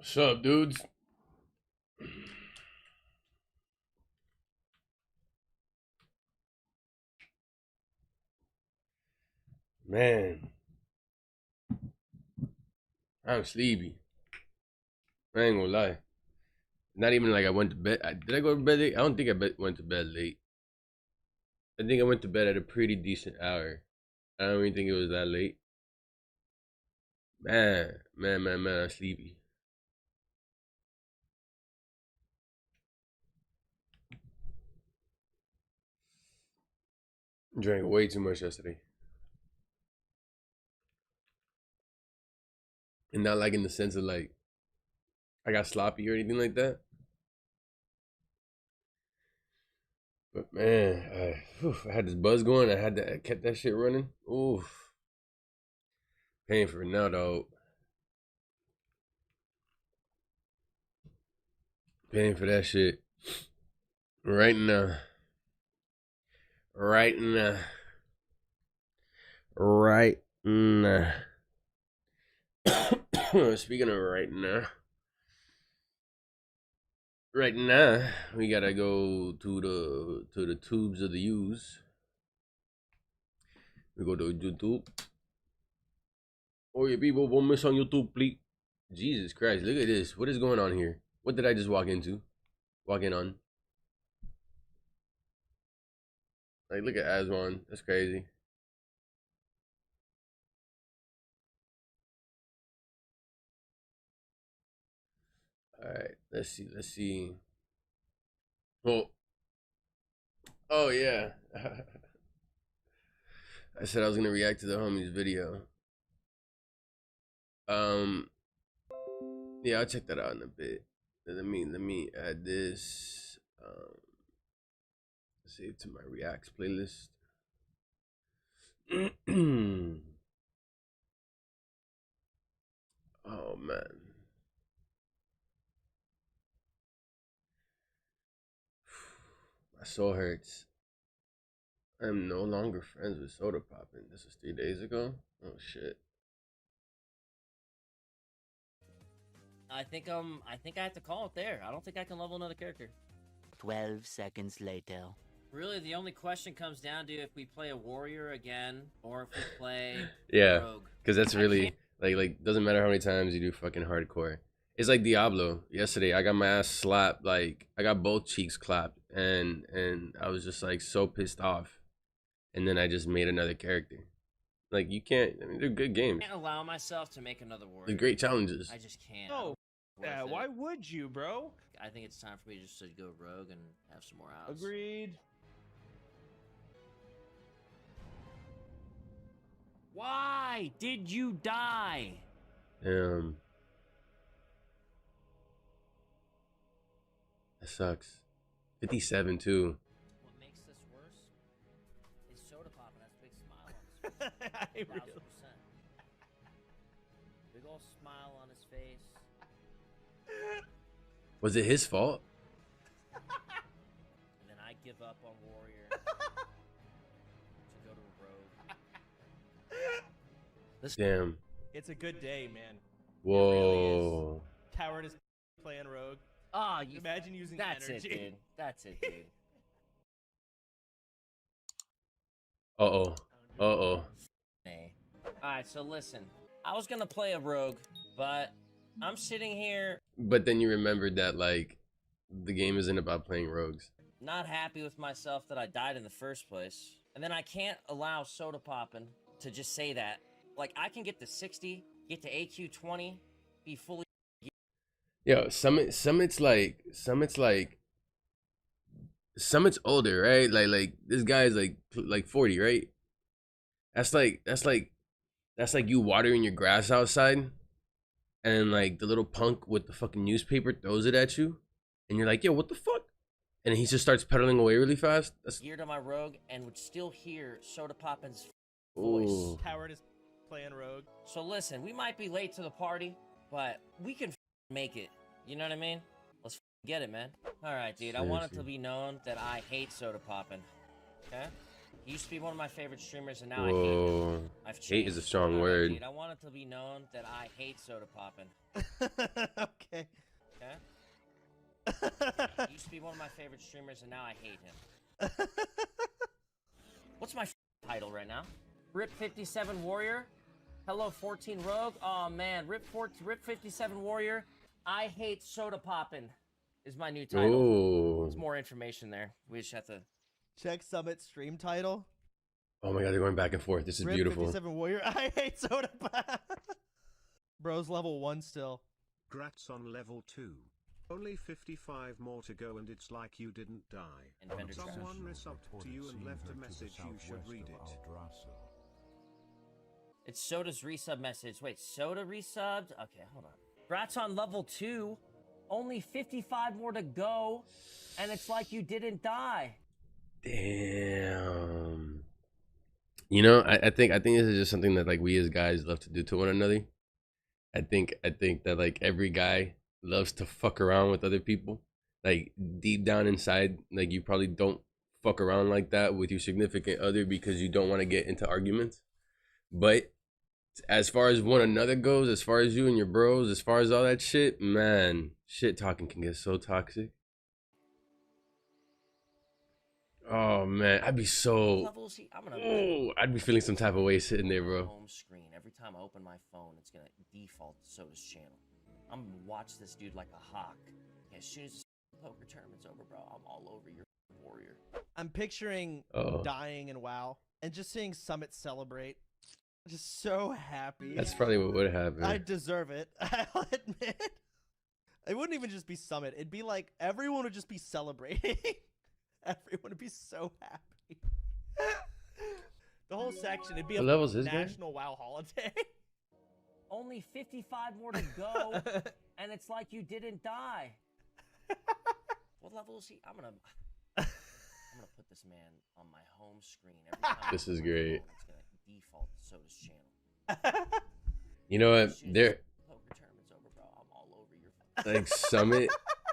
What's up, dudes? Man, I'm sleepy. I ain't gonna lie. Not even like I went to bed. Did I go to bed late? I don't think went to bed late. I think I went to bed at a pretty decent hour. I don't even think it was that late. Man, I'm sleepy. Drank way too much yesterday. And not like in the sense of like I got sloppy or anything like that. But man, I had this buzz going. I kept that shit running. Oof. Paying for it now, though. Paying for that shit right now. Right now. Right now. Speaking of right now, we gotta go to the tubes of the use. We go to YouTube. Oh, yeah, people, won't miss on YouTube, please. Jesus Christ, look at this. What is going on here? What did I just walk into? Walk in on? Like, look at Aswan. That's crazy. All right, let's see. Oh yeah. I said I was gonna react to the homie's video. Um, yeah, I'll check that out in a bit. Let me add this. Save to my Reacts playlist. Oh man. My soul hurts. I'm no longer friends with Soda Poppin'. This was 3 days ago. Oh shit. I think I have to call it there. I don't think I can level another character. 12 seconds later. Really, the only question comes down to if we play a warrior again or if we play Yeah, rogue. because that's really like doesn't matter how many times you do fucking hardcore. It's like Diablo. Yesterday, I got my ass slapped. Like I got both cheeks clapped, and I was just like so pissed off. And then I just made another character. Like you can't. I mean, they're good games. I can't allow myself to make another warrior. They're great challenges. I just can't. No. Yeah, why would you, bro? I think it's time for me just to go rogue and have some more outs. Agreed. Why did you die? That sucks. 57 too. What makes this worse is Soda Pop and has a big smile on his face. I really... 1000%. Big old smile on his face. Was it his fault? And then I give up on warrior to go to rogue. Damn. It's a good day, man. Whoa. It really is. Coward is playing rogue. Ah, you Imagine using That's energy. it, dude. That's it, dude. Uh oh. Hey. Alright, so listen. I was gonna play a rogue, but I'm sitting here But then you remembered that like the game isn't about playing rogues. not happy with myself that I died in the first place. And then I can't allow Soda Poppin' to just say that. Like, I can get to 60, get to AQ 20, be fully... Yo, Summit's older, right? Like this guy's like 40, right? That's like you watering your grass outside, and like the little punk with the fucking newspaper throws it at you, and you're like, yo, what the fuck? And he just starts pedaling away really fast. That's gear to my rogue and would still hear Soda Poppin's voice. Ooh. Coward is playing rogue. So listen, we might be late to the party, but we can make it. You know what I mean? Let's get it, man. All right, dude. I want it to Seriously. be known that I hate Soda Poppin'. Okay? He used to be one of my favorite streamers, and now I hate him. Whoa. I've changed. Hate is a strong Alright, word. dude, I want it to be known that I hate soda popping. Okay. Okay? He used to be one of my favorite streamers, and now I hate him. What's my title right now? Rip 57 Warrior. Hello 14 Rogue. Oh man, Rip 57 Warrior. I hate soda poppin' is my new title. Ooh. There's more information there. We just have to Check Summit stream title. Oh my god, they're going back and forth. This is Rip beautiful. 57 Warrior. I hate soda pop. Bro's level 1 still. Grats on level 2. Only 55 more to go and it's like you didn't die. And vendor Someone resubbed to you and left a message, you should read it. It's Soda's resub message. Wait, Soda resubbed? Okay, hold on. Congrats on level 2. Only 55 more to go. And it's like you didn't die. Damn. You know, I think this is just something that like we as guys love to do to one another. I think that like every guy loves to fuck around with other people. Like deep down inside, like you probably don't fuck around like that with your significant other because you don't want to get into arguments. But as far as one another goes, as far as you and your bros, as far as all that shit, man, shit talking can get so toxic. Oh man, I'd be so. Level is he? I'm gonna. Oh, I'd be feeling some type of way sitting there, bro. Home screen. Every time I open my phone, it's gonna default to Soda's channel. I'm gonna watch this dude like a hawk. As soon as the poker tournament's over, bro, I'm all over your warrior. I'm picturing dying in WoW and just seeing Summit celebrate. Just so happy. That's probably what would happen. I deserve it. I'll admit. It wouldn't even just be Summit. It'd be like everyone would just be celebrating. Everyone would be so happy. The whole section, it'd be a national WoW holiday. Only 55 more to go, and it's like you didn't die. What level is he? I'm gonna put this man on my home screen every time. This is great. It's gonna default to Soda's channel. You know what? There. Poker tournament's over, bro. I'm all over your. Like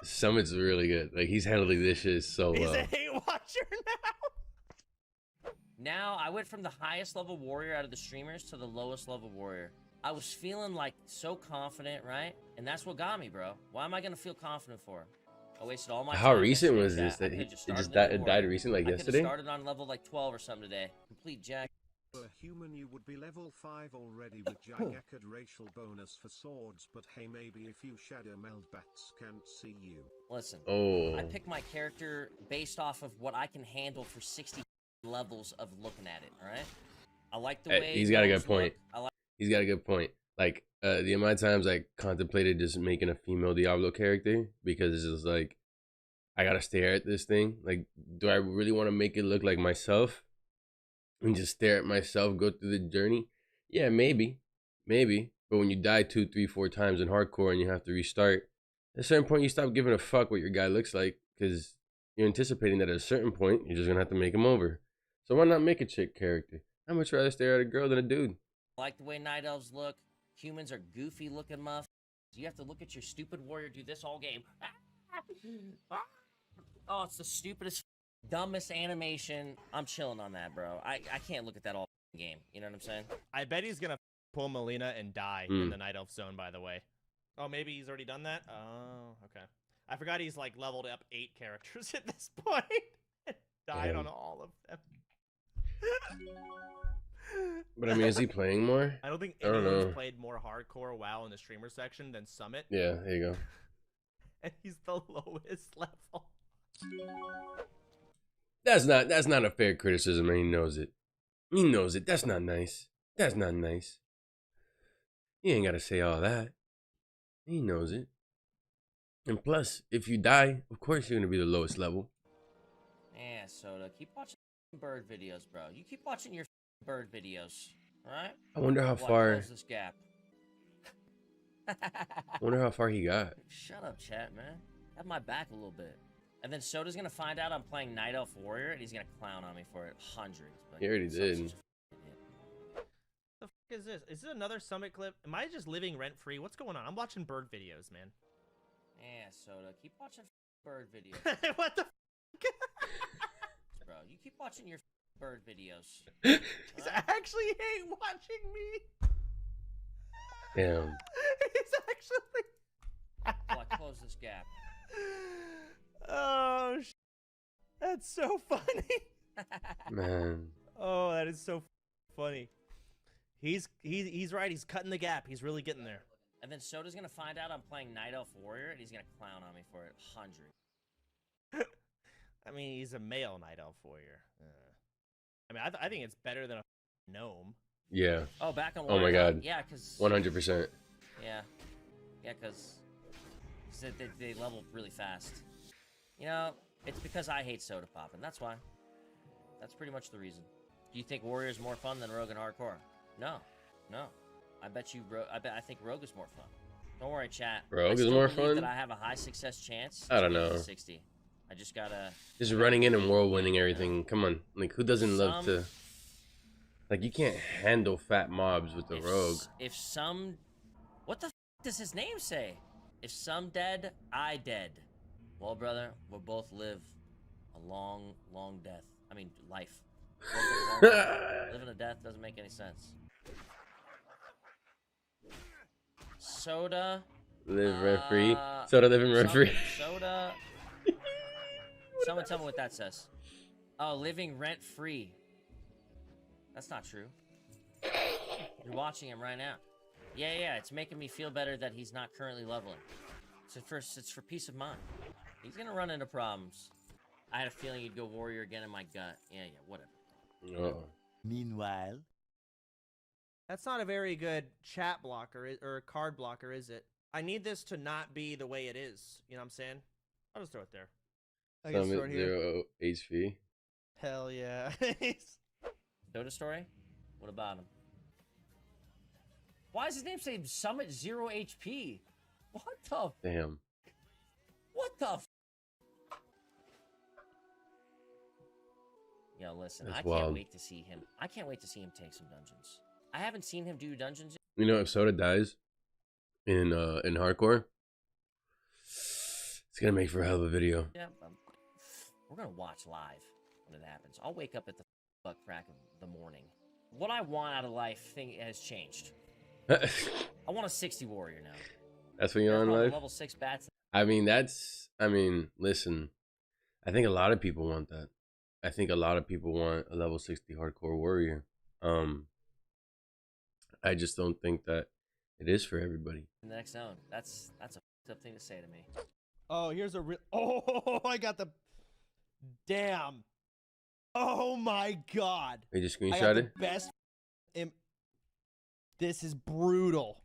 Summit's really good. Like he's handling this shit so well. He's a hate watcher now. Now I went from the highest level warrior out of the streamers to the lowest level warrior. I was feeling like so confident, right? And that's what got me, bro. Why am I gonna feel confident for? I wasted all my time. How recent was this? That it died recent, like yesterday? I started on level like 12 or something today. Complete jack. For a human, you would be level 5 already with gigantic racial bonus for swords, but hey, maybe if you shadow meld, bats can't see you. Listen, oh. I pick my character based off of what I can handle for 60 levels of looking at it, alright? I like the way he's got a good point. He's got a good point. Like, the amount of times I contemplated just making a female Diablo character because it's just like, I gotta stare at this thing. Like, do I really want to make it look like myself? And just stare at myself, go through the journey? Yeah, maybe. But when you die 2, 3, 4 times in hardcore and you have to restart, at a certain point you stop giving a fuck what your guy looks like because you're anticipating that at a certain point you're just gonna have to make him over. So why not make a chick character? I'd much rather stare at a girl than a dude. I like the way night elves look. Humans are goofy looking muff. You have to look at your stupid warrior do this all game. Oh, it's the stupidest, dumbest animation. I'm chilling on that, bro. I can't look at that all game. You know what I'm saying? I bet he's gonna pull Melina and die in the Night Elf zone, by the way. Oh, maybe he's already done that? Oh, okay. I forgot he's like leveled up 8 characters at this point. And died on all of them. But I mean, is he playing more? I don't think anyone's played more hardcore WoW in the streamer section than Summit. Yeah, there you go. And he's the lowest level. That's not a fair criticism, and he knows it. He knows it. That's not nice. That's not nice. He ain't gotta say all that. He knows it. And plus, if you die, of course you're gonna be the lowest level. Yeah, Soda, keep watching bird videos, bro. You keep watching your bird videos, alright? I wonder how far. Close this gap. I wonder how far he got. Shut up, chat, man. Have my back a little bit. And then Soda's gonna find out I'm playing Night Elf Warrior, and he's gonna clown on me for it. Hundreds. He already did. The fuck is this? Is this another Summit clip? Am I just living rent-free? What's going on? I'm watching bird videos, man. Yeah, Soda, keep watching bird videos. What the Bro, you keep watching your bird videos. He's actually hate watching me. Damn. He's actually. Well, I close this gap. Oh, that's so funny. Man. Oh, that is so funny. He's right. He's cutting the gap. He's really getting there. And then Soda's gonna find out I'm playing Night Elf Warrior, and he's gonna clown on me for it. 100. I mean, he's a male night elf warrior. I mean, I think it's better than a gnome. Yeah. Oh, back on. Oh my Warrior. God. Yeah, cause 100%. yeah, cause they level really fast. You know, it's because I hate soda popping. That's why. That's pretty much the reason. Do you think Warrior is more fun than Rogue and Hardcore? No, no. I bet you. I think Rogue is more fun. Don't worry, chat. Rogue I is still more believe fun? That I have a high success chance. I don't to make know. it 60. I just gotta. Just running in and whirlwinding everything. Come on. Like, who doesn't love to... Like, you can't handle fat mobs with the rogue. If some... What the f does his name say? If some dead, I dead. Well, brother, we'll both live a long, long death. I mean, life. Living a death doesn't make any sense. Soda. Live rent free. Soda living rent free. Soda. Someone tell me what that says. Oh, living rent free. That's not true. You're watching him right now. Yeah, it's making me feel better that he's not currently leveling. It's for peace of mind. He's gonna run into problems. I had a feeling he'd go warrior again in my gut. Yeah, whatever. Meanwhile, That's not a very good chat blocker or card blocker, is it? I need this to not be the way it is. You know what I'm saying? I'll just throw it there. I can throw it here. 0 HP. Hell yeah. Dota story? What about him? Why does his name say Summit 0 HP? What the? Damn. What the? Yo, listen, That's I wild. can't wait to see him. I can't wait to see him take some dungeons. I haven't seen him do dungeons yet. You know, if Soda dies in hardcore, it's gonna make for a hell of a video. Yeah, we're gonna watch live when it happens. I'll wake up at the butt crack of the morning. What I want out of life has changed. I want a 60 warrior now. That's what you're on live? Level 6 bats. I mean, listen, I think a lot of people want that. I think a lot of people want a level 60 hardcore warrior. I just don't think that it is for everybody. In the next zone. That's a up thing to say to me. Oh, here's a real. Oh, I got the. Damn. Oh my God. You just I got screenshot the it? best. This is brutal.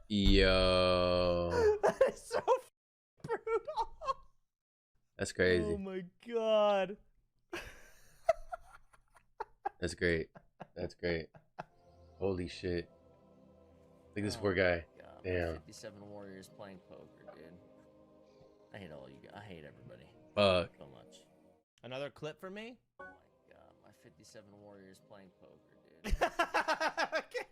Yo. That is so brutal. That's crazy. Oh my God. That's great. That's great. Holy shit. Look at this poor guy. God, Damn. 57 warriors playing poker, dude. I hate all you guys. I hate everybody. Fuck. So much. Another clip for me? Oh my God, my 57 warriors playing poker, dude. Okay.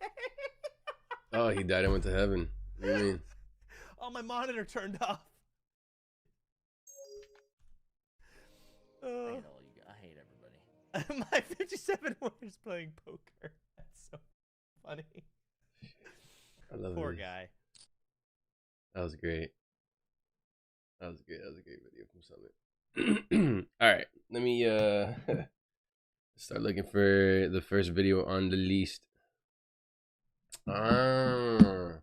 Oh, he died and went to heaven. What do you mean? Oh, my monitor turned off. I hate all you guys. I hate everybody. My 57 warriors playing poker. That's so funny. I love Poor this. guy. That was great. That was great. That was a great video from Summit. All right, let me start looking for the first video on the list. We're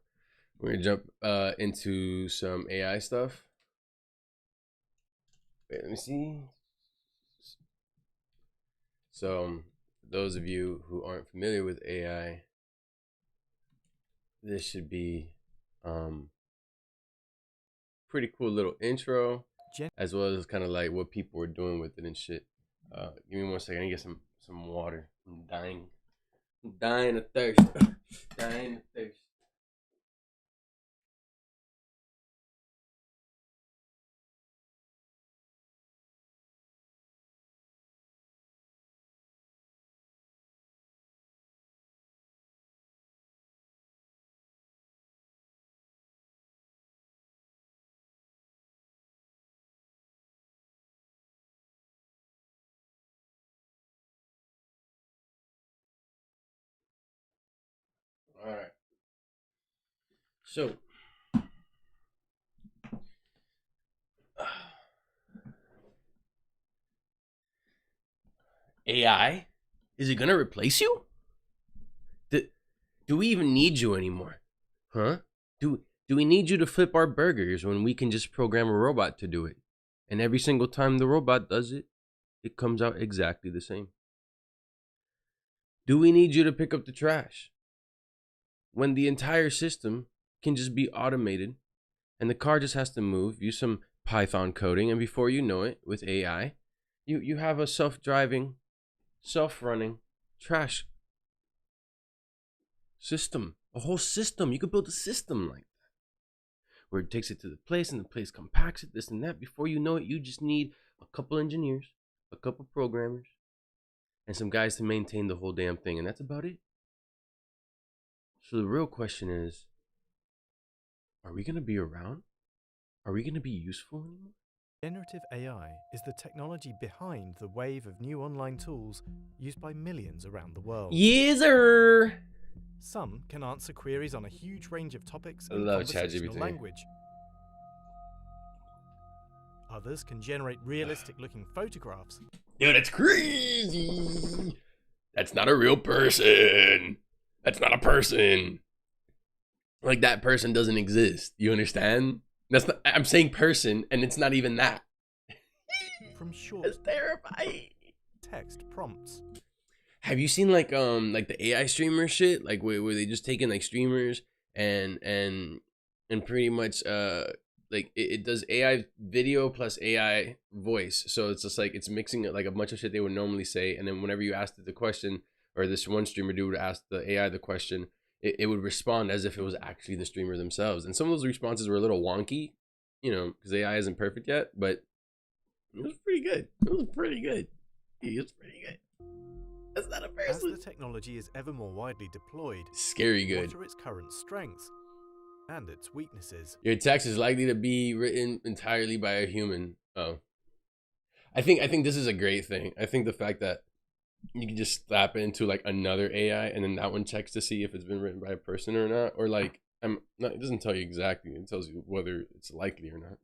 gonna jump into some AI stuff. Wait, let me see. So, those of you who aren't familiar with AI, this should be pretty cool little intro, as well as kind of like what people were doing with it and shit. Give me 1 second. I get some water. I'm dying of thirst. Dying of thirst. All right. So, AI, is it gonna replace you? Do, do we even need you anymore? Huh? Do we need you to flip our burgers when we can just program a robot to do it? And every single time the robot does it, it comes out exactly the same. Do we need you to pick up the trash when the entire system can just be automated and the car just has to move, use some Python coding, and before you know it, with AI, you have a self-driving, self-running trash system, a whole system. You could build a system like that, where it takes it to the place and the place compacts it, this and that. Before you know it, you just need a couple engineers, a couple programmers, and some guys to maintain the whole damn thing, and that's about it. So the real question is, are we gonna be around? Are we gonna be useful anymore? Generative AI is the technology behind the wave of new online tools used by millions around the world. Yes, sir. Some can answer queries on a huge range of topics I in love conversational ChatGPT. language. Others can generate realistic-looking photographs. Dude, that's crazy. That's not a real person. That's not a person. Like, that person doesn't exist. You understand? That's not, I'm saying person, and it's not even that. From short That's terrifying. text prompts. Have you seen like the AI streamer shit? Like where they just taking like streamers and pretty much like it does AI video plus AI voice. So it's just like it's mixing it like a bunch of shit they would normally say, and then whenever you asked it the question, or this one streamer dude would ask the AI the question, it would respond as if it was actually the streamer themselves. And some of those responses were a little wonky, you know, because AI isn't perfect yet, but it was pretty good. It was pretty good. It was pretty good. That's not a As person. the technology is ever more widely deployed, Scary good. what are its current strengths and its weaknesses? Your text is likely to be written entirely by a human. Oh. I think this is a great thing. I think the fact that you can just slap it into like another AI and then that one checks to see if it's been written by a person or not. Or like it doesn't tell you exactly, it tells you whether it's likely or not.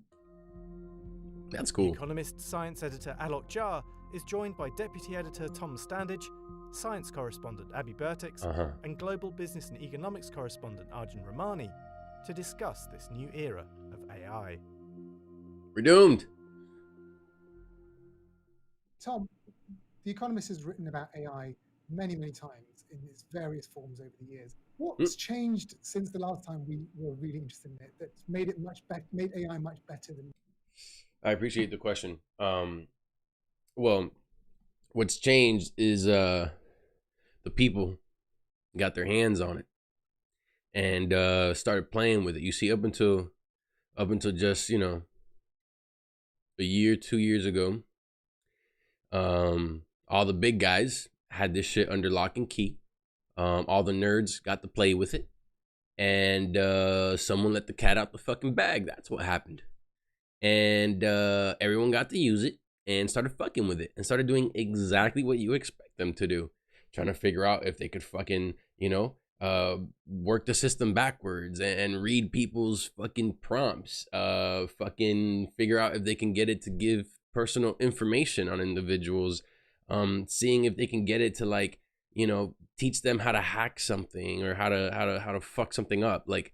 That's cool. Economist science editor Alok Jha is joined by deputy editor Tom Standage, science correspondent Abby Burtix, and global business and economics correspondent Arjun Ramani to discuss this new era of AI. We're doomed. Tom, The Economist has written about AI many, many times in its various forms over the years. What's changed since the last time we were really interested in it that's made it much better, made AI much better than? I appreciate the question. Well, what's changed is the people got their hands on it and started playing with it. You see, up until just, you know, a year, 2 years ago, all the big guys had this shit under lock and key. All the nerds got to play with it, and someone let the cat out the fucking bag. That's what happened. And everyone got to use it and started fucking with it and started doing exactly what you expect them to do, trying to figure out if they could fucking, you know, work the system backwards and read people's fucking prompts, fucking figure out if they can get it to give personal information on individuals, seeing if they can get it to, like, you know, teach them how to hack something or how to fuck something up. Like,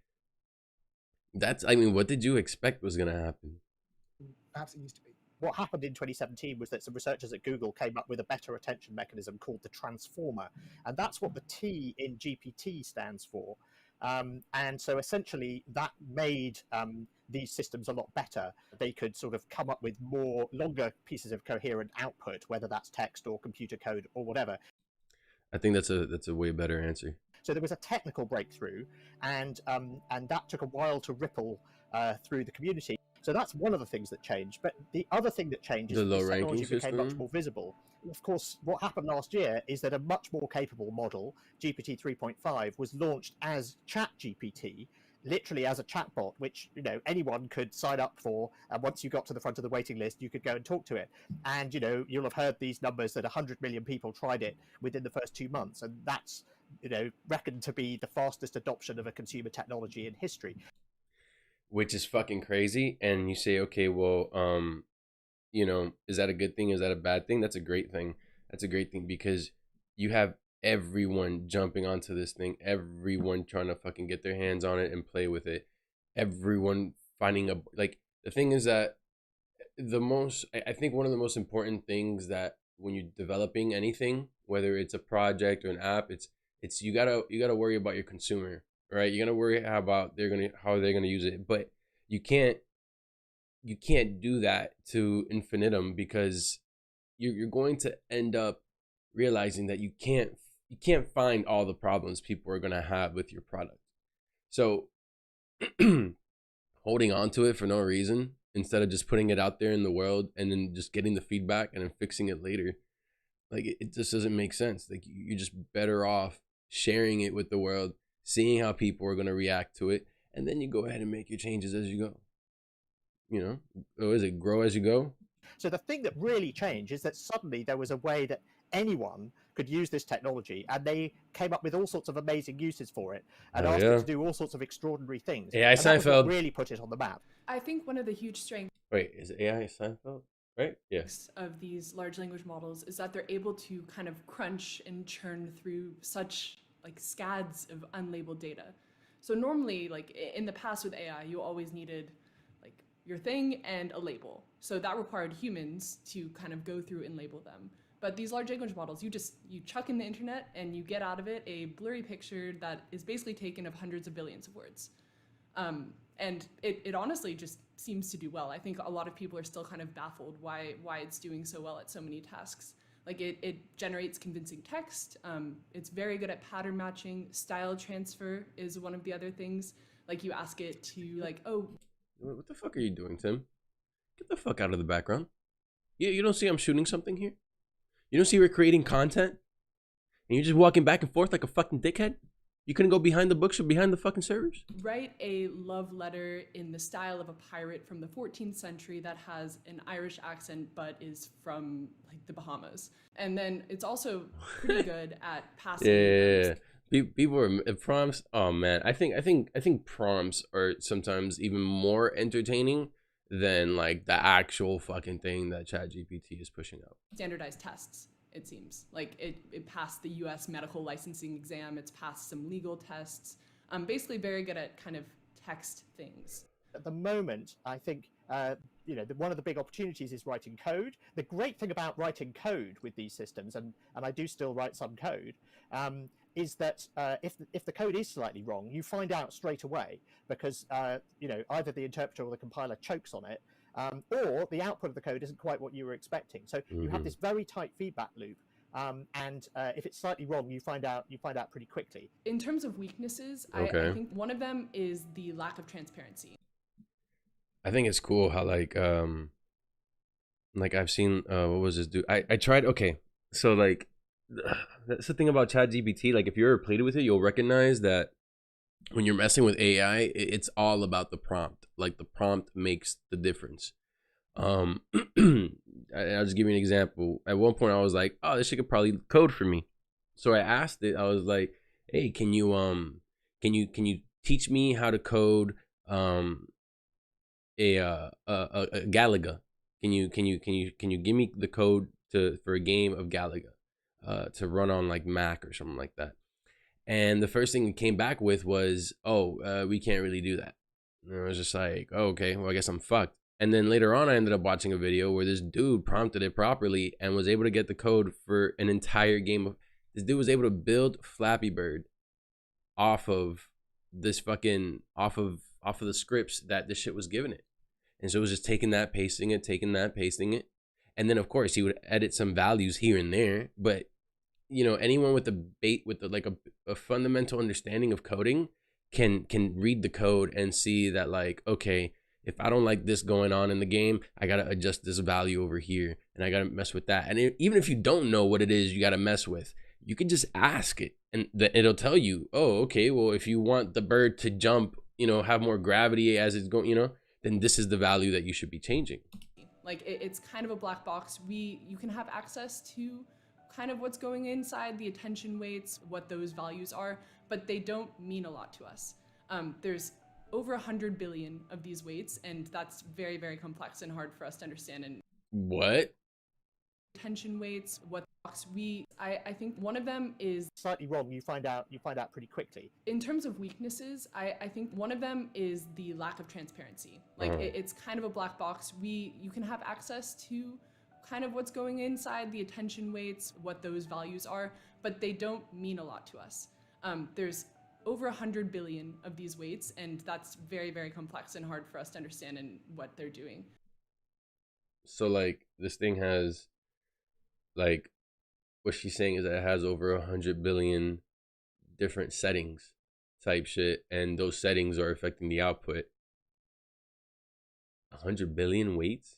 that's, I mean, what did you expect was gonna happen? Perhaps it used to be. What happened in 2017 was that some researchers at Google came up with a better attention mechanism called the transformer, and that's what the T in GPT stands for. And so essentially that made these systems a lot better. They could sort of come up with more longer pieces of coherent output, whether that's text or computer code or whatever. I think that's a way better answer. So there was a technical breakthrough, and that took a while to ripple through the community. So that's one of the things that changed. But the other thing that changed is that this technology became much more visible. Of course, what happened last year is that a much more capable model, GPT 3.5, was launched as ChatGPT, literally as a chatbot, which, you know, anyone could sign up for. And once you got to the front of the waiting list, you could go and talk to it. And, you know, you'll have heard these numbers that 100 million people tried it within the first 2 months. And that's reckoned to be the fastest adoption of a consumer technology in history. Which is fucking crazy. And you say, okay, well, is that a good thing? Is that a bad thing? That's a great thing. That's a great thing because you have everyone jumping onto this thing, everyone trying to fucking get their hands on it and play with it, everyone finding the thing is that I think one of the most important things that when you're developing anything, whether it's a project or an app, it's you gotta worry about your consumer, right? You gotta worry about how they're gonna use it, but you can't do that to infinitum because you're going to end up realizing that you can't find all the problems people are gonna have with your product. So holding on to it for no reason instead of just putting it out there in the world and then just getting the feedback and then fixing it later, like it just doesn't make sense. Like you're just better off sharing it with the world, seeing how people are gonna react to it, and then you go ahead and make your changes as you go. Or is it grow as you go? So the thing that really changed is that suddenly there was a way that anyone could use this technology, and they came up with all sorts of amazing uses for it and asked it to do all sorts of extraordinary things. AI Seinfeld really put it on the map. I think one of the huge strengths is it AI Seinfeld? Right? Yes. Of these large language models is that they're able to kind of crunch and churn through such scads of unlabeled data. So normally, in the past with AI, you always needed your thing and a label. So that required humans to kind of go through and label them. But these large language models, you chuck in the internet and you get out of it a blurry picture that is basically taken of hundreds of billions of words. And it honestly just seems to do well. I think a lot of people are still kind of baffled why it's doing so well at so many tasks. It generates convincing text. It's very good at pattern matching. Style transfer is one of the other things. You ask it to oh, what the fuck are you doing, Tim? Get the fuck out of the background. You don't see I'm shooting something here? You don't see we're creating content? And you're just walking back and forth like a fucking dickhead? You couldn't go behind the books or behind the fucking servers? Write a love letter in the style of a pirate from the 14th century that has an Irish accent but is from the Bahamas. And then it's also pretty good at passing. Yeah. People are prompts. Oh man, I think prompts are sometimes even more entertaining than the actual fucking thing that ChatGPT is pushing out. Standardized tests, it seems. It passed the U.S. medical licensing exam. It's passed some legal tests. Basically very good at kind of text things. At the moment, I think one of the big opportunities is writing code. The great thing about writing code with these systems, and I do still write some code, is that if the code is slightly wrong, you find out straight away because either the interpreter or the compiler chokes on it, or the output of the code isn't quite what you were expecting. So you have this very tight feedback loop, and if it's slightly wrong, you find out pretty quickly. In terms of weaknesses, I think one of them is the lack of transparency. I think it's cool how I've seen what was this dude? I tried. Okay, so that's the thing about ChatGPT. If you ever played with it, you'll recognize that when you're messing with AI, it's all about the prompt. The prompt makes the difference. I'll just give you an example. At one point, I was like, "Oh, this shit could probably code for me." So I asked it. I was like, "Hey, can you teach me how to code a Galaga? Can you give me the code for a game of Galaga?" To run on Mac or something like that. And the first thing it came back with was, we can't really do that. And I was just like, oh, okay, well, I guess I'm fucked. And then later on, I ended up watching a video where this dude prompted it properly and was able to get the code for an entire game. This dude was able to build Flappy Bird off of this fucking, off of the scripts that this shit was giving it. And so it was just taking that, pasting it. And then of course he would edit some values here and there, but anyone with a fundamental understanding of coding can read the code and see that okay, if I don't like this going on in the game, I gotta adjust this value over here and I gotta mess with that. And even if you don't know what it is you gotta mess with, you can just ask it and it'll tell you, oh, okay, well, if you want the bird to jump, have more gravity as it's going, then this is the value that you should be changing. It's kind of a black box. You can have access to kind of what's going inside the attention weights, what those values are, but they don't mean a lot to us. There's over 100 billion of these weights, and that's very, very complex and hard for us to understand. And what? Attention weights, what I think one of them is slightly wrong. You find out pretty quickly. In terms of weaknesses, I think one of them is the lack of transparency. Like it's kind of a black box. You can have access to kind of what's going inside the attention weights, what those values are, but they don't mean a lot to us. There's over 100 billion of these weights, and that's very, very complex and hard for us to understand and what they're doing. So like this thing has, like, what she's saying is that it has over 100 billion different settings type shit, and those settings are affecting the output. 100 billion weights?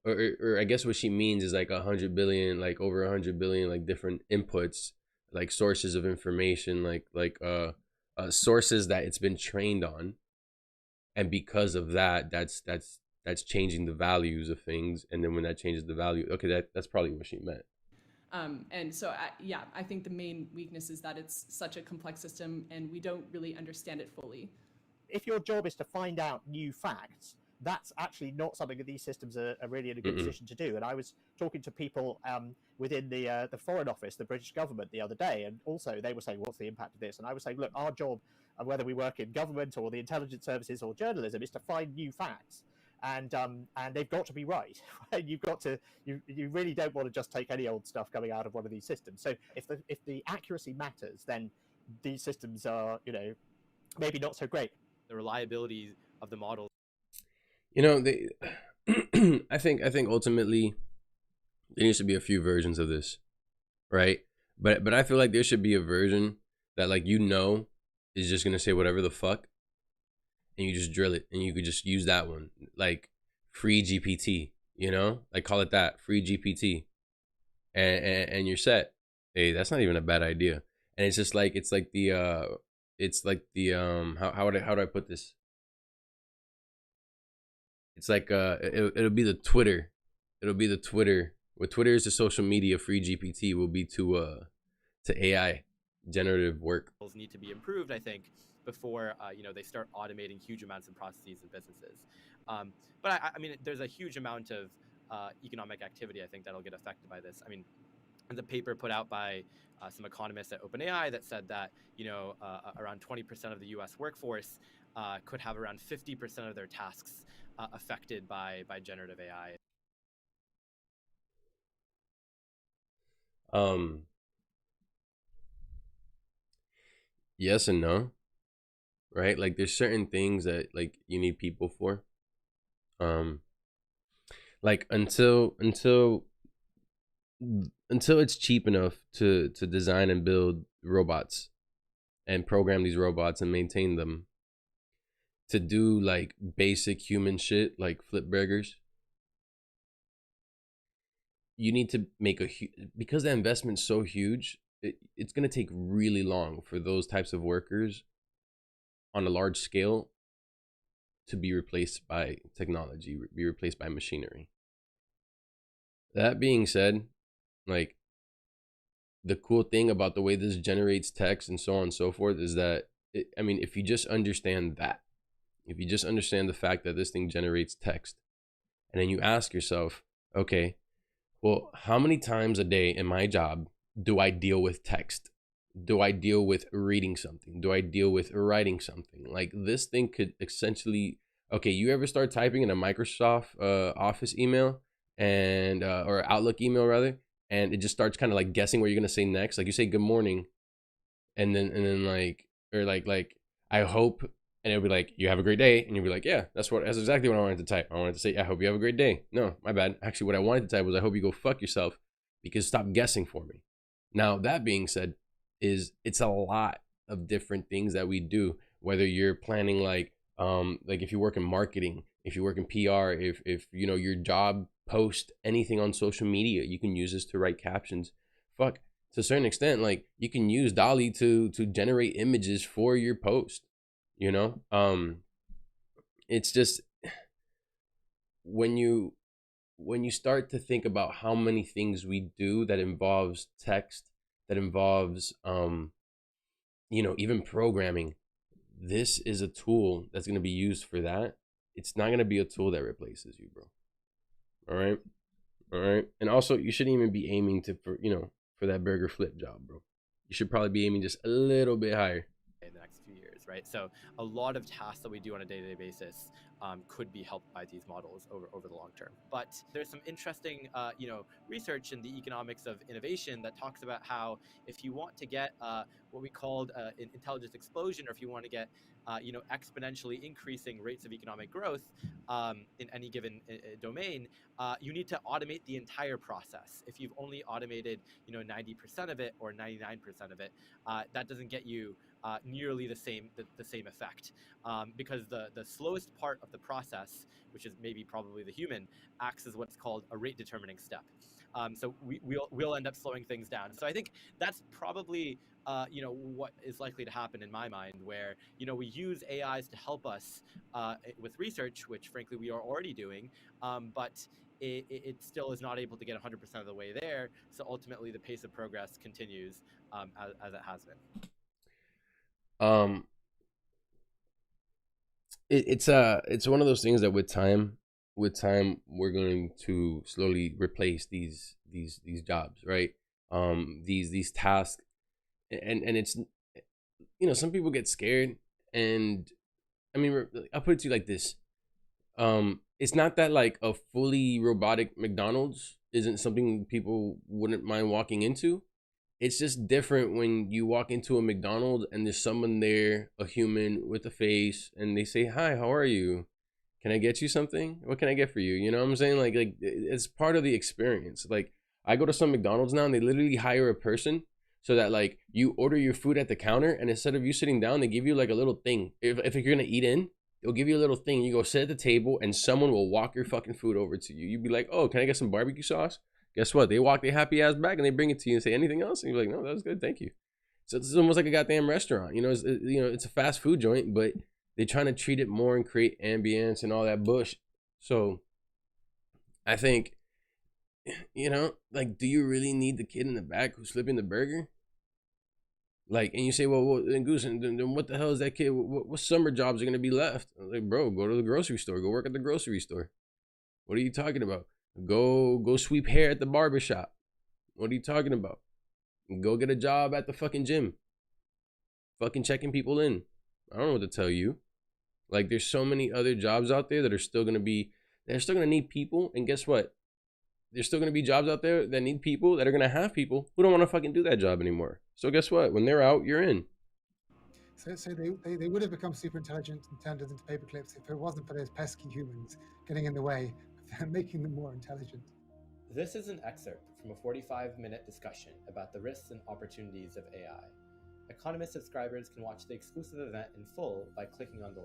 Or I guess what she means is like 100 billion, like over 100 billion, like different inputs, like sources of information, like sources that it's been trained on, and because of that, that's changing the values of things, and then when that changes the value, okay, that's probably what she meant. And so, yeah, I think the main weakness is that it's such a complex system, and we don't really understand it fully. If your job is to find out new facts, that's actually not something that these systems are really in a good position to do. And I was talking to people within the Foreign Office, the British government, the other day, and also they were saying, what's the impact of this? And I was saying, look, our job, whether we work in government or the intelligence services or journalism, is to find new facts. And they've got to be right. You've got to, you really don't want to just take any old stuff coming out of one of these systems. So if the accuracy matters, then these systems are, maybe not so great. The reliability of the model. They I think ultimately there needs to be a few versions of this, right? But I feel like there should be a version that, like, is just gonna say whatever the fuck, and you just drill it, and you could just use that one, like free GPT, like call it that, free GPT, and you're set. Hey, that's not even a bad idea. And it's just like how do I put this? It's like it'll be the Twitter. It'll be the Twitter. What Twitter is to social media, free GPT will be to AI, generative work. Need to be improved, I think, before they start automating huge amounts of processes and businesses. But I mean, there's a huge amount of economic activity, I think, that'll get affected by this. I mean, the paper put out by some economists at OpenAI that said that around 20% of the U.S. workforce could have around 50% of their tasks affected by generative AI. Yes and no, right? Like there's certain things that like you need people for. Like until it's cheap enough to design and build robots and program these robots and maintain them to do like basic human shit like flip burgers, you need to make because the investment's so huge, it's going to take really long for those types of workers on a large scale to be replaced by technology, be replaced by machinery. That being said, like, the cool thing about the way this generates text and so on and so forth is that, if you just understand that, if you just understand the fact that this thing generates text, and then you ask yourself, okay, well, how many times a day in my job do I deal with text? Do I deal with reading something? Do I deal with writing something? Like, this thing could essentially, okay, you ever start typing in a Microsoft Office email and or Outlook email rather, and it just starts kind of like guessing what you're gonna say next? Like, you say good morning, and then like, or like I hope, and it'll be like, you have a great day, and you'll be like, yeah, that's exactly what I wanted to type. I wanted to say, I hope you have a great day. No, my bad. Actually, what I wanted to type was, I hope you go fuck yourself, because stop guessing for me. Now, that being said, it's a lot of different things that we do, whether you're planning like if you work in marketing, if you work in PR, if your job post anything on social media, you can use this to write captions. Fuck, to a certain extent, like, you can use DALL-E to generate images for your post. It's just when you when you start to think about how many things we do that involves text, that involves you know, even programming, this is a tool that's going to be used for that. It's not going to be a tool that replaces you, bro. All right. All right. And also, you shouldn't even be aiming to, for, you know, for that burger flip job, bro. You should probably be aiming just a little bit higher in the next few years, right? So a lot of tasks that we do on a day-to-day basis could be helped by these models over the long term. But there's some interesting, you know, research in the economics of innovation that talks about how if you want to get what we called an intelligence explosion, or if you want to get, you know, exponentially increasing rates of economic growth in any given domain, you need to automate the entire process. If you've only automated, you know, 90% of it or 99% of it, that doesn't get you nearly the same effect, because the slowest part of the process, which is maybe probably the human, acts as what's called a rate determining step. So we'll end up slowing things down. So I think that's probably you know, what is likely to happen in my mind, where, you know, we use AIs to help us with research, which frankly we are already doing, but it still is not able to get 100% of the way there. So ultimately, the pace of progress continues as it has been. It's one of those things that with time we're going to slowly replace these jobs, right? These tasks, and it's, you know, some people get scared, and I mean, I'll put it to you like this. It's not that like a fully robotic McDonald's isn't something people wouldn't mind walking into. It's just different when you walk into a McDonald's and there's someone there, a human with a face, and they say, "Hi, how are you? Can I get you something? What can I get for you?" You know what I'm saying? Like it's part of the experience. Like I go to some McDonald's now and they literally hire a person so that like you order your food at the counter, and instead of you sitting down, they give you like a little thing. If you're gonna eat in, they'll give you a little thing. You go sit at the table and someone will walk your fucking food over to you. You'd be like, "Oh, can I get some barbecue sauce?" Guess what? They walk their happy ass back and they bring it to you and say, "Anything else?" And you're like, "No, that was good, thank you." So it's almost like a goddamn restaurant. You know, it's a fast food joint, but they're trying to treat it more and create ambience and all that bush. So I think, you know, like, do you really need the kid in the back who's flipping the burger? Like, and you say, well, then Goose, then what the hell is that kid? What summer jobs are gonna be left? I'm like, bro, go to the grocery store. Go work at the grocery store. What are you talking about? Go sweep hair at the barber shop. What are you talking about? Go get a job at the fucking gym. Fucking checking people in. I don't know what to tell you. Like, there's so many other jobs out there that are still gonna be, they're still gonna need people. And guess what? There's still gonna be jobs out there that need people, that are gonna have people who don't want to fucking do that job anymore. So guess what? When they're out, you're in. So they would have become super intelligent and turned us into paperclips if it wasn't for those pesky humans getting in the way of making them more intelligent. This is an excerpt from a 45-minute discussion about the risks and opportunities of AI. Economist subscribers can watch the exclusive event in full by clicking on the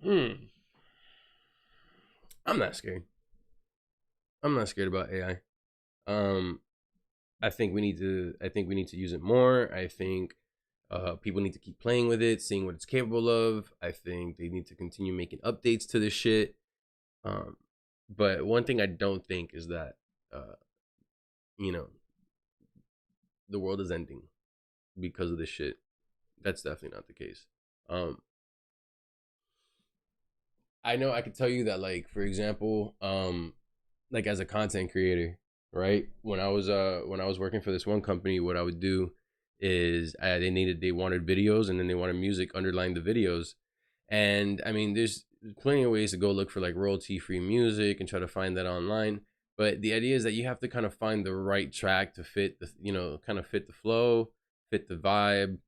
link. I'm not scared. I'm not scared about AI. I think we need to use it more. I think people need to keep playing with it, seeing what it's capable of. I think they need to continue making updates to this shit. But one thing I don't think is that you know, the world is ending because of this shit. That's definitely not the case. I know I could tell you that, like, for example, like as a content creator, right? When I was working for this one company, what I would do is they wanted videos, and then they wanted music underlying the videos. And I mean, there's plenty of ways to go look for like royalty free music and try to find that online. But the idea is that you have to kind of find the right track to fit the, you know, kind of fit the flow, fit the vibe.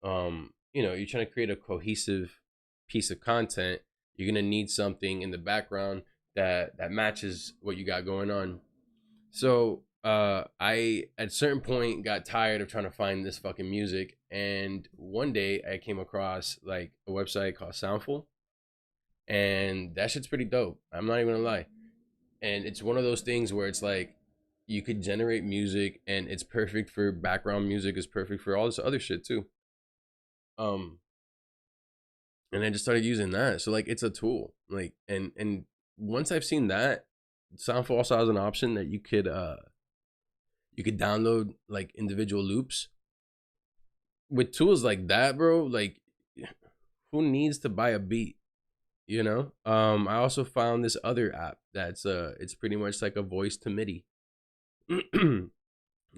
You know, you're trying to create a cohesive piece of content. You're gonna need something in the background that matches what you got going on. So I at a certain point got tired of trying to find this fucking music, and one day I came across like a website called Soundful, and that shit's pretty dope. I'm not even gonna lie. And it's one of those things where it's like you could generate music, and it's perfect for background music, it's perfect for all this other shit too. And I just started using that. So like, it's a tool. Like, and once I've seen that, Soundful also has an option that you could download like individual loops. With tools like that, bro, like who needs to buy a beat? You know? I also found this other app that's it's pretty much like a voice to MIDI.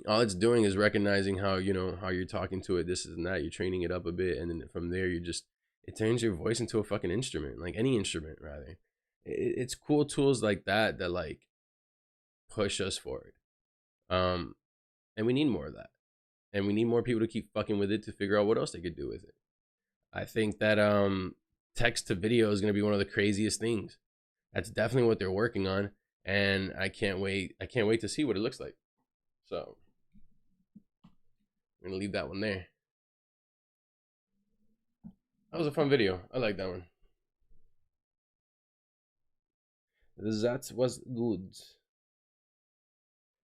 All it's doing is recognizing how, you know, how you're talking to it, this and that. You're training it up a bit, and then from there you just, it turns your voice into a fucking instrument, like any instrument rather. It's cool tools like that that like push us forward. And we need more of that, and we need more people to keep fucking with it to figure out what else they could do with it. I think that text to video is going to be one of the craziest things. That's definitely what they're working on, and I can't wait to see what it looks like. So I'm gonna leave that one there. That was a fun video. I like that one. That was good.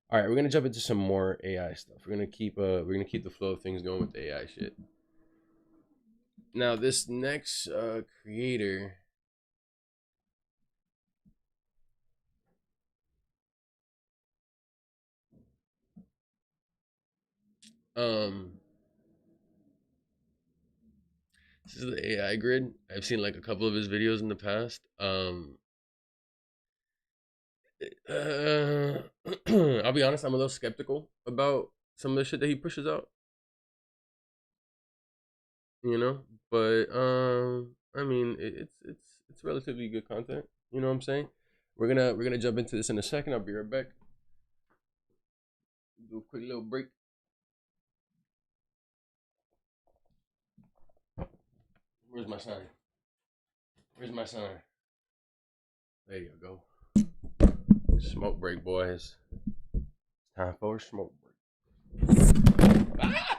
All right, we're gonna jump into some more AI stuff. We're gonna keep the flow of things going with the AI shit. Now this next creator, this is the AI grid. I've seen like a couple of his videos in the past. I'll be honest, I'm a little skeptical about some of the shit that he pushes out. You know, but I mean, it's relatively good content. You know what I'm saying? We're gonna jump into this in a second. I'll be right back. Do a quick little break. Where's my sign? Where's my sign? There you go. Smoke break, boys. It's time for a smoke break. Ah!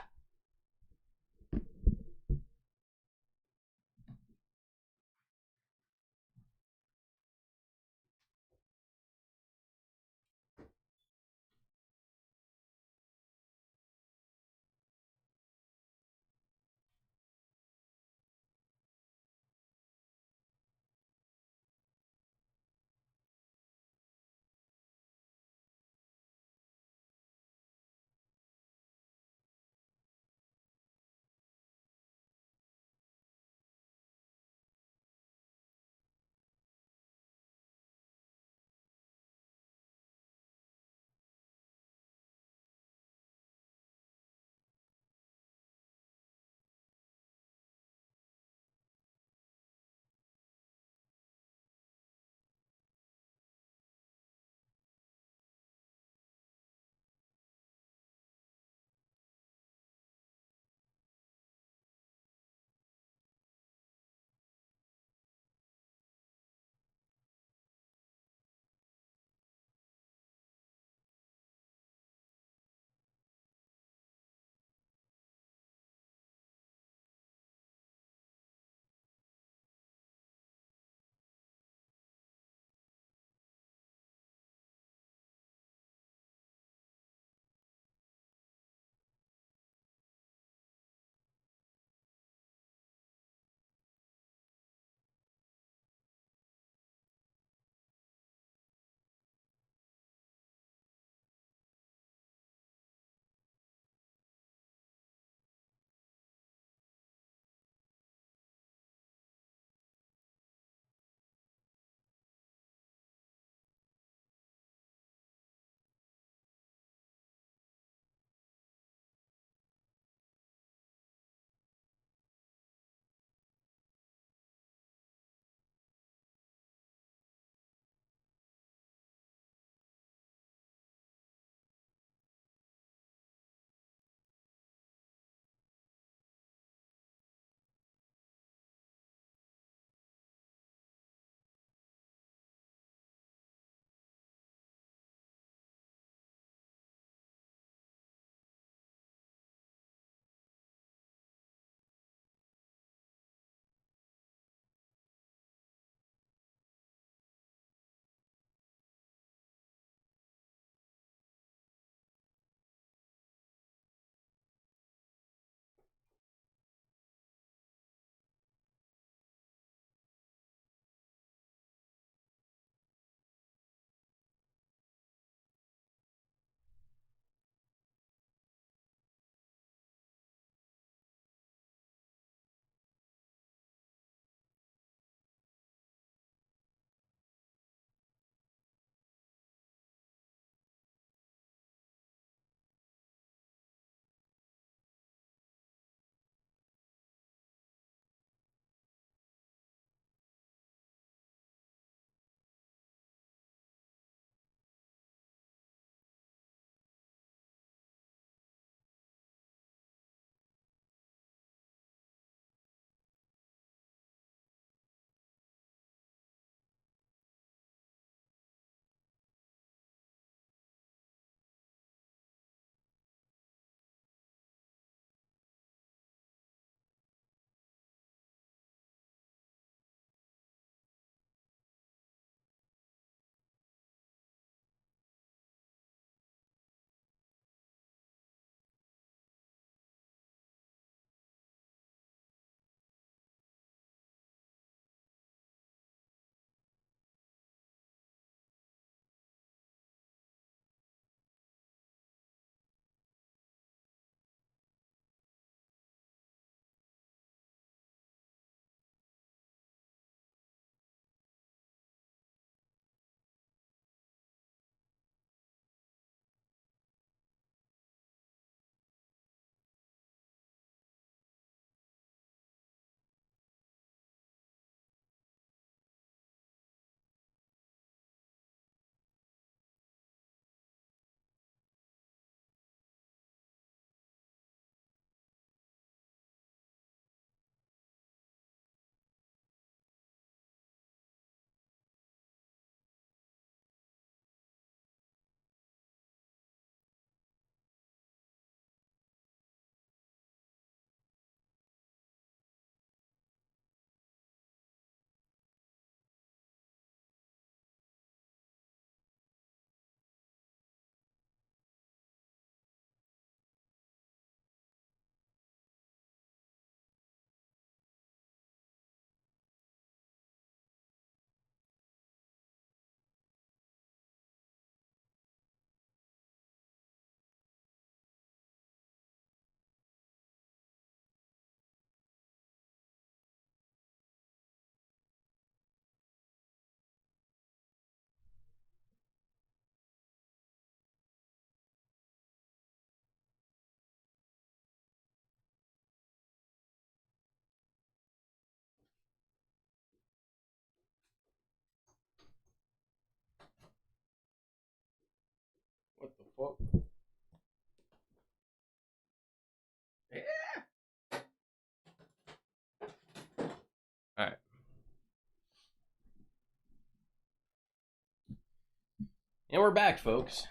And we're back, folks.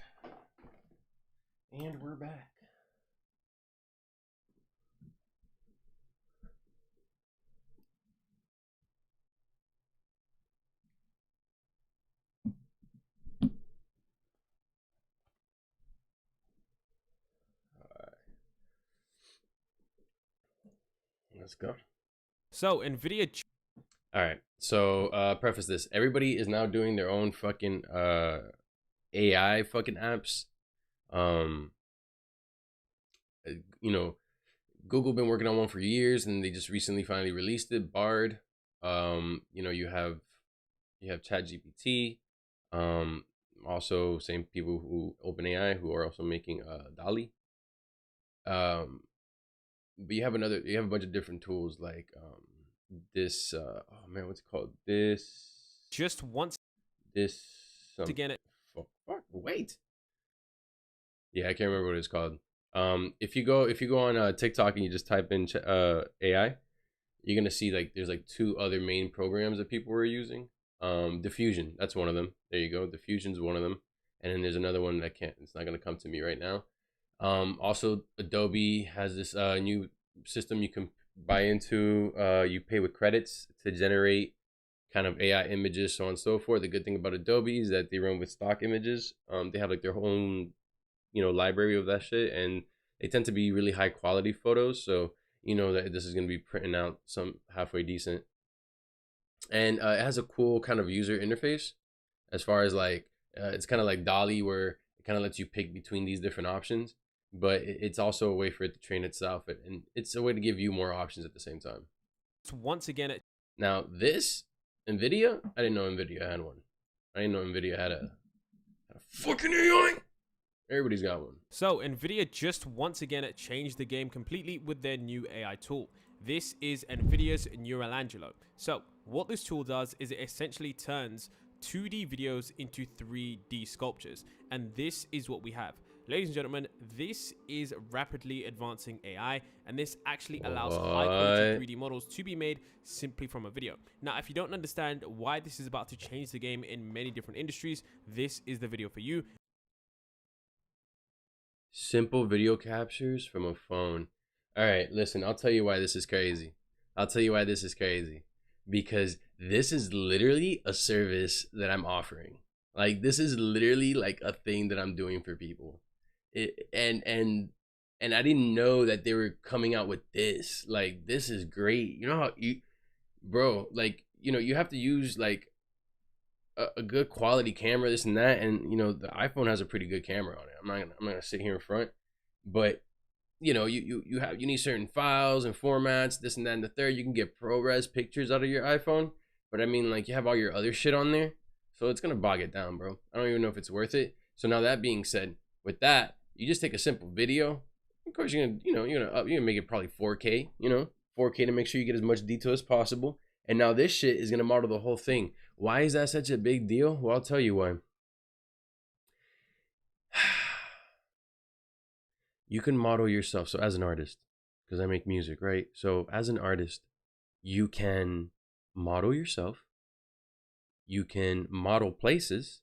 And we're back. Let's go. So NVIDIA. All right. So preface this. Everybody is now doing their own fucking AI fucking apps. You know, Google been working on one for years, and they just recently finally released it. Bard. You know, you have ChatGPT. Also same people who OpenAI who are also making DALL-E. But you have a bunch of different tools like this oh man, what's it called? This Just once again wait. Yeah, I can't remember what it's called. If you go on TikTok and you just type in AI, you're gonna see like there's like 2 other main programs that people were using. Diffusion, that's one of them. There you go. Diffusion's one of them. And then there's another one that it's not gonna come to me right now. Also Adobe has this new system you can buy into. You pay with credits to generate kind of AI images, so on and so forth. The good thing about Adobe is that they run with stock images. They have like their own, you know, library of that shit, and they tend to be really high quality photos, so you know that this is going to be printing out some halfway decent. And it has a cool kind of user interface as far as like it's kind of like DALL-E, where it kind of lets you pick between these different options, but it's also a way for it to train itself, and it's a way to give you more options at the same time. Once again, now this NVIDIA, I didn't know NVIDIA had one. I didn't know NVIDIA had a fucking AI. Everybody's got one. So NVIDIA just once again changed the game completely with their new AI tool. This is NVIDIA's Neural Angelo. So what this tool does is it essentially turns 2D videos into 3D sculptures, and this is what we have. Ladies and gentlemen, this is rapidly advancing AI, and this actually allows high quality 3D models to be made simply from a video. Now, if you don't understand why this is about to change the game in many different industries, this is the video for you. Simple video captures from a phone. All right, listen, I'll tell you why this is crazy. Because this is literally a service that I'm offering. Like, this is literally like a thing that I'm doing for people. And I didn't know that they were coming out with this. Like, this is great. You know how bro, like, you know, you have to use like a good quality camera, this and that, and you know the iPhone has a pretty good camera on it. I'm not gonna sit here in front, but you know you need certain files and formats, this and that and the third. You can get ProRes pictures out of your iPhone, but I mean, like, you have all your other shit on there, so it's gonna bog it down, bro. I don't even know if it's worth it. So now that being said, with that, you just take a simple video. Of course, you're gonna make it probably 4K, 4K to make sure you get as much detail as possible. And now this shit is gonna model the whole thing. Why is that such a big deal? Well, I'll tell you why. You can model yourself. So as an artist, because I make music, right? So as an artist, you can model yourself. You can model places.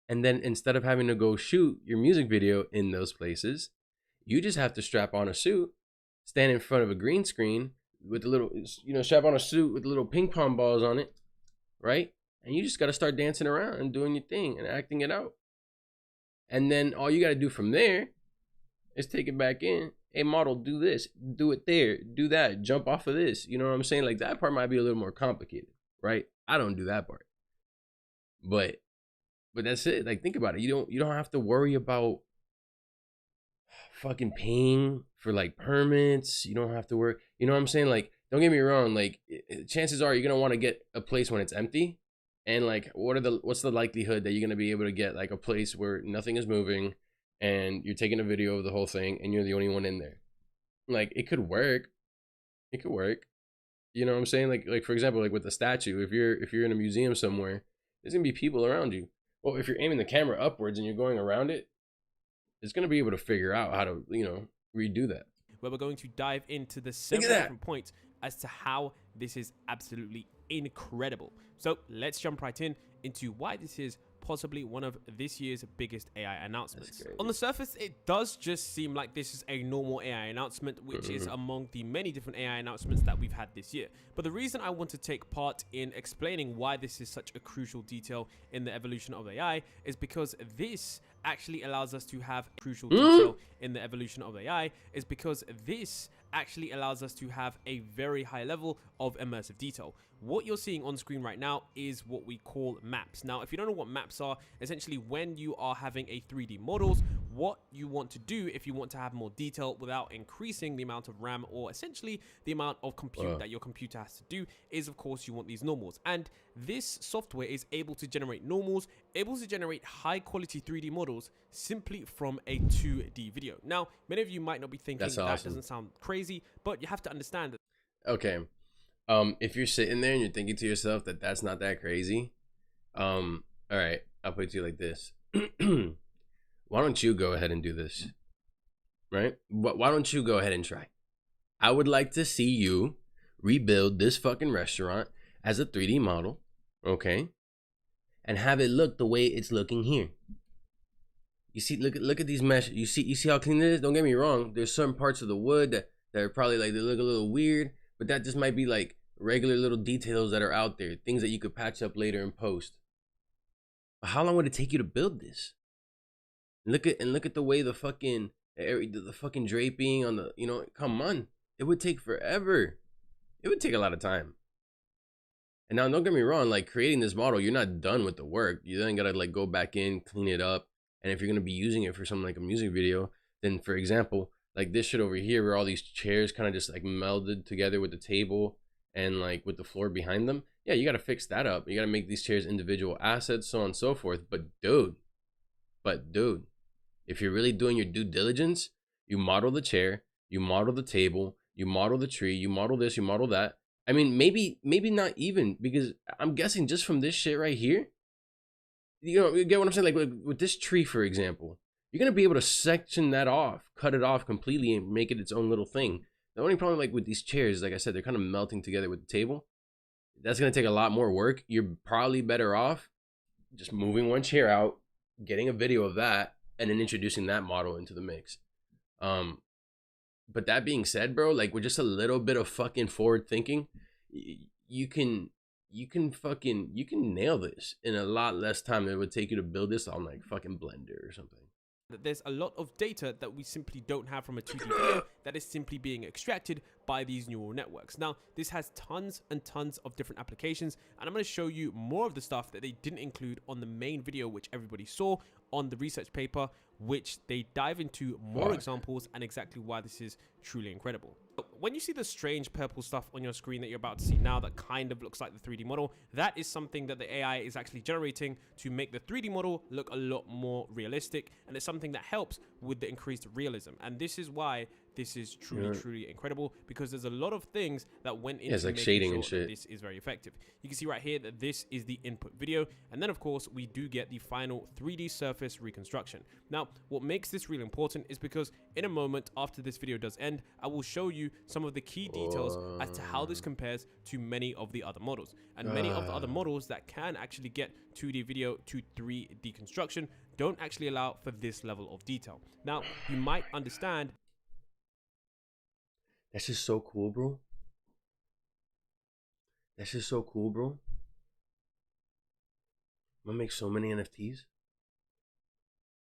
And then instead of having to go shoot your music video in those places, you just have to strap on a suit, stand in front of a green screen with a little, strap on a suit with little ping pong balls on it, right? And you just got to start dancing around and doing your thing and acting it out. And then all you got to do from there is take it back in. Hey, model, do this, do it there, do that, jump off of this. You know what I'm saying? Like, that part might be a little more complicated, right? I don't do that part. But that's it. Like, think about it. You don't have to worry about fucking paying for like permits. You don't have to worry. You know what I'm saying? Like, don't get me wrong. Like, chances are you're gonna want to get a place when it's empty. And like, what's the likelihood that you're gonna be able to get like a place where nothing is moving and you're taking a video of the whole thing and you're the only one in there? Like, it could work. It could work. You know what I'm saying? Like for example, like with the statue, if you're in a museum somewhere, there's gonna be people around you. Well, if you're aiming the camera upwards and you're going around it, it's going to be able to figure out how to, redo that. Where we're going to dive into the several different points as to how this is absolutely incredible. So let's jump right into why this is possibly one of this year's biggest AI announcements. On the surface, it does just seem like this is a normal AI announcement, which is among the many different AI announcements that we've had this year. But the reason I want to take part in explaining why this is such a crucial detail in the evolution of AI is because this actually allows us to have crucial detail in the evolution of AI is because this actually allows us to have a very high level of immersive detail. What you're seeing on screen right now is what we call maps. Now, if you don't know what maps are, essentially when you are having a 3D models, what you want to do if you want to have more detail without increasing the amount of RAM or essentially the amount of compute that your computer has to do is, of course, you want these normals. And this software is able to generate normals, able to generate high quality 3D models simply from a 2D video. Now, many of you might not be thinking That's that awesome. doesn't sound crazy, but you have to understand that. Okay. If you're sitting there and you're thinking to yourself that that's not that crazy, all right, I'll put it to you like this. Why don't you go ahead and do this? Right? Why don't you go ahead and try? I would like to see you rebuild this fucking restaurant as a 3D model, okay? And have it look the way it's looking here. You see, look at these mesh. You see how clean it is? Don't get me wrong. There's certain parts of the wood that are probably like, they look a little weird, but that just might be like regular little details that are out there, things that you could patch up later in post. But how long would it take you to build this? Look at the way the fucking draping on the, you know, come on. It would take forever. It would take a lot of time. And now don't get me wrong, like creating this model, you're not done with the work. You then gotta like go back in, clean it up. And if you're gonna be using it for something like a music video, then for example, like this shit over here where all these chairs kind of just like melded together with the table and like with the floor behind them. Yeah, you gotta fix that up. You gotta make these chairs individual assets, so on and so forth. But dude, if you're really doing your due diligence, you model the chair, you model the table, you model the tree, you model this, you model that. I mean, maybe not even, because I'm guessing just from this shit right here, you know, you get what I'm saying? Like with this tree, for example, you're gonna be able to section that off, cut it off completely and make it its own little thing. The only problem like with these chairs, like I said, they're kind of melting together with the table. That's gonna take a lot more work. You're probably better off just moving one chair out, getting a video of that, and then introducing that model into the mix. But that being said, bro, like with just a little bit of fucking forward thinking, you can nail this in a lot less time than it would take you to build this on like fucking Blender or something. There's a lot of data that we simply don't have from a 2D video that is simply being extracted by these neural networks. Now, this has tons and tons of different applications, and I'm going to show you more of the stuff that they didn't include on the main video, which everybody saw on the research paper, which they dive into more examples and exactly why this is truly incredible. When you see the strange purple stuff on your screen that you're about to see now that kind of looks like the 3D model, that is something that the AI is actually generating to make the 3D model look a lot more realistic, and it's something that helps with the increased realism. And this is why this is truly incredible, because there's a lot of things that went into like making shading sure and shit. that this is very effective. You can see right here that this is the input video, and then of course we do get the final 3D surface reconstruction. Now, what makes this really important is because in a moment after this video does end, I will show you some of the key details as to how this compares to many of the other models. And many of the other models that can actually get 2D video to 3D construction don't actually allow for this level of detail. Now, you might understand. That's just so cool, bro. That's just so cool, bro. I'm gonna make so many NFTs.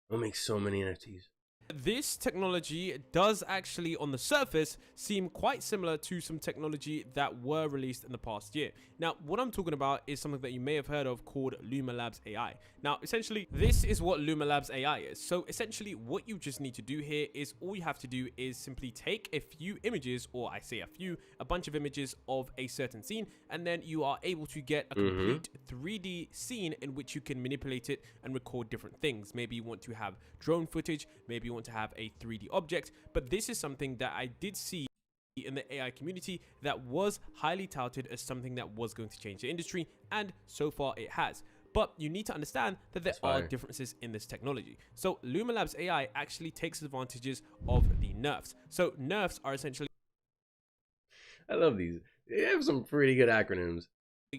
I'm gonna make so many NFTs. This technology does actually, on the surface, seem quite similar to some technology that were released in the past year. Now, what I'm talking about is something that you may have heard of called Luma Labs AI. Now, essentially, this is what Luma Labs AI is. So essentially, what you just need to do here is all you have to do is simply take a few images, or I say a bunch of images of a certain scene, and then you are able to get a complete 3D scene in which you can manipulate it and record different things. Maybe you want to have drone footage, maybe you want to have a 3D object, but this is something that I did see in the AI community that was highly touted as something that was going to change the industry, and so far it has. But you need to understand that there are differences in this technology. So Luma Labs AI actually takes advantages of the nerfs. So nerfs are essentially... I love these. They have some pretty good acronyms.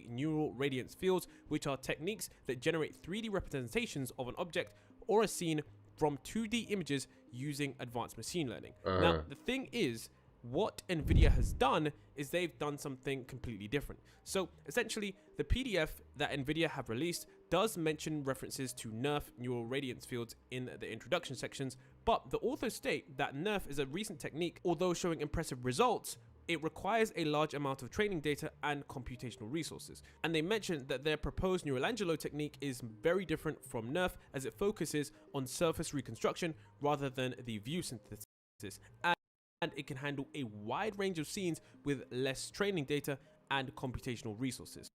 neural radiance fields, which are techniques that generate 3D representations of an object or a scene from 2D images using advanced machine learning. Now, the thing is, what NVIDIA has done is they've done something completely different. So essentially, the PDF that NVIDIA have released does mention references to NeRF neural radiance fields in the introduction sections, but the authors state that NeRF is a recent technique. Although showing impressive results, it requires a large amount of training data and computational resources. And they mentioned that their proposed Neuralangelo technique is very different from NeRF, as it focuses on surface reconstruction rather than the view synthesis. And it can handle a wide range of scenes with less training data and computational resources.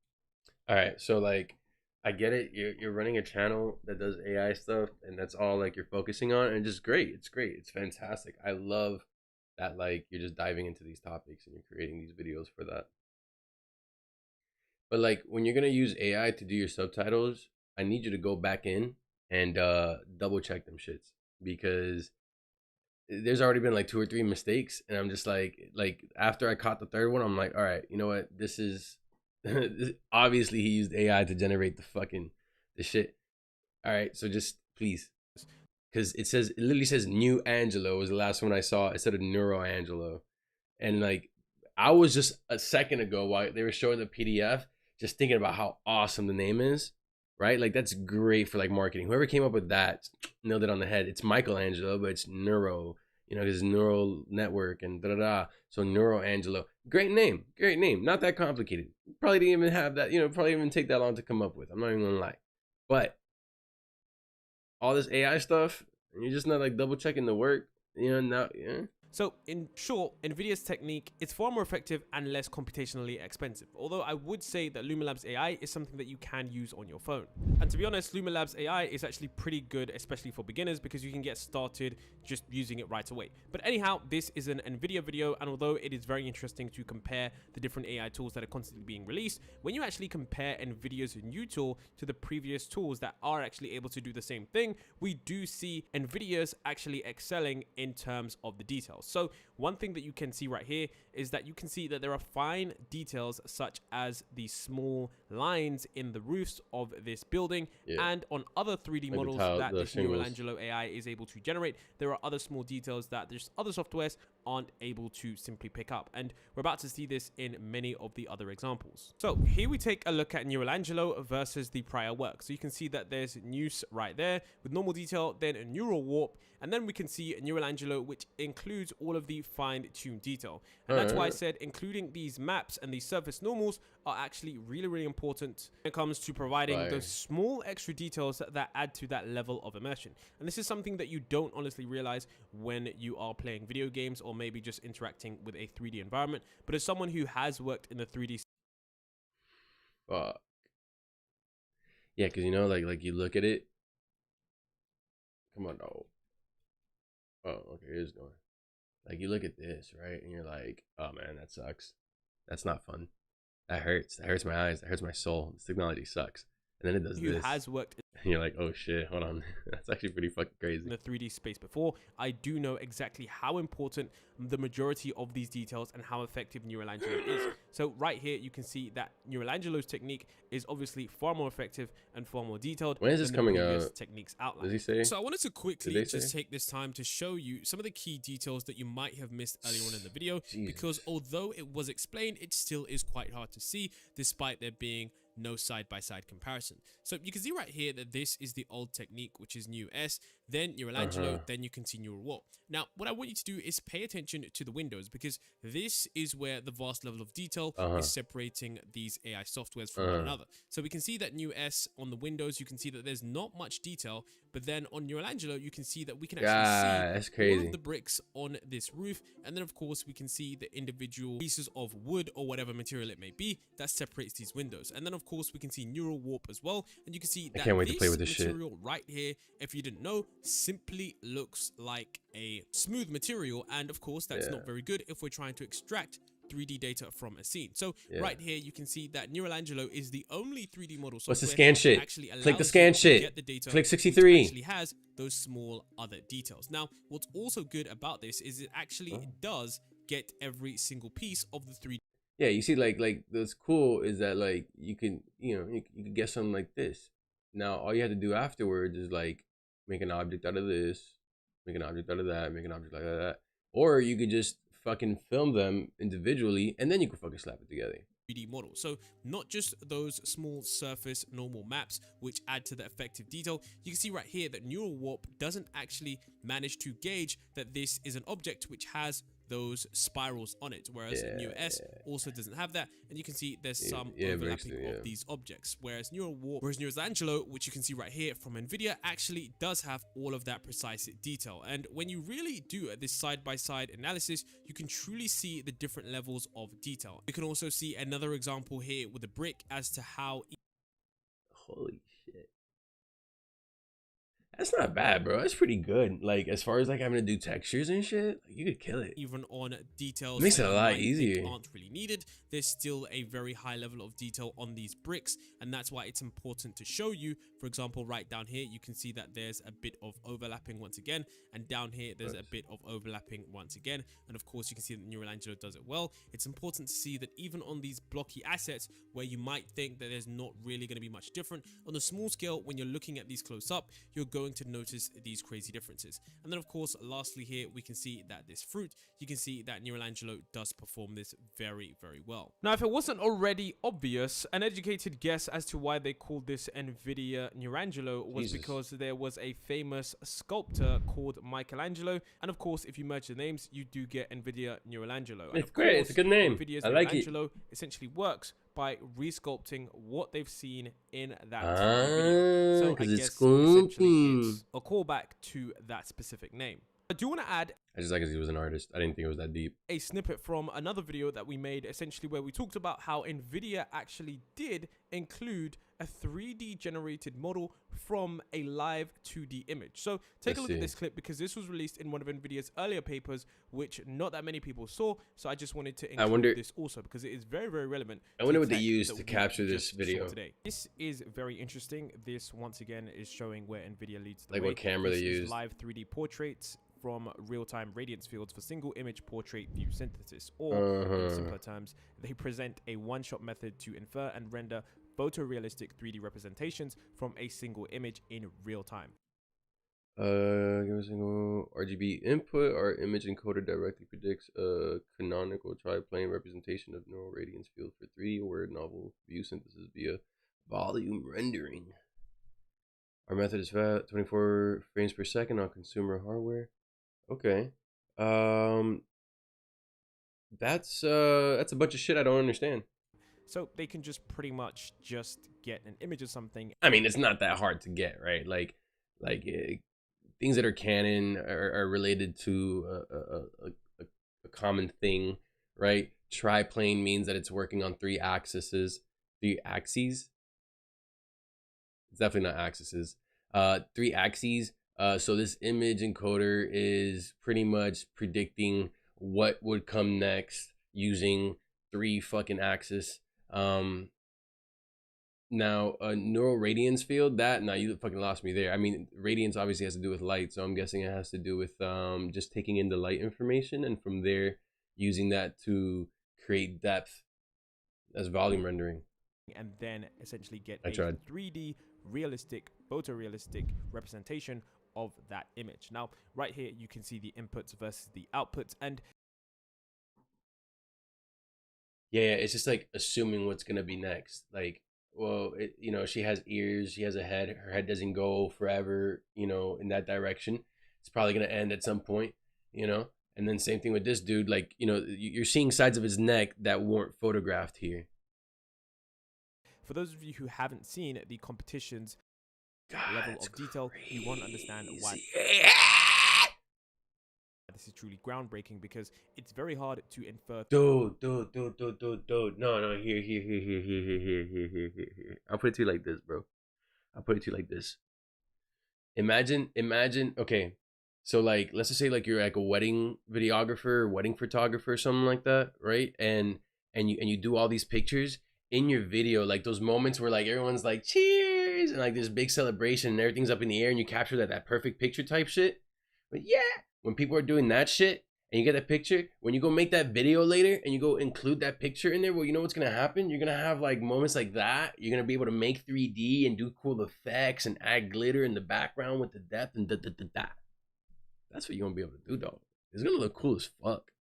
All right, so like, I get it. You're running a channel that does AI stuff, and that's all like you're focusing on, and it's just great. It's great. It's fantastic. I love that like you're just diving into these topics and you're creating these videos for that. But like when you're gonna use AI to do your subtitles, I need you to go back in and double check them shits, because there's already been like 2 or 3 mistakes, and I'm just like after I caught the third one, I'm like, all right, you know what, this is obviously he used AI to generate the shit. All right, so just please, because it literally says New Angelo was the last one I saw instead of Neuro Angelo. And like I was just a second ago while they were showing the PDF just thinking about how awesome the name is, right? Like that's great for like marketing. Whoever came up with that nailed it on the head. It's Michelangelo, but it's Neuro, you know, his neural network and da-da-da. So Neuro Angelo, great name, not that complicated. Probably didn't even have that, you know, probably even take that long to come up with. I'm not even gonna lie. But all this AI stuff, and you're just not like double checking the work, you know, now, yeah. So in short, NVIDIA's technique is far more effective and less computationally expensive. Although I would say that Lumalab's AI is something that you can use on your phone. And to be honest, Lumalab's AI is actually pretty good, especially for beginners, because you can get started just using it right away. But anyhow, this is an NVIDIA video, and although it is very interesting to compare the different AI tools that are constantly being released, when you actually compare NVIDIA's new tool to the previous tools that are actually able to do the same thing, we do see NVIDIA's actually excelling in terms of the details. So one thing that you can see right here is that you can see that there are fine details such as the small lines in the roofs of this building, and on other 3D models that this Neuralangelo AI is able to generate, there are other small details that there's other softwares aren't able to simply pick up, and we're about to see this in many of the other examples. So here we take a look at Neuralangelo versus the prior work. So you can see that there's News right there with normal detail, then a neural warp, and then we can see Neuralangelo, which includes all of the fine-tuned detail. And that's why I said including these maps and these surface normals are actually really important when it comes to providing those small extra details that add to that level of immersion. And this is something that you don't honestly realize when you are playing video games or maybe just interacting with a 3D environment. But as someone who has worked in the 3D, yeah, because you know, like you look at it. Come on, no. Oh, okay, it is going. Like you look at this, right, and you're like, oh man, that sucks. That's not fun. That hurts. That hurts my eyes. That hurts my soul. This technology sucks. And then it does this. Has worked. And you're like, oh shit, hold on. That's actually pretty fucking crazy. In the 3D space before, I do know exactly how important the majority of these details and how effective Neuralangelo is. So right here, you can see that Neuralangelo's technique is obviously far more effective and far more detailed. When is this coming out? Techniques outlined. Does he say? So I wanted to quickly just take this time to show you some of the key details that you might have missed earlier on in the video, because although it was explained, it still is quite hard to see, despite there being no side-by-side comparison. So you can see right here that this is the old technique, which is New S, then Neuralangelo, then you can see Neural Warp. Now, what I want you to do is pay attention to the windows, because this is where the vast level of detail is separating these AI softwares from one another. So we can see that New S on the windows, you can see that there's not much detail, but then on Neuralangelo, you can see that we can actually see all of the bricks on this roof, and then of course we can see the individual pieces of wood or whatever material it may be that separates these windows. And then of course we can see Neural Warp as well, and you can see that this material right here, if you didn't know, simply looks like a smooth material, and of course that's not very good if we're trying to extract 3D data from a scene. So right here you can see that Neuralangelo is the only 3D model software. What's the scan shit? Click the scan shit. Click 63. Actually has those small other details. Now, what's also good about this is it actually does get every single piece of the 3D Yeah, you see, like what's cool is that like you can you can get something like this. Now all you have to do afterwards is like make an object out of this, make an object out of that, make an object like that, or you could just fucking film them individually and then you can fucking slap it together. 3D model. So not just those small surface normal maps which add to the effective detail. You can see right here that Neural Warp doesn't actually manage to gauge that this is an object which has those spirals on it, whereas NeoS also doesn't have that, and you can see there's some overlapping of these objects, whereas Neuroangelo, which you can see right here from NVIDIA, actually does have all of that precise detail. And when you really do this side-by-side analysis, you can truly see the different levels of detail. You can also see another example here with the brick as to how holy shit, that's not bad, bro. That's pretty good. Like as far as like having to do textures and shit, like you could kill it. Even on details, it makes it a lot easier. Aren't really needed. There's still a very high level of detail on these bricks, and that's why it's important to show you. For example, right down here, you can see that there's a bit of overlapping once again, and down here there's a bit of overlapping once again. And of course, you can see that Neuroangelo does it well. It's important to see that even on these blocky assets, where you might think that there's not really going to be much different, on the small scale, when you're looking at these close up, you're going to notice these crazy differences. And then of course, lastly here, we can see that this fruit, you can see that Neuroangelo does perform this very, very well. Now, if it wasn't already obvious, an educated guess as to why they called this NVIDIA Neuroangelo was because there was a famous sculptor called Michelangelo. And of course, if you merge the names, you do get NVIDIA Neuroangelo. It's great. It's a good name. NVIDIA's I like Neuroangelo essentially works by resculpting what they've seen in that video. So I guess essentially it's a callback to that specific name. I do want to add, I just like as he was an artist. I didn't think it was that deep. A snippet from another video that we made, essentially where we talked about how NVIDIA actually did include a 3D generated model from a live 2D image. So take a look at this clip, because this was released in one of NVIDIA's earlier papers, which not that many people saw. So I just wanted to include this also because it is very, very relevant. I wonder what they used to capture this video today. This is very interesting. This once again is showing where NVIDIA leads the way. Like what camera they used. Live 3D portraits from real-time radiance fields for single image portrait view synthesis, or in simpler terms, they present a one-shot method to infer and render photorealistic 3D representations from a single image in real time. Give a single RGB input. Our image encoder directly predicts a canonical triplane representation of neural radiance field for 3D word novel view synthesis via volume rendering. Our method is fast, 24 frames per second on consumer hardware. Okay. That's a bunch of shit I don't understand. So they can just pretty much just get an image of something. I mean, it's not that hard to get, right? Like things that are canon are related to a common thing, right? Triplane means that it's working on 3 axes. 3 axes? It's definitely not axes. 3 axes. So this image encoder is pretty much predicting what would come next using 3 fucking axes. Now neural radiance field, now you fucking lost me there. I mean, radiance obviously has to do with light, so I'm guessing it has to do with just taking in the light information and from there using that to create depth as volume rendering. And then essentially get a 3D realistic, photorealistic representation of that image. Now, right here, you can see the inputs versus the outputs, and yeah, it's just like assuming what's gonna be next. Like, well, you know, she has ears, she has a head. Her head doesn't go forever, you know, in that direction. It's probably gonna end at some point, you know. And then same thing with this dude. Like, you know, you're seeing sides of his neck that weren't photographed here. For those of you who haven't seen the competition's level of detail, you won't understand why this is truly groundbreaking, because it's very hard to infer. Dude. No. Here. I'll put it to you like this, bro. I'll put it to you like this. Imagine. Okay, so like, let's just say like you're like a wedding videographer, or wedding photographer, or something like that, right? And you do all these pictures in your video, like those moments where like everyone's like cheers and like this big celebration and everything's up in the air and you capture that perfect picture type shit. But yeah, when people are doing that shit and you get that picture, when you go make that video later and you go include that picture in there, well, you know what's gonna happen? You're gonna have like moments like that. You're gonna be able to make 3D and do cool effects and add glitter in the background with the depth and da. That's what you're gonna be able to do, though. It's gonna look cool as fuck.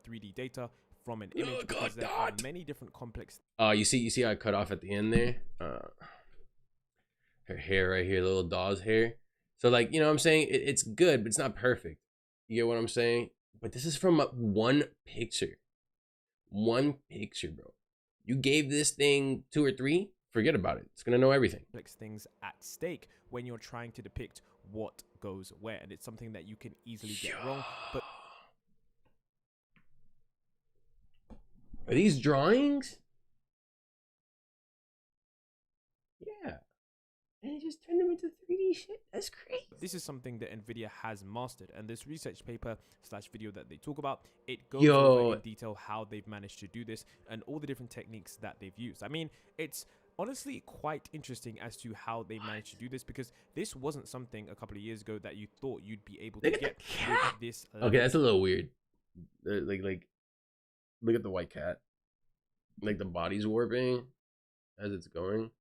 3D data from an image because there are many different complex. You see how I cut off at the end there? Her hair right here, little doll's hair. So like, you know what I'm saying? It's good, but it's not perfect. You get what I'm saying? But this is from one picture. One picture, bro. You gave this thing 2 or 3, forget about it. It's gonna know everything. Complex things at stake when you're trying to depict what goes where, and it's something that you can easily get wrong. But are these drawings? Yeah. And it just turned them into 3D shit. That's crazy. This is something that NVIDIA has mastered, and this research paper / video that they talk about, it goes over in detail how they've managed to do this and all the different techniques that they've used. I mean, it's honestly quite interesting as to how they managed to do this, because this wasn't something a couple of years ago that you thought you'd be able to get with this level. Okay, that's a little weird. Like, look at the white cat. Like the body's warping as it's going.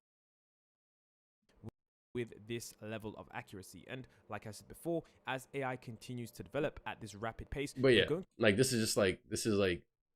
With this level of accuracy, and like I said before, as AI continues to develop at this rapid pace, but yeah, like this is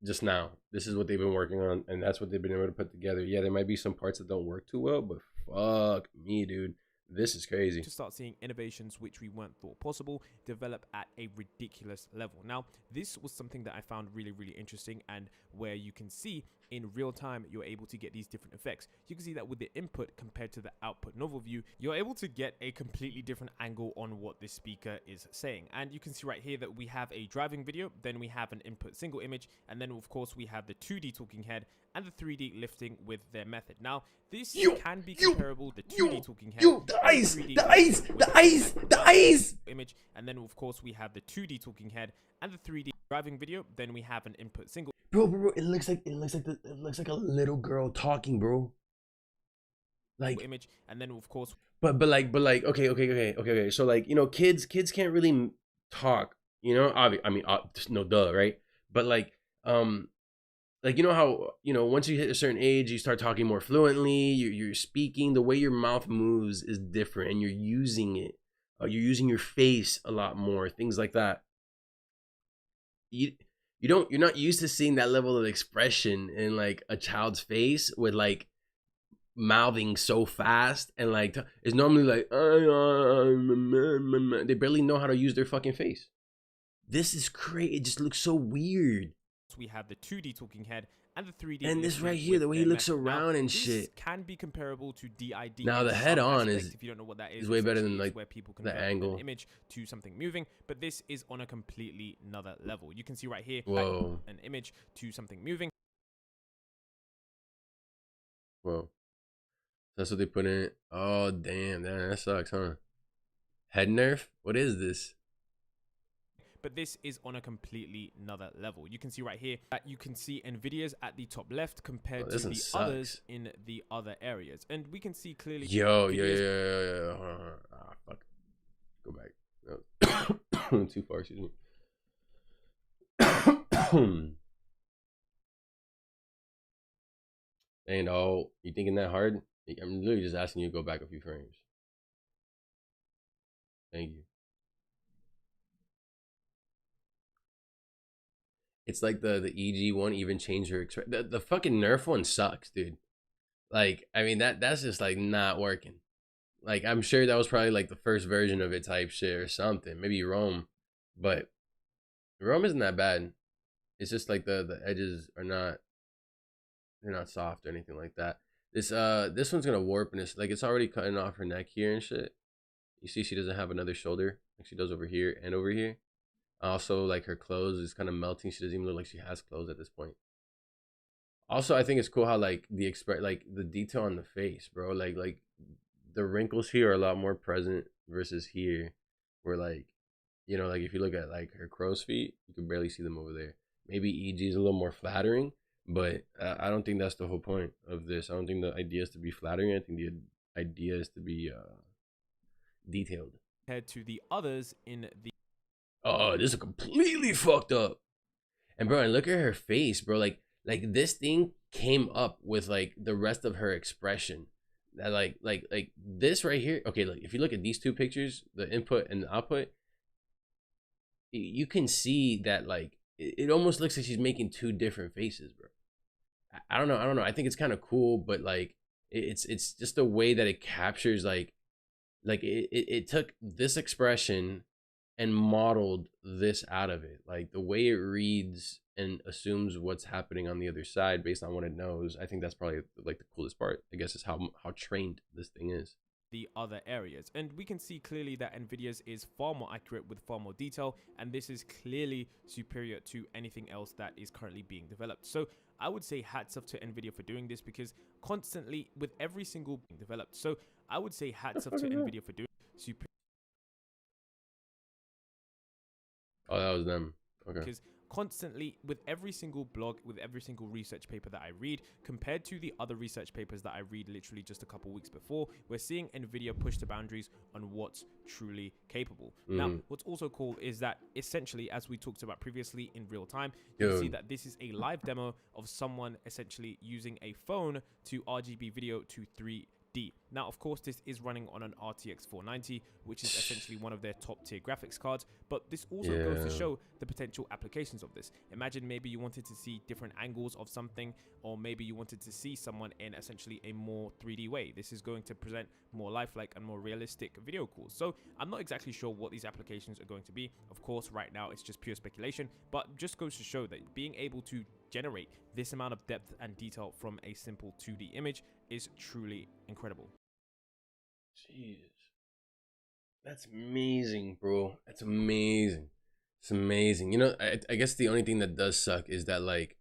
just now. This is what they've been working on, and that's what they've been able to put together. Yeah, there might be some parts that don't work too well, but fuck me, dude. This is crazy. To start seeing innovations which we weren't thought possible develop at a ridiculous level. Now, this was something that I found really, really interesting, and where you can see in real time, you're able to get these different effects. You can see that with the input compared to the output novel view, you're able to get a completely different angle on what this speaker is saying. And you can see right here that we have a driving video, then we have an input single image, and then of course we have the 2D talking head and the 3D lifting with their method. Now, this can be comparable to the 2D talking head, the eyes image, and then of course we have the 2D talking head and the 3D driving video, then we have an input single. Bro, it looks like a little girl talking, bro. Like image, and then of course. But like, okay. So like, you know, kids can't really talk. You know, I mean, no duh, right? But like you know how, you know, once you hit a certain age, you start talking more fluently. You're speaking. The way your mouth moves is different, and you're using it. You're using your face a lot more. Things like that. You're not used to seeing that level of expression in like a child's face with like mouthing so fast, and like it's normally like they barely know how to use their fucking face. This is crazy. It just looks so weird. We have the 2D talking head and the 3D, and this right here, the way he looks around and shit, can be comparable to DID. Now the head on is, if you don't know what that is way better than like where people the angle an image to something moving, but this is on a completely another level. You can see right here, an image to something moving. Whoa, that's what they put in it. Oh damn, that sucks, huh? Head nerf? What is this? But this is on a completely another level. You can see right here that you can see NVIDIA's at the top left compared to the others in the other areas. And we can see clearly. Yo. Ah, fuck. Go back. No. Too far, excuse me. Dang, oh, you thinking that hard? I'm literally just asking you to go back a few frames. Thank you. It's like the EG one even changed her the fucking Nerf one sucks, dude. Like, I mean, that's just like not working. Like, I'm sure that was probably like the first version of it type shit or something. Maybe Rome, but Rome isn't that bad. It's just like the edges are not, they're not soft or anything like that. This one's gonna warp, and it's like it's already cutting off her neck here and shit. You see, she doesn't have another shoulder like she does over here and over here. Also, like her clothes is kind of melting. She doesn't even look like she has clothes at this point. Also, I think it's cool how like the detail on the face, bro. Like the wrinkles here are a lot more present versus here, where like, you know, like if you look at like her crow's feet, you can barely see them over there. Maybe EG is a little more flattering, but I don't think that's the whole point of this. I don't think the idea is to be flattering. I think the idea is to be detailed. Compared to the others in the Oh, this is completely fucked up. And bro, and look at her face, bro. Like this thing came up with like the rest of her expression. That like this right here. Okay, look, if you look at these two pictures, the input and the output, you can see that like it almost looks like she's making two different faces, bro. I don't know. I think it's kind of cool, but like it's just the way that it captures like it took this expression and modeled this out of it. Like the way it reads and assumes what's happening on the other side based on what it knows. I think that's probably like the coolest part, I guess, is how trained this thing is. The other areas, and we can see clearly that Nvidia's is far more accurate with far more detail, and this is clearly superior to anything else that is currently being developed. So I would say hats off to Nvidia for doing this, because constantly with every single being developed. So I would say hats off to Nvidia for doing superior. Oh, that was them. Okay. Because constantly with every single blog, with every single research paper that I read, compared to the other research papers that I read literally just a couple weeks before, we're seeing Nvidia push the boundaries on what's truly capable. Now, what's also cool is that essentially, as we talked about previously in real time, you can see that this is a live demo of someone essentially using a phone to RGB video to 3D. Now, of course, this is running on an RTX 490, which is essentially one of their top tier graphics cards, but this also goes to show the potential applications of this. Imagine maybe you wanted to see different angles of something, or maybe you wanted to see someone in essentially a more 3D way. This is going to present more lifelike and more realistic video calls. So I'm not exactly sure what these applications are going to be. Of course, right now it's just pure speculation, but just goes to show that being able to generate this amount of depth and detail from a simple 2D image is truly incredible. Jesus. That's amazing, bro. That's amazing. It's amazing. You know, I guess the only thing that does suck is that, like,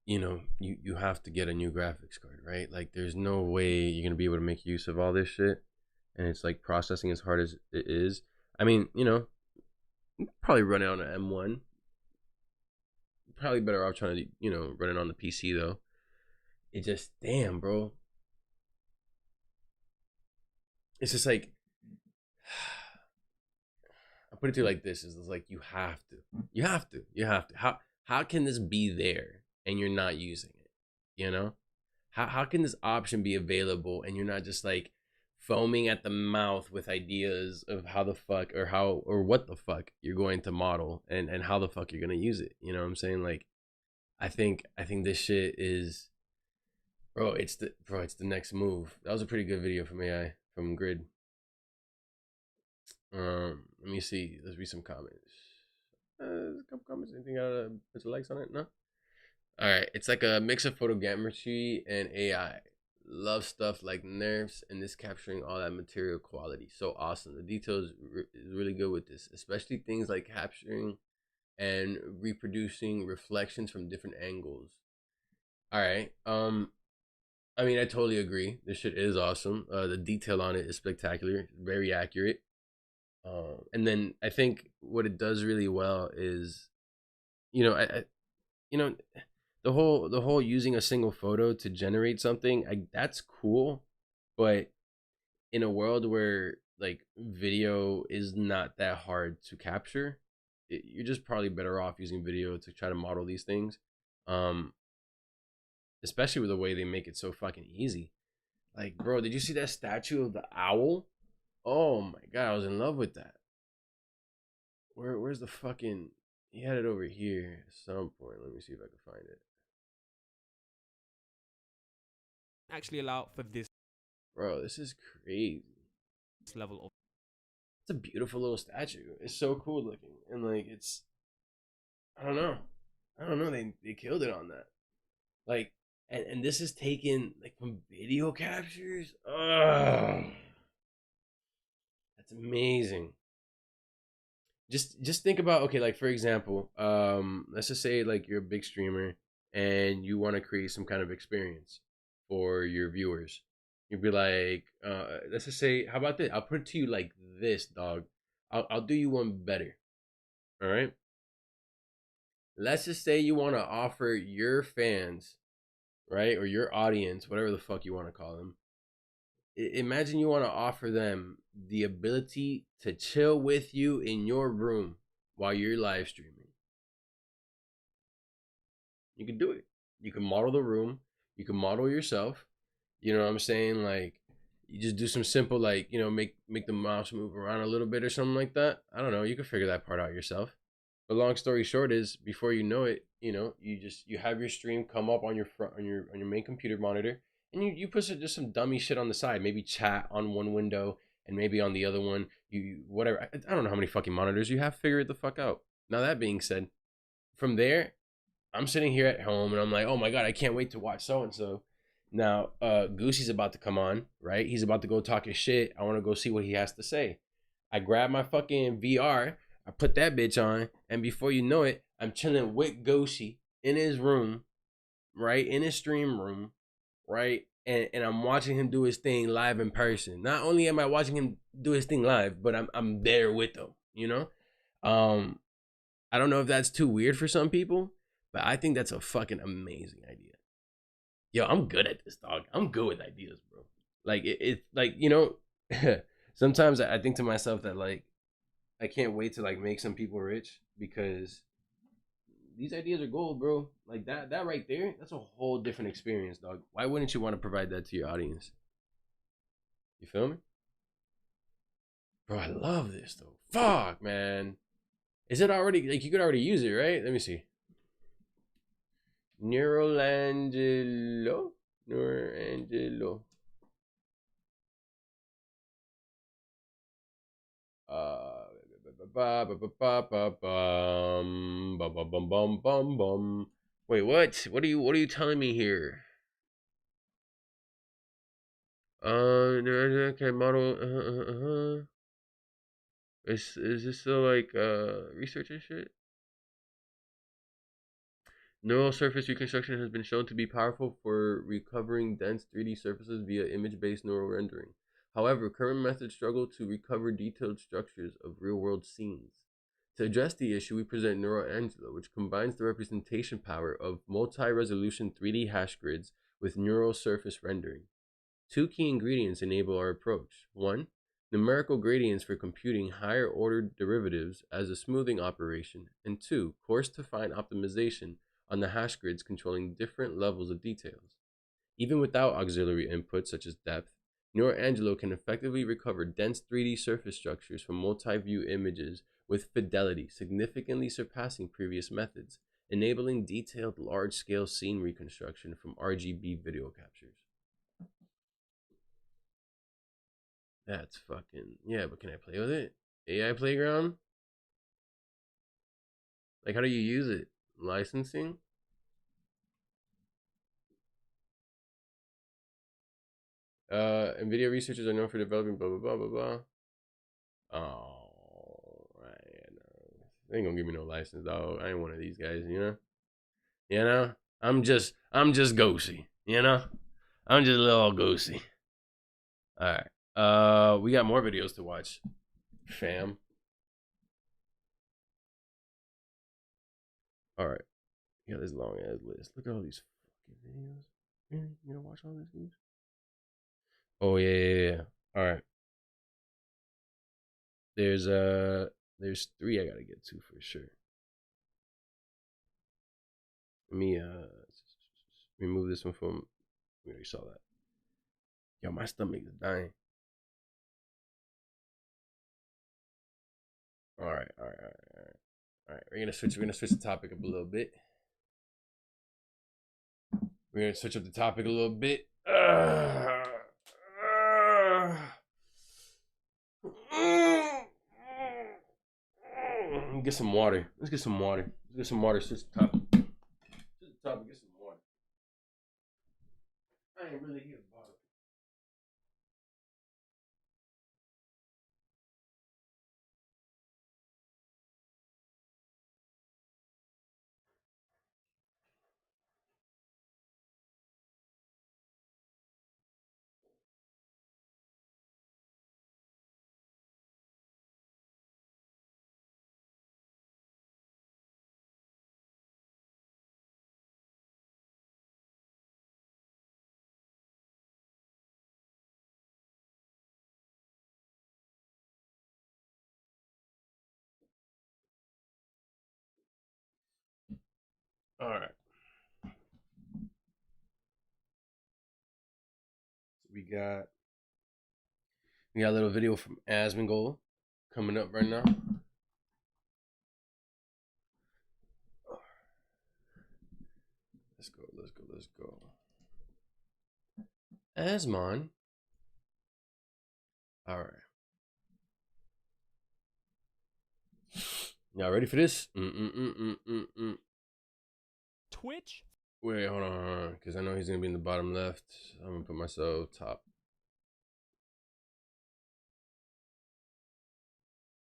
you know, you have to get a new graphics card, right? Like, there's no way you're going to be able to make use of all this shit. And it's, like, processing as hard as it is. I mean, you know, probably run it on an M1. Probably better off trying to, you know, run it on the PC, though. It just, damn, bro. It's just like, I put it to you like this: is like you have to. How can this be there and you're not using it? You know, how can this option be available and you're not just like foaming at the mouth with ideas of how the fuck or what the fuck you're going to model and how the fuck you're gonna use it? You know what I'm saying? Like, I think this shit is, bro. It's the next move. That was a pretty good video from AI. From Grid. Let me see. Let's read some comments. There's a couple comments. Anything got a bunch of likes on it? No. All right. It's like a mix of photogrammetry and AI. Love stuff like nerfs and this capturing all that material quality. So awesome. The details is really good with this, especially things like capturing and reproducing reflections from different angles. All right. I mean, I totally agree. This shit is awesome. The detail on it is spectacular, very accurate. And then I think what it does really well is, you know, you know, the whole using a single photo to generate something. That's cool, but in a world where like video is not that hard to capture, you're just probably better off using video to try to model these things. Especially with the way they make it so fucking easy. Like, bro, did you see that statue of the owl? Oh my god, I was in love with that. Where's the fucking... He had it over here at some point. Let me see if I can find it. Actually allow for this. Bro, this is crazy. This level of... It's a beautiful little statue. It's so cool looking. And like, it's... I don't know. They killed it on that. Like, and this is taken like from video captures. Oh, that's amazing. Just think about, okay, like for example, let's just say like you're a big streamer and you want to create some kind of experience for your viewers. You'd be like, let's just say, how about this? I'll put it to you like this, dog. I'll do you one better. All right. Let's just say you want to offer your fans, right, or your audience, whatever the fuck you want to call them, imagine you want to offer them the ability to chill with you in your room while you're live streaming. You can do it. You can model the room. You can model yourself. You know what I'm saying? Like, you just do some simple, like, you know, make the mouse move around a little bit or something like that. I don't know. You can figure that part out yourself. But long story short is, before you know it, you know, you have your stream come up on your front on your main computer monitor, and you put just some dummy shit on the side. Maybe chat on one window, and maybe on the other one, you whatever. I don't know how many fucking monitors you have. Figure it the fuck out. Now that being said, from there, I'm sitting here at home and I'm like, oh my God, I can't wait to watch so and so. Now, Goosey's about to come on, right? He's about to go talk his shit. I want to go see what he has to say. I grab my fucking VR, I put that bitch on, and before you know it, I'm chilling with Goosey in his room, right? In his stream room, right? And I'm watching him do his thing live in person. Not only am I watching him do his thing live, but I'm there with him, you know? I don't know if that's too weird for some people, but I think that's a fucking amazing idea. Yo, I'm good at this, dog. I'm good with ideas, bro. Like, it's like, you know, sometimes I think to myself that, like, I can't wait to, like, make some people rich, because these ideas are gold, bro. Like, that right there, that's a whole different experience, dog. Why wouldn't you want to provide that to your audience? You feel me? Bro, I love this, though. Fuck, man. Is it already, like, you could already use it, right? Let me see. Neurangelo. Wait, what? What are you telling me here? Okay, model. Is this still like research and shit? Neural surface reconstruction has been shown to be powerful for recovering dense 3D surfaces via image-based neural rendering. However, current methods struggle to recover detailed structures of real-world scenes. To address the issue, we present NeuroAngelo, which combines the representation power of multi-resolution 3D hash grids with neural surface rendering. Two key ingredients enable our approach. One, numerical gradients for computing higher order derivatives as a smoothing operation. And two, coarse-to-fine optimization on the hash grids controlling different levels of details. Even without auxiliary inputs such as depth, NeuroAngelo can effectively recover dense 3D surface structures from multi-view images with fidelity significantly surpassing previous methods, enabling detailed large-scale scene reconstruction from RGB video captures. That's fucking, yeah, but can I play with it? AI Playground? Like, how do you use it? Licensing? NVIDIA researchers are known for developing blah, blah, blah, blah, blah. Oh, right. No. They ain't gonna give me no license, dog. I ain't one of these guys, you know? You know? I'm just Gxxsei, you know? I'm just a little Gxxsei. Alright. We got more videos to watch, fam. Alright. We got this long ass list. Look at all these fucking videos. Really? You gonna watch all this news? Oh yeah. Alright. There's 3 I gotta get to for sure. Let me remove this one from, we already saw that. Yo, my stomach is dying. Alright. We're gonna switch the topic up a little bit. We're gonna switch up the topic a little bit. Get some water. Let's get some water. Switch the topic. Get some water. I ain't really here. All right. We got a little video from Asmongold coming up right now. Let's go. Asmon. All right. Y'all ready for this? Twitch? Wait, hold on, because I know he's gonna be in the bottom left. I'm gonna put myself top.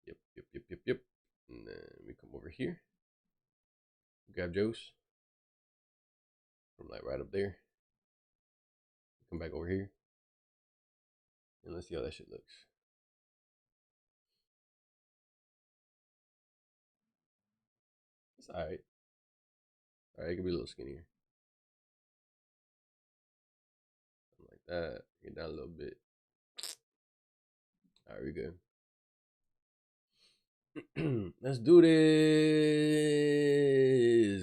Yep. And then we come over here. Grab Joe's. From like right up there. Come back over here. And let's see how that shit looks. It's alright. Alright, it could be a little skinnier. Something like that. Get down a little bit. Alright, we good. Let's do this.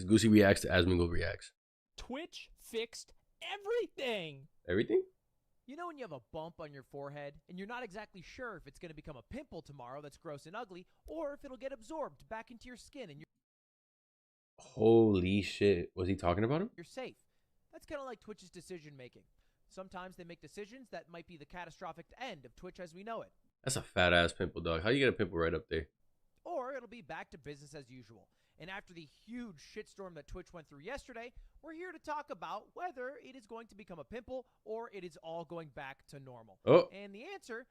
Gxxsei Reacts to Asmongold Reacts. Twitch fixed everything. Everything? You know when you have a bump on your forehead and you're not exactly sure if it's going to become a pimple tomorrow that's gross and ugly, or if it'll get absorbed back into your skin and Holy shit. Was he talking about him? you're safe. That's kind of like Twitch's decision making. Sometimes they make decisions that might be the catastrophic end of Twitch as we know it. That's a fat ass pimple, dog. How you get a pimple right up there? Or it'll be back to business as usual. And after the huge shitstorm that Twitch went through yesterday, we're here to talk about whether it is going to become a pimple or it is all going back to normal. Oh. And the answer,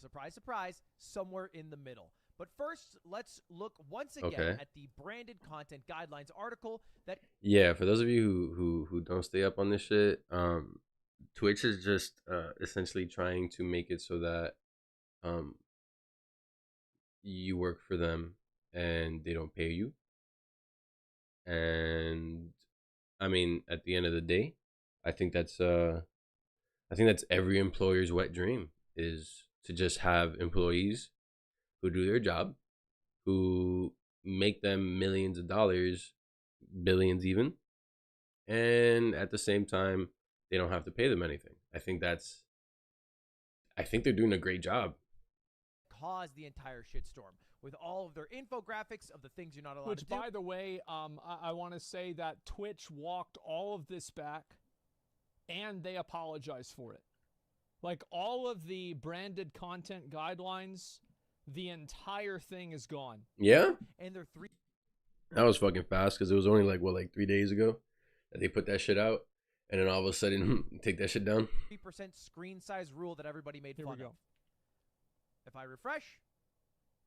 surprise, surprise, somewhere in the middle. But first, let's look once again at the branded content guidelines article that... Yeah, for those of you who don't stay up on this shit, Twitch is just essentially trying to make it so that you work for them and they don't pay you. And I mean, at the end of the day, I think that's every employer's wet dream, is to just have employees who do their job, who make them millions of dollars, billions even, and at the same time they don't have to pay them anything. I think they're doing a great job. Caused the entire shitstorm with all of their infographics of the things you're not allowed to do. Which, by the way, I want to say that Twitch walked all of this back and they apologized for it. Like, all of the branded content guidelines, the entire thing is gone. Yeah? And they're That was fucking fast, because it was only like 3 days ago that they put that shit out, and then all of a sudden take that shit down. 3% screen size rule that everybody made fun of. If I refresh,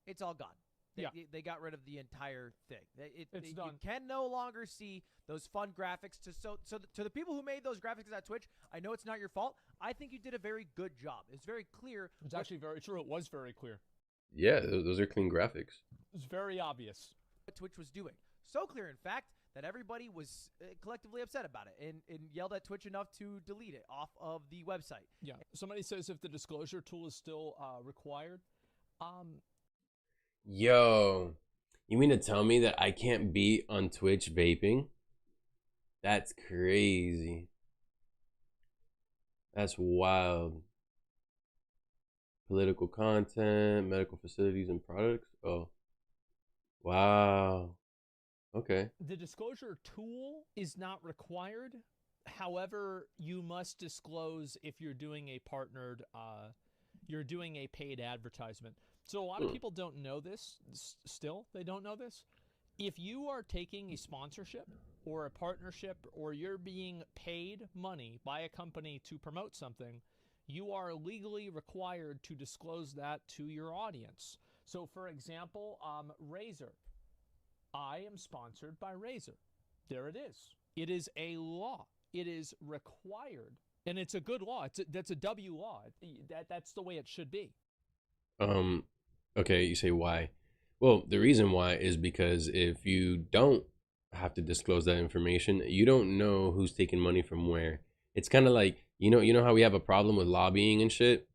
it's all gone. They got rid of the entire thing. It's done. You can no longer see those fun graphics. To the people who made those graphics at Twitch, I know it's not your fault. I think you did a very good job. It's very clear. It's actually very true. It was very clear. Yeah, those are clean graphics. It's very obvious what Twitch was doing. So clear, in fact, that everybody was collectively upset about it and yelled at Twitch enough to delete it off of the website. Yeah. Somebody says if the disclosure tool is still required. Yo, you mean to tell me that I can't be on Twitch vaping? That's crazy. That's wild. Political content, medical facilities and products. Oh, wow. Okay. The disclosure tool is not required. However, you must disclose if you're doing a partnered, you're doing a paid advertisement. So a lot of people don't know this. Still, they don't know this. If you are taking a sponsorship or a partnership, or you're being paid money by a company to promote something, you are legally required to disclose that to your audience. So, for example, Razer. I am sponsored by Razer. There it is. It is a law. It is required. And it's a good law. That's a W law. That's the way it should be. Okay, you say why? Well, the reason why is because if you don't have to disclose that information, you don't know who's taking money from where. It's kind of like, you know how we have a problem with lobbying and shit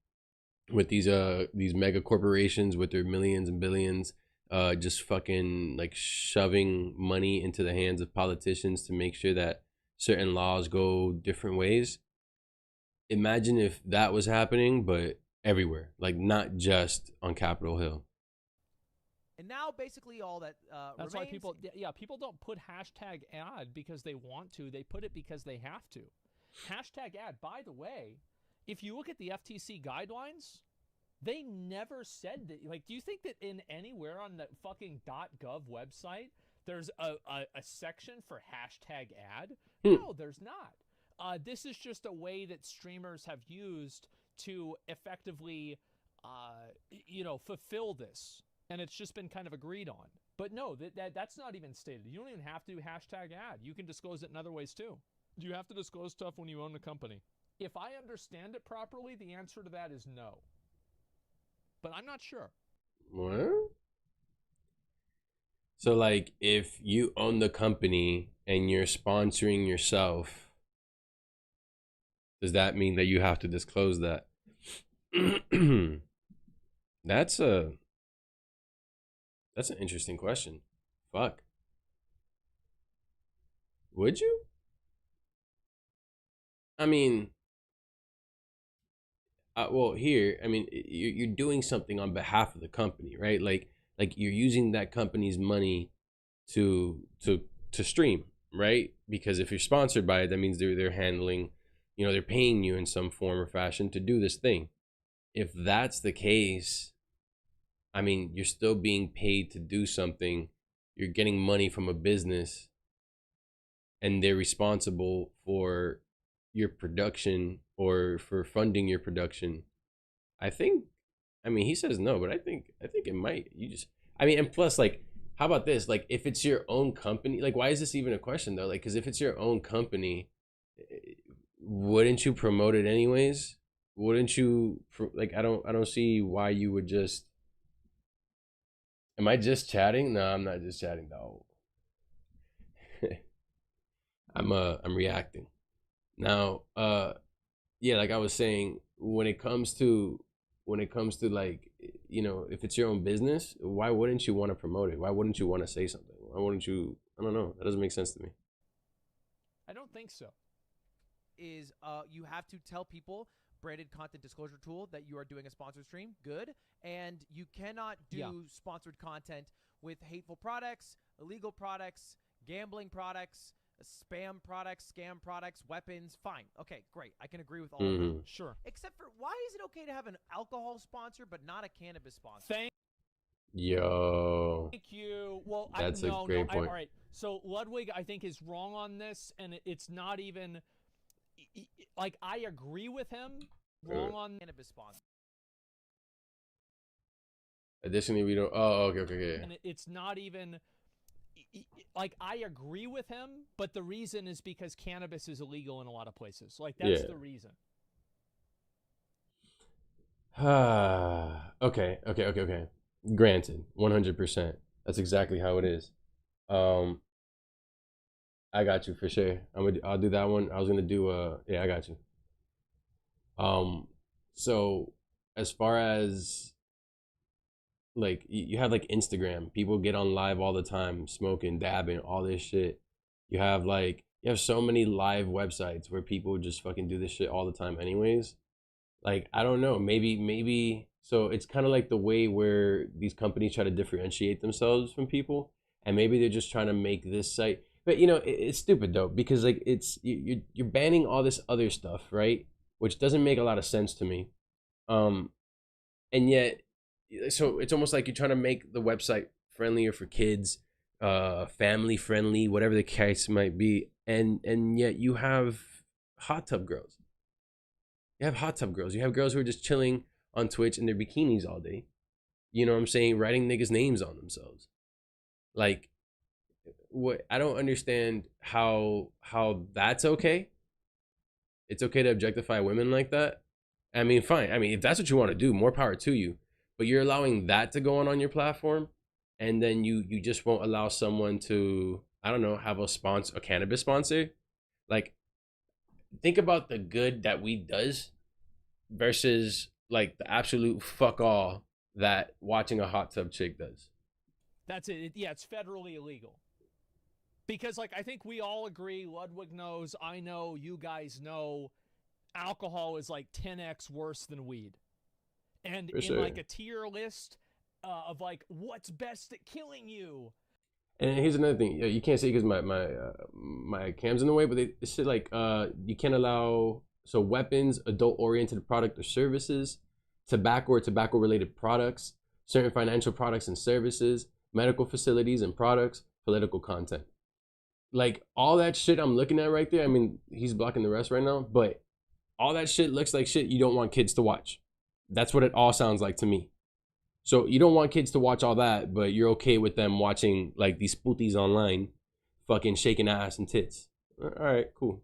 with these mega corporations with their millions and billions just fucking like shoving money into the hands of politicians to make sure that certain laws go different ways. Imagine if that was happening, but everywhere, like not just on Capitol Hill. And now basically all that That's remains... why people don't put hashtag ad because they want to. They put it because they have to. Hashtag ad, by the way, if you look at the FTC guidelines, they never said that. Like, do you think that in anywhere on the fucking .gov website there's a section for hashtag ad? No, there's not. This is just a way that streamers have used to effectively, fulfill this. And it's just been kind of agreed on. But no, that's not even stated. You don't even have to hashtag ad. You can disclose it in other ways too. Do you have to disclose stuff when you own a company? If I understand it properly, the answer to that is no. But I'm not sure. What? So like if you own the company and you're sponsoring yourself, does that mean that you have to disclose that? That's an interesting question. Fuck. Would you? I mean, well, here, I mean, you're doing something on behalf of the company, right? Like you're using that company's money to stream, right? Because if you're sponsored by it, that means they're handling, they're paying you in some form or fashion to do this thing. If that's the case, I mean, you're still being paid to do something. You're getting money from a business, and they're responsible for your production or for funding your production. I mean, he says no, but I think it might. And plus, like, how about this? Like, if it's your own company, like, why is this even a question though? Like, because if it's your own company, wouldn't you promote it anyways? Wouldn't you, like, I don't see why you would just. Am I just chatting? No, I'm not just chatting though. I'm reacting. Now, yeah, like I was saying, when it comes to like, if it's your own business, why wouldn't you want to promote it? Why wouldn't you want to say something? Why wouldn't you? I don't know. That doesn't make sense to me. I don't think so. Is you have to tell people, branded content disclosure tool, that you are doing a sponsored stream. Good. And you cannot do sponsored content with hateful products, illegal products, gambling products, spam products, scam products, weapons. Fine. Okay, great. I can agree with all of that. Sure. Except for, why is it okay to have an alcohol sponsor but not a cannabis sponsor? Thank you. Well, that's a great point. All right. So Ludwig, I think, is wrong on this, and it's not even like I agree with him. Wrong on cannabis sponsor. Additionally, we don't. Oh, okay. And it's not even like I agree with him, but the reason is because cannabis is illegal in a lot of places. Like that's the reason. Okay. Granted, 100%. That's exactly how it is. I got you for sure. I'll do that one. I was gonna do I got you. So as far as like you have like Instagram, people get on live all the time, smoking, dabbing, all this shit. You have so many live websites where people just fucking do this shit all the time anyways. Like, I don't know, maybe so it's kind of like the way where these companies try to differentiate themselves from people, and maybe they're just trying to make this site. But it's stupid though, because like you're banning all this other stuff, right? Which doesn't make a lot of sense to me. And yet, so it's almost like you're trying to make the website friendlier for kids, family friendly, whatever the case might be, and yet you have hot tub girls. You have hot tub girls. You have girls who are just chilling on Twitch in their bikinis all day. You know what I'm saying? Writing niggas' names on themselves. Like, what? I don't understand how that's okay. It's okay to objectify women like that. I mean, fine. I mean, if that's what you want to do, more power to you. But you're allowing that to go on your platform, and then you just won't allow someone to, I don't know, have a cannabis sponsor. Like, think about the good that weed does versus like the absolute fuck all that watching a hot tub chick does. That's it. Yeah, it's federally illegal. Because, like, I think we all agree, Ludwig knows, I know, you guys know, alcohol is like 10x worse than weed. And in like a tier list of like, what's best at killing you? And here's another thing. You can't say because my cam's in the way, but they said like you can't allow weapons, adult-oriented product or services, tobacco or tobacco-related products, certain financial products and services, medical facilities and products, political content. Like all that shit I'm looking at right there. I mean, he's blocking the rest right now, but all that shit looks like shit you don't want kids to watch. That's what it all sounds like to me. So you don't want kids to watch all that, but you're okay with them watching like these spooties online, fucking shaking ass and tits. All right, cool.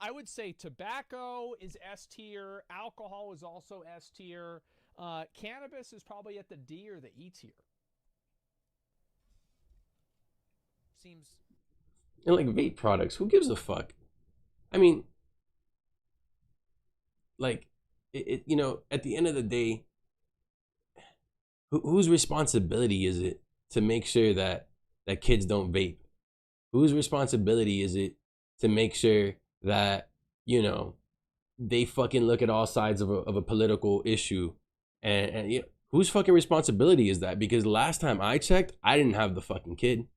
I would say tobacco is S tier. Alcohol is also S tier. Cannabis is probably at the D or the E tier. Seems. And like vape products, who gives a fuck? I mean, like, you know, at the end of the day, whose responsibility is it to make sure that kids don't vape? Whose responsibility is it to make sure that, you know, they fucking look at all sides of a political issue? And you know, whose fucking responsibility is that? Because last time I checked, I didn't have the fucking kid.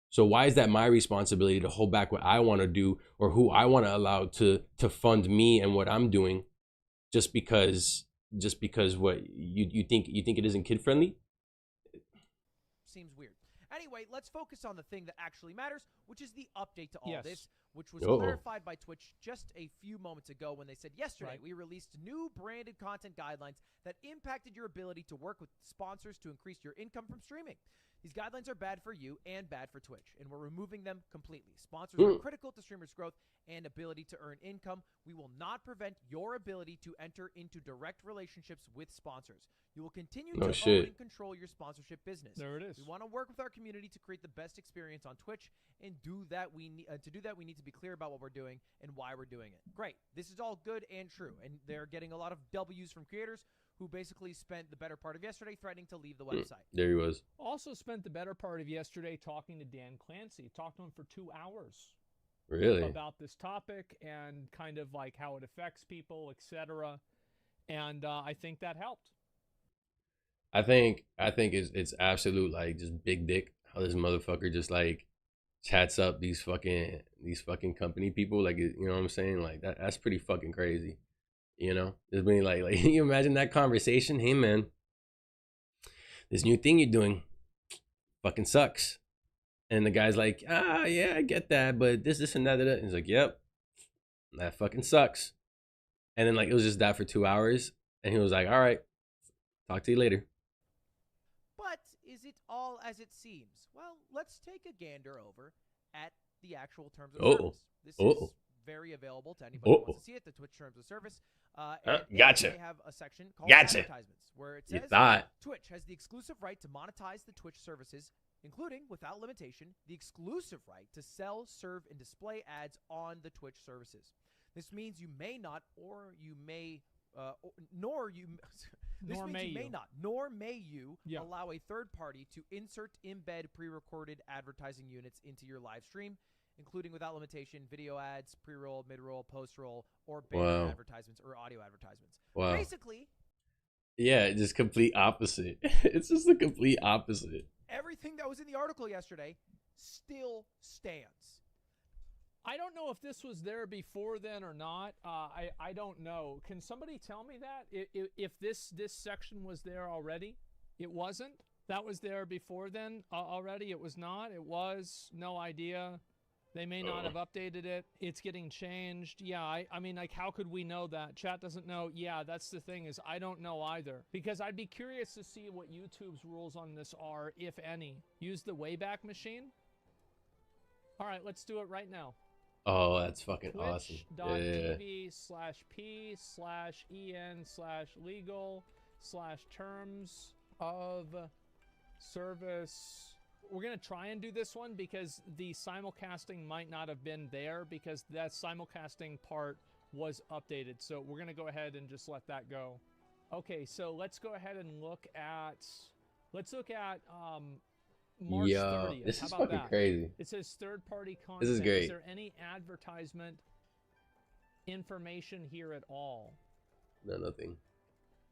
So why is that my responsibility to hold back what I want to do or who I want to allow to fund me and what I'm doing just because what you think it isn't kid friendly? Seems weird. Anyway, let's focus on the thing that actually matters, which is the update to all Yes. this, which was clarified by Twitch just a few moments ago when they said yesterday we released new branded content guidelines that impacted your ability to work with sponsors to increase your income from streaming. These guidelines are bad for you and bad for Twitch, and we're removing them completely. Sponsors are critical to streamers' growth and ability to earn income. We will not prevent your ability to enter into direct relationships with sponsors. You will continue to own and control your sponsorship business. There it is. We want to work with our community to create the best experience on Twitch, and to do that, we need to be clear about what we're doing and why we're doing it. Great. This is all good and true, and they're getting a lot of W's from creators who basically spent the better part of yesterday threatening to leave the website. There he was. Also spent the better part of yesterday talking to Dan Clancy. Talked to him for 2 hours. Really? About this topic and kind of like how it affects people, etc. And I think that helped. I think it's absolute like just big dick how this motherfucker just like chats up these fucking company people, like, you know what I'm saying? Like that's pretty fucking crazy. You know, just being like you imagine that conversation. Hey man, this new thing you're doing fucking sucks. And the guy's like, yeah, I get that, but this and that. And he's like, yep, that fucking sucks. And then like it was just that for 2 hours, and he was like, all right, talk to you later. But is it all as it seems? Well, let's take a gander over at the actual terms of service. This is very available to anybody who wants to see it, the Twitch terms of service. Gotcha. They have a section called advertisements where it says Twitch has the exclusive right to monetize the Twitch services, including, without limitation, the exclusive right to sell, serve, and display ads on the Twitch services. This means you may not, or you may, nor may you allow a third party to insert, embed pre-recorded advertising units into your live stream, including without limitation video ads, pre-roll, mid-roll, post-roll, or banner advertisements or audio advertisements. Wow. Basically, yeah, just complete opposite. It's just the complete opposite. Everything that was in the article yesterday still stands. I don't know if this was there before then or not. I don't know. Can somebody tell me that? If this section was there already? It wasn't? That was there before then already? It was not? It was? No idea. They may not have updated it. It's getting changed. Yeah, I mean, like, how could we know that? Chat doesn't know. Yeah, that's the thing, is I don't know either. Because I'd be curious to see what YouTube's rules on this are, if any. Use the Wayback Machine? All right, let's do it right now. Oh, that's fucking awesome. Twitch.tv/p/en/legal/terms of service. We're going to try and do this one because the simulcasting might not have been there because that simulcasting part was updated. So we're going to go ahead and just let that go. Okay, so let's go ahead and look at March Yo, 30th. this How is about fucking that? crazy. It says third-party content. This is great. Is there any advertisement information here at all? No, nothing.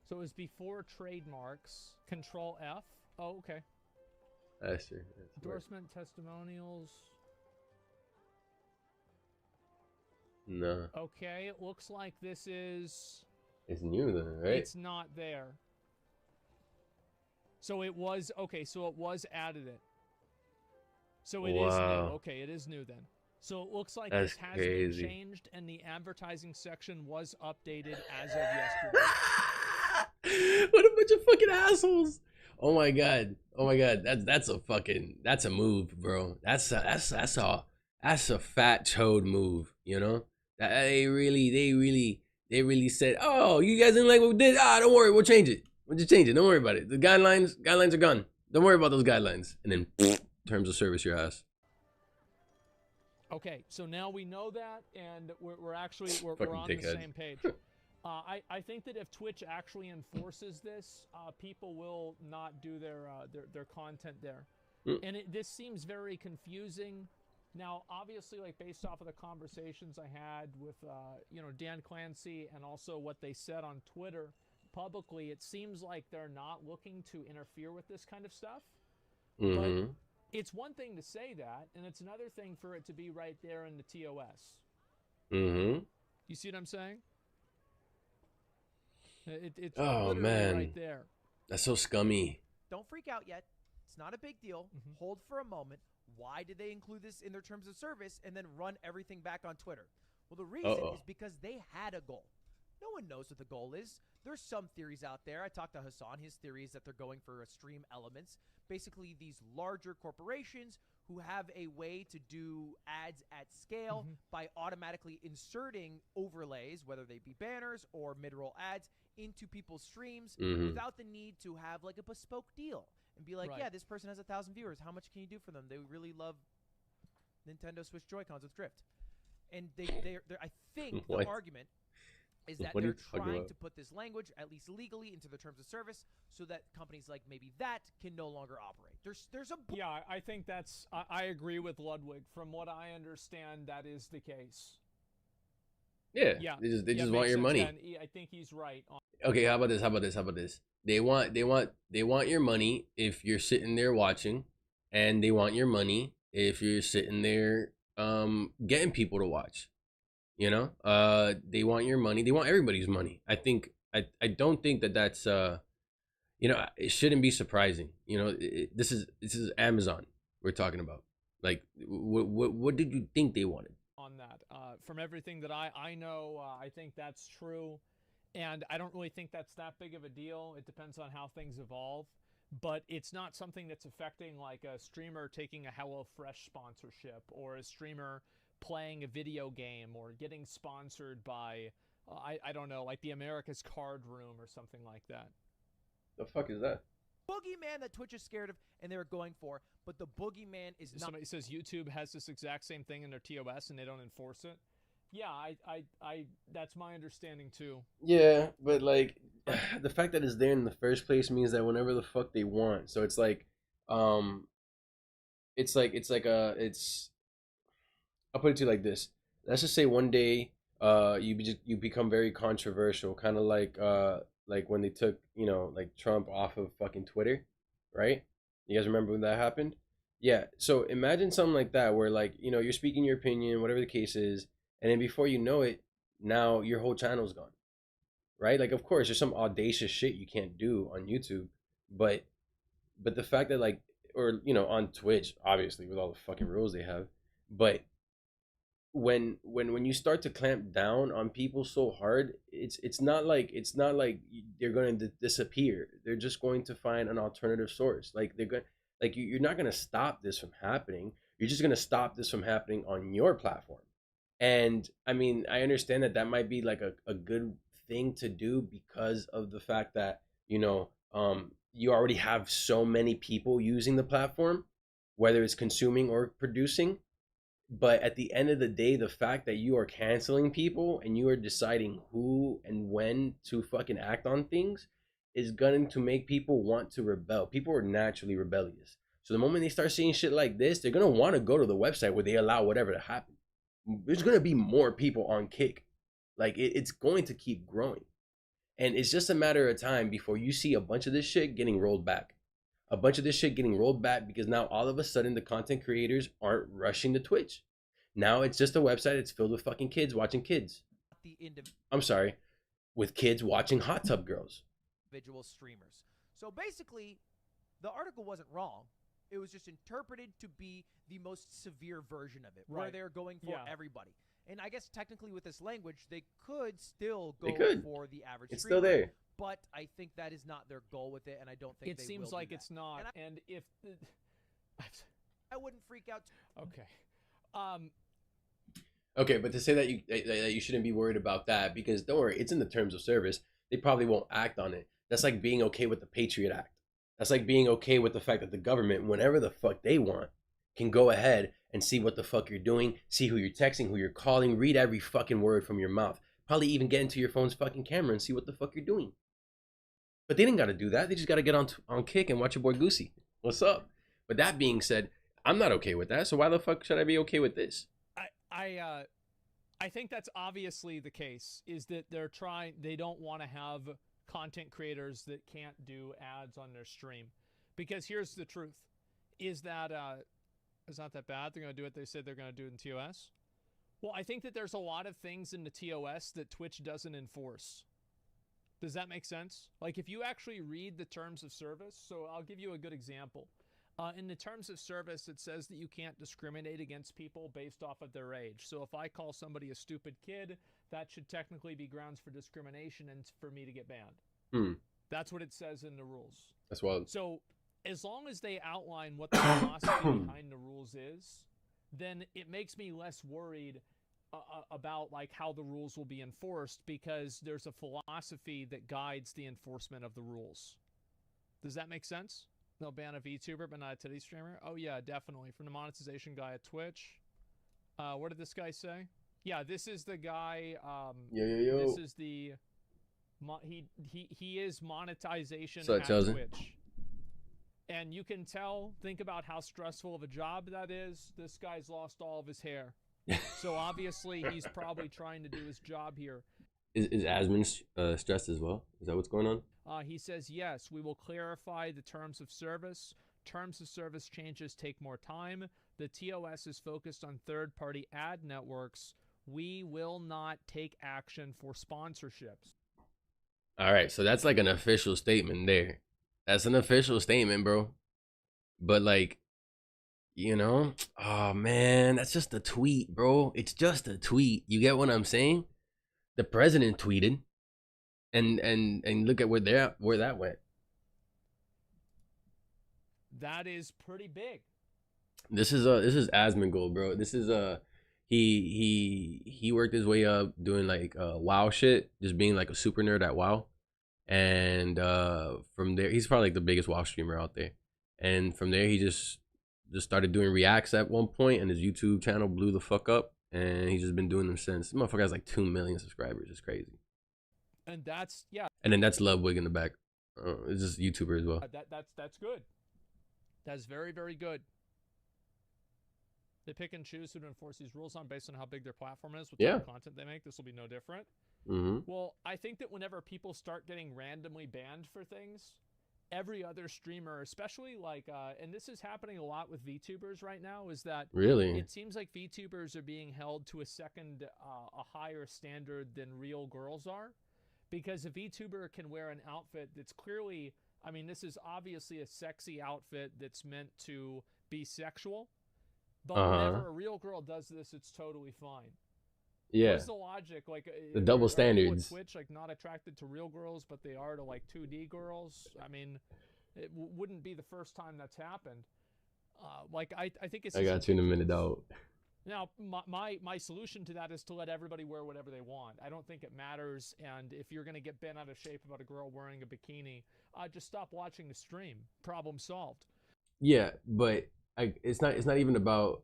So it was before trademarks. Control F. Oh, okay. That's true. Endorsement, testimonials. No. Okay, it looks like this is... It's new then, right? It's not there. So it was... Okay, so it was added in. So it is new. Okay, it is new then. So it looks like That's this has crazy. been changed, and the advertising section was updated as of yesterday. What a bunch of fucking assholes! Oh my god! Oh my god! That's a move, bro. That's a fat chode move. You know that they really said, oh, you guys didn't like what we did. Don't worry, we'll change it. We'll just change it. Don't worry about it. The guidelines are gone. Don't worry about those guidelines. And then terms of service your ass. Okay, so now we know that, and we're on Fucking the same page. I think that if Twitch actually enforces this, people will not do their content there, and this seems very confusing. Now, obviously, like based off of the conversations I had with Dan Clancy and also what they said on Twitter publicly, it seems like they're not looking to interfere with this kind of stuff. But it's one thing to say that, and it's another thing for it to be right there in the TOS. You see what I'm saying? It's literally right there. That's so scummy. Don't freak out yet. It's not a big deal. Hold for a moment. Why did they include this in their terms of service and then run everything back on Twitter? Well, the reason is because they had a goal. No one knows what the goal is. There's some theories out there. I talked to Hassan. His theory is that they're going for stream elements. Basically, these larger corporations who have a way to do ads at scale by automatically inserting overlays, whether they be banners or mid-roll ads, into people's streams without the need to have like a bespoke deal and be like, yeah, this person has 1,000 viewers. How much can you do for them? They really love Nintendo Switch Joy-Cons with Drift. And I think the argument is that they're trying to put this language, at least legally, into the terms of service so that companies like maybe that can no longer operate. There's a... Yeah, I think that's... I agree with Ludwig. From what I understand, that is the case. Yeah. They just want your money. Yeah, I think he's right. Okay, how about this? They want your money if you're sitting there watching, and they want your money if you're sitting there getting people to watch. You know, they want your money. They want everybody's money. I don't think that's it shouldn't be surprising. You know, this is Amazon we're talking about. Like, what did you think they wanted? On that, from everything that I know, I think that's true, and I don't really think that's that big of a deal. It depends on how things evolve, but it's not something that's affecting like a streamer taking a HelloFresh sponsorship or a streamer playing a video game or getting sponsored by I don't know, like the America's Card Room or something like that. The fuck is that? Boogeyman that Twitch is scared of and they're going for, but the boogeyman is not... Somebody says YouTube has this exact same thing in their TOS and they don't enforce it. Yeah, I that's my understanding too. Yeah, but like the fact that it's there in the first place means that whenever the fuck they want. So it's like I'll put it to you like this. Let's just say one day you become very controversial, kind of like when they took, like Trump off of fucking Twitter, right? You guys remember when that happened? Yeah. So imagine something like that where like, you're speaking your opinion, whatever the case is, and then before you know it, now your whole channel's gone. Right? Like, of course, there's some audacious shit you can't do on YouTube, but the fact that like, or on Twitch, obviously with all the fucking rules they have, but when you start to clamp down on people so hard, it's not like they're going to disappear. They're just going to find an alternative source. Like you're not going to stop this from happening. You're just going to stop this from happening on your platform. And I mean, I understand that might be like a good thing to do because of the fact that you already have so many people using the platform, whether it's consuming or producing. But at the end of the day, the fact that you are canceling people and you are deciding who and when to fucking act on things is going to make people want to rebel. People are naturally rebellious. So the moment they start seeing shit like this, they're gonna want to go to the website where they allow whatever to happen. There's gonna be more people on Kick. Like it's going to keep growing. And it's just a matter of time before you see a bunch of this shit getting rolled back. A bunch of this shit getting rolled back because now all of a sudden the content creators aren't rushing to Twitch. Now it's just a website. It's filled with fucking kids watching kids. I'm sorry, with kids watching hot tub girls. Individual streamers. So basically, the article wasn't wrong. It was just interpreted to be the most severe version of it, where they're going for everybody. And I guess technically with this language, they could still go for the average streamer. It's still there. But I think that is not their goal with it, and I don't think it seems like it's not. And if I wouldn't freak out. Okay. Okay, but to say that you shouldn't be worried about that, because don't worry, it's in the terms of service. They probably won't act on it. That's like being okay with the Patriot Act. That's like being okay with the fact that the government, whenever the fuck they want, can go ahead and see what the fuck you're doing, see who you're texting, who you're calling, read every fucking word from your mouth. Probably even get into your phone's fucking camera and see what the fuck you're doing. But they didn't got to do that. They just got to get on Kick and watch your boy Gxxsei. What's up? But that being said, I'm not okay with that. So why the fuck should I be okay with this? I think that's obviously the case, is that they don't want to have content creators that can't do ads on their stream. Because here's the truth, is that it's not that bad. They're going to do what they said they're going to do in TOS. Well, I think that there's a lot of things in the TOS that Twitch doesn't enforce. Does that make sense? Like if you actually read the terms of service, so I'll give you a good example. In the terms of service, it says that you can't discriminate against people based off of their age. So if I call somebody a stupid kid, that should technically be grounds for discrimination and for me to get banned. That's what it says in the rules. That's wild. So as long as they outline what the philosophy behind the rules is, then it makes me less worried about like how the rules will be enforced, because there's a philosophy that guides the enforcement of the rules. Does that make sense? They'll ban a VTuber but not a titty streamer? Oh yeah, definitely. From the monetization guy at Twitch. What did this guy say? Yeah, this is the guy. Yo. This is the. He is monetization So at Twitch. And you can tell. Think about how stressful of a job that is. This guy's lost all of his hair. So obviously he's probably trying to do his job here. Is Asmon stressed as well? Is that what's going on? He says, yes, we will clarify the terms of service. Terms of service changes take more time. The TOS is focused on third-party ad networks. We will not take action for sponsorships. All right, so that's like an official statement there. That's an official statement, bro. But like, you know, oh man, that's just a tweet, bro. It's just a tweet. You get what I'm saying? The president tweeted, and look at where that went. That is pretty big. This is Asmongold, bro. This is he worked his way up doing like WoW shit, just being like a super nerd at WoW, and from there he's probably like the biggest WoW streamer out there. And from there he just started doing reacts at one point, and his YouTube channel blew the fuck up, and he's just been doing them since. This motherfucker has like 2 million subscribers. It's crazy. And that's, yeah. And then that's Ludwig in the back. It's just YouTuber as well. That's good. That's very, very good. They pick and choose who to enforce these rules on based on how big their platform is, what type of content they make. This will be no different. Well, I think that whenever people start getting randomly banned for things, every other streamer, especially like, and this is happening a lot with VTubers right now, is that really it seems like VTubers are being held to a higher standard than real girls are, because a VTuber can wear an outfit that's clearly, I mean, this is obviously a sexy outfit that's meant to be sexual, but whenever a real girl does this, it's totally fine. Yeah. What's the logic? Like the double standards. Twitch, like not attracted to real girls, but they are to like 2D girls. I mean, it wouldn't be the first time that's happened. Like I think it's. I got you in a minute, dog. Now, my solution to that is to let everybody wear whatever they want. I don't think it matters, and if you're gonna get bent out of shape about a girl wearing a bikini, just stop watching the stream. Problem solved. Yeah, but it's not even about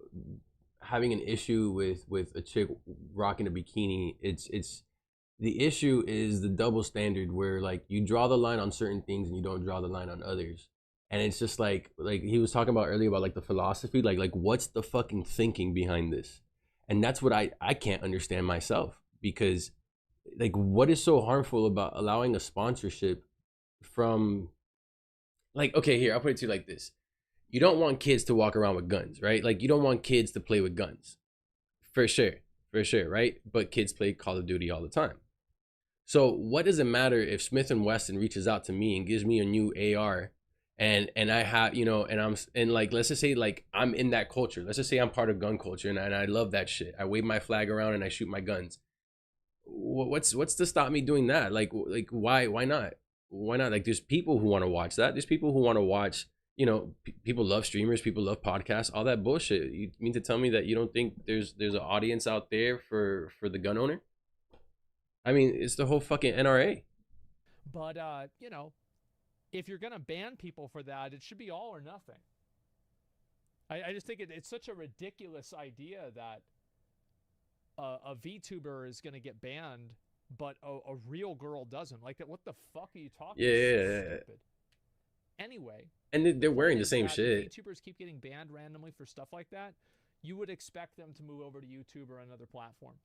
having an issue with a chick rocking a bikini. It's the issue is the double standard where like you draw the line on certain things and you don't draw the line on others. And it's just like he was talking about earlier about like the philosophy, like what's the fucking thinking behind this? And that's what I can't understand myself, because like what is so harmful about allowing a sponsorship from, like, okay, here, I'll put it to you like this. You don't want kids to walk around with guns, right? Like you don't want kids to play with guns. For sure, right? But kids play Call of Duty all the time. So what does it matter if Smith & Wesson reaches out to me and gives me a new AR, and I have, you know, and like, let's just say like I'm in that culture. Let's just say I'm part of gun culture, and I love that shit. I wave my flag around and I shoot my guns. What's to stop me doing that? Like why not? Why not? Like there's people who want to watch that. There's people who want to watch, you know, people love streamers, people love podcasts, all that bullshit. You mean to tell me that you don't think there's an audience out there for the gun owner? I mean, it's the whole fucking NRA. But you know, if you're gonna ban people for that, it should be all or nothing. I just think it's such a ridiculous idea that a VTuber is gonna get banned, but a real girl doesn't. Like that. What the fuck are you talking? Yeah. Stupid. Anyway. And they're wearing the same shit. If VTubers keep getting banned randomly for stuff like that, you would expect them to move over to YouTube or another platform.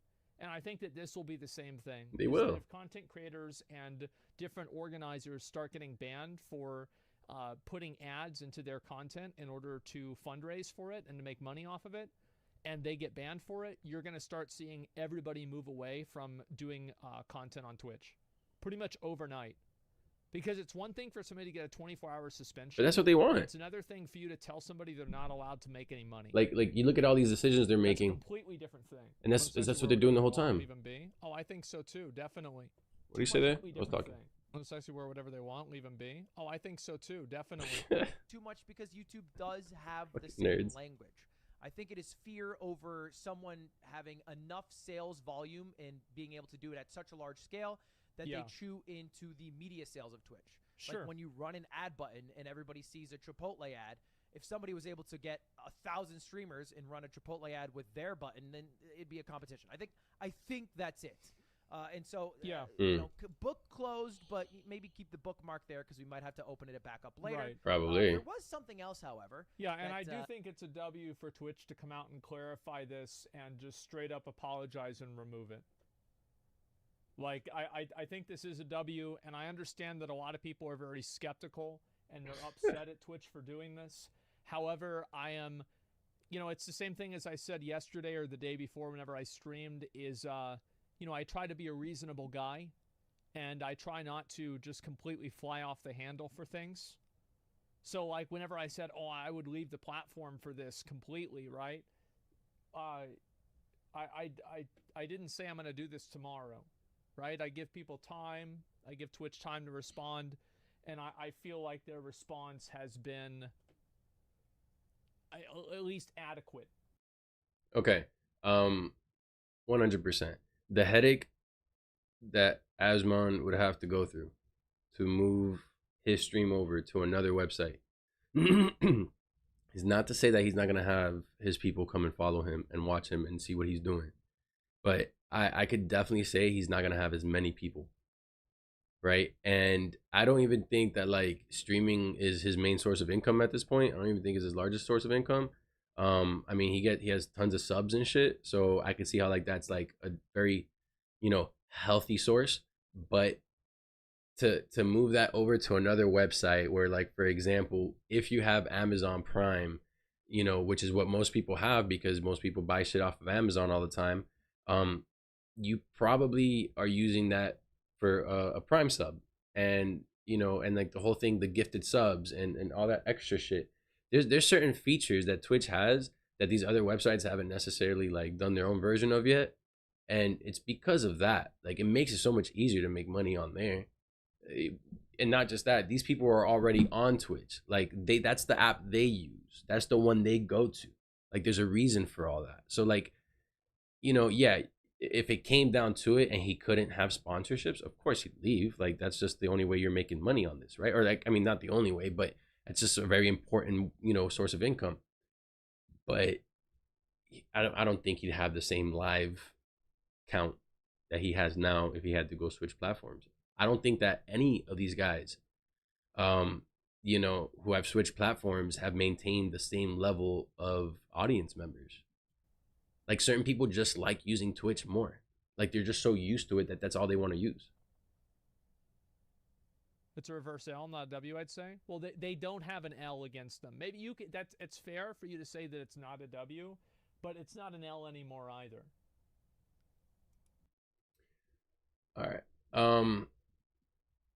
And I think that this will be the same thing. They will. If content creators and different organizers start getting banned for putting ads into their content in order to fundraise for it and to make money off of it, and they get banned for it, you're going to start seeing everybody move away from doing content on Twitch pretty much overnight. Because it's one thing for somebody to get a 24-hour suspension. But that's what they want. It's another thing for you to tell somebody they're not allowed to make any money. Like you look at all these decisions they're making. That's a completely different thing. And that's what they're doing the whole time. Even be. Oh, I think so too. Definitely. What do you say there? I was talking. Let's actually wear whatever they want, leave them be. Oh, I think so too. Definitely. Too much because YouTube does have the Fucking same nerds. language. I think it is fear over someone having enough sales volume and being able to do it at such a large scale that they chew into the media sales of Twitch. Sure. Like when you run an ad button and everybody sees a Chipotle ad, if somebody was able to get 1,000 streamers and run a Chipotle ad with their button, then it'd be a competition. I think that's it. And so, you know, book closed, but maybe keep the bookmark there because we might have to open it back up later. Right. Probably. There was something else, however. Yeah, and I do think it's a W for Twitch to come out and clarify this and just straight up apologize and remove it. Like, I think this is a W, and I understand that a lot of people are very skeptical and they're upset at Twitch for doing this. However, I am, you know, it's the same thing as I said yesterday or the day before whenever I streamed is, you know, I try to be a reasonable guy, and I try not to just completely fly off the handle for things. So, like, whenever I said, oh, I would leave the platform for this completely, right? I didn't say I'm going to do this tomorrow. Right? I give people time. I give Twitch time to respond. And I feel like their response has been at least adequate. Okay. 100%. The headache that Asmon would have to go through to move his stream over to another website is not to say that he's not going to have his people come and follow him and watch him and see what he's doing. But I could definitely say he's not going to have as many people, right? And I don't even think that like streaming is his main source of income at this point. I don't even think it's his largest source of income. I mean, he has tons of subs and shit, so I could see how like that's like a very, you know, healthy source. But to move that over to another website where, like, for example, if you have Amazon Prime, you know, which is what most people have because most people buy shit off of Amazon all the time, you probably are using that for a Prime sub, and you know, and like the whole thing, the gifted subs and all that extra shit. There's certain features that Twitch has that these other websites haven't necessarily like done their own version of yet, and it's because of that. Like, it makes it so much easier to make money on there. And not just that, these people are already on Twitch. Like, that's the app they use. That's the one they go to. Like, there's a reason for all that. So like, you know, yeah, if it came down to it and he couldn't have sponsorships, of course he'd leave. Like, that's just the only way you're making money on this, right? Or like, I mean, not the only way, but it's just a very important, you know, source of income. But I don't think he'd have the same live count that he has now if he had to go switch platforms. I don't think that any of these guys you know, who have switched platforms have maintained the same level of audience members. Like certain people just like using Twitch more. Like they're just so used to it that that's all they want to use. It's a reverse L, not a W, I'd say. Well, they don't have an L against them. Maybe you could, it's fair for you to say that it's not a W, but it's not an L anymore either. All right.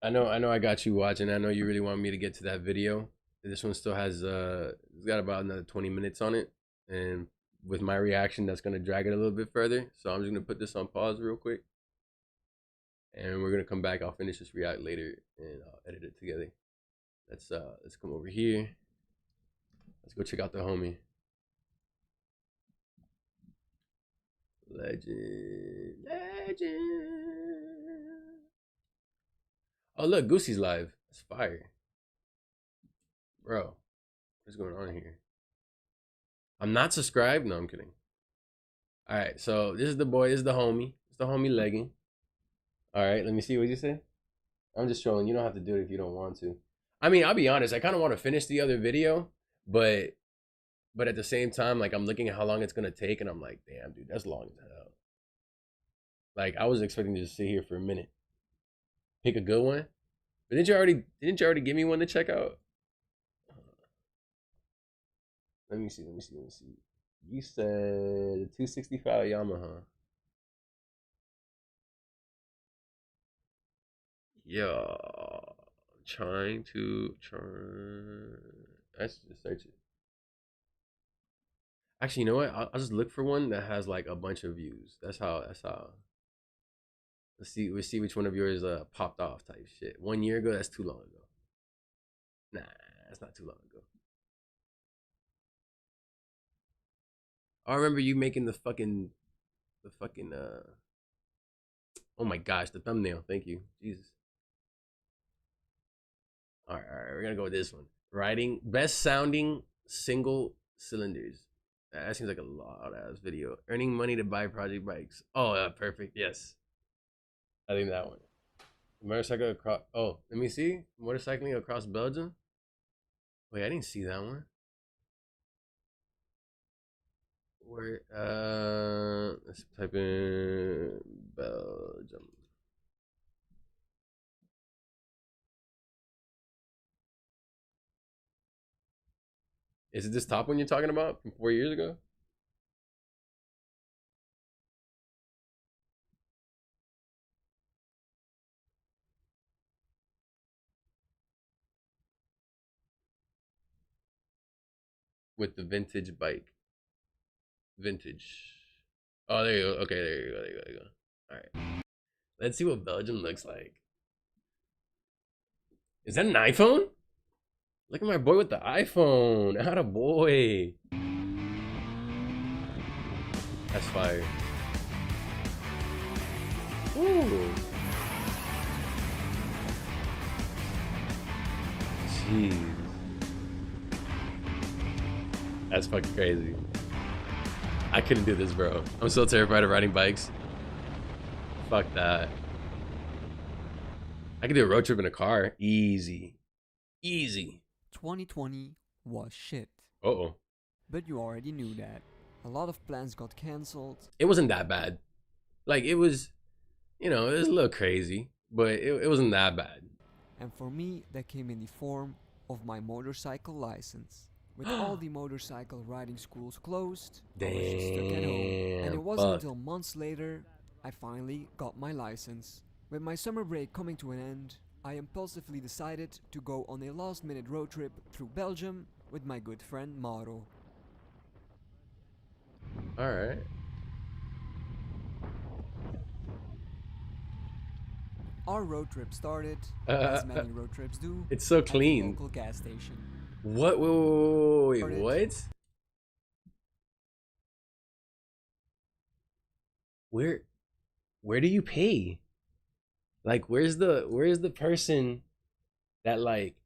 I know I got you watching. I know you really want me to get to that video. This one still has it's got about another 20 minutes on it, and with my reaction that's gonna drag it a little bit further. So I'm just gonna put this on pause real quick, and we're gonna come back. I'll finish this react later and I'll edit it together. Let's come over here. Let's go check out the homie. Legend. Oh look, Goosey's live. That's fire. Bro, what's going on here? I'm not subscribed. No, I'm kidding. All right, so this is the boy. This is the homie. It's the homie legging. All right, let me see what you say. I'm just trolling. You don't have to do it if you don't want to. I mean, I'll be honest. I kind of want to finish the other video, but at the same time, like I'm looking at how long it's gonna take, and I'm like, damn, dude, that's long as hell. Like I was expecting to just sit here for a minute, pick a good one. But didn't you already give me one to check out? Let me see. You said 265 Yamaha. Yeah, trying to let's just search it. Actually, you know what? I'll just look for one that has like a bunch of views. That's how. Let's see which one of yours popped off type shit. 1 year ago, that's too long ago. Nah, that's not too long ago. I remember you making the fucking oh my gosh, the thumbnail. Thank you. Jesus. All right, we're gonna go with this one. Riding best sounding single cylinders. That seems like a lot ass video. Earning money to buy project bikes. Oh, perfect. Yes. I think that one. Motorcycle across. Oh, let me see. Motorcycling across Belgium. Wait, I didn't see that one. Where? Let's type in Belgium. Is it this top one you're talking about from 4 years ago? With the vintage bike. Vintage. Oh, there you go. Okay, there you go. All right. Let's see what Belgium looks like. Is that an iPhone? Look at my boy with the iPhone. Atta boy. That's fire. Ooh. Jeez. That's fucking crazy. I couldn't do this, bro. I'm so terrified of riding bikes. Fuck that. I could do a road trip in a car. Easy. Easy. 2020 was shit. Uh-oh. But you already knew that. A lot of plans got cancelled. It wasn't that bad. Like, it was, you know, it was a little crazy, but it wasn't that bad. And for me, that came in the form of my motorcycle license. With all the motorcycle riding schools closed, I was just stuck at home. And it wasn't until months later, I finally got my license. With my summer break coming to an end, I impulsively decided to go on a last-minute road trip through Belgium with my good friend Maro. Alright. Our road trip started, as many road trips do, it's so clean. At the local gas station. What? Wait, what? Where do you pay? Like, where's the person that like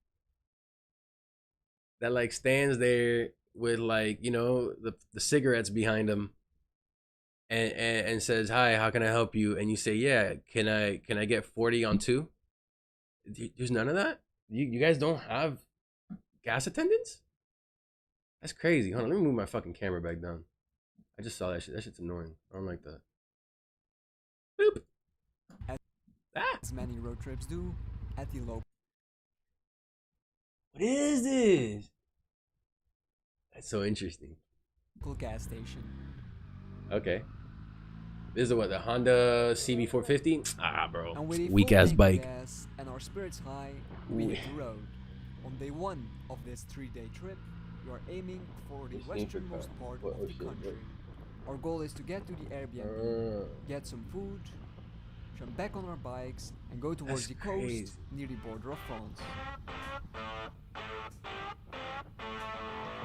stands there with, like, you know, the cigarettes behind him and says, "Hi, how can I help you?" And you say, "Yeah, can I get 40 on 2?" There's none of that. You guys don't have gas attendants? That's crazy. Hold on, let me move my fucking camera back down. I just saw that shit. That shit's annoying. I don't like that. Boop. As many road trips do, at the local What is this? That's so interesting. gas station. Okay. This is what, the Honda CB450? Ah, bro. And with a Weak full ass tank of bike. gas and our spirits high, we hit the road. On day 1 of this 3-day trip, we are aiming for the westernmost part of the country. Our goal is to get to the Airbnb, get some food, jump back on our bikes, and go towards the coast near the border of France.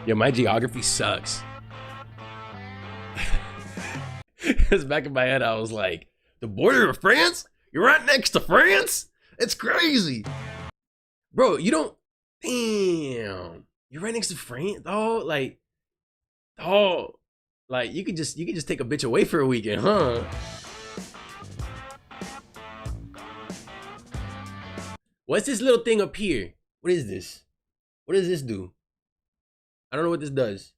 Yo, my geography sucks. Because back in my head, I was like, the border of France? You're right next to France? It's crazy. Bro, you don't... Damn. You're right next to France? Oh, like... Oh. Like, you could just take a bitch away for a weekend, huh? What's this little thing up here? What is this? What does this do? I don't know what this does.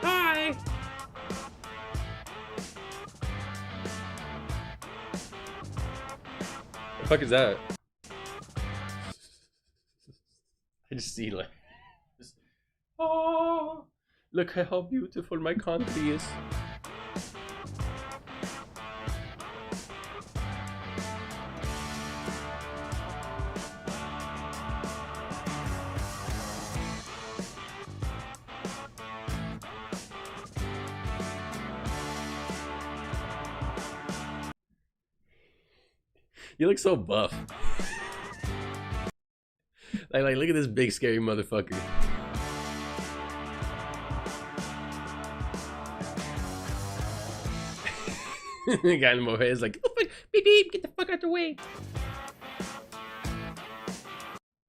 Hi. The fuck is that? I just see like, oh, look how beautiful my country is. You look so buff. Like, look at this big scary motherfucker. The guy in the moped is like, oh, beep beep, get the fuck out the way.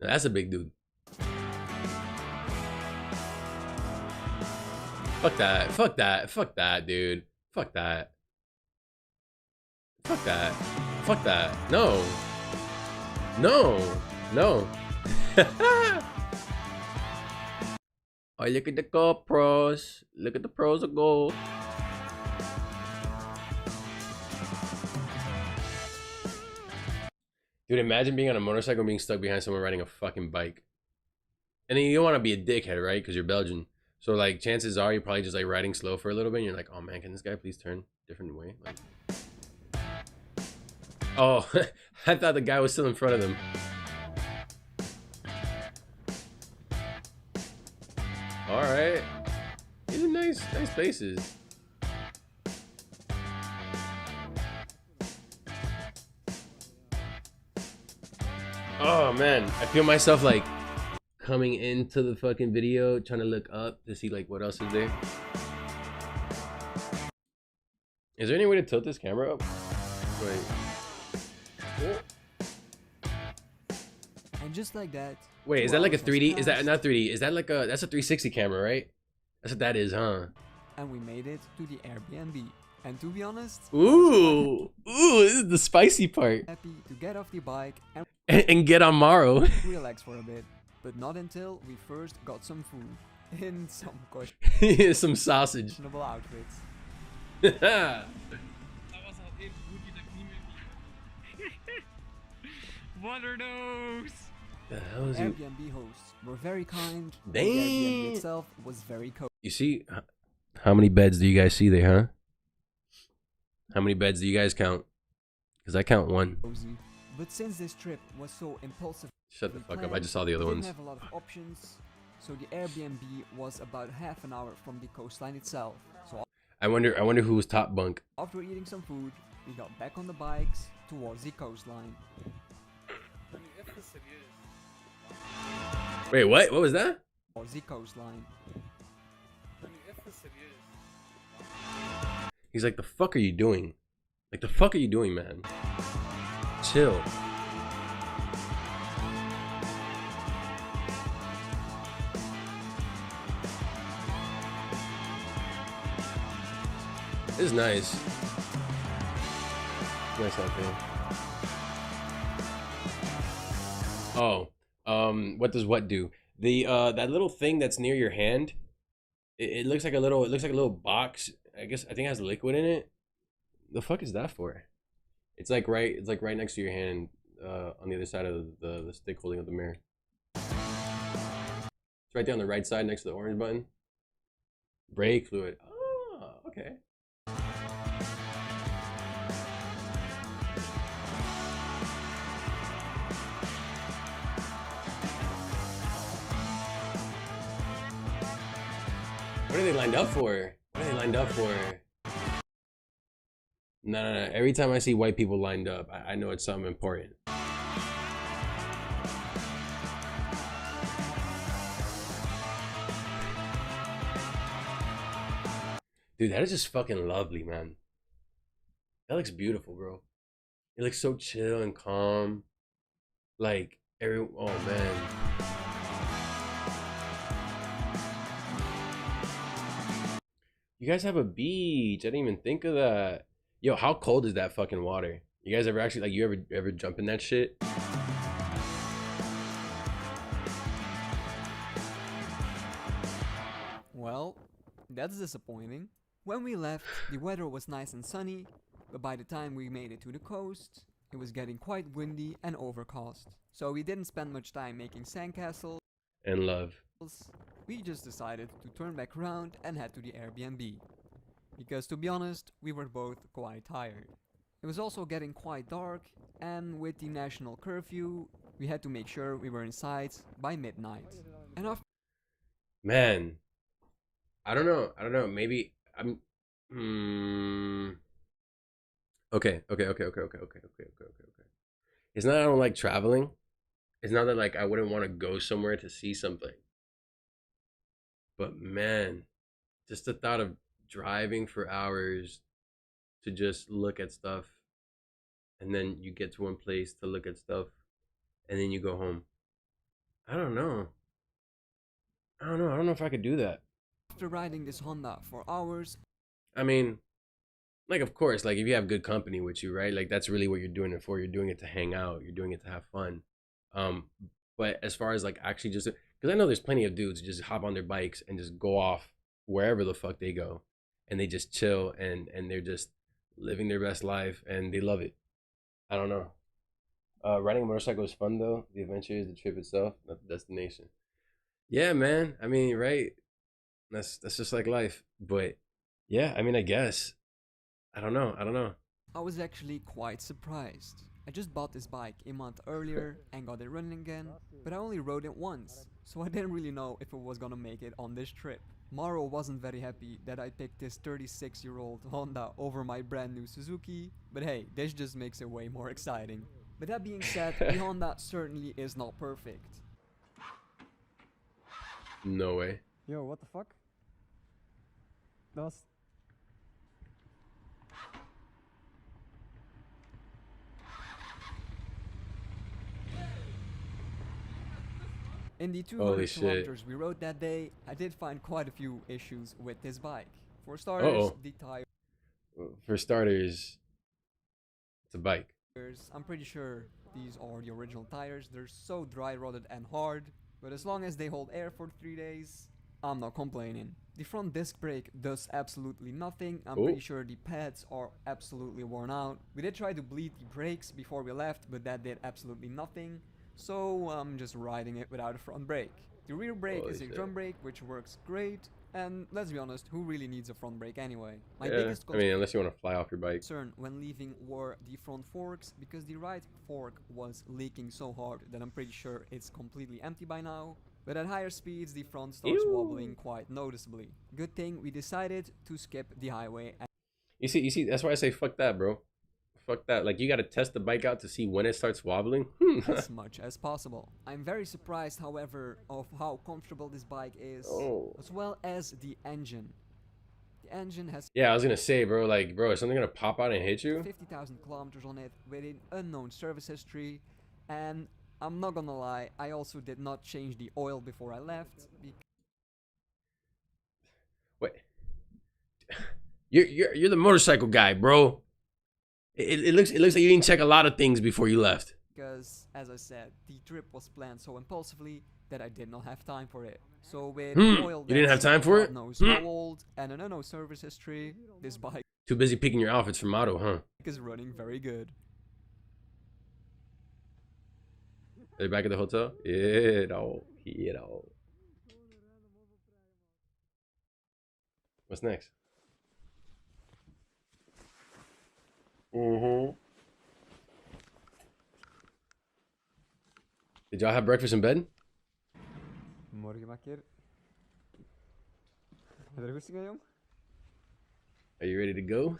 Now, that's a big dude. Fuck that. Fuck that. Fuck that, dude. Fuck that. Fuck that. Fuck that. No. No. No. Oh, look at the GoPros. Look at the pros of gold. Dude, imagine being on a motorcycle and being stuck behind someone riding a fucking bike. And then you don't want to be a dickhead, right? Because you're Belgian. So, like, chances are you're probably just, like, riding slow for a little bit. And you're like, oh, man, can this guy please turn a different way? Like... Oh, I thought the guy was still in front of them. All right. These are nice places. Oh man, I feel myself like coming into the fucking video, trying to look up to see like what else is there. Is there any way to tilt this camera up? Wait. Oh. And just like that. Wait, is that like a 3D? Is that not 3D? Is that like a, that's a 360 camera, right? That's what that is, huh? And we made it to the Airbnb. And to be honest, ooh, this is the spicy part. Happy to get off the bike and get on Morrow. Relax for a bit, but not until we first got some food in some questionable some sausage. Outfits. What are those? The hell is Airbnb hosts were very kind. Damn. The Airbnb itself was very cozy. You see, how many beds do you guys see there, huh? How many beds do you guys count? Because I count one. But since this trip was so impulsive, shut the fuck up! I just saw the other ones. We didn't have a lot of options, so the Airbnb was about half an hour from the coastline itself. So I wonder who was top bunk. After eating some food, we got back on the bikes towards the coastline. Wait, what? What was that? Towards the coastline. He's like, the fuck are you doing? Like, the fuck are you doing, man? Chill. This is nice. Nice out there. Oh, what does what do? The that little thing that's near your hand, it looks like a little box. I think it has liquid in it. The fuck is that for? It's like right next to your hand, on the other side of the stick holding up the mirror. It's right there on the right side next to the orange button. Brake fluid. Oh, okay. What are they lined up for? What are they lined up for? No. Every time I see white people lined up, I know it's something important. Dude, that is just fucking lovely, man. That looks beautiful, bro. It looks so chill and calm. Like, oh man. You guys have a beach. I didn't even think of that. Yo, how cold is that fucking water? You guys ever actually, like, you ever jump in that shit? Well, that's disappointing. When we left, the weather was nice and sunny, but by the time we made it to the coast, it was getting quite windy and overcast. So we didn't spend much time making sandcastles and love. We just decided to turn back around and head to the Airbnb. Because to be honest, we were both quite tired. It was also getting quite dark, and with the national curfew, we had to make sure we were inside by midnight. And after Man, I don't know. Maybe I'm. Okay. It's not that I don't like traveling. It's not that like I wouldn't want to go somewhere to see something. But man, just the thought of driving for hours to just look at stuff, and then you get to one place to look at stuff, and then you go home. I don't know if I could do that. After riding this Honda for hours, I mean, like, of course, like, if you have good company with you, right? Like, that's really what you're doing it for. You're doing it to hang out. You're doing it to have fun. But as far as, like, actually just... Because I know there's plenty of dudes who just hop on their bikes and just go off wherever the fuck they go. And they just chill, and they're just living their best life, and they love it. I don't know. Riding a motorcycle is fun, though. The adventure is the trip itself, not the destination. Yeah, man. I mean, right? That's just like life. But, yeah, I mean, I guess. I don't know. I was actually quite surprised. I just bought this bike a month earlier and got it running again, but I only rode it once, so I didn't really know if it was gonna make it on this trip. Maro wasn't very happy that I picked this 36-year-old Honda over my brand new Suzuki, but hey, this just makes it way more exciting. But that being said, the Honda certainly is not perfect. No way. Yo, what the fuck? That's... In the 200 kilometers we rode that day, I did find quite a few issues with this bike. For starters, the tires. For starters, it's a bike. I'm pretty sure these are the original tires. They're so dry-rotted and hard, but as long as they hold air for 3 days, I'm not complaining. The front disc brake does absolutely nothing. I'm pretty sure the pads are absolutely worn out. We did try to bleed the brakes before we left, but that did absolutely nothing. So I'm just riding it without a front brake. The rear brake is a drum brake, which works great. And let's be honest, who really needs a front brake anyway? My biggest I mean, unless you want to fly off your bike. Concern when leaving were the front forks, because the right fork was leaking so hard that I'm pretty sure it's completely empty by now. But at higher speeds, the front starts wobbling quite noticeably. Good thing we decided to skip the highway. You see, that's why I say fuck that, bro. Fuck that. Like, you gotta test the bike out to see when it starts wobbling. As much as possible. I'm very surprised, however, of how comfortable this bike is, as well as the engine. The engine has... Yeah, I was gonna say, bro, like, bro, is something gonna pop out and hit you? 50,000 kilometers on it with an unknown service history, and I'm not gonna lie, I also did not change the oil before I left. Wait. You're the motorcycle guy, bro. It looks like you didn't check a lot of things before you left. Because because, as I said, the trip was planned so impulsively that I did not have time for it. So with oil you didn't have time for it? knows how old and an unknown service history, this bike Too busy picking your outfits for motto, huh? is running very good. Are they back at the hotel? Yeah, dog. Yeah, dog. What's next? Did y'all have breakfast in bed? Morgen makker. Heb je er goed zin, jong? Are you ready to go?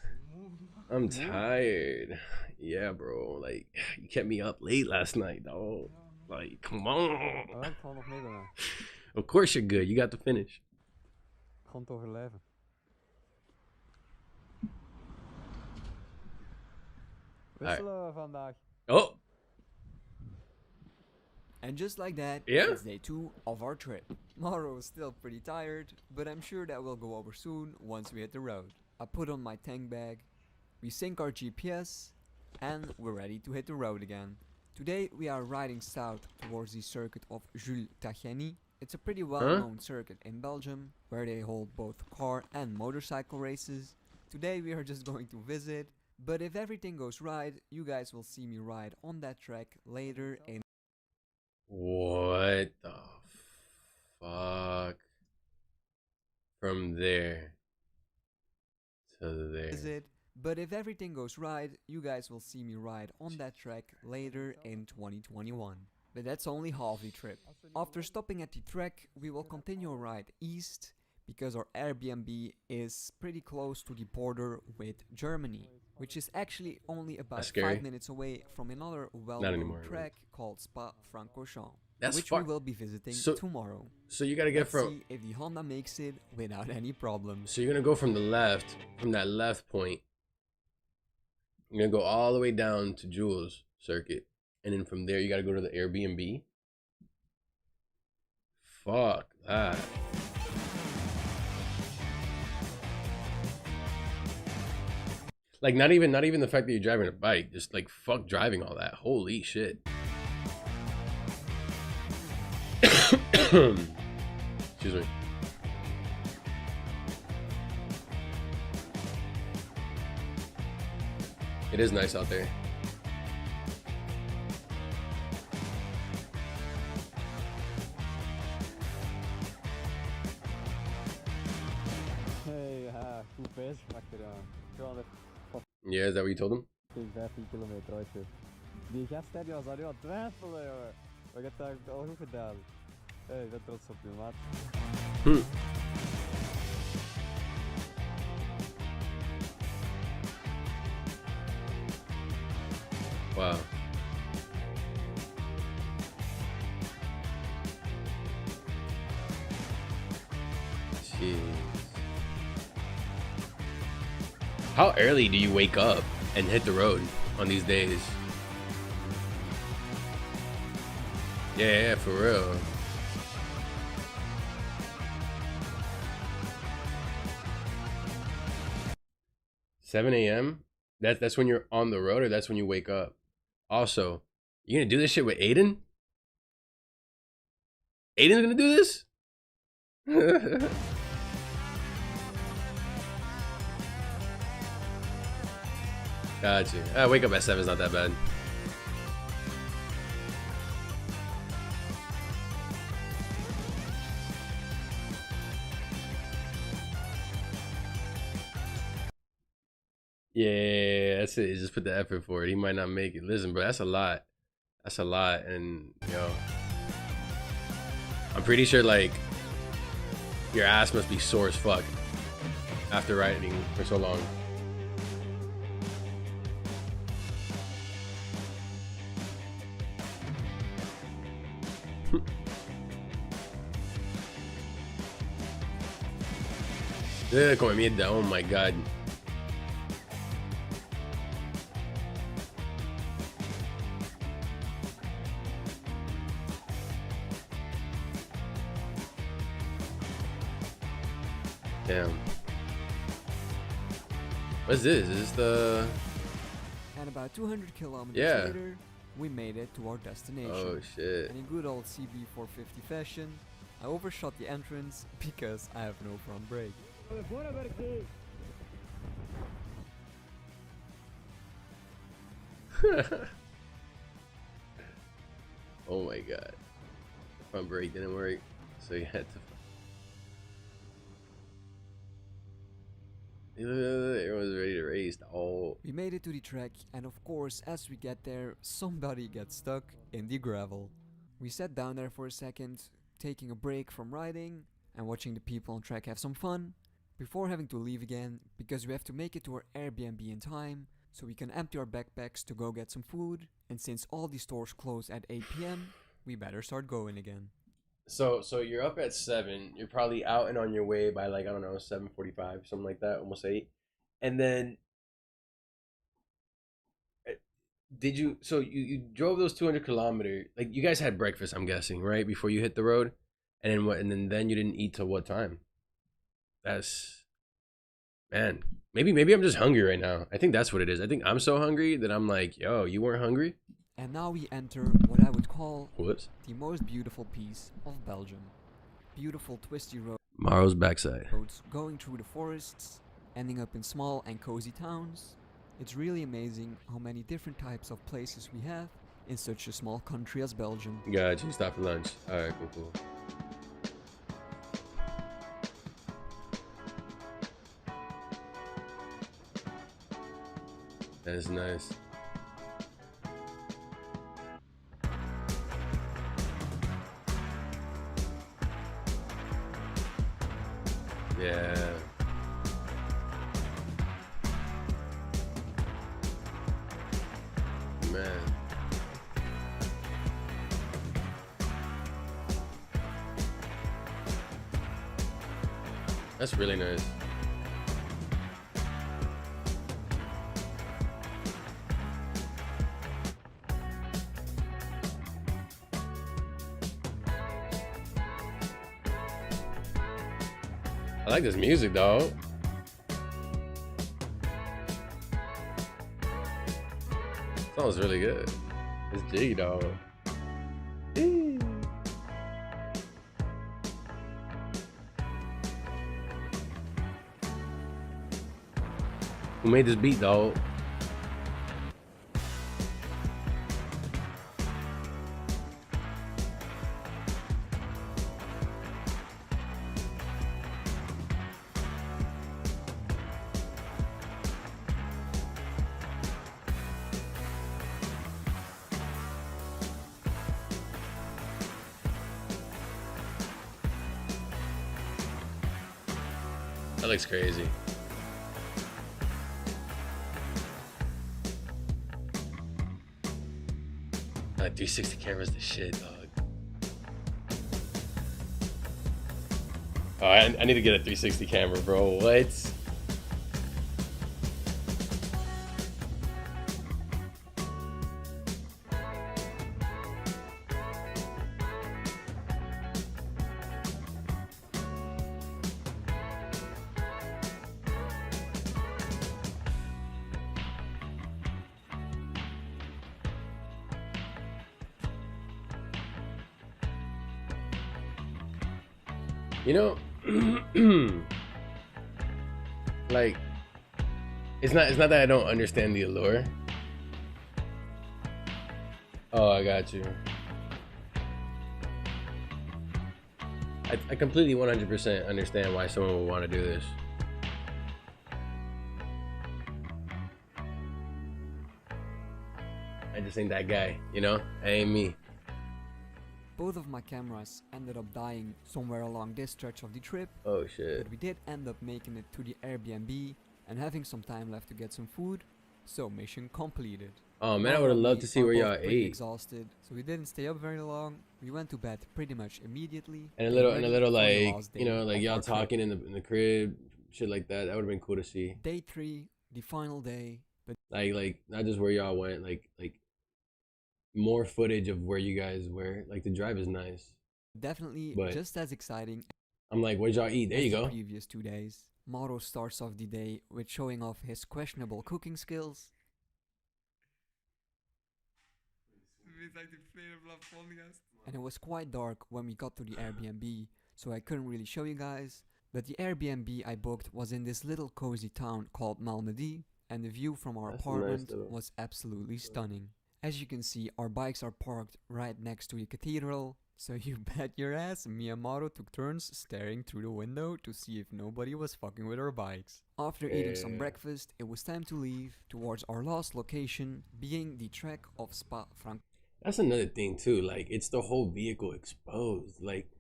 I'm tired. Yeah, bro. Like, you kept me up late last night, dog. Like, come on. Oh, ik ga nog mee bij mij. Of course you're good. You got the finish. Ik ga het overleven. Wisselen vandaag. Oh. And just like that, Yeah? it's day 2 of our trip. Mauro is still pretty tired, but I'm sure that will go over soon once we hit the road. I put on my tank bag, we sync our GPS, and we're ready to hit the road again. Today we are riding south towards the circuit of Jules Tacheny. It's a pretty well-known circuit in Belgium, where they hold both car and motorcycle races. Today we are just going to visit, but if everything goes right, you guys will see me ride on that track later in... What the fuck? From there to there. But if everything goes right, you guys will see me ride on that track later in 2021. But that's only half the trip. After stopping at the track, we will continue our ride east, because our Airbnb is pretty close to the border with Germany, which is actually only about 5 minutes away from another well-known track called Spa-Francorchamps, which we will be visiting tomorrow. So you gotta get Let's see if the Honda makes it without any problems. So you're gonna go from the left, from that left point. You're gonna go all the way down to Jules Circuit, and then from there you gotta go to the Airbnb. Fuck that. Like not even the fact that you're driving a bike, just like fuck driving all that. Holy shit. Excuse me. It is nice out there. Hey, goed bezig achteraan. Yeah, is that what you told him? 15 kilometer uitje. Die gast die was al aan het twijfelen, jongen. Maar je hebt dat al goed gedaan. Hey, ik ben trots op je, maat. Wow. Jeez. How early do you wake up and hit the road on these days? Yeah, for real. $7 a.m. That's when you're on the road, or that's when you wake up? Also, you gonna do this shit with Aiden? Aiden's gonna do this? Gotcha. Wake up at 7 is not that bad. Yeah, that's it. Just put the effort for it. He might not make it. Listen, bro, that's a lot. That's a lot. And, yo, I'm pretty sure, like, your ass must be sore as fuck after riding for so long. Come mierda, oh my god. Damn. What's this? Is this the... And about 200 kilometers Yeah. later, we made it to our destination. Oh shit. And in good old CB450 fashion, I overshot the entrance because I have no front brake. Oh my god. The front brake didn't work, so you had to. Everyone's ready to race. Oh. We made it to the track, and of course, as we get there, somebody gets stuck in the gravel. We sat down there for a second, taking a break from riding and watching the people on track have some fun, before having to leave again because we have to make it to our Airbnb in time so we can empty our backpacks to go get some food, and since all the stores close at 8 p.m, we better start going again. So you're up at 7. You're probably out and on your way by like, I don't know, 7:45, something like that, almost 8. And then did you? So you drove those 200 kilometers. Like you guys had breakfast, I'm guessing, right, before you hit the road, and then what? And then you didn't eat till what time? That's, man. Maybe I'm just hungry right now. I think that's what it is. I think I'm so hungry that I'm like, yo, you weren't hungry? And now we enter what I would call the most beautiful piece of Belgium. Beautiful twisty roads. Maro's backside. Going through the forests, ending up in small and cozy towns. It's really amazing how many different types of places we have in such a small country as Belgium. Gotcha, stop for lunch. Alright, cool. That's nice. Yeah. Man. That's really nice. I like this music, dog. Sounds really good. It's jiggy, dog. Who made this beat, dog? That looks crazy. That 360 camera's the shit, dog. Oh, I need to get a 360 camera, bro. What? You know, like, it's not that I don't understand the allure. Oh, I got you. I completely 100% understand why someone would want to do this. I just ain't that guy, you know? That ain't me. Both of my cameras ended up dying somewhere along this stretch of the trip. Oh shit. But we did end up making it to the Airbnb and having some time left to get some food, so mission completed. Oh man, I would have loved to see where y'all ate. Exhausted, so we didn't stay up very long. We went to bed pretty much immediately. And a little like, you know, like y'all talking in the crib, shit like that. That would have been cool to see. Day 3, the final day. But like not just where y'all went, like more footage of where you guys were. Like the drive is nice. Definitely just as exciting. I'm like, what'd y'all eat? There you go. The previous 2 days. Mauro starts off the day with showing off his questionable cooking skills. And it was quite dark when we got to the Airbnb, so I couldn't really show you guys. But the Airbnb I booked was in this little cozy town called Malmedy, and the view from our apartment was absolutely stunning. As you can see, our bikes are parked right next to the cathedral, so you bet your ass Miyamoto took turns staring through the window to see if nobody was fucking with our bikes. After eating some breakfast, it was time to leave towards our last location, being the trek of Spa-Francorchamps. That's another thing too, like it's the whole vehicle exposed. Like,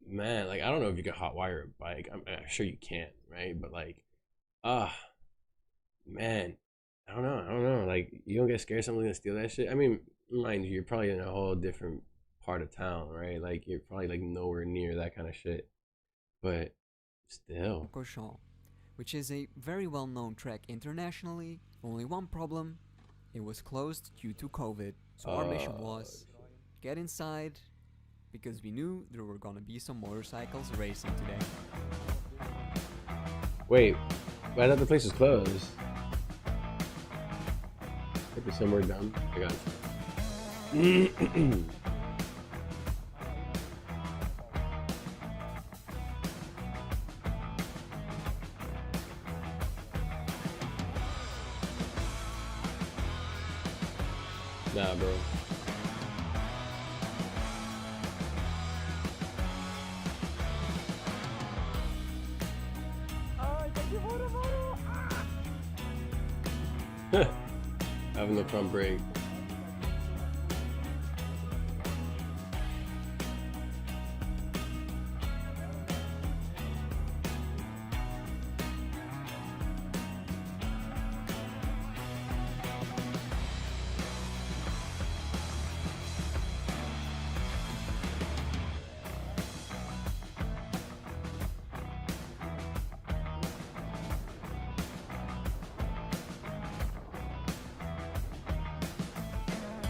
man, like I don't know if you can hotwire a bike. I'm sure you can't, right? But like, man, I don't know. Like, you don't get scared someone's gonna steal that shit? I mean, mind you, you're probably in a whole different part of town, right? Like, you're probably like nowhere near that kind of shit. But still. Which is a very well-known trek internationally. Only one problem, it was closed due to COVID. So our mission was get inside, because we knew there were gonna be some motorcycles racing today. Wait, I thought the place was closed. Maybe somewhere down. I got it. Nah, bro. Having the front brake.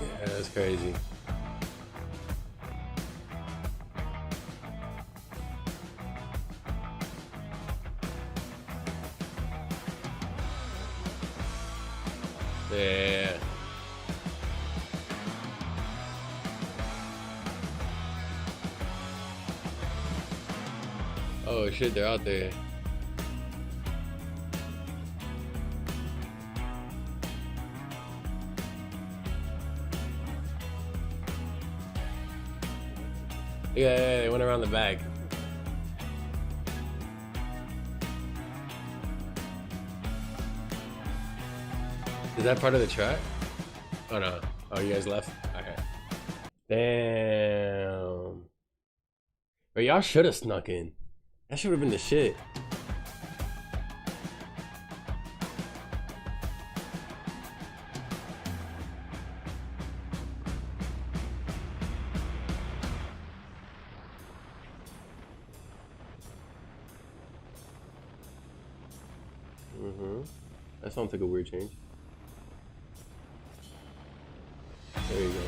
Yeah, that's crazy. Yeah. Oh shit, they're out there. Yeah, they went around the back. Is that part of the track? Oh no. Oh, you guys left? Okay. Damn. But y'all should have snuck in. That should have been the shit. That sounds like a weird change. There you go.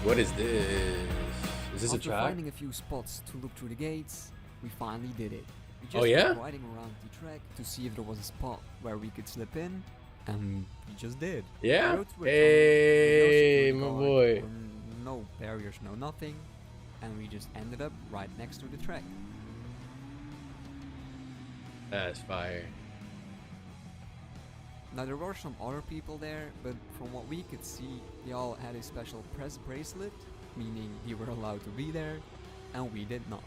What is this? Is this a track? After finding a few spots to look through the gates, we finally did it. We just kept riding around the track to see if there was a spot where we could slip in, and we just did. Yeah? Hey, my boy. No barriers, no nothing, and we just ended up right next to the track. That's fire. Now there were some other people there, but from what we could see, they all had a special press bracelet, meaning they were allowed to be there, and we did not.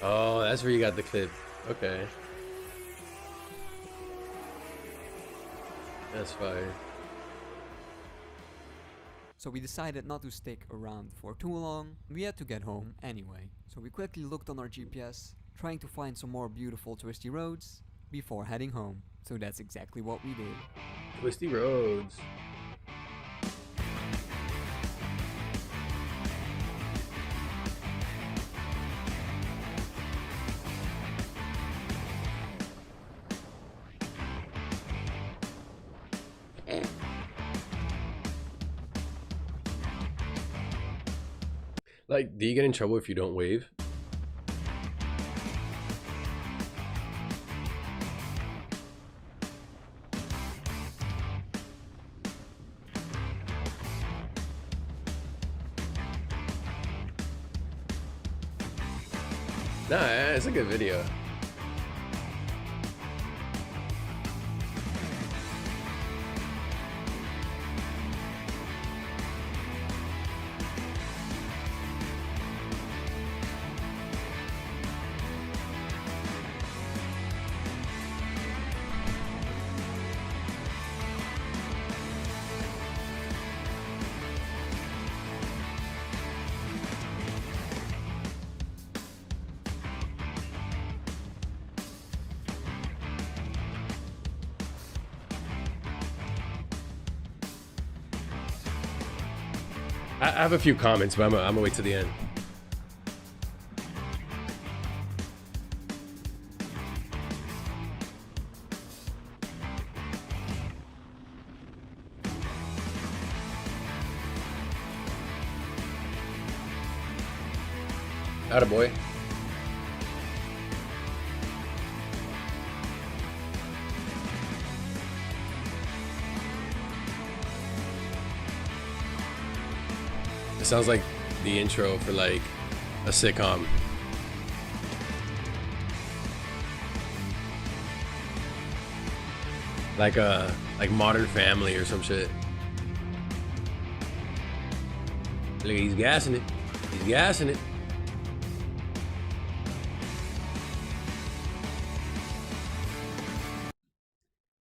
Oh, that's where you got the clip. Okay. That's fire. So we decided not to stick around for too long. We had to get home anyway. So we quickly looked on our GPS, trying to find some more beautiful twisty roads before heading home. So that's exactly what we did. Twisty roads. Like, do you get in trouble if you don't wave? Nah, it's a good video. I have a few comments, but I'm gonna wait till the end. Attaboy. It sounds like the intro for like a sitcom. Like Modern Family or some shit. Look, he's gassing it. He's gassing it.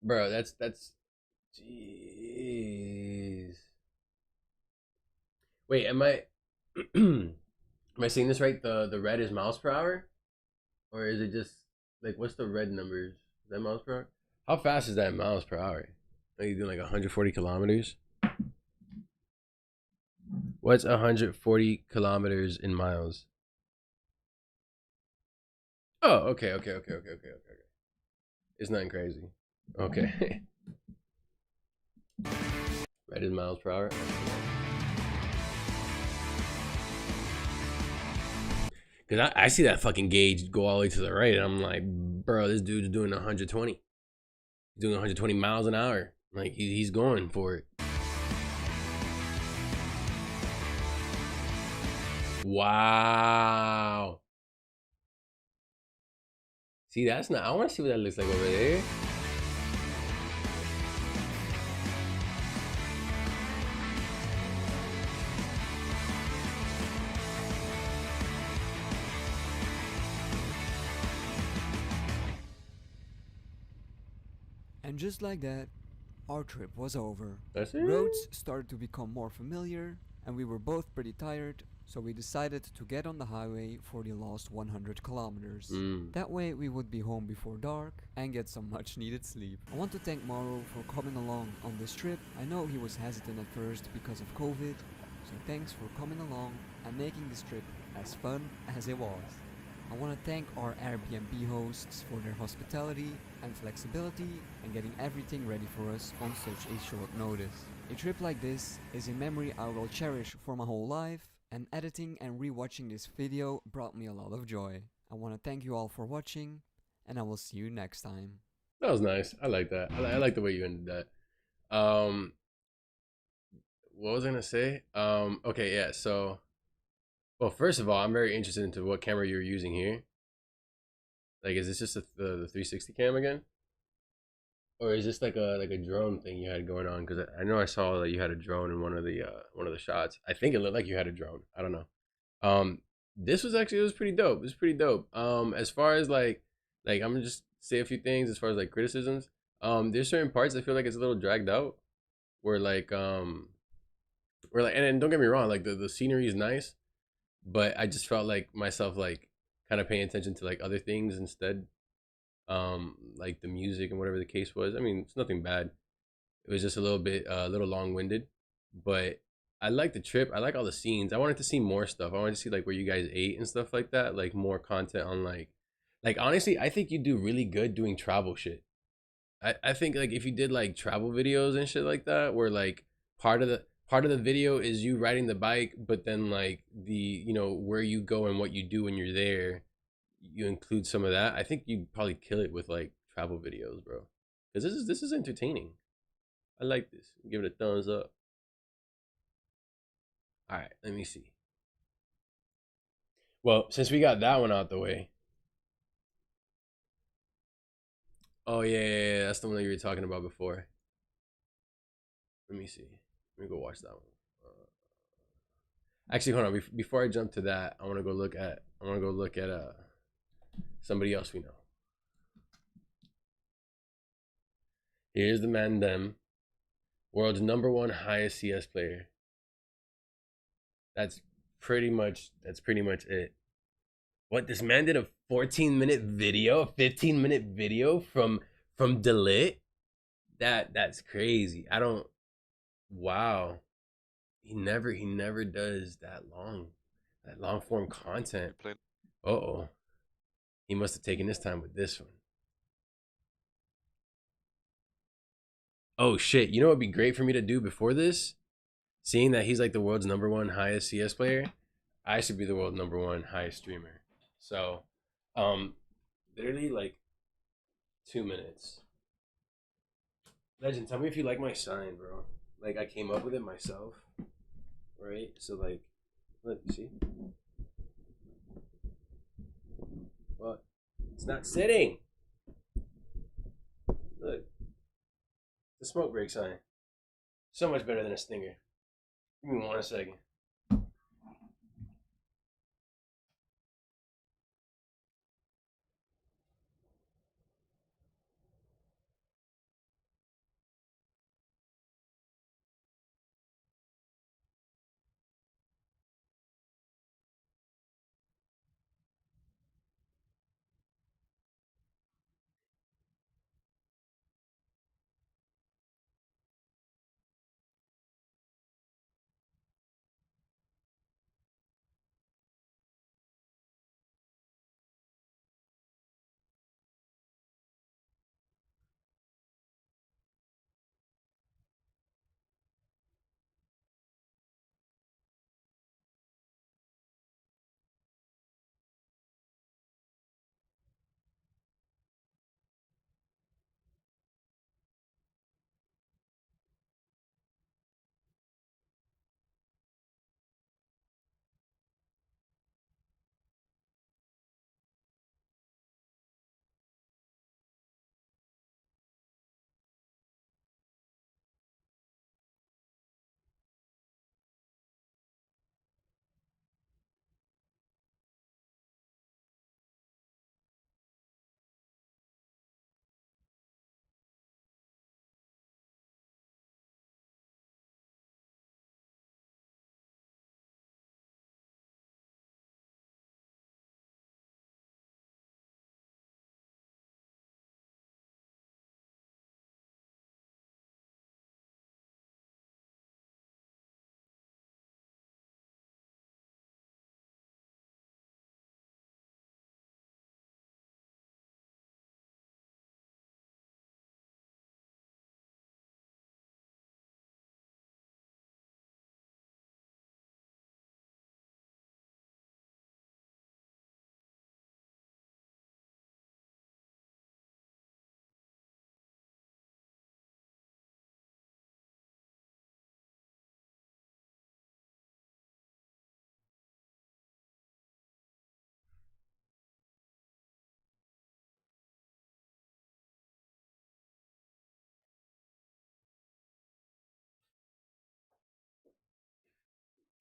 Bro, that's jeez. Wait, am I am I seeing this right? The red is miles per hour? Or is it just like what's the red numbers? Is that miles per hour? How fast is that in miles per hour? Are you doing like 140 kilometers? What's 140 kilometers in miles? Oh, okay. It's nothing crazy. Okay. Red is miles per hour. Because I see that fucking gauge go all the way to the right, and I'm like, bro, this dude's doing 120. He's doing 120 miles an hour. Like, he's going for it. Wow. See, that's not... I want to see what that looks like over there. And just like that, our trip was over. That's it? Roads started to become more familiar, and we were both pretty tired, so we decided to get on the highway for the last 100 kilometers. That way we would be home before dark and get some much needed sleep. I want to thank Mauro for coming along on this trip. I know he was hesitant at first because of COVID, so thanks for coming along and making this trip as fun as it was. I want to thank our Airbnb hosts for their hospitality and flexibility and getting everything ready for us on such a short notice. A trip like this is a memory I will cherish for my whole life, and editing and rewatching this video brought me a lot of joy. I want to thank you all for watching, and I will see you next time. That was nice. I like that. I like the way you ended that. What was I gonna say? Okay, yeah, so... Well, first of all, I'm very interested into what camera you're using here. Like, is this just the 360 cam again? Or is this like a drone thing you had going on? Because I know I saw that you had a drone in one of the shots. I think it looked like you had a drone. I don't know. This was actually, it was pretty dope. It was pretty dope. As far as like I'm gonna just say a few things as far as like criticisms. There's certain parts I feel like it's a little dragged out. Where like and don't get me wrong, like the scenery is nice, but I just felt like myself like kind of paying attention to like other things instead. Like the music and whatever the case was. I mean, it's nothing bad. It was just a little bit a little long-winded, but I like the trip. I like all the scenes. I wanted to see more stuff. I wanted to see like where you guys ate and stuff like that, like more content on like honestly, I think you do really good doing travel shit. I think like if you did like travel videos and shit like that, where like part of part of the video is you riding the bike, but then like where you go and what you do when you're there, you include some of that. I think you probably kill it with like travel videos, bro. Because this is entertaining. I like this. Give it a thumbs up. All right, let me see. Well, since we got that one out the way. Oh yeah, that's the one that you were talking about before. Let me see. Let me go watch that one. Actually, hold on. Before I jump to that, I want to go look at somebody else we know. Here's the man them, world's #1 highest CS player. That's pretty much it. What, this man did a 14-minute video, a 15-minute video from Delit? That's crazy. Wow. He never does that long form content. Uh-oh. He must have taken his time with this one. Oh shit, you know what would be great for me to do before this? Seeing that he's like the world's #1 highest CS player, I should be the world's #1 highest streamer. So, literally like 2 minutes. Legend, tell me if you like my sign, bro. Like, I came up with it myself, right? So like, look, you see? What? It's not sitting. Look, the smoke break sign. So much better than a stinger. Give me 1 second.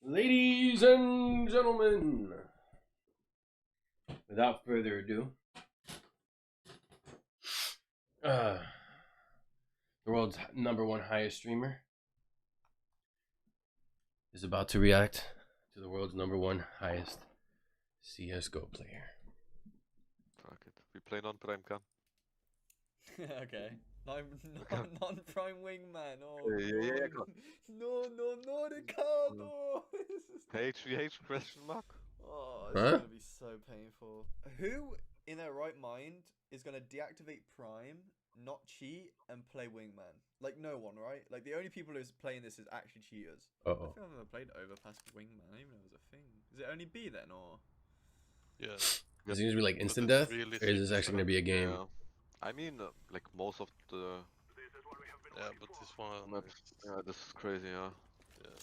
Ladies and gentlemen, without further ado, the world's #1 highest streamer is about to react to the world's #1 highest CSGO player. Fuck it. We play non-prime cam. Okay. Non-prime wingman. Oh, Yeah, no. No, Ricardo. HVH question mark? Oh, it's gonna be so painful. Who in their right mind is gonna deactivate Prime not cheat and play wingman? Like no one, right? Like the only people who's playing this is actually cheaters. I Uh-oh. don't think I've ever played overpass with wingman. I didn't even know it was a thing. Is it only B then, or? Yeah. Is it gonna be like But instant it's death, or realistic, is this actually gonna be a game? Yeah. I mean, like most of the. Yeah, but this one. Maps. Yeah, this is crazy. Yeah. Yeah.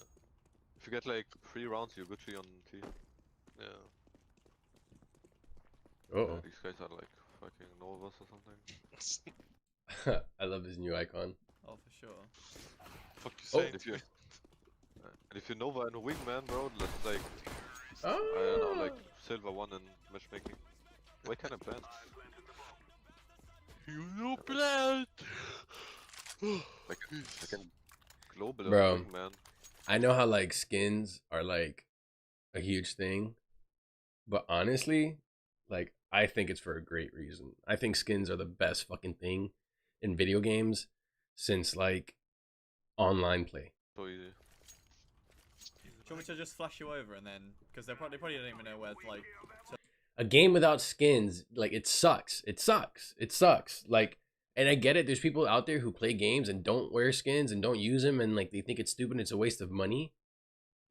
If you get like 3 rounds, you're Gucci on T. Yeah. Uh-oh. These guys are like fucking Novas or something. I love his new icon. Oh, for sure. Fuck you Oh. say. If you Nova and a wingman, bro, that's like Oh. I don't know, like silver 1 in matchmaking. Why can't I plant? You know plant. Like I can global a Bro, wingman. I know how like skins are like a huge thing, but honestly, like I think it's for a great reason. I think skins are the best fucking thing in video games since like online play. So easy. Do you want me to just flash you over and then, because they probably don't even know where to like. A game without skins, like it sucks. It sucks. It sucks. Like, and I get it. There's people out there who play games and don't wear skins and don't use them, and like they think it's stupid. And it's a waste of money.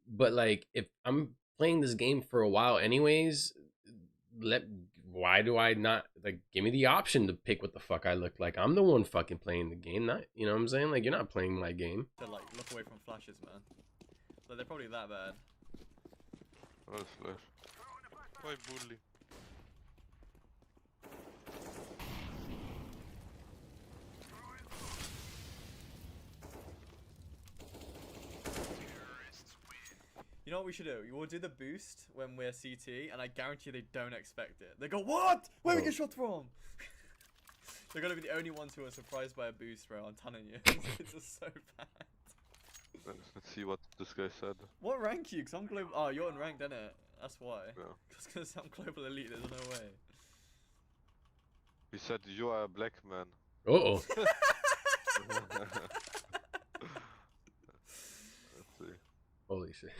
But like, if I'm playing this game for a while, anyways, why do I not like give me the option to pick what the fuck I look like? I'm the one fucking playing the game, not you know what I'm saying? Like you're not playing my game. To like look away from flashes, man. Like they're probably that bad. What is flash? Why bully? You know what we should do? We'll do the boost when we're CT, and I guarantee they don't expect it. They go, what? Where we get shot from? They're gonna be the only ones who are surprised by a boost, bro. I'm telling you, it's just so bad. Let's see what this guy said. What rank you? Cause I'm global. Oh, you're unranked, isn't it? That's why. Yeah. Cause I'm global elite. There's no way. He said you are a black man. Uh-oh. Let's see. Holy shit.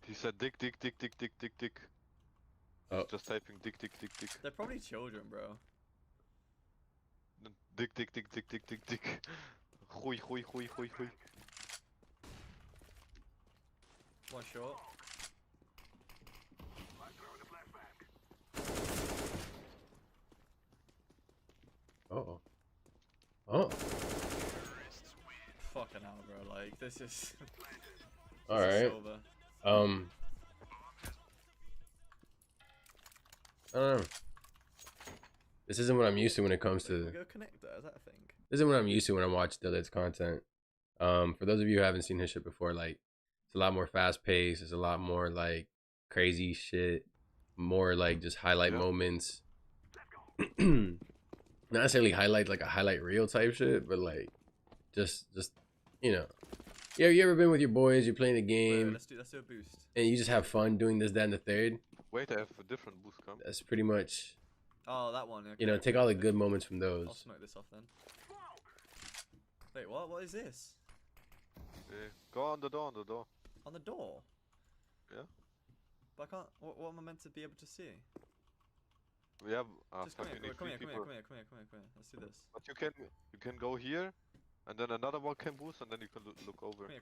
He said dick, dick, dick, dick, dick, dick, dick. Oh. Just typing dick, dick, dick, dick. They're probably children, bro. Dick, dick, dick, dick, dick, dick, dick. Gooi, gooi, gooi, gooi, gooi. One shot. Uh-oh. Oh. Fucking hell, bro. Like, this is... Alright. I don't know. This isn't what I'm used to when it comes to... Go connector, is that a thing? This isn't what I'm used to when I watch Dillard's content. For those of you who haven't seen his shit before, like, it's a lot more fast-paced. It's a lot more, like, crazy shit. More, like, just highlight moments. Not necessarily highlight, like, a highlight reel type shit, but, like, just you know. Yeah, you ever been with your boys, you're playing a game. Wait, let's do a boost. And you just have fun doing this, that, and the third. Wait, I have a different boost come. That's pretty much... Oh, that one. Okay, you know, take all the good moments from those. I'll smoke this off then. Wait, what? What is this? Yeah. Go on the door, on the door. On the door? Yeah. But I can't. What am I meant to be able to see? We have. Just come here, come here. Let's do this. But you can go here, and then another one can boost, and then you can look over. Come here.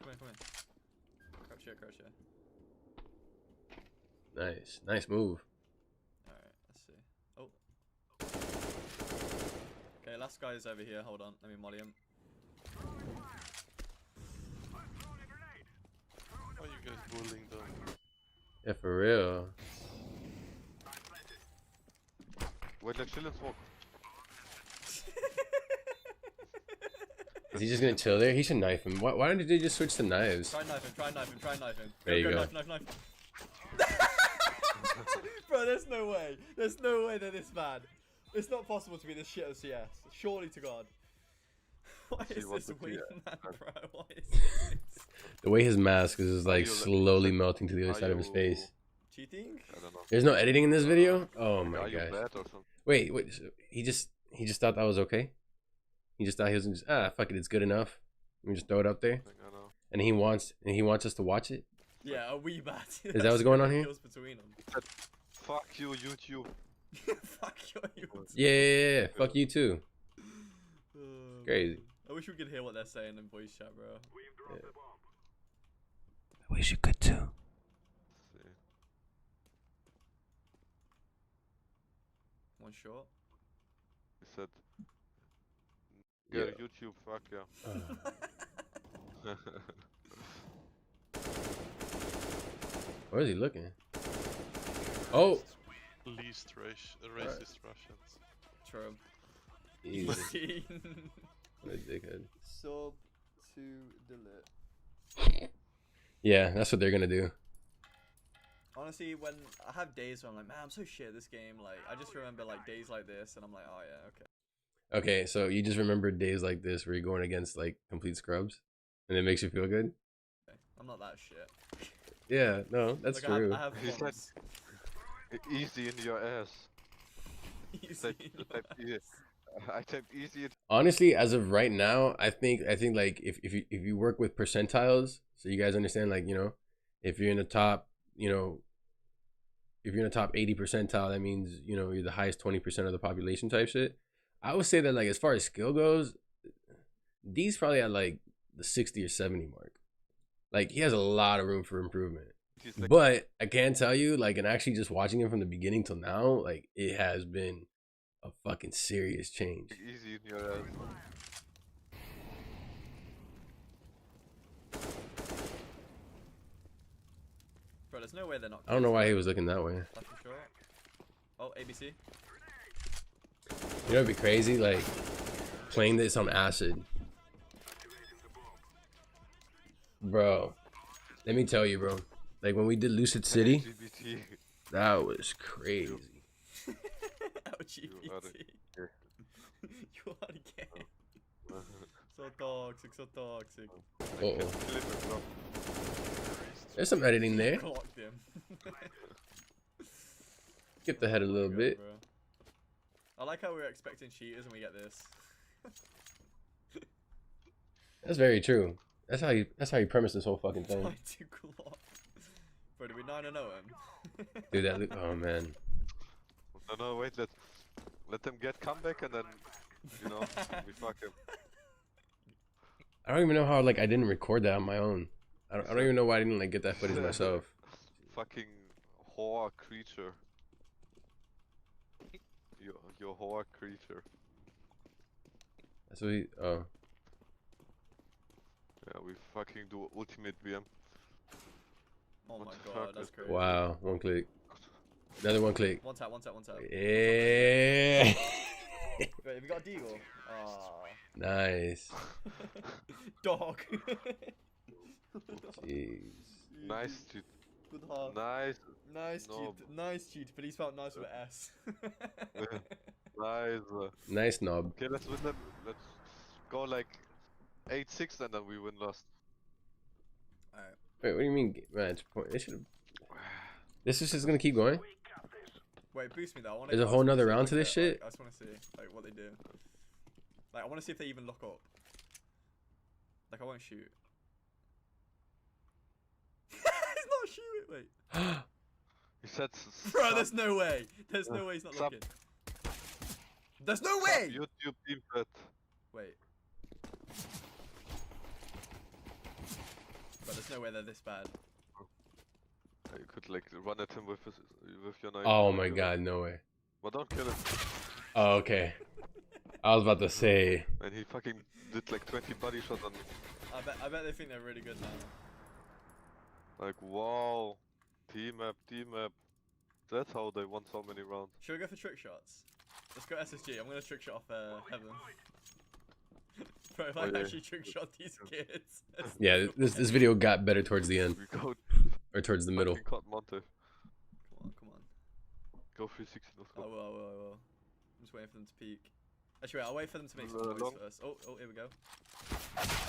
Crouch here. Nice, nice move. Alright, let's see. Oh. Okay, last guy is over here. Hold on, let me molly him. Why are you guys bullying them? Yeah, for real. Wait, let's chill and smoke. Is he just gonna chill there? He should knife him. Why don't they just switch to knives? Try knife him. There you go. Knife. Bro, there's no way. There's no way they're this bad. It's not possible to be this shit of CS. Surely to God. Why is this wingman, bro? Why is this? The way his mask is just like slowly melting to the other side of his face. Cheating? I don't know. There's no editing in this video? Oh my Are you gosh. bad or something? Wait, so he just thought that was okay? He just thought he was just fuck it, it's good enough. Let me just throw it up there. I know. And he wants us to watch it? Yeah, a wee bat. Is that what's going on here? Between them. Fuck you, YouTube. Fuck you. Yeah. Fuck you too. Crazy. I wish we could hear what they're saying in voice chat, bro. Yeah. I wish you could too. One shot. He said, Yeah. YouTube, fuck yeah. Where is he looking? Oh! Least racist Russians. True. Easy. What a dickhead. Sub to delete. Yeah, that's what they're gonna do. Honestly, when I have days where I'm like, man, I'm so shit at this game. Like, I just remember like days like this, and I'm like, oh yeah, okay. Okay, so you just remember days like this where you're going against like complete scrubs, and it makes you feel good. Okay. I'm not that shit. Yeah, no, that's like, true. I have fun. Easy in your ass. Easy in your ass. I typed easy. Honestly, as of right now, I think like if you work with percentiles, so you guys understand, like, you know, if you're in the top, you know, if you're in the top 80 percentile, that means, you know, you're the highest 20% of the population type shit. I would say that, like, as far as skill goes, D's probably at like the 60 or 70 mark. Like, he has a lot of room for improvement. But I can tell you, like, and actually just watching him from the beginning till now, like, it has been a fucking serious change. Easy in your ass. Bro, there's no way they're not. I don't know why he was looking that way. Oh, ABC. You know, it'd be crazy, like, playing this on acid. Bro, let me tell you, bro. Like, when we did Lucid City, that was crazy. LGBT. You are gay. So toxic, so toxic. Uh-oh. There's some editing there. Clocked him. Get the head a little bit. Bro. I like how we're expecting cheaters and we get this. That's very true. That's how you premise this whole fucking thing. Bro, do we 9-0 him? Dude, that oh man. No, wait, let them get comeback and then, you know, we fuck him. I don't even know how, like, I didn't record that on my own. I don't even know why I didn't, like, get that footage myself. Fucking whore creature. Your whore creature. That's what he, oh. Yeah, we fucking do ultimate VM. Oh my god, that's crazy. Wow, one click. Another one click. One tap. Yeah. Wait, have you got a deagle? Oh. Nice. Dog. Jeez. Nice cheat. Good heart. Nice cheat. Nice cheat, but he spelled nice with an S. Nice. Nice knob. Okay, let's win them. Let's go like 8-6 and then we win last. Alright. Wait, what do you mean match point? This is just gonna keep going? Wait, boost me though. I wanna There's a whole nother round to this shit? Like, I just wanna see like what they do. Like, I wanna see if they even look up. Like, I won't shoot. He's not shooting. Wait. He said. Bro, there's no way. There's no way he's not looking. There's no way. YouTube team bet. Wait. But there's no way they're this bad. You could like run at him with your knife. Oh my god, no way. But don't kill him. Oh, okay. I was about to say. And he fucking did like 20 body shots on me. I bet they think they're really good now. Like, wow. Team map. That's how they won so many rounds. Should we go for trick shots? Let's go SSG. I'm gonna trick shot off Heaven. Bro, if I actually trick shot these kids. Yeah, this video got better towards the end. Or towards the middle. Come on. Go 360. Let's go. I will. I'm just waiting for them to peek. Actually, wait, I'll wait for them to make some noise first. Oh, here we go.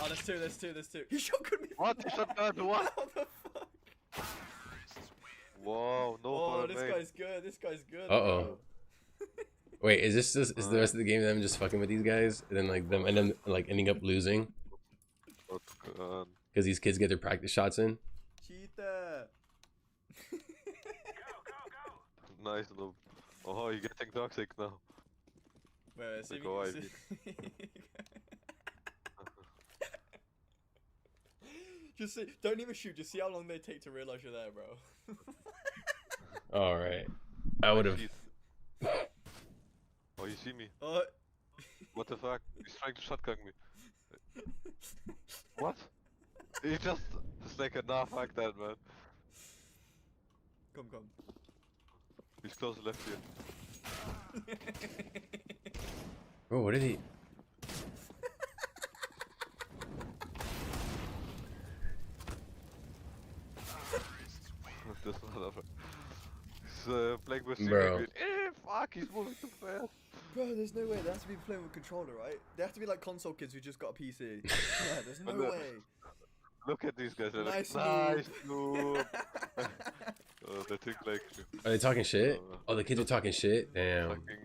Oh, there's two. He shotgunned me. What? He shotgunned what? What the fuck? Whoa, no. Oh, this guy's good. Uh-oh. Wait, is the rest of the game them just fucking with these guys? And then like them and then like ending up losing? Because these kids get their practice shots in? Cheater. Nice, no. Oh, you're getting toxic now. Wait, see Like, me. oh, Just see, don't even shoot. Just see how long they take to realize you're there, bro. All right. I would have. Oh, you see me? What the fuck? He's trying to shotgun me. What? He just like a nah, fuck that, man. Come. He's close left here. Bro, what did he? This motherfucker. He's playing with Bro. Fuck, he's moving too fast. Bro, there's no way. They have to be playing with controller, right? They have to be like console kids who just got a PC. Yeah, there's no Look, way. Look at these guys. They're Nice like, nice move. They think like. Are they talking shit? Oh, the kids are talking shit. Damn. Fucking,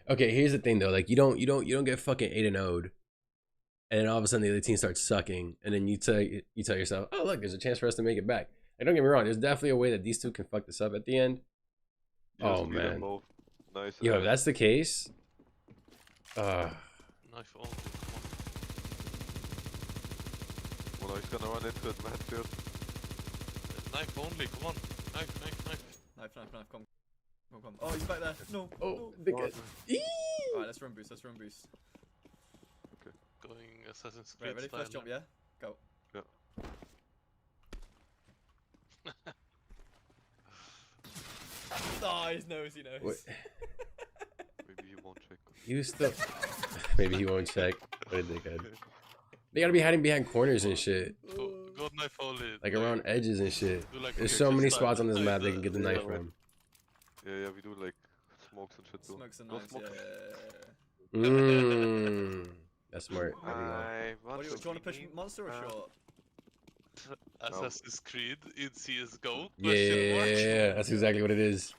Okay, here's the thing though. Like you don't get fucking 8-0'd, and then all of a sudden the other team starts sucking, and then you tell yourself, oh look, there's a chance for us to make it back. And don't get me wrong, there's definitely a way that these two can fuck this up at the end. Oh man. Nice. Yo, if that's the case, Knife only. Well, he's gonna run into it, man, dude. Knife only, come on. Knife. Knife, come. Oh, he's back there. No. Oh, no. Alright, let's run boost. Okay. Going Assassin's Creed Ready? style. First jump, yeah? Go. Yeah. Oh, his nose, he knows. What? Maybe he won't check. you still. Maybe he won't check. What a dickhead. They gotta be hiding behind corners and shit. Go knife only. Like around edges and shit. Do like There's okay, so many just spots on this like map they can get the knife right. from. Yeah, we do like smokes and shit too. Smokes and No knives, smoke. yeah. That's smart. There we go. What do you want to push monster or short? Assassin's Creed in CSGO? Yeah, that's exactly what it is.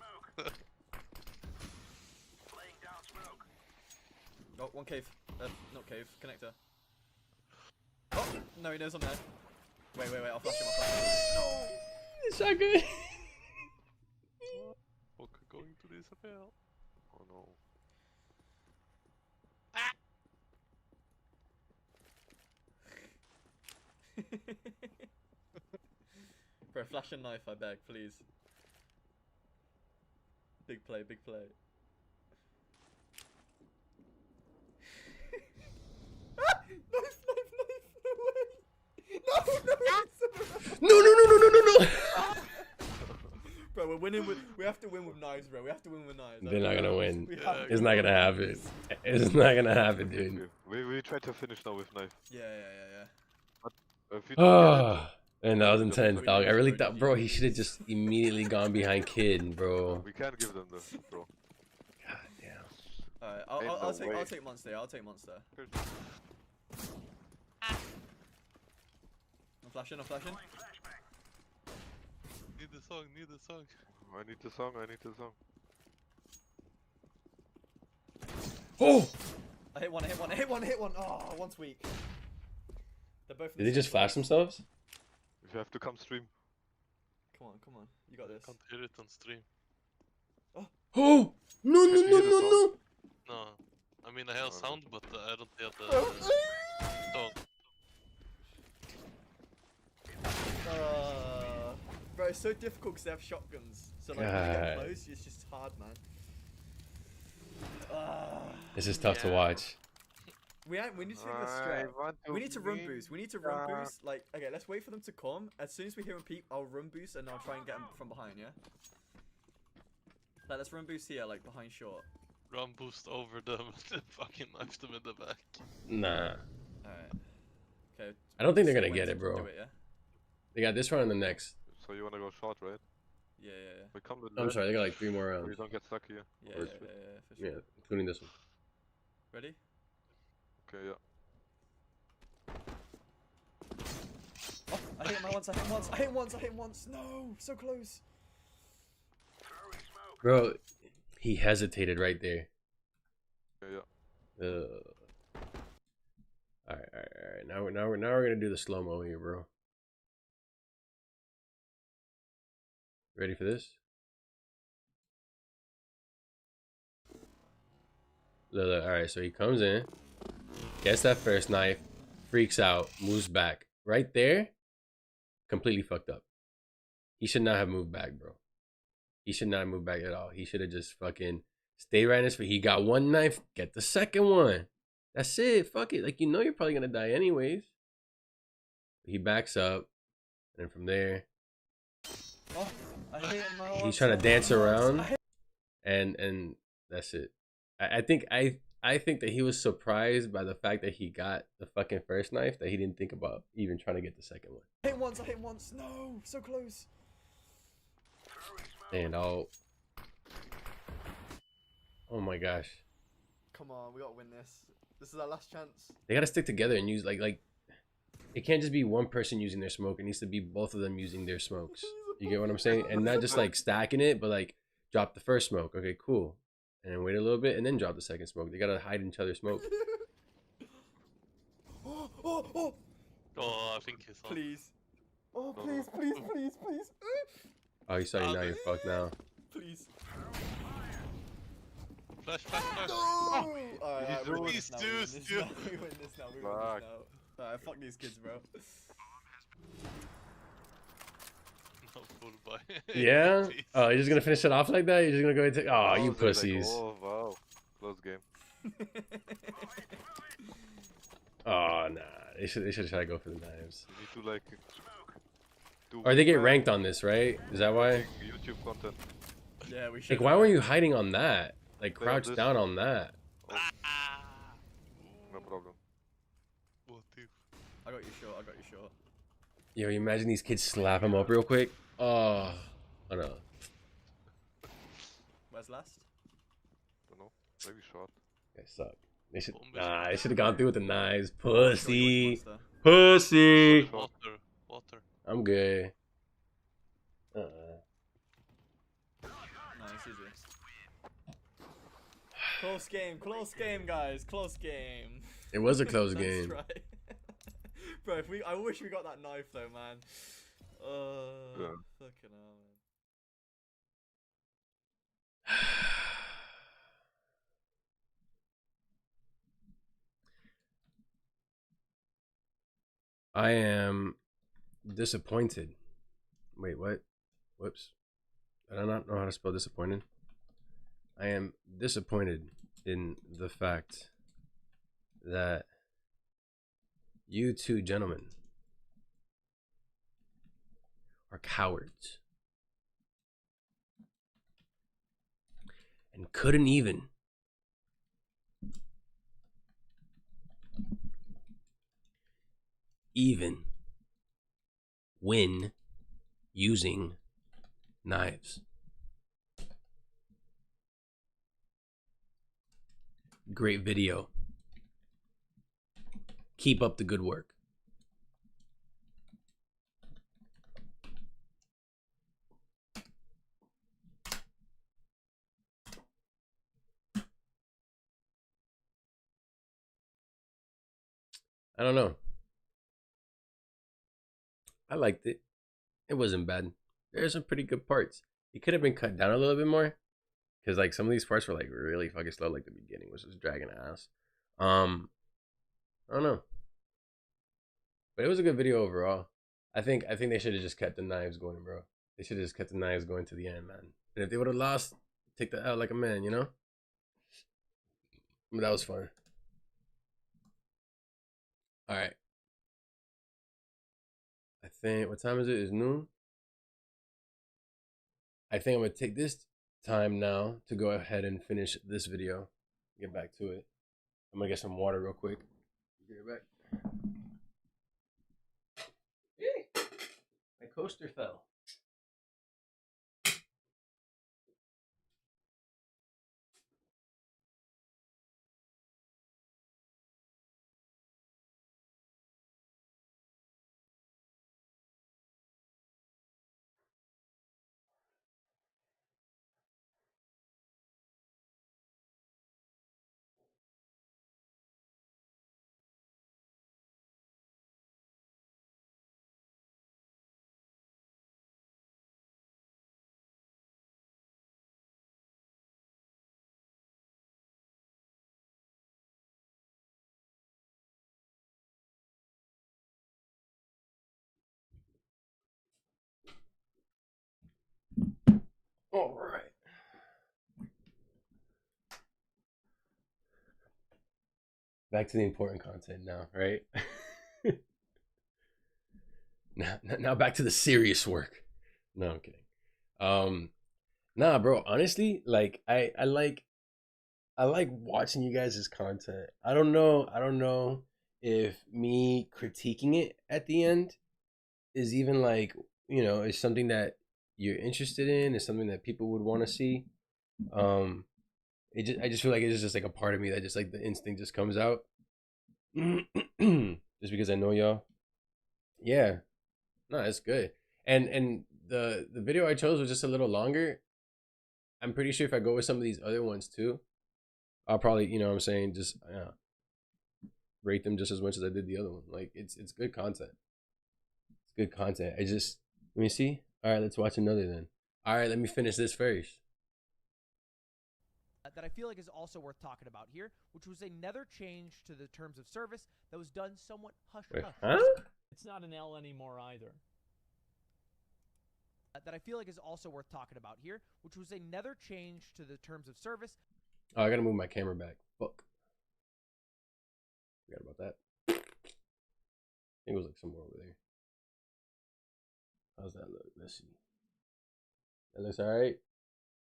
Oh, one cave. Not cave. Connector. Oh, no, he knows I'm there. Wait, I'll flash him. No! Shotgun. Okay, going to disappear. Oh no. Bro, flash and knife, I beg, please. Big play. Knife, no way! No! Bro, we're winning with. We have to win with knives, bro. We have to win with knives. They're not gonna win. Yeah, It's not gonna happen. It's not gonna happen, dude. We try to finish now with knife. Yeah. But if you don't get it, And that was intense, dog. I really thought, bro, he should have just immediately gone behind Kid, bro. we can't give them the bro. God damn. Alright, Ain't I'll no take way. monster. I'm flashing. Need the song. I need the song. Oh! I hit one. Oh, one's weak. They're both. Did they just flash themselves? If you have to come stream. Come on. You got this. Can't hear it on stream. Oh! No! No. I mean, I hear sound, but I don't hear the song. Bro, it's so difficult because they have shotguns. So like when you get close, it's just hard, man. This is tough to watch. We need to take this straight. We need to run boost. Like, okay, let's wait for them to come. As soon as we hear them peep, I'll run boost and I'll try and get them from behind, yeah? Like, let's run boost here, like, behind short. Run boost over them and fucking knife them in the back. Nah. Alright. Okay. I don't think they're gonna get it, bro. Do it, yeah? They got this round and the next. So you wanna go short, right? Yeah. We come with I'm sorry, they got like 3 more so rounds. you don't get stuck here. Yeah, for sure. Yeah, including this one. Ready? Okay, yeah. Oh, I hit him once. No, so close. Bro, he hesitated right there. Yeah. Alright. Now we're gonna do the slow-mo here, bro. Ready for this? Look, all right, so he comes in, gets that first knife, freaks out, moves back. Right there, completely fucked up. He should not have moved back, bro. He should not have moved back at all. He should have just fucking stayed right in his feet. He got one knife, get the second one. That's it. Fuck it. Like, you know you're probably gonna die anyways. He backs up, and from there, Oh, I hate him now. he's trying to dance around, and that's it. I think that he was surprised by the fact that he got the fucking first knife, that he didn't think about even trying to get the second one. I hit him once. No, so close. And oh my gosh, Come on, we gotta win this. This is our last chance. they gotta stick together and use like it can't just be one person using their smoke. It needs to be both of them using their smokes. You get what I'm saying? And not just like stacking it, but like drop the first smoke. Okay, cool. And then wait a little bit and then drop the second smoke. They gotta hide each other's smoke. Oh, I think he saw. please. Oh, please, please, please, please. Oh, you saw you now. You're fucked now. Please. Flash. No! Alright, we win Please this now. do, We still. win this now. We win this now. Alright, fuck these kids, bro. No, full buy. Yeah? Please. Oh, you're just gonna finish it off like that? You're just gonna go and take. Oh, you Like, pussies. oh wow, close game. Oh nah. They should try to go for the knives. You need to like. Do Or they get well. ranked on this, right? Is that why? YouTube content. Yeah, we should. Like, why were you hiding on that? Like, Play crouch this. down on that. No problem. What if? I got you short. I got you short. Yo, you imagine these kids slap him up real quick? Oh no. Where's last? Don't know. Maybe short. They suck. They should. Nah, they should have gone through with the knives. Pussy. Water. I'm good. Nice, easy. Close game, guys. Close game. It was a close That's game. right. Bro, I wish we got that knife though, man. Fucking hell, man. I am disappointed. Wait, what? Whoops. I do not know how to spell disappointed. I am disappointed in the fact that you two gentlemen are cowards and couldn't even win using knives. Great video. Keep up the good work. I don't know. I liked it. It wasn't bad. There's some pretty good parts. It could have been cut down a little bit more, because like some of these parts were like really fucking slow, like the beginning was just dragging ass. I don't know, but it was a good video overall. I think they should have just kept the knives going, bro. They should have just kept the knives going to the end, man. And if they would have lost, take that out like a man, you know. But that was fun. All right. I think, what time is it? It's noon. I think I'm gonna take this time now to go ahead and finish this video. Get back to it. I'm gonna get some water real quick. Be right back. Hey, my coaster fell. All right. Back to the important content now, right? now back to the serious work. No, I'm kidding. Nah, bro. Honestly, like I like watching you guys' content. I don't know if me critiquing it at the end is even like, is something that you're interested in, is something that people would want to see. I just feel like it's just like a part of me that just like the instinct just comes out. Just because I know y'all. Yeah. No, it's good. And the video I chose was just a little longer. I'm pretty sure if I go with some of these other ones too, I'll probably, what I'm saying, just rate them just as much as I did the other one. Like it's good content. It's good content. Let me see. All right, let's watch another then. All right, let me finish this first. That I feel like is also worth talking about here, which was another change to the terms of service that was done somewhat hush-hush. Huh? It's not an L anymore either. That I feel like is also worth talking about here, which was another change to the terms of service. Oh, I gotta move my camera back. Fuck. Forgot about that. I think it was like somewhere over there. How's that look? Let's see. That looks alright.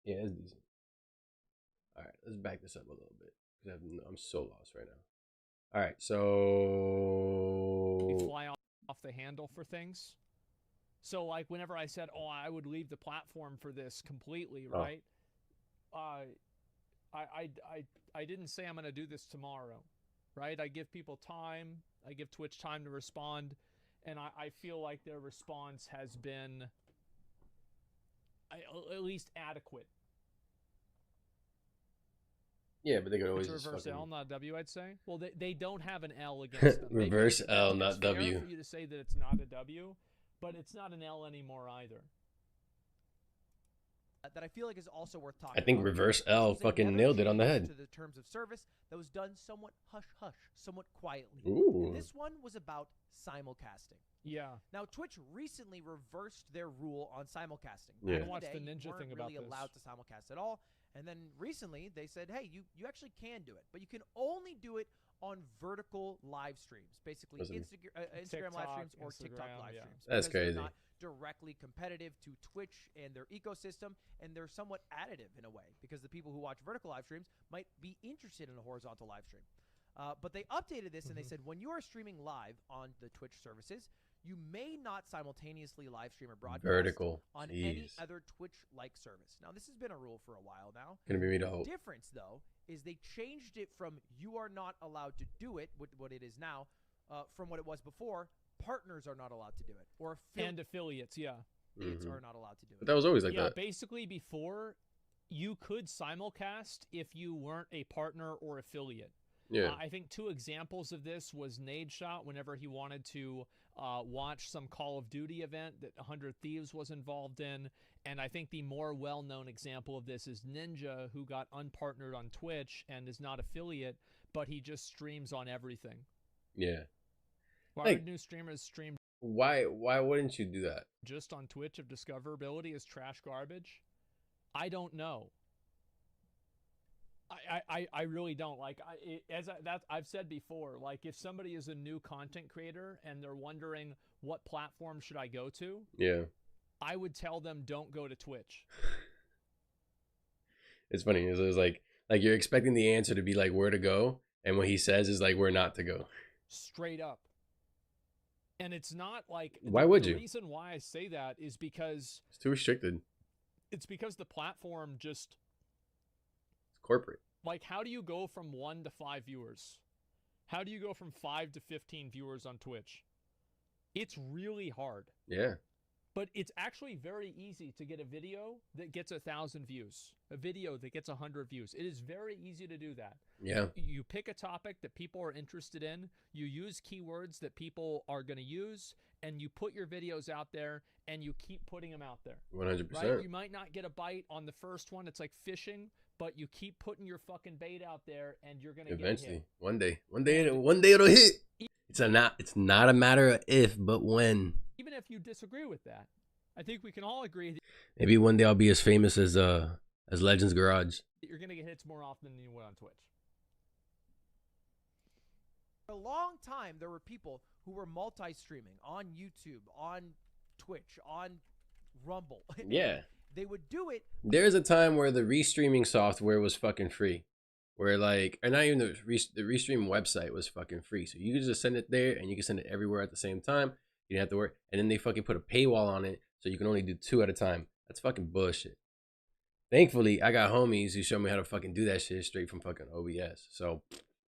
Yeah, it's decent. Alright, let's back this up a little bit. Because I'm so lost right now. Alright, so... We fly off the handle for things. So, like, whenever I said, oh, I would leave the platform for this completely, right? I didn't say I'm going to do this tomorrow, right? I give people time. I give Twitch time to respond. And I feel like their response has been at least adequate. Yeah, but they could always It's just reverse fucking... L, not W, I'd say. Well, they don't have an L against them. Reverse L, not it's fair W. for you to say that it's not a W, but it's not an L anymore either. That I feel like is also worth talking I think about. reverse L fucking nailed it on the head. To the terms of service that was done somewhat hush-hush, somewhat quietly. Ooh. And this one was about simulcasting. Yeah. Now, Twitch recently reversed their rule on simulcasting. Yeah. Back in I watched day, the Ninja you weren't thing about really this. allowed to simulcast at all. And then recently, they said, hey, you actually can do it. But you can only do it on vertical live streams. Basically, Instagram live streams or TikTok live streams. That's because crazy. They're not directly competitive to Twitch and their ecosystem, and they're somewhat additive in a way, because the people who watch vertical live streams might be interested in a horizontal live stream. But they updated this, and they said when you are streaming live on the Twitch services, you may not simultaneously live stream or broadcast Vertical. on Jeez. any other Twitch-like service. Now, this has been a rule for a while now. Gonna be me to The hope. difference, though, is they changed it from you are not allowed to do it, what it is now, from what it was before. Partners are not allowed to do it, or And affiliates, yeah. affiliates are not allowed to do it. But that was always like yeah, that. basically before, you could simulcast if you weren't a partner or affiliate. Yeah. I think two examples of this was Nadeshot whenever he wanted to watch some Call of Duty event that 100 Thieves was involved in. And I think the more well-known example of this is Ninja, who got unpartnered on Twitch and is not affiliate, but he just streams on everything. Yeah. Why Like, would new streamers stream Why wouldn't you do that? just on Twitch if discoverability is trash garbage? I don't know. I really don't. Like, I've said before, like, if somebody is a new content creator and they're wondering what platform should I go to, Yeah. I would tell them don't go to Twitch. It's funny. It's like you're expecting the answer to be like where to go, and what he says is like where not to go. Straight up. And it's not like... Why would you? The reason why I say that is because... It's too restricted. It's because the platform just... It's corporate. Like, how do you go from 1 to 5 viewers? How do you go from 5 to 15 viewers on Twitch? It's really hard. Yeah. But it's actually very easy to get a video that gets 1,000 views. A video that gets 100 views. It is very easy to do that. Yeah. You pick a topic that people are interested in. You use keywords that people are going to use. And you put your videos out there. And you keep putting them out there. 100%. Right? You might not get a bite on the first one. It's like fishing. But you keep putting your fucking bait out there. And you're going to Eventually. get One day it'll hit. It's not a matter of if, but when. Even if you disagree with that, I think we can all agree that Maybe one day I'll be as famous as Legends Garage. you're gonna get hits more often than you would on Twitch. For a long time, there were people who were multi-streaming on YouTube, on Twitch, on Rumble. Yeah. They would do it. There's a time where the restreaming software was fucking free. Where like, or not even the restream website was fucking free. So you could just send it there and you can send it everywhere at the same time. You didn't have to work. And then they fucking put a paywall on it so you can only do 2 at a time. That's fucking bullshit. Thankfully, I got homies who show me how to fucking do that shit straight from fucking OBS. So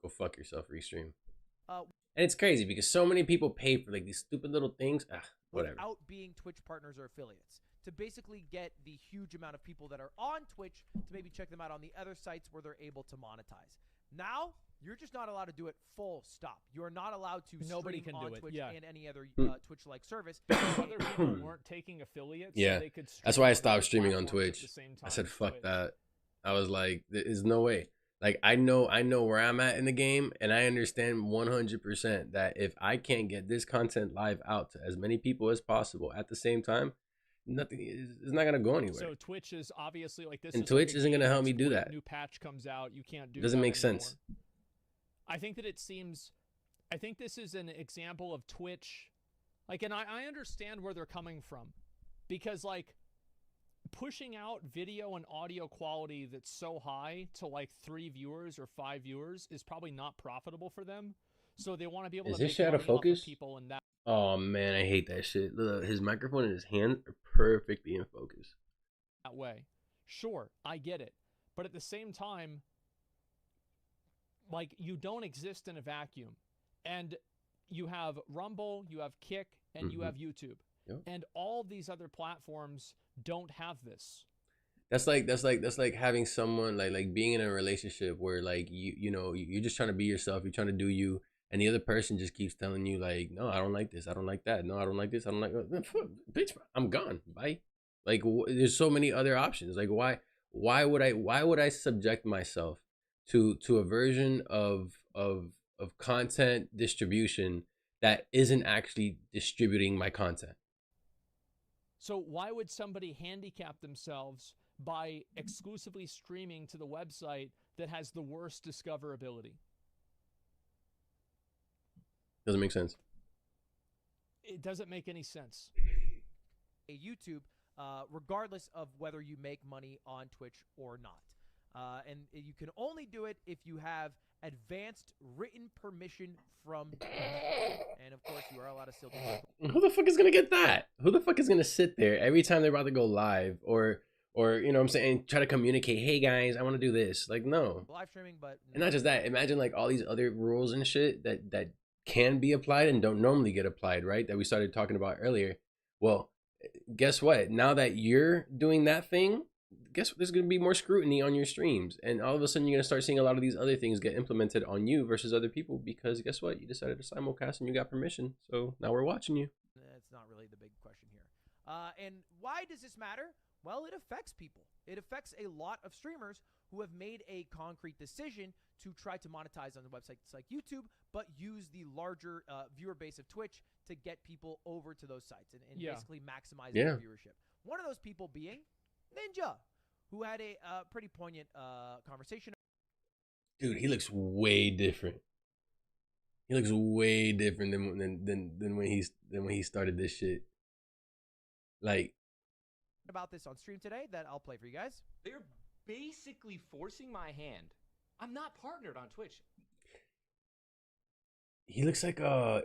go fuck yourself, restream. And it's crazy because so many people pay for like these stupid little things. Whatever. Without being Twitch partners or affiliates, to basically get the huge amount of people that are on Twitch to maybe check them out on the other sites where they're able to monetize. Now, you're just not allowed to do it full stop. You're not allowed to Nobody stream can on do it, Twitch yeah. and any other Twitch-like service. Other people weren't taking affiliates. Yeah, so they could that's why I stream on stopped other streaming on platforms at Twitch. the same I time said as fuck Twitch. that. I was like, there's no way. Like I know where I'm at in the game, and I understand 100% that if I can't get this content live out to as many people as possible at the same time, nothing is not gonna go anywhere. So Twitch is obviously like this. And is like Twitch a isn't gonna game help me that's do when a that. New patch comes out, you can't do. Doesn't that make anymore. sense. I think that it seems. I think this is an example of Twitch, like, and I understand where they're coming from, because like pushing out video and audio quality that's so high to like 3 viewers or 5 viewers is probably not profitable for them. So they want to be able Is to this make shit out of money off focus? people and that. Oh man, I hate that shit. Look, his microphone and his hands are perfectly in focus. That way. Sure, I get it. But at the same time, like, you don't exist in a vacuum. And you have Rumble, you have Kick, and you have YouTube. Yep. And all these other platforms don't have this. That's like having someone like being in a relationship where like you know you're just trying to be yourself, you're trying to do you, and the other person just keeps telling you like, no, I don't like this, I don't like that, no, I don't like this, I don't like bitch, I'm gone, bye. Like there's so many other options. Like why would I subject myself to a version of content distribution that isn't actually distributing my content? So why would somebody handicap themselves by exclusively streaming to the website that has the worst discoverability? Doesn't make sense. It doesn't make any sense. A YouTube, regardless of whether you make money on Twitch or not. And you can only do it if you have advanced written permission from Twitch. And of course, you are allowed to still do that. Who the fuck is gonna get that? Who the fuck is gonna sit there every time they're about to go live or you know what I'm saying, try to communicate, hey guys, I want to do this? Like, no. Live streaming, but no. And not just that, imagine like all these other rules and shit that can be applied and don't normally get applied, right? That we started talking about earlier. Well, guess what? Now that you're doing that thing, guess what? There's going to be more scrutiny on your streams. And all of a sudden, you're going to start seeing a lot of these other things get implemented on you versus other people because guess what? You decided to simulcast and you got permission. So now we're watching you. That's not really the big question here. And why does this matter? Well, it affects people. It affects a lot of streamers who have made a concrete decision to try to monetize on the websites like YouTube, but use the larger viewer base of Twitch to get people over to those sites and basically maximize their viewership. One of those people being Ninja, who had a pretty poignant conversation. Dude, he looks way different. He looks way different than when he started this shit. Like, about this on stream today that I'll play for you guys. They're basically forcing my hand. I'm not partnered on Twitch. He looks like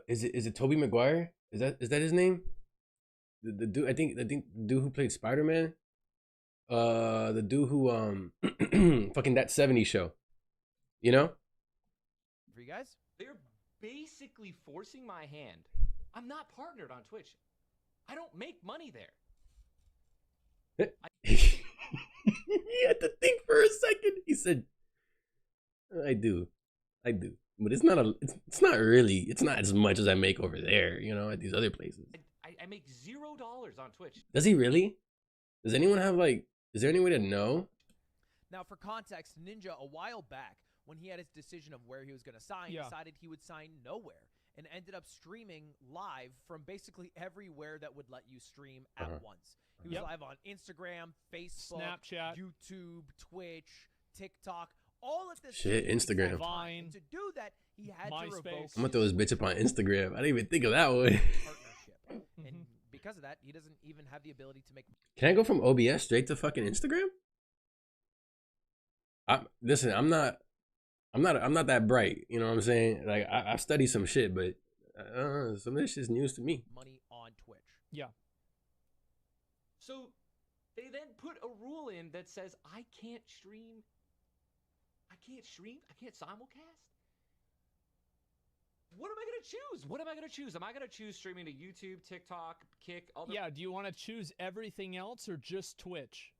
is it Tobey Maguire? Is that his name? The dude, I think the dude who played Spider-Man. The dude who fucking That 70s Show. You know? For you guys? They're basically forcing my hand. I'm not partnered on Twitch. I don't make money there. He had to think for a second. He said, I do. But it's not it's not as much as I make over there, you know, at these other places. I make $0 on Twitch. Does he really? Does anyone have is there any way to know? Now, for context, Ninja, a while back, when he had his decision of where he was going to sign, decided he would sign nowhere. and ended up streaming live from basically everywhere that would let you stream at once. He was live on Instagram, Facebook, Snapchat, YouTube, Twitch, TikTok, all at this Shit, Instagram. Vine. And to do that, he had to revoke I'm gonna throw this bitch up on Instagram. I didn't even think of that one. partnership. And because of that, he doesn't even have the ability to make. Can I go from OBS straight to fucking Instagram? Listen, I'm not that bright. You know what I'm saying? Like I've studied some shit, but some of this is news to me. Money on Twitch. Yeah. So they then put a rule in that says I can't stream, I can't simulcast. What am I gonna choose? What am I gonna choose? Am I gonna choose streaming to YouTube, TikTok, Kick, other? Yeah. Do you want to choose everything else or just Twitch?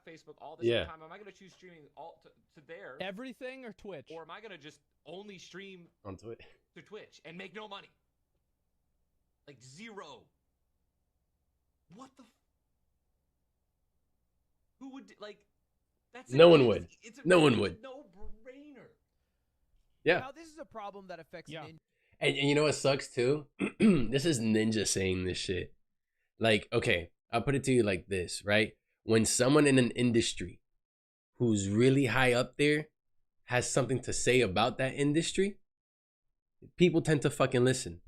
Facebook all the same time? Am I gonna choose streaming all to there? Everything or Twitch? Or am I gonna just only stream on Twitch to Twitch and make no money? Like zero. What the? Who would like? That's no one would. No one would. No brainer. Yeah. Now this is a problem that affects Ninja. And you know what sucks too? This is Ninja saying this shit. Like, okay, I'll put it to you like this, right? When someone in an industry who's really high up there has something to say about that industry, people tend to fucking listen.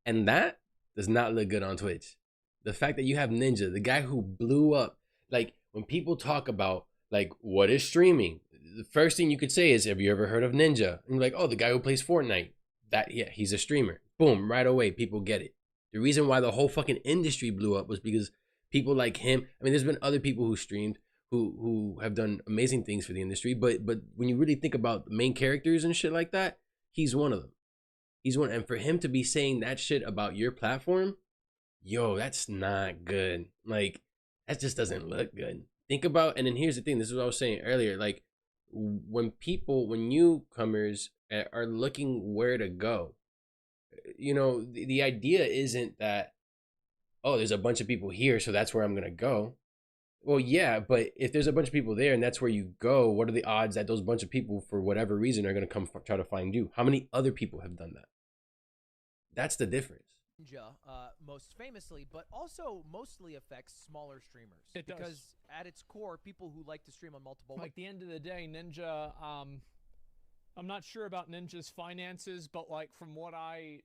And that does not look good on Twitch. The fact that you have Ninja, the guy who blew up, like when people talk about like what is streaming, the first thing you could say is, have you ever heard of Ninja? And you're like, oh, the guy who plays Fortnite. That, yeah, he's a streamer. Boom, right away, people get it. The reason why the whole fucking industry blew up was because people like him. I mean, there's been other people who streamed who have done amazing things for the industry, but when you really think about the main characters and shit like that, he's one of them. He's one, and for him to be saying that shit about your platform, yo, that's not good. Like, that just doesn't look good. Think about, and then here's the thing, this is what I was saying earlier, like when newcomers are looking where to go, you know, the idea isn't that, oh, there's a bunch of people here, so that's where I'm gonna go. Well, yeah, but if there's a bunch of people there and that's where you go, what are the odds that those bunch of people, for whatever reason, are gonna come try to find you? How many other people have done that? That's the difference. Ninja, most famously, but also mostly affects smaller streamers. It does. Because at its core, people who like to stream on multiple. Like the end of the day, Ninja. I'm not sure about Ninja's finances, but like from what I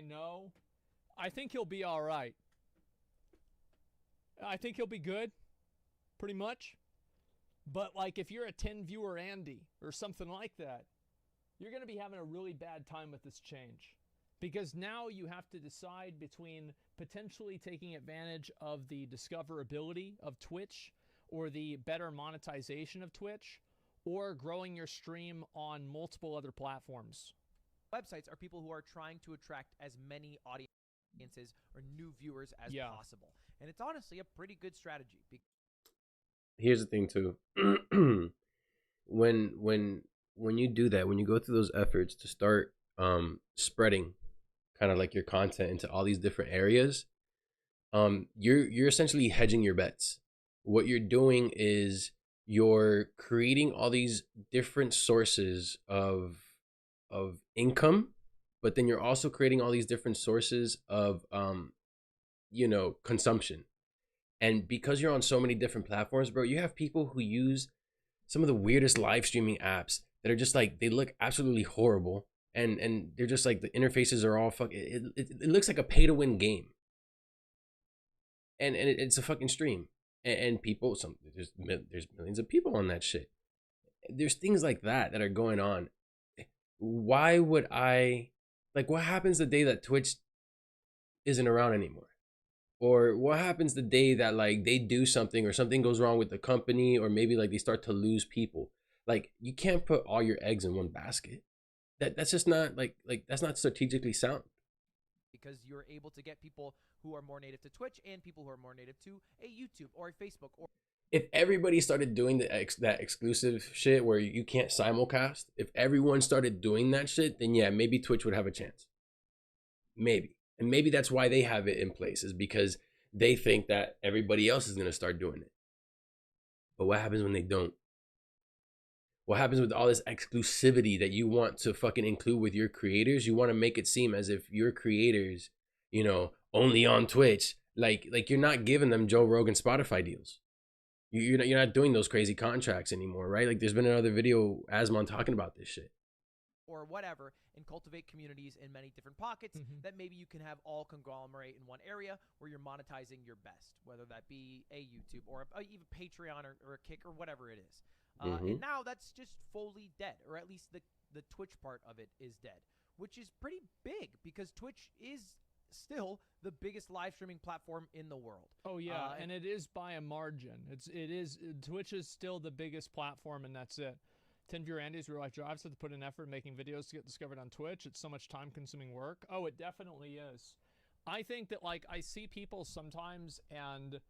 know, I think he'll be all right. I think he'll be good, pretty much. But like if you're a 10 viewer Andy or something like that, you're gonna be having a really bad time with this change. Because now you have to decide between potentially taking advantage of the discoverability of Twitch or the better monetization of Twitch, or growing your stream on multiple other platforms. Websites are people who are trying to attract as many audiences or new viewers as possible. And it's honestly a pretty good strategy. Here's the thing too. when you do that, when you go through those efforts to start spreading kind of like your content into all these different areas, you're essentially hedging your bets. What you're doing is you're creating all these different sources of income, but then you're also creating all these different sources of you know, consumption. And because you're on so many different platforms, bro, you have people who use some of the weirdest live streaming apps that are just like, they look absolutely horrible. And they're just like, the interfaces are all fucking, it looks like a pay to win game. And it's a fucking stream. And people, there's millions of people on that shit. There's things like that are going on. Why would I, like, what happens the day that Twitch isn't around anymore? Or what happens the day that like they do something or something goes wrong with the company, or maybe like they start to lose people? Like, you can't put all your eggs in one basket. That's just not like that's not strategically sound. Because you're able to get people who are more native to Twitch and people who are more native to a YouTube or a Facebook. Or if everybody started doing that exclusive shit where you can't simulcast, if everyone started doing that shit, then yeah, maybe Twitch would have a chance. Maybe. And maybe that's why they have it in place, is because they think that everybody else is going to start doing it. But what happens when they don't? What happens with all this exclusivity that you want to fucking include with your creators? You want to make it seem as if your creators, you know, only on Twitch, like you're not giving them Joe Rogan Spotify deals. You're not doing those crazy contracts anymore, right? Like there's been another video, Asmon, talking about this shit. Or whatever, and cultivate communities in many different pockets that maybe you can have all conglomerate in one area where you're monetizing your best, whether that be a YouTube or even Patreon or a Kick or whatever it is. And now that's just fully dead, or at least the Twitch part of it is dead, which is pretty big because Twitch is still the biggest live streaming platform in the world. Oh yeah, and it is by a margin. Twitch is still the biggest platform, and that's it. 10 viewer Andy's real life drives have to put an effort in making videos to get discovered on Twitch. It's so much time consuming work. Oh, it definitely is. I think that like I see people sometimes and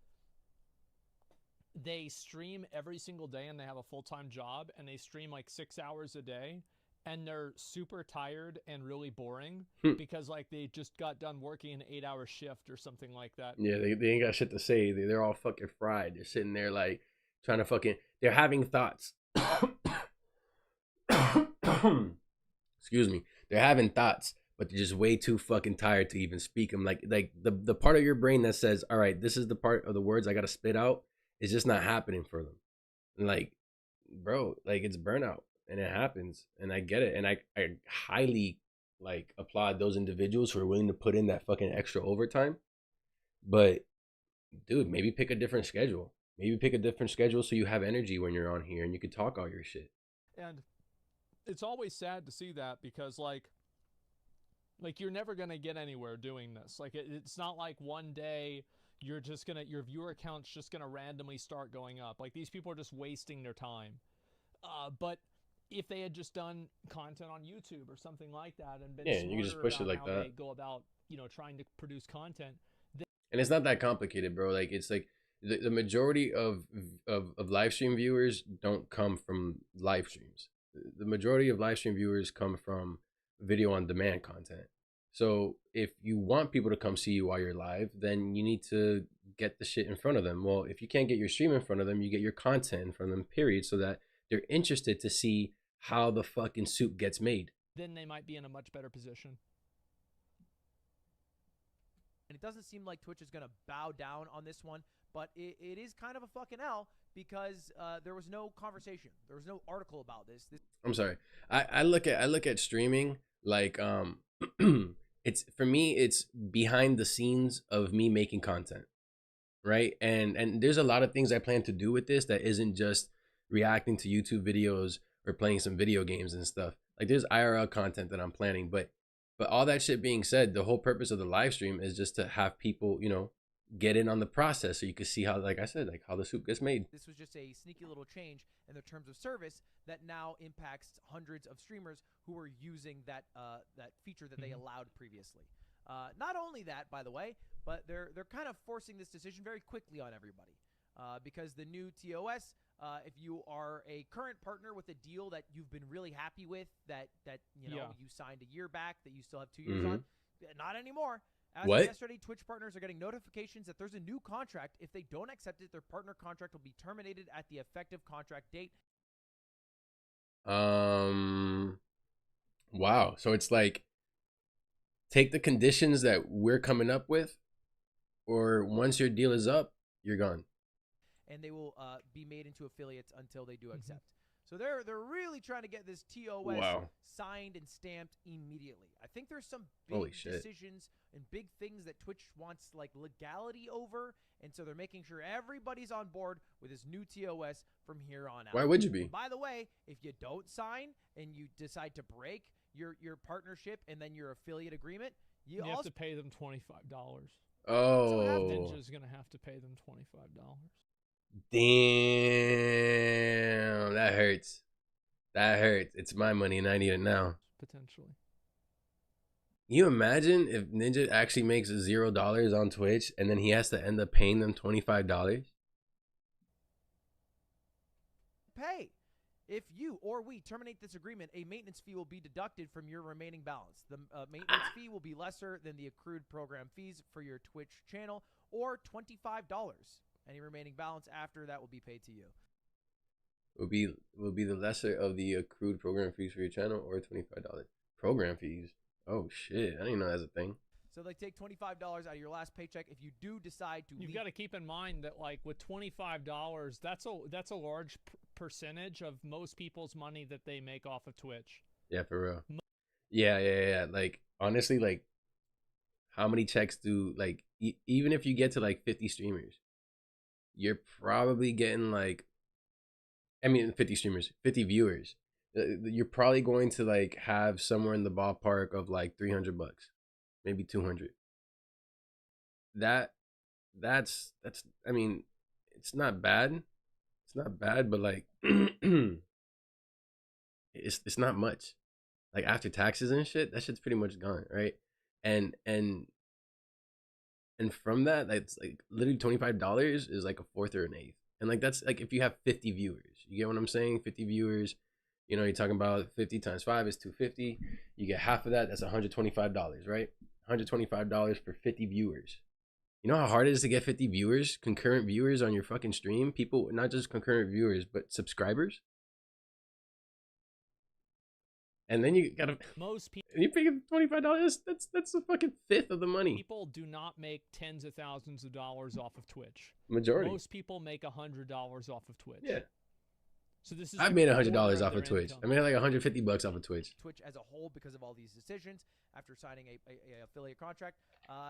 they stream every single day and they have a full-time job and they stream like 6 hours a day and they're super tired and really boring because like they just got done working an 8-hour shift or something like that. Yeah, they ain't got shit to say. They're all fucking fried. They're sitting there like trying to fucking, they're having thoughts. Excuse me. They're having thoughts, but they're just way too fucking tired to even speak them. Like the part of your brain that says, all right, this is the part of the words I got to spit out, is just not happening for them. And like, bro, like it's burnout and it happens. And I get it. And I highly like applaud those individuals who are willing to put in that fucking extra overtime. But dude, maybe pick a different schedule. Maybe pick a different schedule so you have energy when you're on here and you can talk all your shit. And it's always sad to see that because like you're never going to get anywhere doing this. Like it's not like one day you're just going to, your viewer count's just going to randomly start going up. Like these people are just wasting their time. But if they had just done content on YouTube or something like that and been you can just push it like that. They go about, you know, trying to produce content. And it's not that complicated, bro. Like it's like the majority of live stream viewers don't come from live streams. The majority of live stream viewers come from video on demand content. So if you want people to come see you while you're live, then you need to get the shit in front of them. Well, if you can't get your stream in front of them, you get your content in front of them, period, so that they're interested to see how the fucking soup gets made. Then they might be in a much better position. And it doesn't seem like Twitch is going to bow down on this one, but it is kind of a fucking L because there was no conversation. There was no article about this. I'm sorry. I look at streaming like it's, for me, it's behind the scenes of me making content, right? And there's a lot of things I plan to do with this that isn't just reacting to YouTube videos or playing some video games and stuff. Like there's IRL content that I'm planning, but all that shit being said, the whole purpose of the live stream is just to have people, you know, get in on the process so you can see how, like I said, like how the soup gets made. This was just a sneaky little change in their terms of service that now impacts hundreds of streamers who were using that that feature that they allowed previously. Not only that, by the way, but they're kind of forcing this decision very quickly on everybody because the new TOS, if you are a current partner with a deal that you've been really happy with, that you know you signed a year back, that you still have 2 years on, not anymore. As of yesterday, Twitch partners are getting notifications that there's a new contract. If they don't accept it, their partner contract will be terminated at the effective contract date. Wow. So it's like, take the conditions that we're coming up with, or once your deal is up, you're gone. And they will be made into affiliates until they do accept. So they're really trying to get this TOS signed and stamped immediately. I think there's some big decisions and big things that Twitch wants like legality over, and so they're making sure everybody's on board with this new TOS from here on out. Why would you be? By the way, if you don't sign and you decide to break your partnership and then your affiliate agreement, you have to pay them $25. Oh. So Ninja's gonna have to pay them $25. Damn, that hurts. That hurts. It's my money and I need it now. Potentially. You imagine if Ninja actually makes $0 on Twitch and then he has to end up paying them $25? Pay. If you or we terminate this agreement, a maintenance fee will be deducted from your remaining balance. The maintenance fee will be lesser than the accrued program fees for your Twitch channel, or $25. Any remaining balance after that will be paid to you. will be the lesser of the accrued program fees for your channel, or $25 program fees. Oh shit, I didn't know that's a thing. So they take $25 out of your last paycheck if you do decide to. You've got to keep in mind that, like, with $25, that's a large percentage of most people's money that they make off of Twitch. Yeah, for real. Yeah. Like, honestly, like, how many checks do, like, even if you get to like 50 streamers, you're probably getting like, I mean, 50 streamers, 50 viewers. You're probably going to like have somewhere in the ballpark of like $300, maybe 200. That's I mean, it's not bad. It's not bad, but like it's not much. Like, after taxes and shit, that shit's pretty much gone, right? And from that, that's like literally $25 is like a fourth or an eighth. And like, that's like if you have 50 viewers. You get what I'm saying? 50 viewers, you know, you're talking about 50 times 5 is 250. You get half of that, that's $125, right? $125 for 50 viewers. You know how hard it is to get 50 viewers, concurrent viewers on your fucking stream? People, not just concurrent viewers, but subscribers. And then you gotta, most people, and you pay $25. That's a fucking fifth of the money. People do not make tens of thousands of dollars off of Twitch. Majority. Most people make $100 off of Twitch. Yeah. So this is. I've made $100 quarter off of their Twitch. income. I made like $150 off of Twitch. Twitch as a whole because of all these decisions after signing a affiliate contract,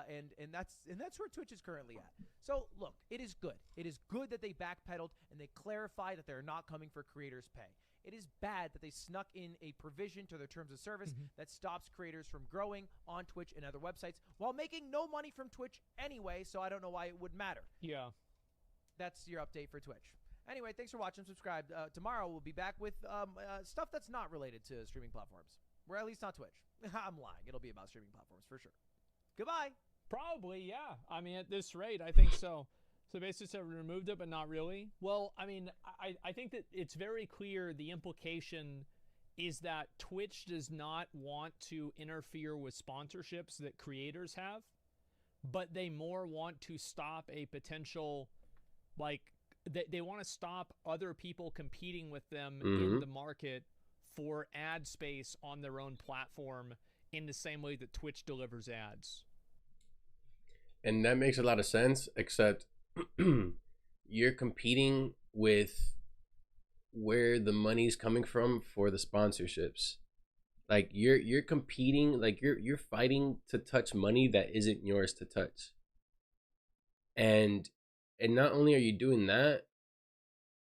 and that's where Twitch is currently at. So look, it is good. It is good that they backpedaled and they clarified that they're not coming for creators' pay. It is bad that they snuck in a provision to their terms of service that stops creators from growing on Twitch and other websites while making no money from Twitch anyway. So I don't know why it would matter. Yeah, that's your update for Twitch. Anyway, thanks for watching. Subscribe. Tomorrow we'll be back with stuff that's not related to streaming platforms. Or at least not Twitch. I'm lying. It'll be about streaming platforms for sure. Goodbye. Probably, yeah. I mean, at this rate, I think so. So basically, so we removed it, but not really. Well, I mean, I think that it's very clear the implication is that Twitch does not want to interfere with sponsorships that creators have, but they more want to stop a potential, like, they want to stop other people competing with them in the market for ad space on their own platform in the same way that Twitch delivers ads. And that makes a lot of sense, except you're competing with where the money's coming from for the sponsorships. Like, you're competing, like you're fighting to touch money that isn't yours to touch. And not only are you doing that,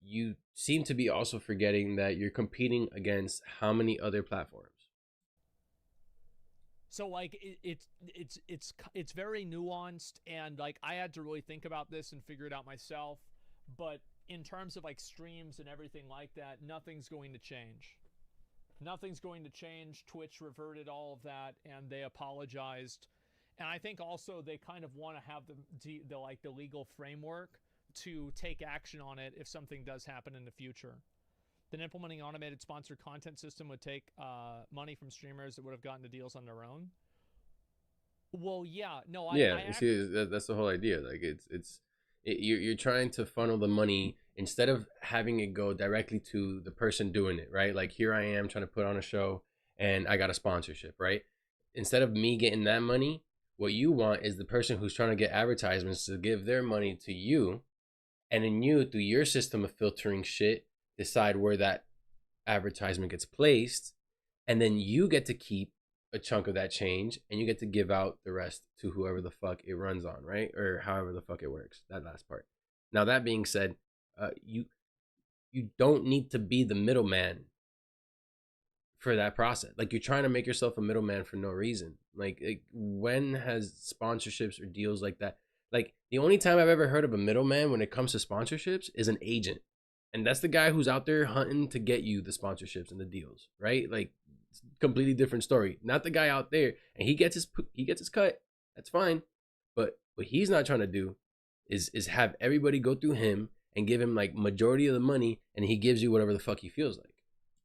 you seem to be also forgetting that you're competing against how many other platforms. So like it's very nuanced, and like I had to really think about this and figure it out myself. But in terms of like streams and everything like that, nothing's going to change. Nothing's going to change. Twitch reverted all of that, and they apologized. And I think also they kind of want to have the legal framework to take action on it if something does happen in the future. Then implementing an automated sponsored content system would take money from streamers that would have gotten the deals on their own. Well, yeah, no, that's the whole idea. Like, you're trying to funnel the money instead of having it go directly to the person doing it, right? Like, here I am trying to put on a show and I got a sponsorship, right? Instead of me getting that money, what you want is the person who's trying to get advertisements to give their money to you, and then you, through your system of filtering shit, decide where that advertisement gets placed, and then you get to keep a chunk of that change, and you get to give out the rest to whoever the fuck it runs on, right? Or however the fuck it works, that last part. Now, that being said, you don't need to be the middleman for that process. Like, you're trying to make yourself a middleman for no reason. Like, when has sponsorships or deals like that? Like, the only time I've ever heard of a middleman when it comes to sponsorships is an agent. And that's the guy who's out there hunting to get you the sponsorships and the deals, right? Like, it's a completely different story. Not the guy out there, and he gets his cut. That's fine. But what he's not trying to do is have everybody go through him and give him like majority of the money, and he gives you whatever the fuck he feels like.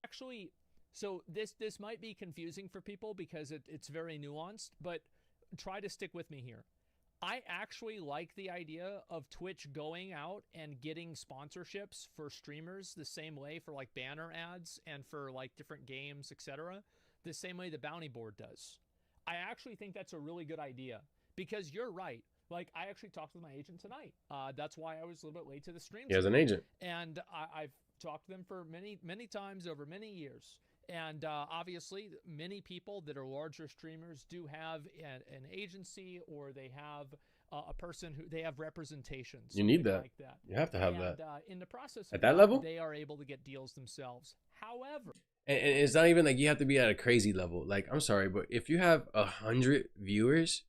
Actually, so this might be confusing for people because it's very nuanced, but try to stick with me here. I actually like the idea of Twitch going out and getting sponsorships for streamers the same way for like banner ads and for like different games, etc. The same way the bounty board does. I actually think that's a really good idea because you're right. Like I actually talked with my agent tonight. That's why I was a little bit late to the stream. He has an agent. And I've talked to them for many times over many years. And obviously, many people that are larger streamers do have an agency, or they have a person who they have representations. You need that. Like that. You have to have that. In the process at of that level, they are able to get deals themselves. However, and it's not even like you have to be at a crazy level. Like I'm sorry, but if you have 100 viewers,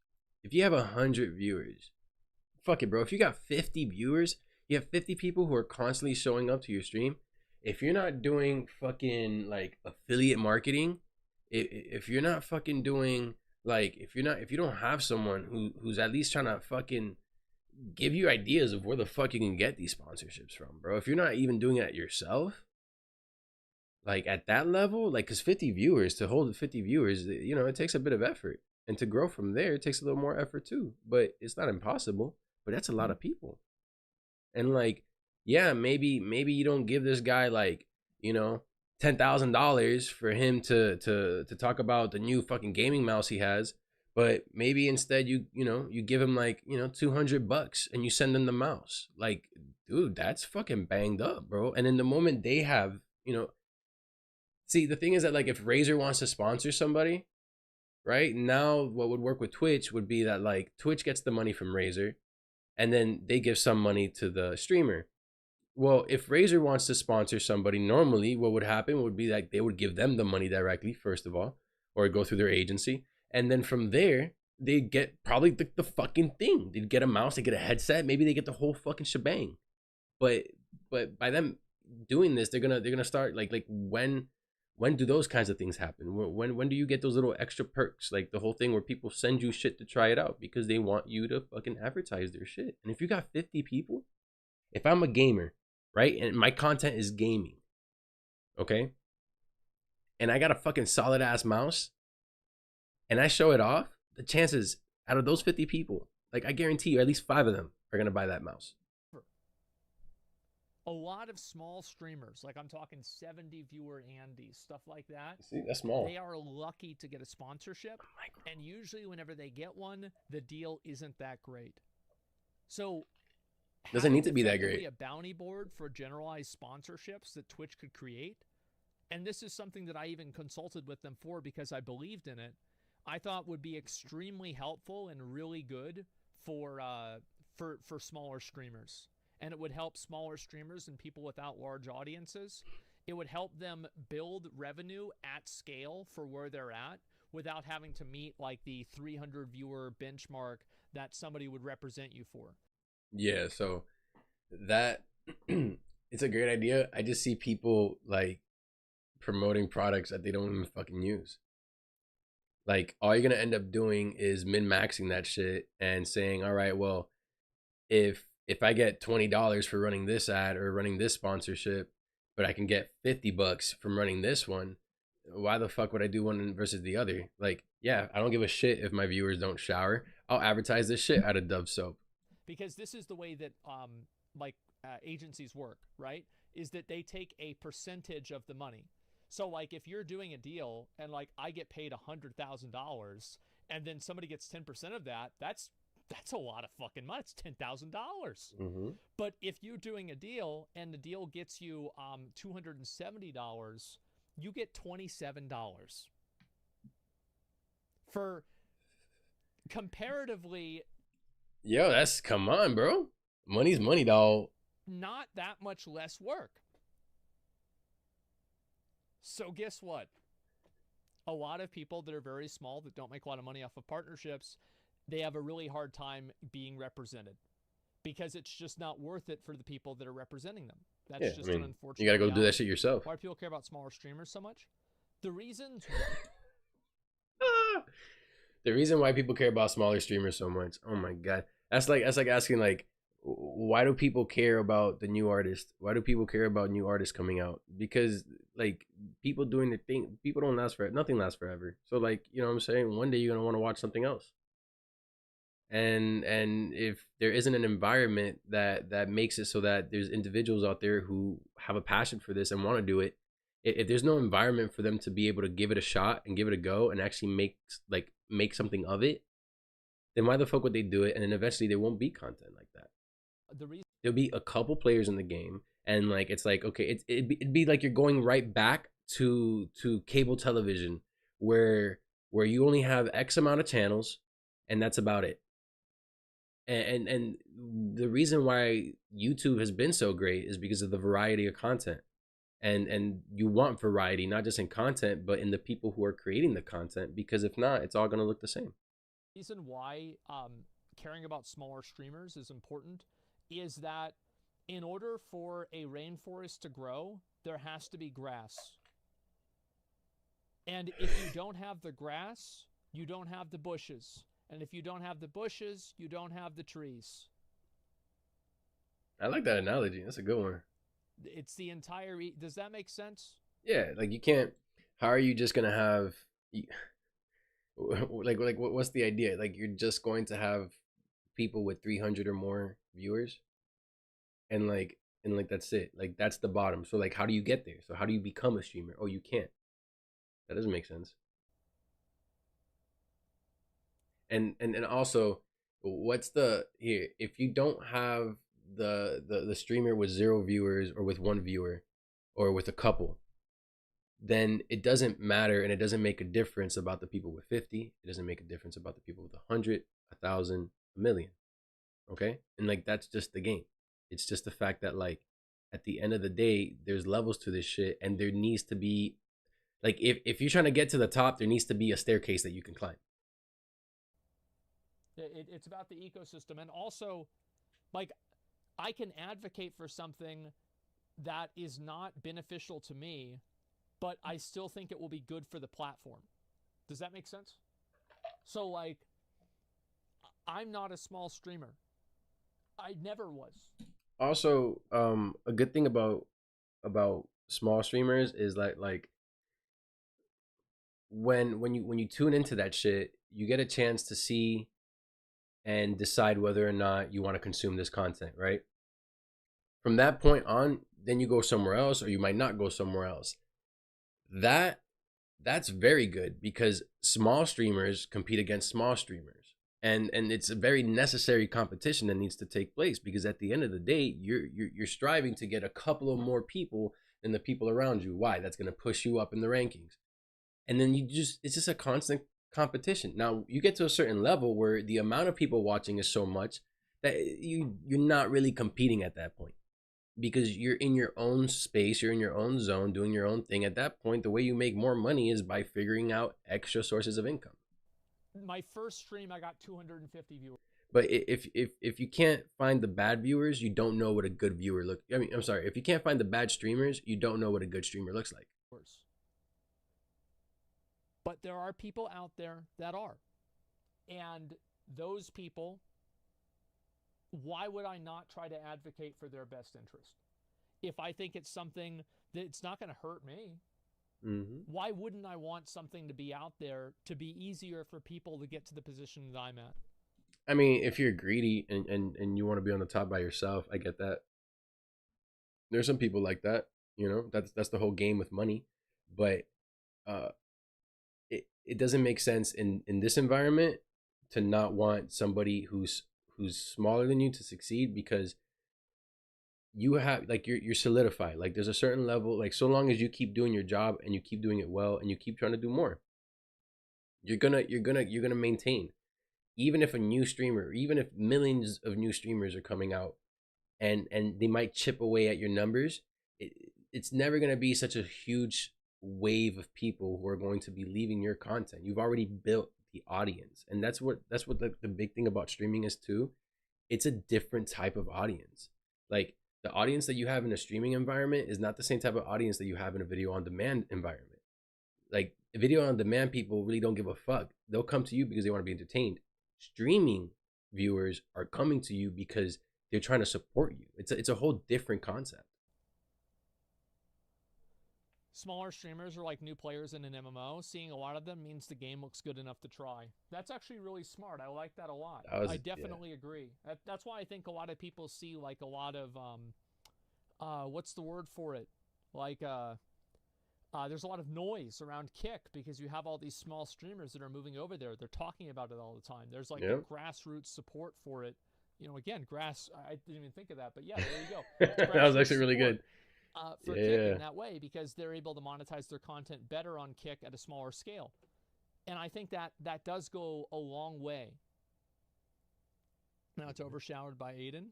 fuck it, bro. If you got 50 viewers, you have 50 people who are constantly showing up to your stream. If you're not doing fucking like affiliate marketing, if you're not fucking doing like, if you don't have someone who's at least trying to fucking give you ideas of where the fuck you can get these sponsorships from, bro. If you're not even doing it yourself, like at that level, like, cause 50 viewers, to hold 50 viewers, you know, it takes a bit of effort, and to grow from there, it takes a little more effort too. But it's not impossible. But that's a lot of people, and like. Yeah, maybe you don't give this guy like, you know, $10,000 for him to talk about the new fucking gaming mouse he has, but maybe instead you give him like, you know, $200 and you send him the mouse. Like, dude, that's fucking banged up, bro. And in the moment they have, you know, see, the thing is that like if Razer wants to sponsor somebody, right now, what would work with Twitch would be that like Twitch gets the money from Razer, and then they give some money to the streamer. Well, if Razer wants to sponsor somebody, normally what would happen would be like they would give them the money directly, first of all, or go through their agency. And then from there, they get probably the fucking thing. They'd get a mouse, they get a headset, maybe they get the whole fucking shebang. But by them doing this, they're gonna start like when do those kinds of things happen? When do you get those little extra perks? Like the whole thing where people send you shit to try it out because they want you to fucking advertise their shit. And if you got 50 people, if I'm a gamer, right, and my content is gaming, okay, and I got a fucking solid ass mouse and I show it off, the chances out of those 50 people, like I guarantee you at least 5 of them are gonna buy that mouse. a lot of small streamers, like I'm talking 70 viewer Andes, stuff like that. See, that's small. They are lucky to get a sponsorship, and usually whenever they get one, the deal isn't that great. So doesn't need to be that great. A bounty board for generalized sponsorships that Twitch could create, and this is something that I even consulted with them for because I believed in it. I thought would be extremely helpful and really good for smaller streamers, and it would help smaller streamers and people without large audiences. It would help them build revenue at scale for where they're at without having to meet like the 300 viewer benchmark that somebody would represent you for. Yeah, so that it's a great idea. I just see people like promoting products that they don't even fucking use. Like all you're gonna end up doing is min-maxing that shit and saying, all right, well, if I get $20 for running this ad or running this sponsorship, but I can get $50 from running this one, why the fuck would I do one versus the other? Like, yeah, I don't give a shit if my viewers don't shower. I'll advertise this shit out of Dove soap. Because this is the way that agencies work, right? Is that they take a percentage of the money. So like if you're doing a deal and like I get paid $100,000 and then somebody gets 10% of that, that's a lot of fucking money. It's $10,000. Mm-hmm. But if you're doing a deal and the deal gets you $270, you get $27. For comparatively, yo, that's, come on, bro. Money's money, dog. Not that much less work. So guess what? A lot of people that are very small, that don't make a lot of money off of partnerships, they have a really hard time being represented because it's just not worth it for the people that are representing them. That's just an unfortunate you gotta go reality. do that shit yourself. Why do people care about smaller streamers so much? The reasons the reason why people care about smaller streamers so much, oh my god, that's like asking like, why do people care about the new artist? Why do people care about new artists coming out? Because like people doing their thing, people don't last forever. Nothing lasts forever. So like, you know what I'm saying? One day you're gonna want to watch something else. and if there isn't an environment that makes it so that there's individuals out there who have a passion for this and want to do it, if there's no environment for them to be able to give it a shot and give it a go and actually make something of it, then why the fuck would they do it? And then eventually there won't be content like that. There'll be a couple players in the game, and like it's like, okay, it'd be like you're going right back to cable television where you only have X amount of channels and that's about it. And the reason why YouTube has been so great is because of the variety of content. And you want variety, not just in content, but in the people who are creating the content, because if not, it's all going to look the same. The reason why caring about smaller streamers is important is that in order for a rainforest to grow, there has to be grass. And if you don't have the grass, you don't have the bushes. And if you don't have the bushes, you don't have the trees. I like that analogy. That's a good one. It's the entire... Does that make sense? Yeah, like you can't... How are you just going to have... Like what's the idea? Like you're just going to have people with 300 or more viewers? And like that's it. Like that's the bottom. So like how do you get there? So how do you become a streamer? Oh, you can't. That doesn't make sense. And also, what's the here? If you don't have the streamer with 0 viewers or with 1 viewer or with a couple, then it doesn't matter, and it doesn't make a difference about the people with 50. It doesn't make a difference about the people with 100, 1,000, a million. Okay, and like that's just the game. It's just the fact that like at the end of the day, there's levels to this shit, and there needs to be like if you're trying to get to the top, there needs to be a staircase that you can climb. It's about the ecosystem. And also, like, I can advocate for something that is not beneficial to me, but I still think it will be good for the platform. Does that make sense? So, like, I'm not a small streamer. I never was. Also, a good thing about small streamers is like when you tune into that shit, you get a chance to see and decide whether or not you want to consume this content, right? From that point on, then you go somewhere else, or you might not go somewhere else. That's very good, because small streamers compete against small streamers, and it's a very necessary competition that needs to take place, because at the end of the day, you're striving to get a couple of more people than the people around you. Why? That's going to push you up in the rankings, and then it's just a constant competition. Now you get to a certain level where the amount of people watching is so much that you're not really competing at that point, because you're in your own space, you're in your own zone, doing your own thing. At that point, the way you make more money is by figuring out extra sources of income. My first stream, I got 250 viewers. But if you can't find the bad viewers, you don't know what a good viewer looks. I'm sorry, if you can't find the bad streamers, you don't know what a good streamer looks like. But there are people out there that are. And those people, why would I not try to advocate for their best interest? If I think it's something that it's not going to hurt me, why wouldn't I want something to be out there to be easier for people to get to the position that I'm at? I mean, if you're greedy and you want to be on the top by yourself, I get that. There's some people like that, you know, that's the whole game with money. But it doesn't make sense in this environment to not want somebody who's smaller than you to succeed, because you have like you're solidified. Like there's a certain level, like so long as you keep doing your job and you keep doing it well and you keep trying to do more, you're gonna maintain. Even if a new streamer, even if millions of new streamers are coming out and they might chip away at your numbers, it's never gonna be such a huge wave of people who are going to be leaving your content. You've already built the audience, and that's what the big thing about streaming is too. It's a different type of audience. Like the audience that you have in a streaming environment is not the same type of audience that you have in a video on demand environment. Like video on demand people really don't give a fuck. They'll come to you because they want to be entertained. Streaming viewers are coming to you because they're trying to support you. It's a whole different concept. Smaller streamers are like new players in an MMO. Seeing a lot of them means the game looks good enough to try. That's actually really smart. I like that a lot. I definitely agree. That's why I think a lot of people see like a lot of what's the word for it? Like there's a lot of noise around Kick because you have all these small streamers that are moving over there. They're talking about it all the time. There's like the grassroots support for it. You know, again, I didn't even think of that, but yeah, there you go. That was actually really good. For Kick in that way, because they're able to monetize their content better on Kick at a smaller scale. And I think that does go a long way. Now it's overshadowed by Aiden.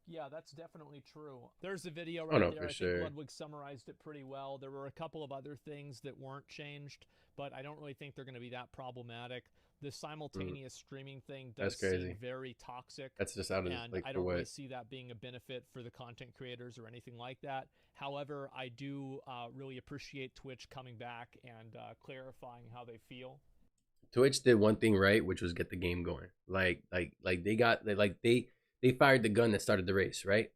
Yeah, that's definitely true. There's a video right there. I think Ludwig summarized it pretty well. There were a couple of other things that weren't changed, but I don't really think they're going to be that problematic. The simultaneous streaming thing does seem very toxic. That's just out of and I don't really see that being a benefit for the content creators or anything like that. However, I do really appreciate Twitch coming back and clarifying how they feel. Twitch did one thing right, which was get the game going. They fired the gun that started the race, right?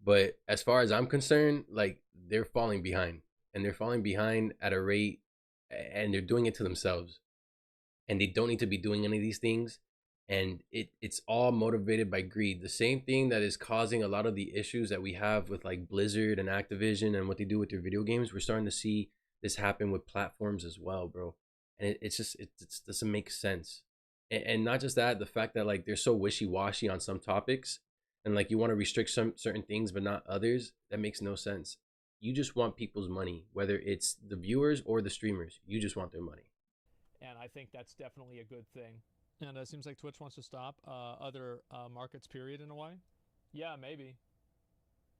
But as far as I'm concerned, like they're falling behind, and they're falling behind at a rate, and they're doing it to themselves. And they don't need to be doing any of these things. And it's all motivated by greed. The same thing that is causing a lot of the issues that we have with like Blizzard and Activision and what they do with their video games. We're starting to see this happen with platforms as well, bro. And it doesn't make sense. And not just that, the fact that like they're so wishy-washy on some topics and like you want to restrict some certain things but not others, that makes no sense. You just want people's money, whether it's the viewers or the streamers. You just want their money. And I think that's definitely a good thing. And it seems like Twitch wants to stop other markets, period, in a way. Yeah, maybe.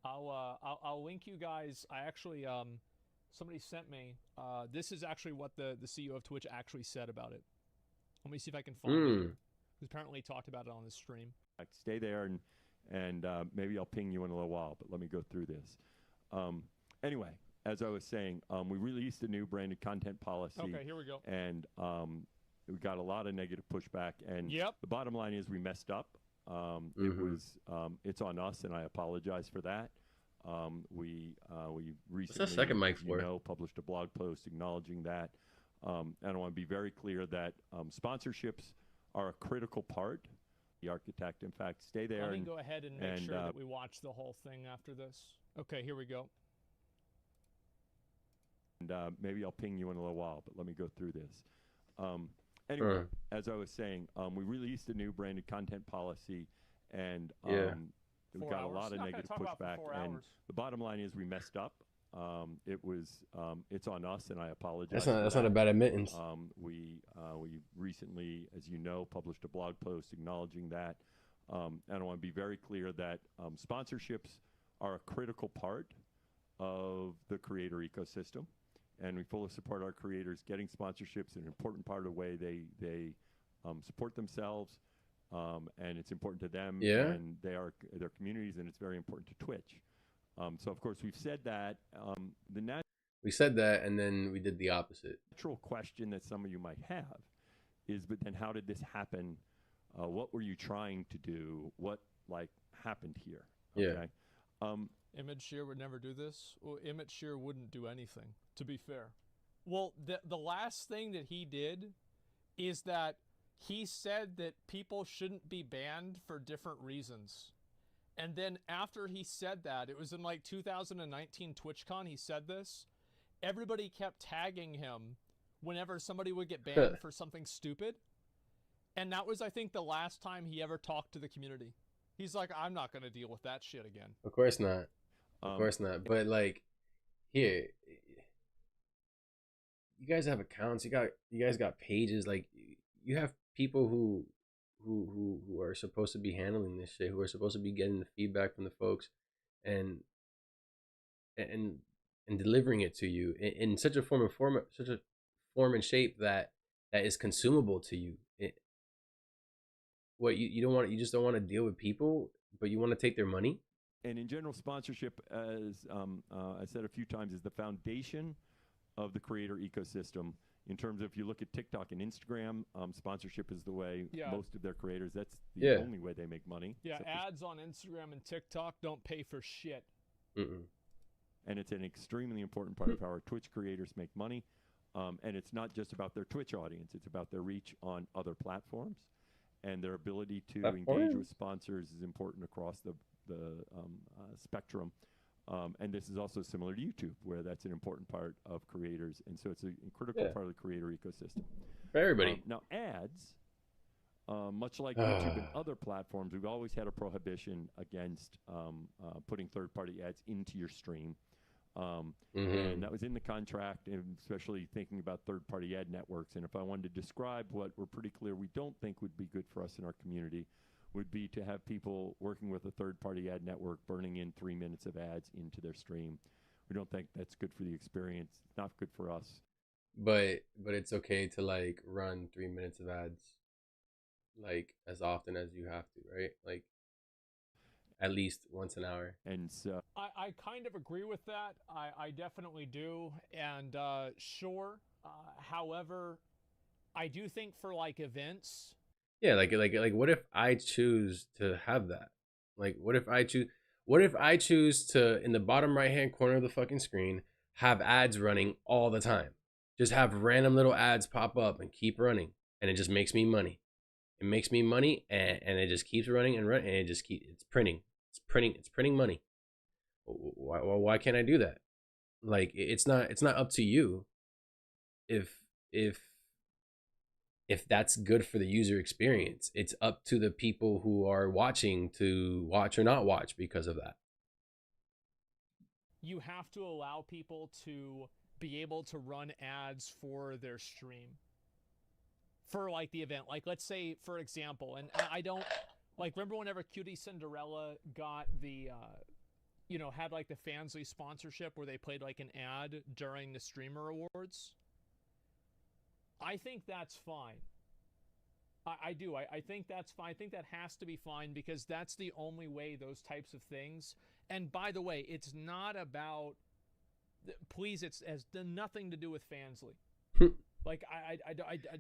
I'll link you guys. I actually, somebody sent me. This is actually what the CEO of Twitch actually said about it. Let me see if I can find it. He's apparently talked about it on his stream. Stay there, and maybe I'll ping you in a little while, but let me go through this. Anyway, as I was saying, we released a new branded content policy. Okay, here we go. And we got a lot of negative pushback. And the bottom line is we messed up. It's on us, and I apologize for that. We recently, what's that second mic for? Published a blog post acknowledging that. And I want to be very clear that sponsorships are a critical part. The architect, in fact, stay there. Let me go ahead and make sure that we watch the whole thing after this. Okay, here we go. And maybe I'll ping you in a little while, but let me go through this. Anyway, as I was saying, we released a new branded content policy, and we got a lot of negative pushback. And the bottom line is we messed up. It's on us, and I apologize. That's not a bad admittance. We recently, as you know, published a blog post acknowledging that. And I want to be very clear that sponsorships are a critical part of the creator ecosystem. And we fully support our creators getting sponsorships, an important part of the way they support themselves, and it's important to them and their communities, and it's very important to Twitch. So of course we've said that. We said that, and then we did the opposite. Natural question that some of you might have is, but then how did this happen? What were you trying to do? What happened here? Okay. Image Shear would never do this. Well, Image Shear wouldn't do anything, to be fair. Well, the last thing that he did is that he said that people shouldn't be banned for different reasons. And then after he said that, it was in like 2019 TwitchCon, he said this. Everybody kept tagging him whenever somebody would get banned for something stupid. And that was, I think, the last time he ever talked to the community. He's like, I'm not going to deal with that shit again. Of course not. Of course not. But like, here, you guys have accounts. You guys got pages. Like, you have people who are supposed to be handling this shit, who are supposed to be getting the feedback from the folks, and delivering it to you in such a form and shape that is consumable to you. You just don't want to deal with people, but you want to take their money. And in general, sponsorship, as I said a few times, is the foundation of the creator ecosystem. In terms of, if you look at TikTok and Instagram, sponsorship is the way most of their creators, that's the only way they make money. Yeah, ads on Instagram and TikTok don't pay for shit. and it's an extremely important part of how our Twitch creators make money. And it's not just about their Twitch audience; it's about their reach on other platforms, and their ability to engage with sponsors is important across the spectrum. And this is also similar to YouTube, where that's an important part of creators, and so it's a critical part of the creator ecosystem. For everybody. Now, ads, much like YouTube and other platforms, we've always had a prohibition against putting third-party ads into your stream. And that was in the contract, and especially thinking about third-party ad networks. And if I wanted to describe what we're pretty clear we don't think would be good for us in our community, would be to have people working with a third-party ad network burning in 3 minutes of ads into their stream. We don't think that's good for the experience. It's not good for us. But it's okay to like run 3 minutes of ads like as often as you have to, right? Like at least once an hour. And so I kind of agree with that. I definitely do. And sure. However, I do think for like events. Yeah, like what if I choose to have that? Like what if I choose to, in the bottom right hand corner of the fucking screen, have ads running all the time? Just have random little ads pop up and keep running, and it just makes me money. It makes me money, and it just keeps running and running, and it just it's printing money. Why can't I do that? Like it's not up to you if that's good for the user experience. It's up to the people who are watching to watch or not watch because of that. You have to allow people to be able to run ads for their stream. For like the event. Like let's say, for example, and I don't like remember whenever Cutie Cinderella got the had like the Fansly sponsorship where they played like an ad during the streamer awards. I think that's fine. I do. I think that's fine. I think that has to be fine because that's the only way those types of things. And by the way, it's not about. Please, it has nothing to do with Fansly. Like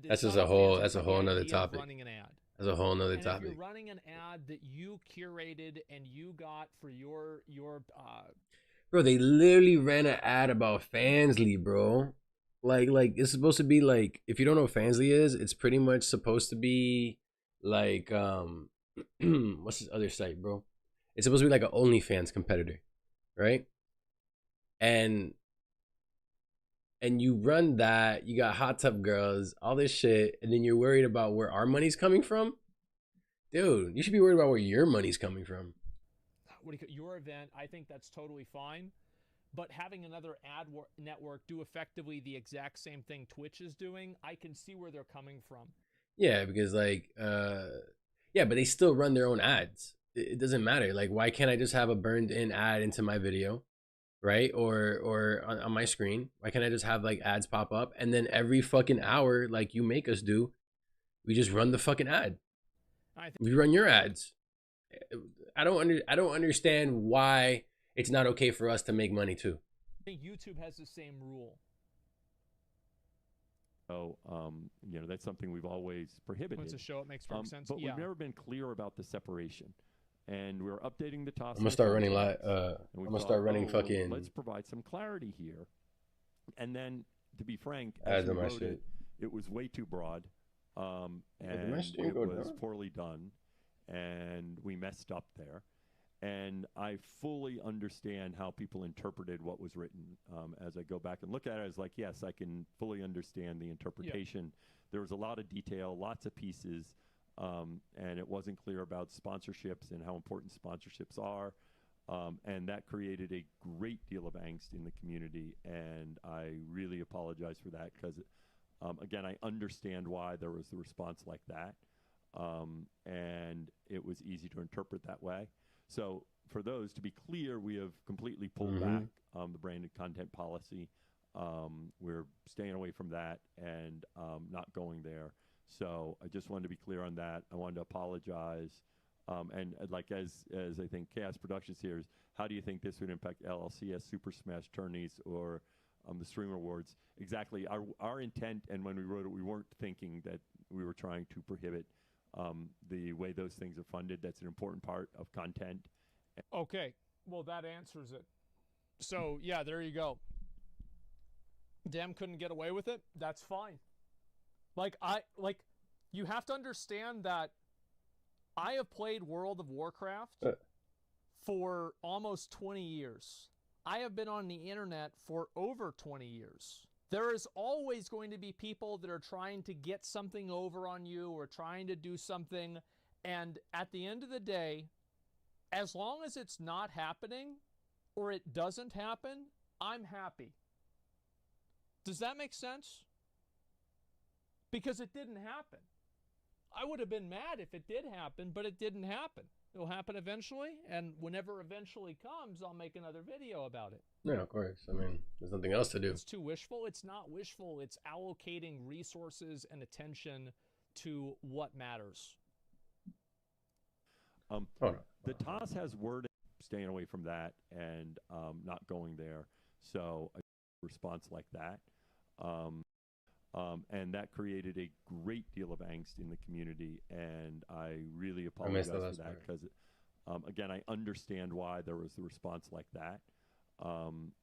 that's just a whole. That's a whole nother topic. Running an ad. That's a whole nother topic. If you're running an ad that you curated and you got for your Bro, they literally ran an ad about Fansly, bro. Like it's supposed to be like, if you don't know what Fansly is, it's pretty much supposed to be like what's this other site, bro? It's supposed to be like an OnlyFans competitor, right? And you run that, you got hot tub girls, all this shit, and then you're worried about where our money's coming from? Dude, you should be worried about where your money's coming from. Your event, I think that's totally fine. But having another ad network do effectively the exact same thing Twitch is doing, I can see where they're coming from. Yeah, because like, yeah, but they still run their own ads. It doesn't matter. Like, why can't I just have a burned in ad into my video, right? Or on my screen? Why can't I just have like ads pop up and then every fucking hour, like you make us do, we just run the fucking ad. We run your ads. I don't understand why it's not okay for us to make money too. I think YouTube has the same rule. So, that's something we've always prohibited. Once a show, it makes perfect sense. But we've never been clear about the separation. And we're updating the topic. I'm gonna start running I'm gonna start running fucking. Let's provide some clarity here. And then, to be frank, as we my wrote shit. it was way too broad, and stream it go was down? poorly done, and we messed up there. And I fully understand how people interpreted what was written. As I go back and look at it, I was like, yes, I can fully understand the interpretation. There was a lot of detail, lots of pieces, and it wasn't clear about sponsorships and how important sponsorships are. And that created a great deal of angst in the community. And I really apologize for that because, again, I understand why there was a response like that. And it was easy to interpret that way. So for those, to be clear, we have completely pulled back the branded content policy. We're staying away from that and not going there. So I just wanted to be clear on that. I wanted to apologize. And like as I think Chaos Productions here is, how do you think this would impact LLCS, Super Smash tourneys, or the Streamer Awards? Exactly. Our intent, and when we wrote it, we weren't thinking that we were trying to prohibit the way those things are funded. That's an important part of content. Okay, well, that answers it. So yeah, there you go. Damn, couldn't get away with it. That's fine. Like you have to understand that I have played World of Warcraft for almost 20 years. I have been on the internet for over 20 years. There is always going to be people that are trying to get something over on you or trying to do something. And at the end of the day, as long as it's not happening or it doesn't happen, I'm happy. Does that make sense? Because it didn't happen. I would have been mad if it did happen, but it didn't happen. It'll happen eventually, and whenever eventually comes, I'll make another video about it. Yeah, of course. I mean, there's nothing else to do. It's too wishful. It's not wishful. It's allocating resources and attention to what matters. The TOS has wording staying away from that and not going there. So a response like that. And that created a great deal of angst in the community, and I really apologize for that because, again, I understand why there was a response like that,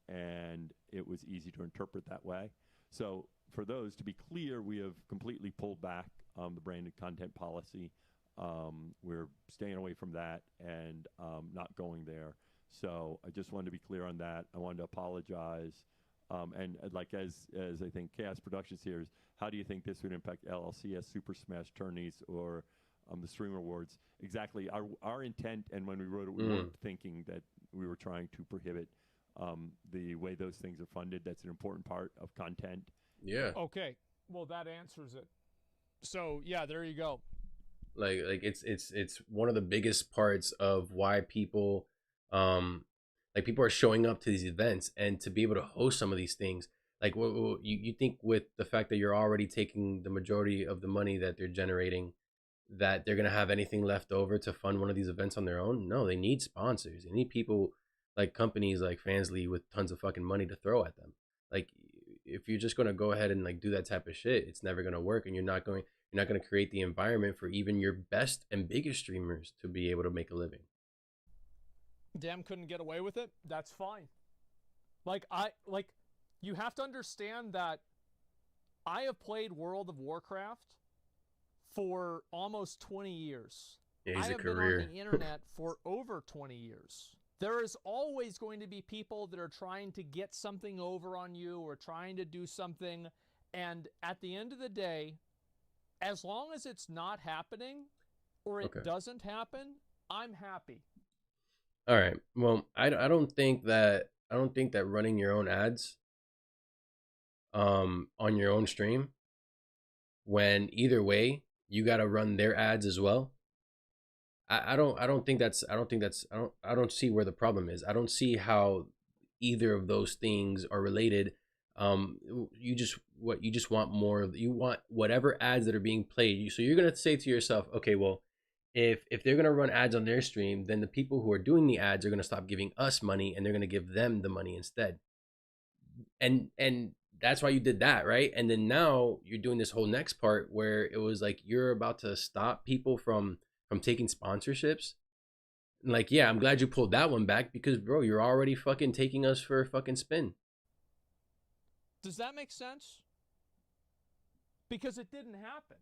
and it was easy to interpret that way. So for those, to be clear, we have completely pulled back the branded content policy. We're staying away from that and not going there. So I just wanted to be clear on that. I wanted to apologize. And like as I think Chaos Productions here is, how do you think this would impact LLCS, Super Smash tourneys, or the Streamer Awards? Exactly. Our intent, and when we wrote it, we weren't thinking that we were trying to prohibit the way those things are funded. That's an important part of content. Yeah. Okay. Well, that answers it. So yeah, there you go. Like it's one of the biggest parts of why people like people are showing up to these events, and to be able to host some of these things. Like you think with the fact that you're already taking the majority of the money that they're generating, that they're going to have anything left over to fund one of these events on their own? No, they need sponsors. They need people like companies like Fansly with tons of fucking money to throw at them. Like if you're just going to go ahead and like do that type of shit, it's never going to work, and you're not going to create the environment for even your best and biggest streamers to be able to make a living. Damn, couldn't get away with it. That's fine. Like you have to understand that I have played World of Warcraft for almost 20 years. Yeah, I have been on the internet for over 20 years. There is always going to be people that are trying to get something over on you or trying to do something. And at the end of the day, as long as it's not happening or it doesn't happen, I'm happy. All right. Well, I don't think that running your own ads on your own stream, when either way you got to run their ads as well. I don't see where the problem is. I don't see how either of those things are related. You just want more. You want whatever ads that are being played. So you're gonna say to yourself, okay, well, if they're gonna run ads on their stream, then the people who are doing the ads are gonna stop giving us money, and they're gonna give them the money instead. And that's why you did that, right? And then now you're doing this whole next part where it was like you're about to stop people from taking sponsorships. Like, yeah, I'm glad you pulled that one back, because bro, you're already fucking taking us for a fucking spin. Does that make sense? Because it didn't happen.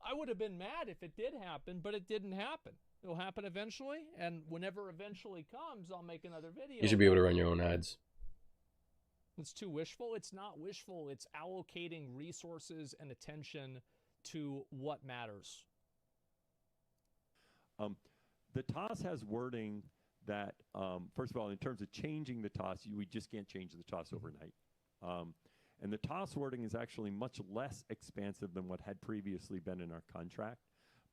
I would have been mad if it did happen, but it didn't happen. It'll happen eventually, and whenever eventually comes, I'll make another video. You should be able to run your own ads. It's too wishful. It's not wishful. It's allocating resources and attention to what matters. The TOS has wording that, first of all, in terms of changing the TOS, we just can't change the TOS overnight. And the TOS wording is actually much less expansive than what had previously been in our contract.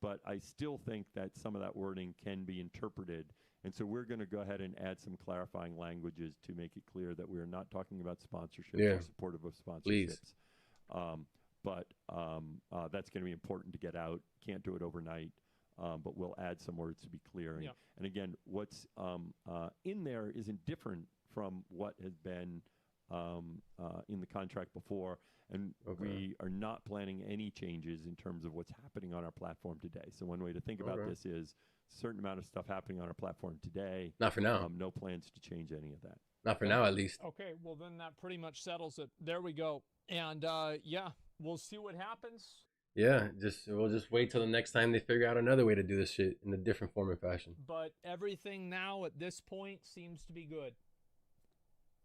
But I still think that some of that wording can be interpreted. And so we're going to go ahead and add some clarifying languages to make it clear that we're not talking about sponsorships or supportive of sponsorships. Please. But that's going to be important to get out. Can't do it overnight. But we'll add some words to be clear. And again, what's in there isn't different from what has been in the contract before. And we are not planning any changes in terms of what's happening on our platform today. So one way to think about this is a certain amount of stuff happening on our platform today. Not for now. No plans to change any of that. Not for now, at least. Okay, well then that pretty much settles it. There we go. And yeah, we'll see what happens. Yeah, we'll just wait till the next time they figure out another way to do this shit in a different form and fashion. But everything now at this point seems to be good.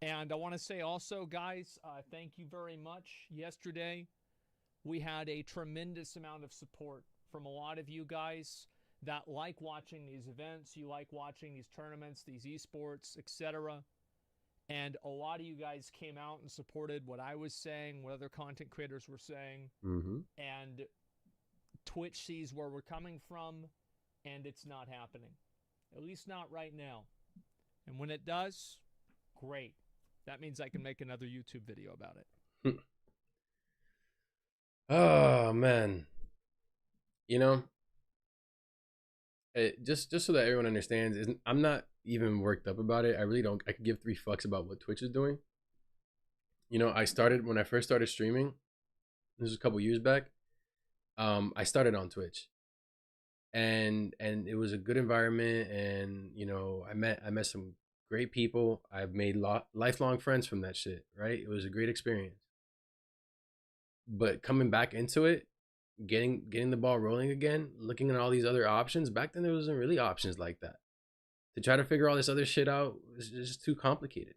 And I want to say also, guys, thank you very much. Yesterday, we had a tremendous amount of support from a lot of you guys that like watching these events. You like watching these tournaments, these esports, etc. And a lot of you guys came out and supported what I was saying, what other content creators were saying. Mm-hmm. And Twitch sees where we're coming from, and it's not happening. At least not right now. And when it does, great. That means I can make another YouTube video about it. Oh, man. You know, just so that everyone understands, I'm not even worked up about it. I really don't. I could give 3 fucks about what Twitch is doing. You know, when I first started streaming, this was a couple years back. I started on Twitch, and it was a good environment, and you know, I met some great people. I've made lifelong friends from that shit. Right, it was a great experience. But coming back into it, getting the ball rolling again, looking at all these other options. Back then, there wasn't really options like that. To try to figure all this other shit out is just too complicated.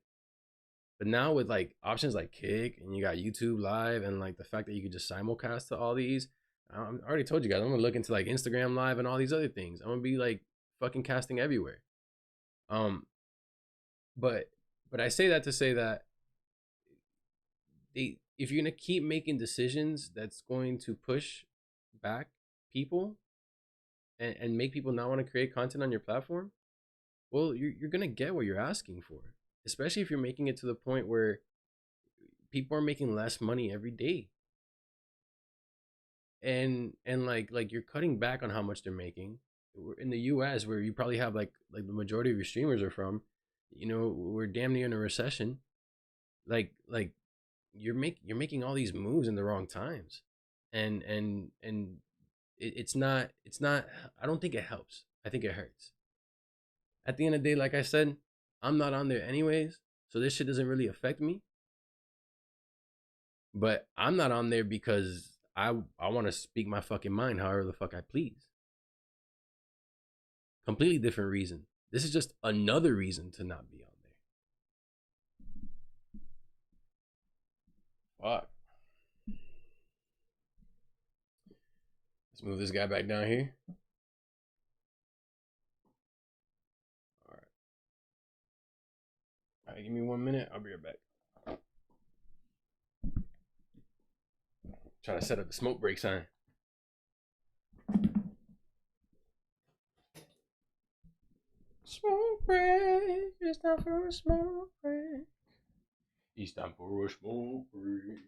But now with like options like Kick, and you got YouTube Live, and like the fact that you could just simulcast to all these, I already told you guys, I'm gonna look into like Instagram Live and all these other things. I'm gonna be like fucking casting everywhere. But I say that to say that if you're gonna keep making decisions that's going to push back people and make people not want to create content on your platform, well, you're gonna get what you're asking for, especially if you're making it to the point where people are making less money every day, and like you're cutting back on how much they're making. In the U.S., where you probably have like the majority of your streamers are from, you know, we're damn near in a recession. Like you're making all these moves in the wrong times, and it's not. I don't think it helps. I think it hurts. At the end of the day, like I said, I'm not on there anyways, so this shit doesn't really affect me. But I'm not on there because I want to speak my fucking mind however the fuck I please. Completely different reason. This is just another reason to not be on there. Fuck. Let's move this guy back down here. All right, give me 1 minute. I'll be right back. Trying to set up the smoke break sign. Smoke break. It's time for a smoke break. It's time for a smoke break.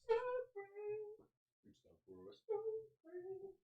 Smoke break. It's time for a smoke break.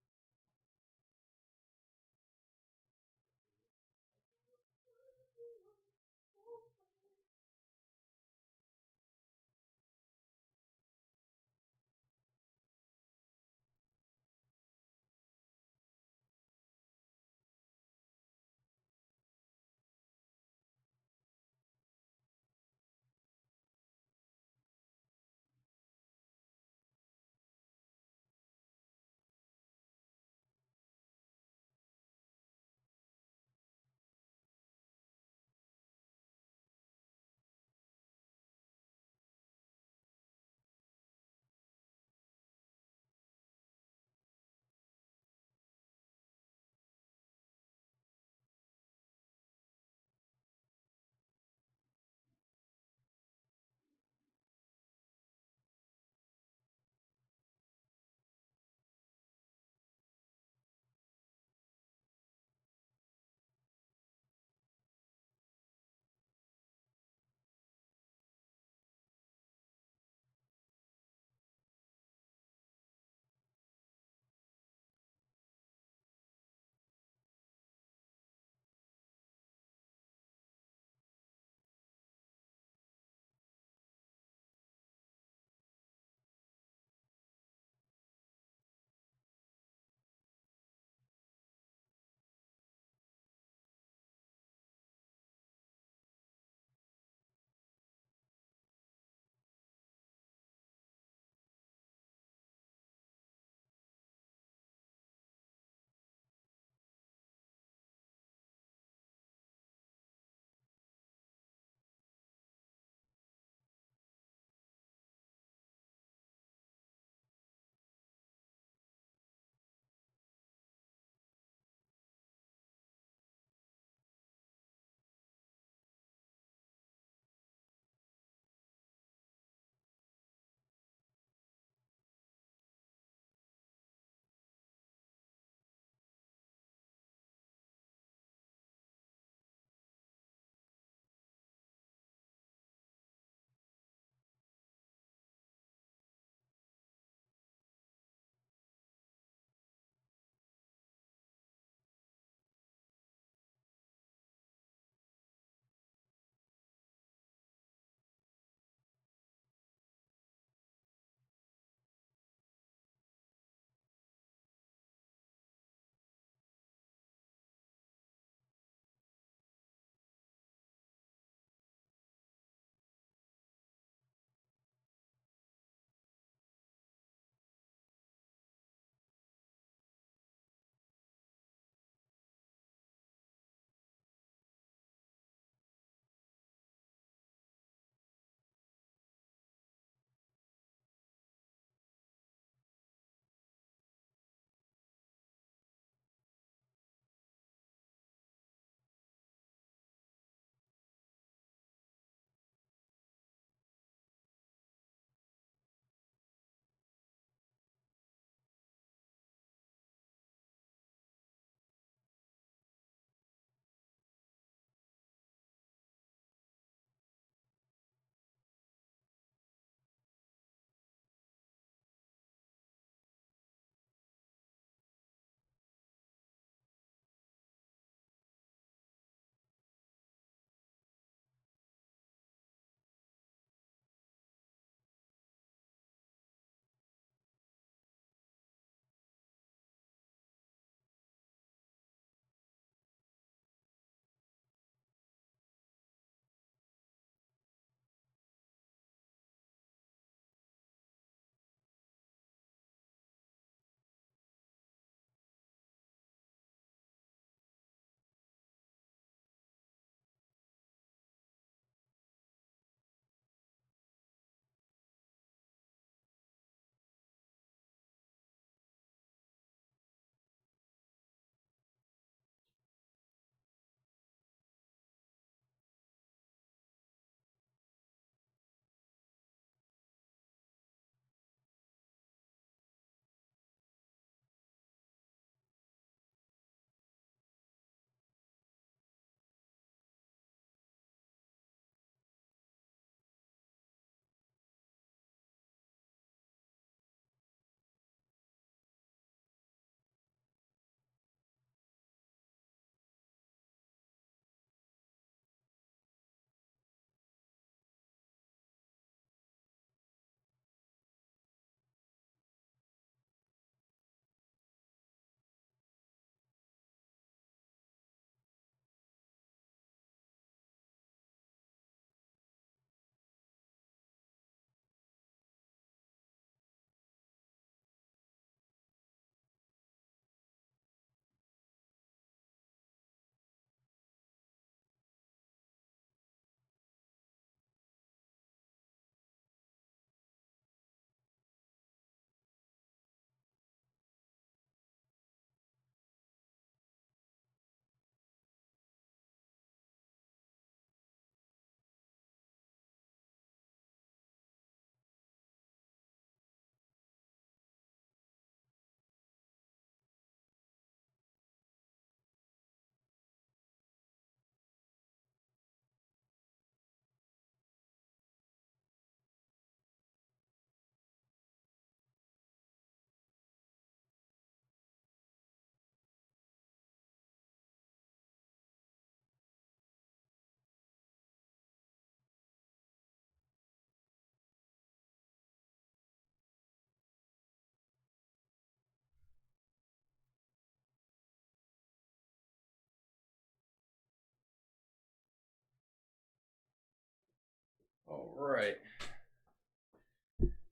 right.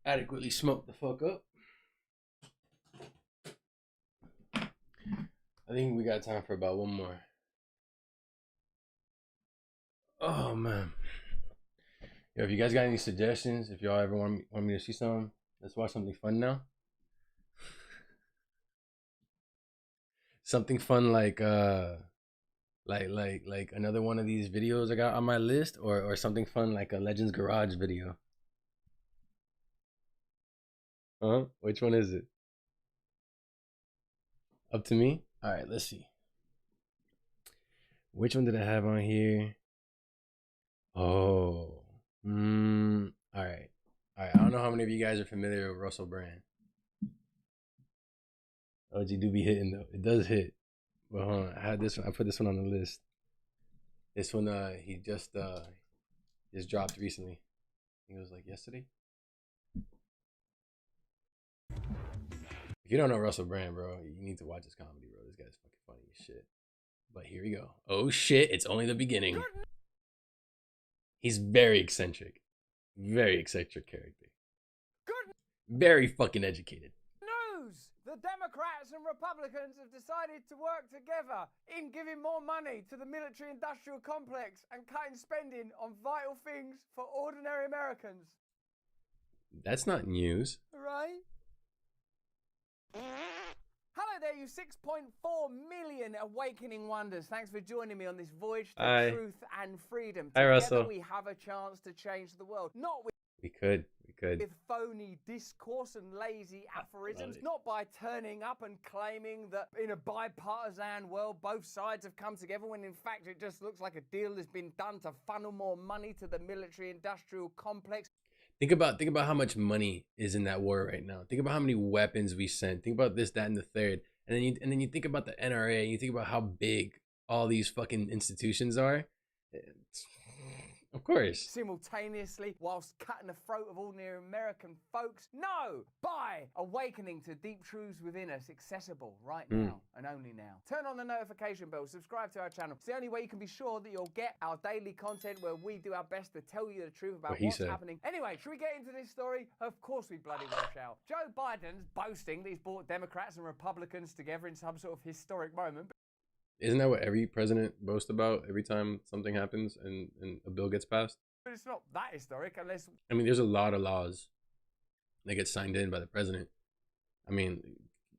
Adequately smoked the fuck up. I think we got time for about one more. Oh man. Yo, if you guys got any suggestions, if y'all ever want me to see something, let's watch something fun now. Something fun like another one of these videos I got on my list, or something fun like a Legends Garage video. Huh? Which one is it? Up to me? All right, let's see. Which one did I have on here? Oh. All right. All right. I don't know how many of you guys are familiar with Russell Brand. OG do be hitting though. It does hit. But hold on. I had this one. I put this one on the list. This one, he just dropped recently. I think it was like yesterday. If you don't know Russell Brand, bro, you need to watch his comedy, bro. This guy's fucking funny as shit. But here we go. Oh shit, it's only the beginning. He's very eccentric. Very eccentric character. Very fucking educated. News! The Democrats and Republicans have decided to work together in giving more money to the military-industrial complex and cutting spending on vital things for ordinary Americans. That's not news. Right? Hello there, you 6.4 million awakening wonders. Thanks for joining me on this voyage to Hi. truth and freedom. Hi, Together Russell. we have a chance to change the world. Not with We could. with phony discourse and lazy aphorisms, not by turning up and claiming that in a bipartisan world both sides have come together, when in fact it just looks like a deal has been done to funnel more money to the military-industrial complex. Think about how much money is in that war right now. Think about how many weapons we sent. Think about this, that, and the third. And then you think about the NRA, and you think about how big all these fucking institutions are. Of course. Simultaneously, whilst cutting the throat of ordinary American folks. No! By awakening to deep truths within us, accessible right now and only now. Turn on the notification bell, subscribe to our channel. It's the only way you can be sure that you'll get our daily content where we do our best to tell you the truth about what's happening. Anyway, should we get into this story? Of course we bloody well shall. Joe Biden's boasting that he's brought Democrats and Republicans together in some sort of historic moment. Isn't that what every president boasts about every time something happens and a bill gets passed? But it's not that historic unless... I mean, there's a lot of laws that get signed in by the president. I mean,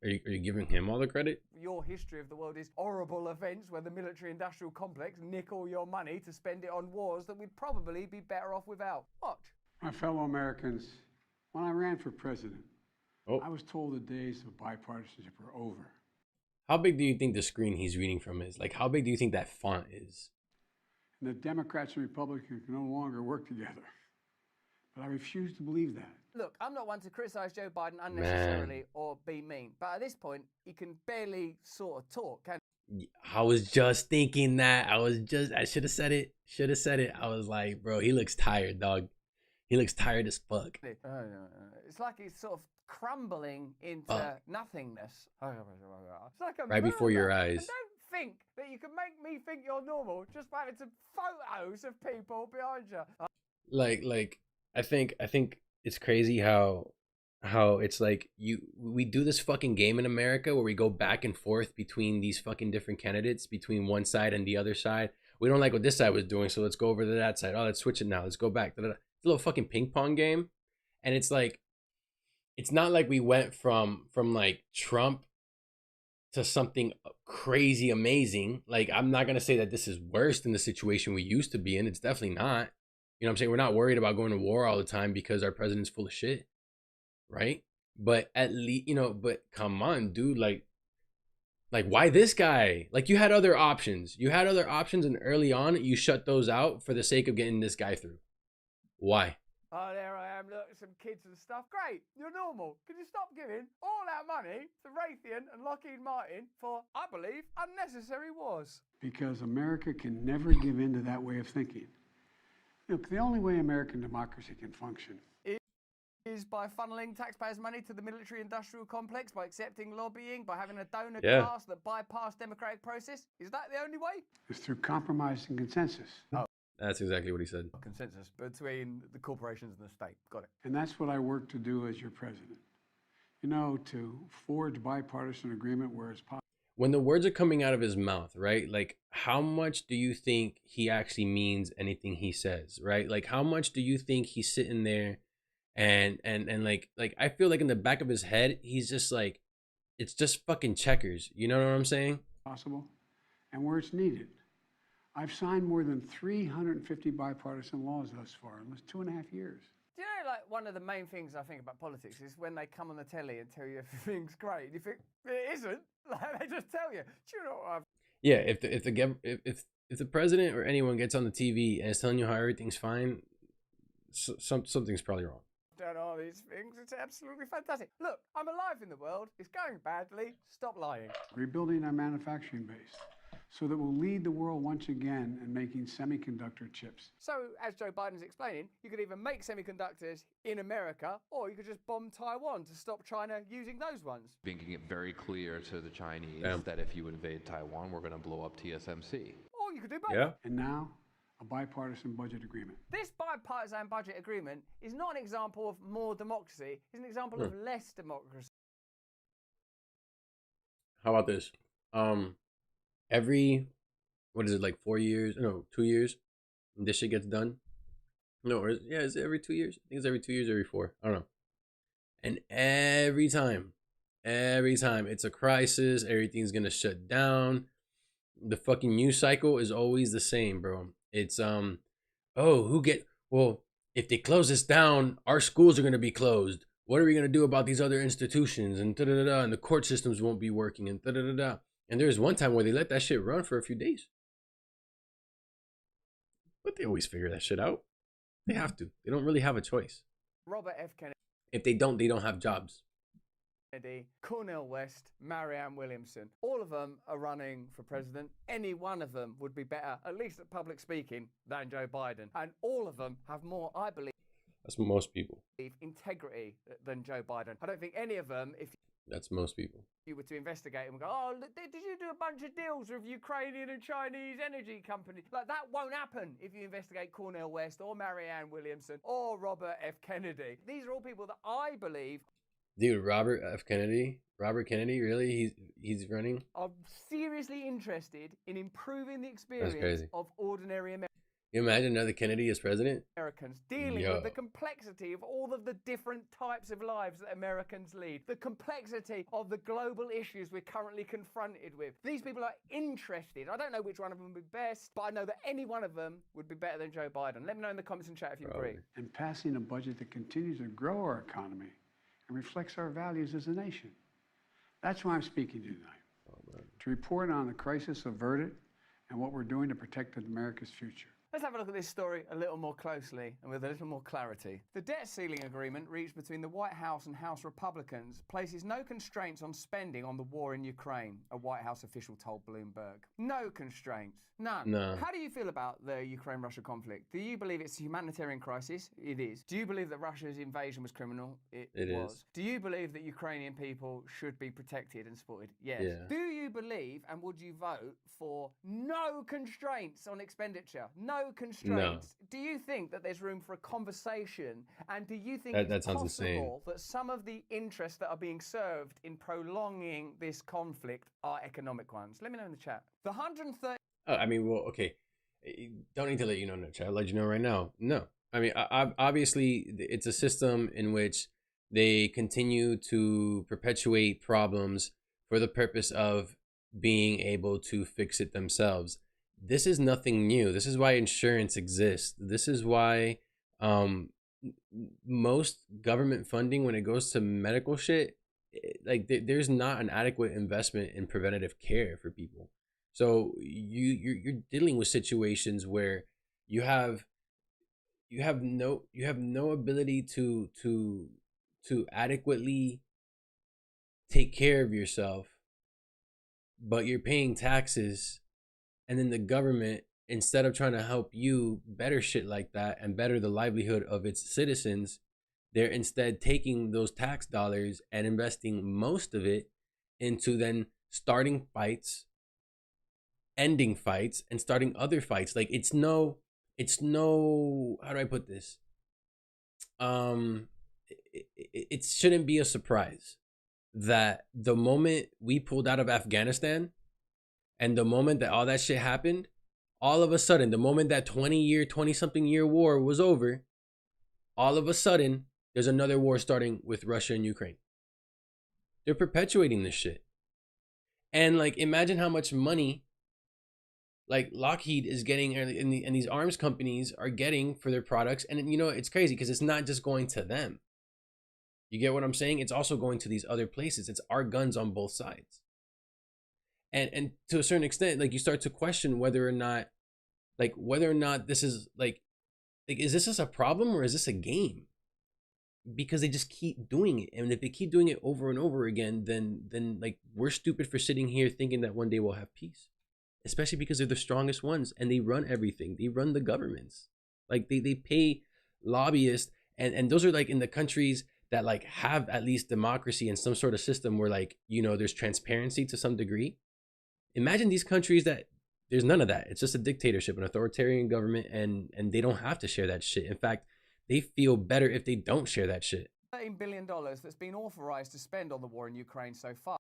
are you giving him all the credit? Your history of the world is horrible events where the military-industrial complex nick all your money to spend it on wars that we'd probably be better off without. Watch. My fellow Americans, when I ran for president, I was told the days of bipartisanship are over. How big do you think the screen he's reading from is? Like, how big do you think that font is? And the Democrats and Republicans can no longer work together. But I refuse to believe that. Look, I'm not one to criticize Joe Biden unnecessarily or be mean, but at this point, he can barely sort of talk, can I was just thinking that. I should have said it. I was like, bro, he looks tired, dog. He looks tired as fuck. It's like he's sort of crumbling into nothingness. It's like a Right before your murder. eyes. And don't think that you can make me think you're normal just by having some photos of people behind you. Like I think it's crazy how it's like we do this fucking game in America where we go back and forth between these fucking different candidates, between one side and the other side. We don't like what this side was doing, so let's go over to that side. Oh, let's switch it now. Let's go back. It's a little fucking ping pong game. And it's like, it's not like we went from like Trump to something crazy amazing. Like, I'm not going to say that this is worse than the situation we used to be in. It's definitely not. You know what I'm saying? We're not worried about going to war all the time because our president's full of shit. Right? But at least, but come on, dude. Like why this guy? Like, you had other options. And early on, you shut those out for the sake of getting this guy through. Why? Oh, there I am, look, some kids and stuff. Great, you're normal. Can you stop giving all that money to Raytheon and Lockheed Martin for, I believe, unnecessary wars? Because America can never give in to that way of thinking. Look, the only way American democracy can function is by funneling taxpayers' money to the military-industrial complex, by accepting lobbying, by having a donor Yeah. class that bypass democratic process. Is that the only way? is through compromise and consensus. Oh. That's exactly what he said. Consensus between the corporations and the state. Got it. And that's what I work to do as your president. You know, to forge bipartisan agreement where it's possible. When the words are coming out of his mouth, right? Like, how much do you think he actually means anything he says, right? Like, how much do you think he's sitting there and like I feel like in the back of his head, he's just like, it's just fucking checkers. You know what I'm saying? Possible, and where it's needed. I've signed more than 350 bipartisan laws thus far in almost 2.5 years. Do you know, like, one of the main things I think about politics is when they come on the telly and tell you everything's great. You think it isn't. Like, they just tell you. Do you know what I've... Yeah, if the president or anyone gets on the TV and is telling you how everything's fine, something's probably wrong. Done all these things. It's absolutely fantastic. Look, I'm alive in the world. It's going badly. Stop lying. Rebuilding our manufacturing base so that we'll lead the world once again in making semiconductor chips. So, as Joe Biden's explaining, you could either make semiconductors in America or you could just bomb Taiwan to stop China using those ones. Making it very clear to the Chinese that if you invade Taiwan, we're going to blow up TSMC. Or you could do both. Yeah. And now, a bipartisan budget agreement. This bipartisan budget agreement is not an example of more democracy. It's an example of less democracy. How about this? Every, what is it, like 4 years? No, 2 years. This shit gets done. No, is it every 2 years? I think it's every 2 years, every 4. I don't know. And every time it's a crisis, everything's gonna shut down. The fucking news cycle is always the same, bro. It's well, if they close this down, our schools are gonna be closed. What are we gonna do about these other institutions? And and the court systems won't be working and And there was one time where they let that shit run for a few days. But they always figure that shit out. They have to. They don't really have a choice. Robert F. Kennedy. If they don't have jobs. Cornel West, Marianne Williamson. All of them are running for president. Any one of them would be better, at least at public speaking, than Joe Biden. And all of them have more, I believe, that's most people, integrity than Joe Biden. I don't think any of them, if that's most people, you were to investigate and go, oh, did you do a bunch of deals with Ukrainian and Chinese energy companies? Like, that won't happen if you investigate Cornel West or Marianne Williamson or Robert F. Kennedy. These are all people that I believe... Dude, Robert Kennedy, really? He's running? I'm seriously interested in improving the experience of ordinary Americans. You imagine another Kennedy as president? Americans dealing with the complexity of all of the different types of lives that Americans lead, the complexity of the global issues we're currently confronted with. These people are interested. I don't know which one of them would be best, but I know that any one of them would be better than Joe Biden. Let me know in the comments and chat if you agree. And passing a budget that continues to grow our economy and reflects our values as a nation. That's why I'm speaking to you tonight. To report on the crisis averted and what we're doing to protect America's future. Let's have a look at this story a little more closely and with a little more clarity. The debt ceiling agreement reached between the White House and House Republicans places no constraints on spending on the war in Ukraine, a White House official told Bloomberg. No constraints. None. No. How do you feel about the Ukraine-Russia conflict? Do you believe it's a humanitarian crisis? It is. Do you believe that Russia's invasion was criminal? It was. Is. Do you believe that Ukrainian people should be protected and supported? Yes. Yeah. Do you believe and would you vote for no constraints on expenditure? No constraints. No. Do you think that there's room for a conversation? And do you think it's possible that some of the interests that are being served in prolonging this conflict are economic ones? Let me know in the chat. The 130... I mean, well, okay. Don't need to let you know in the chat. I'll let you know right now. No. I mean, obviously, it's a system in which they continue to perpetuate problems for the purpose of being able to fix it themselves. This is nothing new. This is why insurance exists. This is why most government funding, when it goes to medical shit, like there's not an adequate investment in preventative care for people. So you're dealing with situations where you have no ability to adequately take care of yourself, but you're paying taxes, and then the government, instead of trying to help you better shit like that and better the livelihood of its citizens, they're instead taking those tax dollars and investing most of it into then starting fights, ending fights, and starting other fights. Like, it's no it's no, how do I put this? It shouldn't be a surprise that the moment we pulled out of Afghanistan and the moment that all that shit happened, all of a sudden, the moment that 20-something year war was over, all of a sudden, there's another war starting with Russia and Ukraine. They're perpetuating this shit. And like, imagine how much money like Lockheed is getting and these arms companies are getting for their products. And you know, it's crazy because it's not just going to them. You get what I'm saying? It's also going to these other places. It's our guns on both sides. And to a certain extent, like you start to question whether or not this is like is this just a problem or is this a game? Because they just keep doing it. And if they keep doing it over and over again, then like we're stupid for sitting here thinking that one day we'll have peace. Especially because they're the strongest ones and they run everything. They run the governments. Like they pay lobbyists and those are like in the countries that like have at least democracy and some sort of system where like, you know, there's transparency to some degree. Imagine these countries that there's none of that. It's just a dictatorship, an authoritarian government, and they don't have to share that shit. In fact, they feel better if they don't share that shit. $13 billion that's been authorized to spend on the war in Ukraine so far.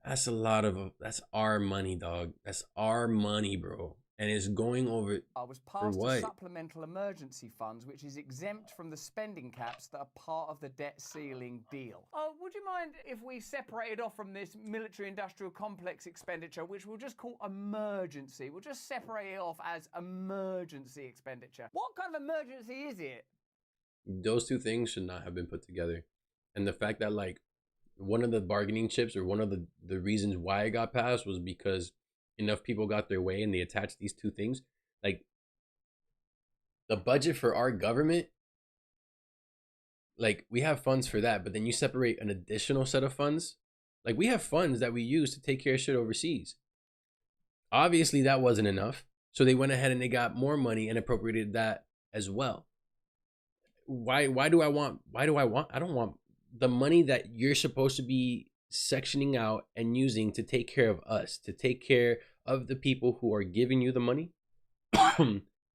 That's a lot of, that's our money, dog. That's our money, bro. And it's going over was passed to supplemental emergency funds, which is exempt from the spending caps that are part of the debt ceiling deal. Would you mind if we separated off from this military-industrial complex expenditure, which we'll just call emergency? We'll just separate it off as emergency expenditure. What kind of emergency is it? Those two things should not have been put together. And the fact that like one of the bargaining chips or one of the reasons why it got passed was because enough people got their way and they attached these two things. Like the budget for our government, like we have funds for that, but then you separate an additional set of funds. Like we have funds that we use to take care of shit overseas. Obviously that wasn't enough. So they went ahead and they got more money and appropriated that as well. Why do I don't want the money that you're supposed to be sectioning out and using to take care of us, to take care of the people who are giving you the money.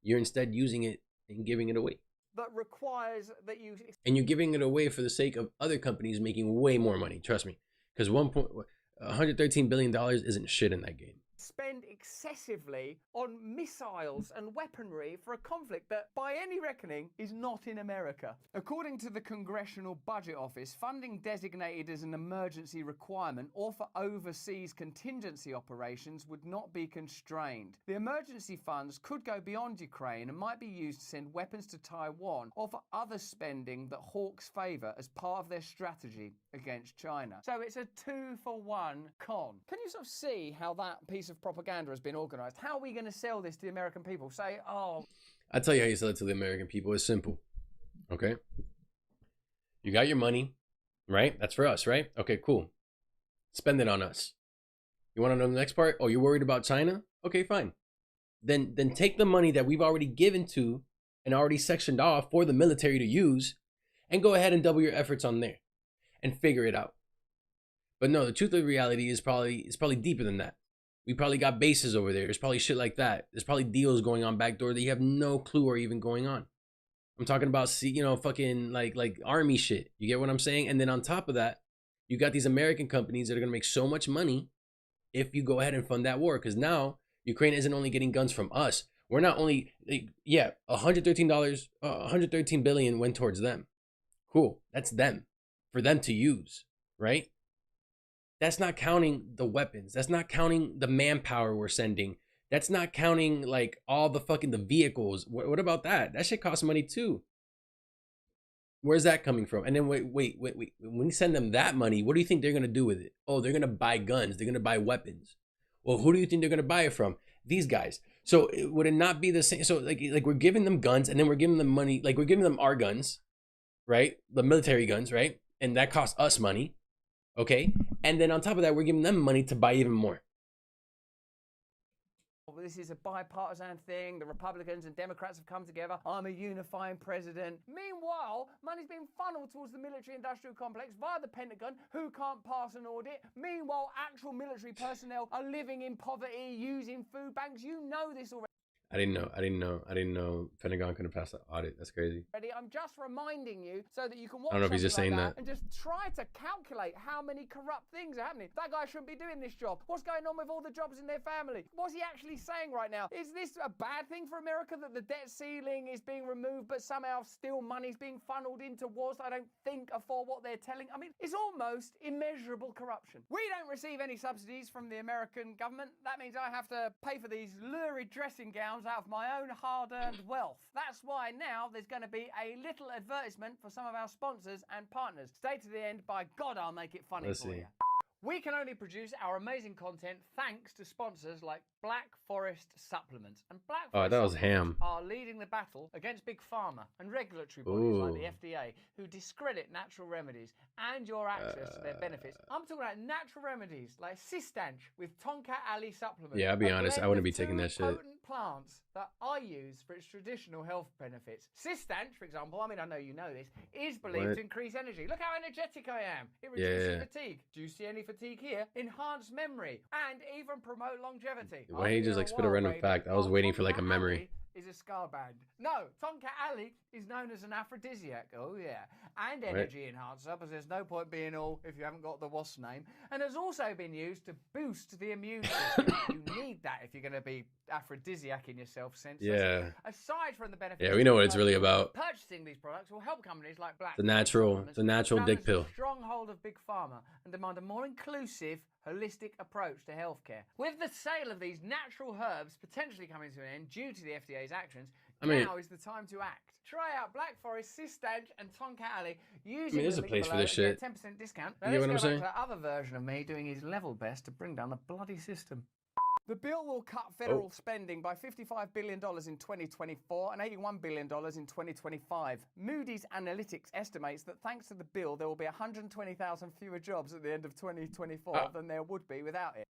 You're instead using it and giving it away. That requires that you... And you're giving it away for the sake of other companies making way more money. Trust me. Because $113 billion isn't shit in that game. Spend excessively on missiles and weaponry for a conflict that, by any reckoning, is not in America. According to the Congressional Budget Office, funding designated as an emergency requirement or for overseas contingency operations would not be constrained. The emergency funds could go beyond Ukraine and might be used to send weapons to Taiwan or for other spending that hawks favour as part of their strategy against China. So it's a 2-for-1 con. Can you sort of see how that piece of propaganda has been organised? How are we going to sell this to the American people? Say, oh... I'll tell you how you sell it to the American people. It's simple. Okay? You got your money, right? That's for us, right? Okay, cool. Spend it on us. You want to know the next part? Oh, you're worried about China? Okay, fine. Then take the money that we've already given to and already sectioned off for the military to use and go ahead and double your efforts on there and figure it out. But no, the truth of the reality is probably deeper than that. We probably got bases over there. There's probably shit like that. There's probably deals going on backdoor that you have no clue are even going on. I'm talking about, you know, fucking like army shit. You get what I'm saying? And then on top of that, you got these American companies that are going to make so much money if you go ahead and fund that war. Because now Ukraine isn't only getting guns from us. We're not only, yeah, $113 billion went towards them. Cool. That's them. For them to use, right? That's not counting the weapons. That's not counting the manpower we're sending. That's not counting like all the fucking the vehicles. What about that? That shit costs money too. Where's that coming from? And then wait. When you send them that money, what do you think they're gonna do with it? Oh, they're gonna buy guns. They're gonna buy weapons. Well, who do you think they're gonna buy it from? These guys. So would it not be the same? So like we're giving them guns and then we're giving them money. Like we're giving them our guns, right? The military guns, right? And that costs us money. Okay, and then on top of that, we're giving them money to buy even more. Well, this is a bipartisan thing. The Republicans and Democrats have come together. I'm a unifying president. Meanwhile, money's being funneled towards the military-industrial complex via the Pentagon, who can't pass an audit. Meanwhile, actual military personnel are living in poverty, using food banks. You know this already. I didn't know Pentagon couldn't pass the audit. That's crazy. Ready? I'm just reminding you so that you can watch I don't know if he's just saying that. and just try to calculate how many corrupt things are happening. That guy shouldn't be doing this job. What's going on with all the jobs in their family? What's he actually saying right now? Is this a bad thing for America that the debt ceiling is being removed, but somehow still money's being funneled into wars that I don't think are for what they're telling? I mean, it's almost immeasurable corruption. We don't receive any subsidies from the American government. That means I have to pay for these lurid dressing gowns out of my own hard-earned wealth. That's why now there's going to be a little advertisement for some of our sponsors and partners. Stay to the end. By God, I'll make it funny for you. We can only produce our amazing content thanks to sponsors like Black Forest Supplements. And Black Forest that was ham. are leading the battle against Big Pharma and regulatory bodies like the FDA who discredit natural remedies and your access to their benefits. I'm talking about natural remedies like Cistanch with Tonkat Ali supplements. Yeah, I'll be honest, I wouldn't be taking that shit. Potent plants that I use for its traditional health benefits. Cistanch, for example, I mean, I know you know this, is believed to increase energy. Look how energetic I am. It reduces fatigue. Do you see any fatigue here? Enhance memory and even promote longevity. Why didn't he just like spit a random fact? I was waiting for like a memory. Is a scar band. No, Tonkat Ali is known as an aphrodisiac. Oh yeah, and energy enhancer, because there's no point being all if you haven't got the wasp name. And has also been used to boost the immune system. You need that if you're going to be aphrodisiac in yourself, sense. Yeah. Aside from the benefits. Yeah, we know what it's really about. Purchasing these products will help companies like Black. The natural dick pill. Stronghold of Big Pharma and demand a more inclusive, holistic approach to healthcare. With the sale of these natural herbs potentially coming to an end due to the FDA's actions, now is the time to act. Try out Black Forest, Cistanch, and Tonkat Ali using there's a place for this shit. 10% discount. You get what I'm saying? To that other version of me doing his level best to bring down the bloody system. The bill will cut federal spending by $55 billion in 2024 and $81 billion in 2025. Moody's Analytics estimates that thanks to the bill, there will be 120,000 fewer jobs at the end of 2024 than there would be without it.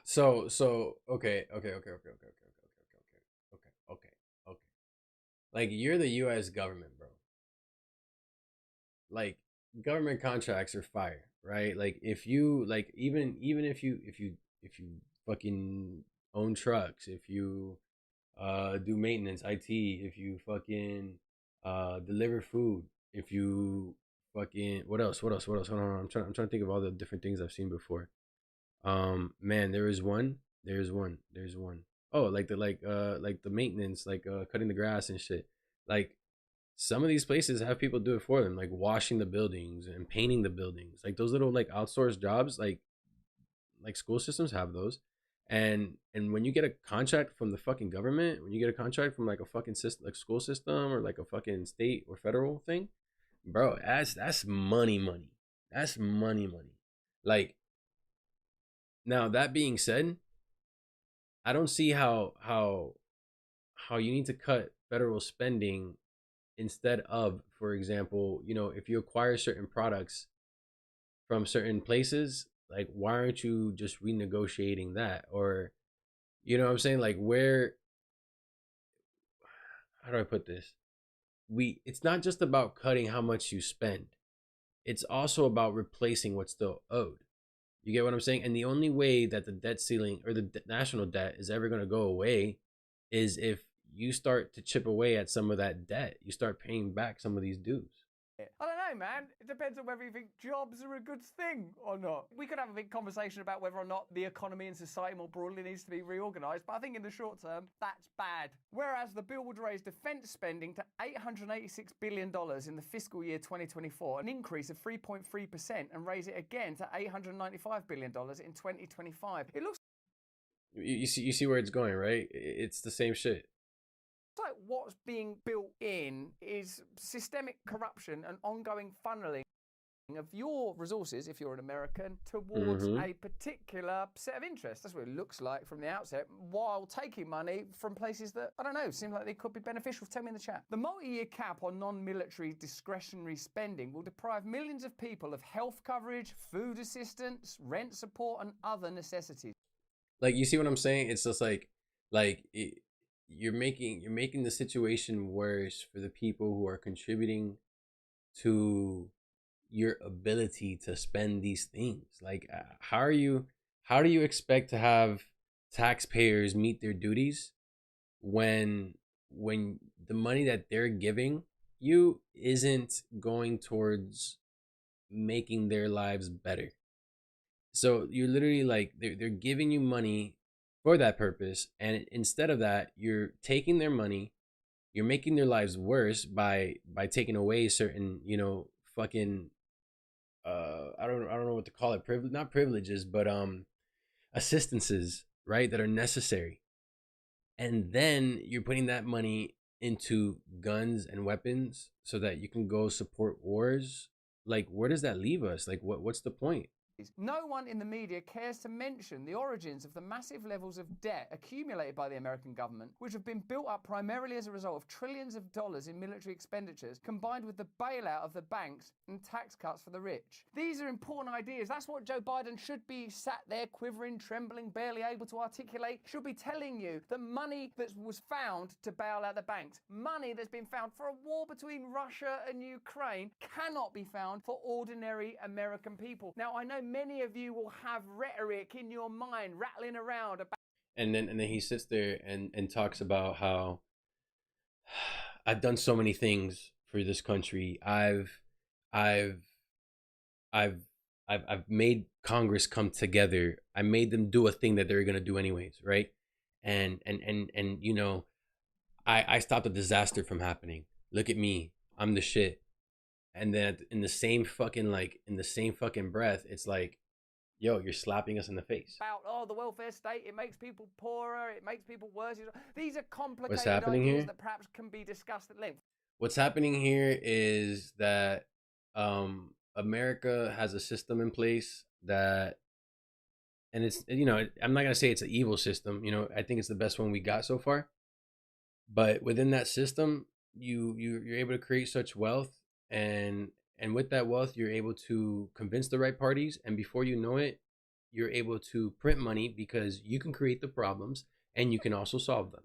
So okay. Like, you're the U.S. government, bro. Like, government contracts are fire, right? Like, if you like, even if you fucking own trucks, if you do maintenance, IT, if you fucking deliver food, if you fucking what else? Hold on, I'm trying to think of all the different things I've seen before. Man, there's one. Oh, like the maintenance, like cutting the grass and shit. Like, some of these places have people do it for them, like washing the buildings and painting the buildings, like those little like outsourced jobs, like school systems have those. And when you get a contract from the fucking government, when you get a contract from like a fucking system, like school system or like a fucking state or federal thing, bro, that's money. That's money. Like, now that being said, I don't see how you need to cut federal spending instead of, for example, you know, if you acquire certain products from certain places, like, why aren't you just renegotiating that? Or, you know what I'm saying? Like, how do I put this? It's not just about cutting how much you spend. It's also about replacing what's still owed. You get what I'm saying? And the only way that the debt ceiling or the national debt is ever going to go away is if you start to chip away at some of that debt. You start paying back some of these dues. I don't know, man. It depends on whether you think jobs are a good thing or not. We could have a big conversation about whether or not the economy and society more broadly needs to be reorganised, but I think in the short term, that's bad. Whereas the bill would raise defence spending to $886 billion in the fiscal year 2024, an increase of 3.3%, and raise it again to $895 billion in 2025. It looks... You see where it's going, right? It's the same shit. Like what's being built in is systemic corruption and ongoing funneling of your resources, if you're an American, towards a particular set of interests. That's what it looks like from the outset, while taking money from places that, I don't know, seem like they could be beneficial. Tell me in the chat. The multi-year cap on non-military discretionary spending will deprive millions of people of health coverage, food assistance, rent support, and other necessities. Like, you see what I'm saying? It's just you're making the situation worse for the people who are contributing to your ability to spend these things. Like, how do you expect to have taxpayers meet their duties when the money that they're giving you isn't going towards making their lives better. So you're literally like they're giving you money for that purpose, and instead of that, you're taking their money, you're making their lives worse by taking away certain, you know, fucking I don't know what to call it, not privileges, but assistances, right, that are necessary. And then you're putting that money into guns and weapons so that you can go support wars. Like, where does that leave us? Like, what's the point? No one in the media cares to mention the origins of the massive levels of debt accumulated by the American government, which have been built up primarily as a result of trillions of dollars in military expenditures, combined with the bailout of the banks and tax cuts for the rich. These are important ideas. That's what Joe Biden should be sat there quivering, trembling, barely able to articulate, should be telling you that money that was found to bail out the banks, money that's been found for a war between Russia and Ukraine, cannot be found for ordinary American people. Now, I know many of you will have rhetoric in your mind rattling around about. And then he sits there and talks about how I've done so many things for this country. I've made Congress come together. I made them do a thing that they were gonna do anyways, right? And you know, I stopped a disaster from happening. Look at me, I'm the shit. And then in the same fucking breath, it's like, yo, you're slapping us in the face. About, oh, the welfare state, it makes people poorer, it makes people worse. These are complicated What's happening ideas here? that perhaps can be discussed at length. What's happening here is that America has a system in place that, and it's, you know, I'm not gonna say it's an evil system. You know, I think it's the best one we got so far. But within that system, you're able to create such wealth, and with that wealth, you're able to convince the right parties, and before you know it, you're able to print money because you can create the problems and you can also solve them.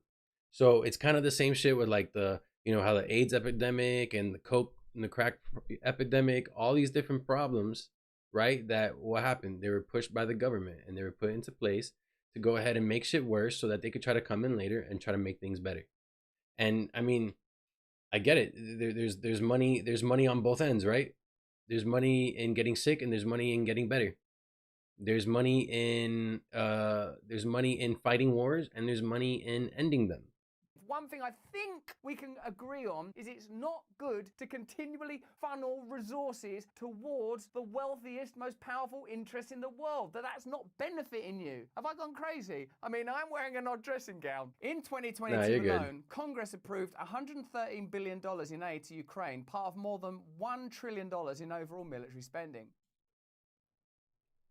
So it's kind of the same shit with like the, you know, how the AIDS epidemic and the coke and the crack epidemic, all these different problems, right? That what happened? They were pushed by the government and they were put into place to go ahead and make shit worse so that they could try to come in later and try to make things better. And I mean, I get it. There's money on both ends, right? There's money in getting sick and there's money in getting better. There's money in fighting wars and there's money in ending them. One thing I think we can agree on is it's not good to continually funnel resources towards the wealthiest, most powerful interests in the world. That's not benefiting you. Have I gone crazy? I mean, I'm wearing an odd dressing gown. In 2022 alone, Congress approved $113 billion in aid to Ukraine, part of more than $1 trillion in overall military spending.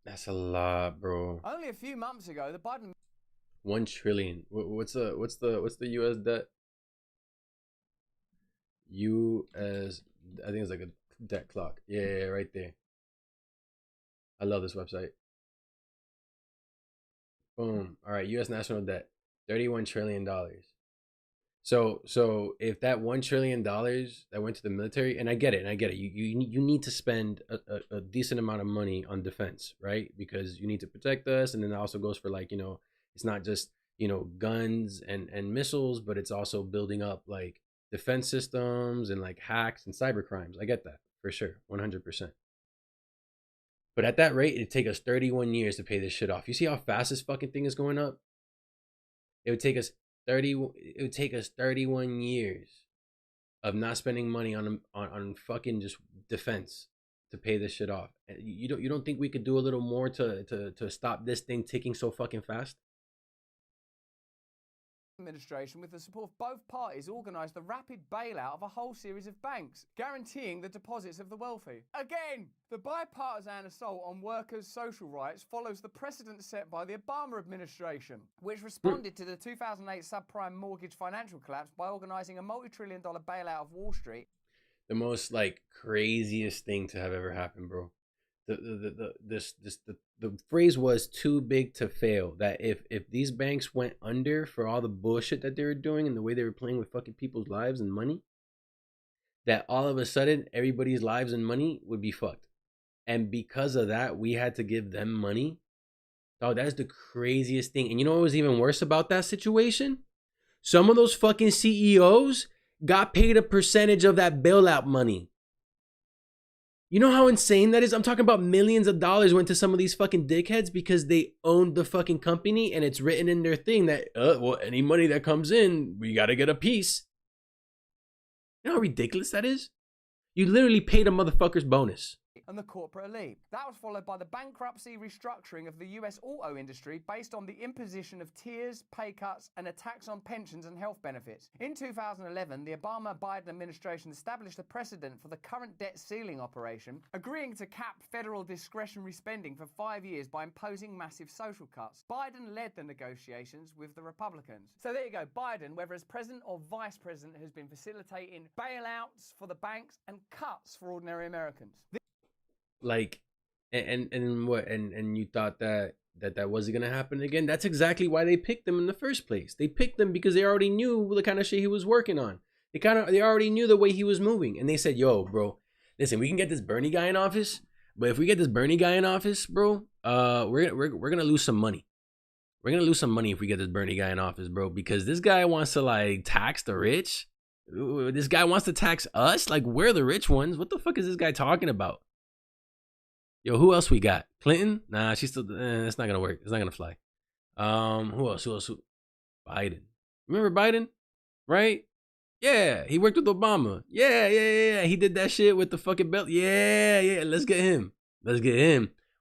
That's a lot, bro. Only a few months ago, the Biden 1 trillion. What's the US debt? US, I think it's like a debt clock. Yeah, right there. I love this website. Boom. All right, US national debt, $31 trillion. So if that $1 trillion that went to the military, and I get it, you need to spend a decent amount of money on defense, right? Because you need to protect us, and then it also goes for, like, you know, it's not just, you know, guns and missiles, but it's also building up like defense systems and like hacks and cyber crimes. I get that for sure, 100%. But at that rate, it'd take us 31 years to pay this shit off. You see how fast this fucking thing is going up? It would take us 31 years of not spending money on fucking just defense to pay this shit off. You don't think we could do a little more to stop this thing ticking so fucking fast? Administration, with the support of both parties, organised the rapid bailout of a whole series of banks, guaranteeing the deposits of the wealthy. Again, the bipartisan assault on workers' social rights follows the precedent set by the Obama administration, which responded to the 2008 subprime mortgage financial collapse by organising a multi-trillion-dollar bailout of Wall Street. The most like craziest thing to have ever happened, bro. The phrase was too big to fail. That if these banks went under for all the bullshit that they were doing and the way they were playing with fucking people's lives and money, that all of a sudden everybody's lives and money would be fucked. And because of that, we had to give them money Dog, that is the craziest thing. And you know what was even worse about that situation? Some of those fucking CEOs got paid a percentage of that bailout money. You know how insane that is? I'm talking about millions of dollars went to some of these fucking dickheads because they owned the fucking company and it's written in their thing that, well, any money that comes in, we got to get a piece. You know how ridiculous that is? You literally paid a motherfucker's bonus. And the corporate elite. That was followed by the bankruptcy restructuring of the US auto industry based on the imposition of tiers, pay cuts, and a tax on pensions and health benefits. In 2011, the Obama-Biden administration established a precedent for the current debt ceiling operation, agreeing to cap federal discretionary spending for 5 years by imposing massive social cuts. Biden led the negotiations with the Republicans. So there you go, Biden, whether as president or vice president, has been facilitating bailouts for the banks and cuts for ordinary Americans. Like, and what, and you thought that wasn't gonna happen again? That's exactly why they picked him in the first place. They picked him because they already knew the kind of shit he was working on. They already knew the way he was moving, and they said, "Yo, bro, listen, we can get this Bernie guy in office, but if we get this Bernie guy in office, bro, we're gonna lose some money. We're gonna lose some money if we get this Bernie guy in office, bro, because this guy wants to like tax the rich. This guy wants to tax us, like we're the rich ones. What the fuck is this guy talking about?" Yo, who else we got? Clinton? Nah, she's still. It's not gonna work. It's not gonna fly. Who else? Biden. Remember Biden? Right? Yeah, he worked with Obama. Yeah. He did that shit with the fucking belt. Yeah. Let's get him.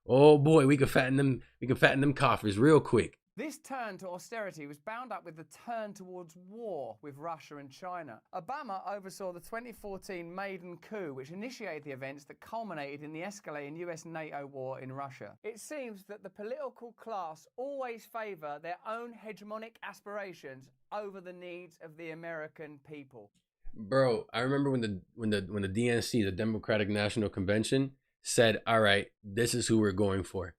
Oh boy, we can fatten them. We can fatten them coffers real quick. This turn to austerity was bound up with the turn towards war with Russia and China. Obama oversaw the 2014 maiden coup, which initiated the events that culminated in the escalating US-NATO war in Russia. It seems that the political class always favor their own hegemonic aspirations over the needs of the American people. Bro, I remember when the DNC, the Democratic National Convention, said, "All right, this is who we're going for."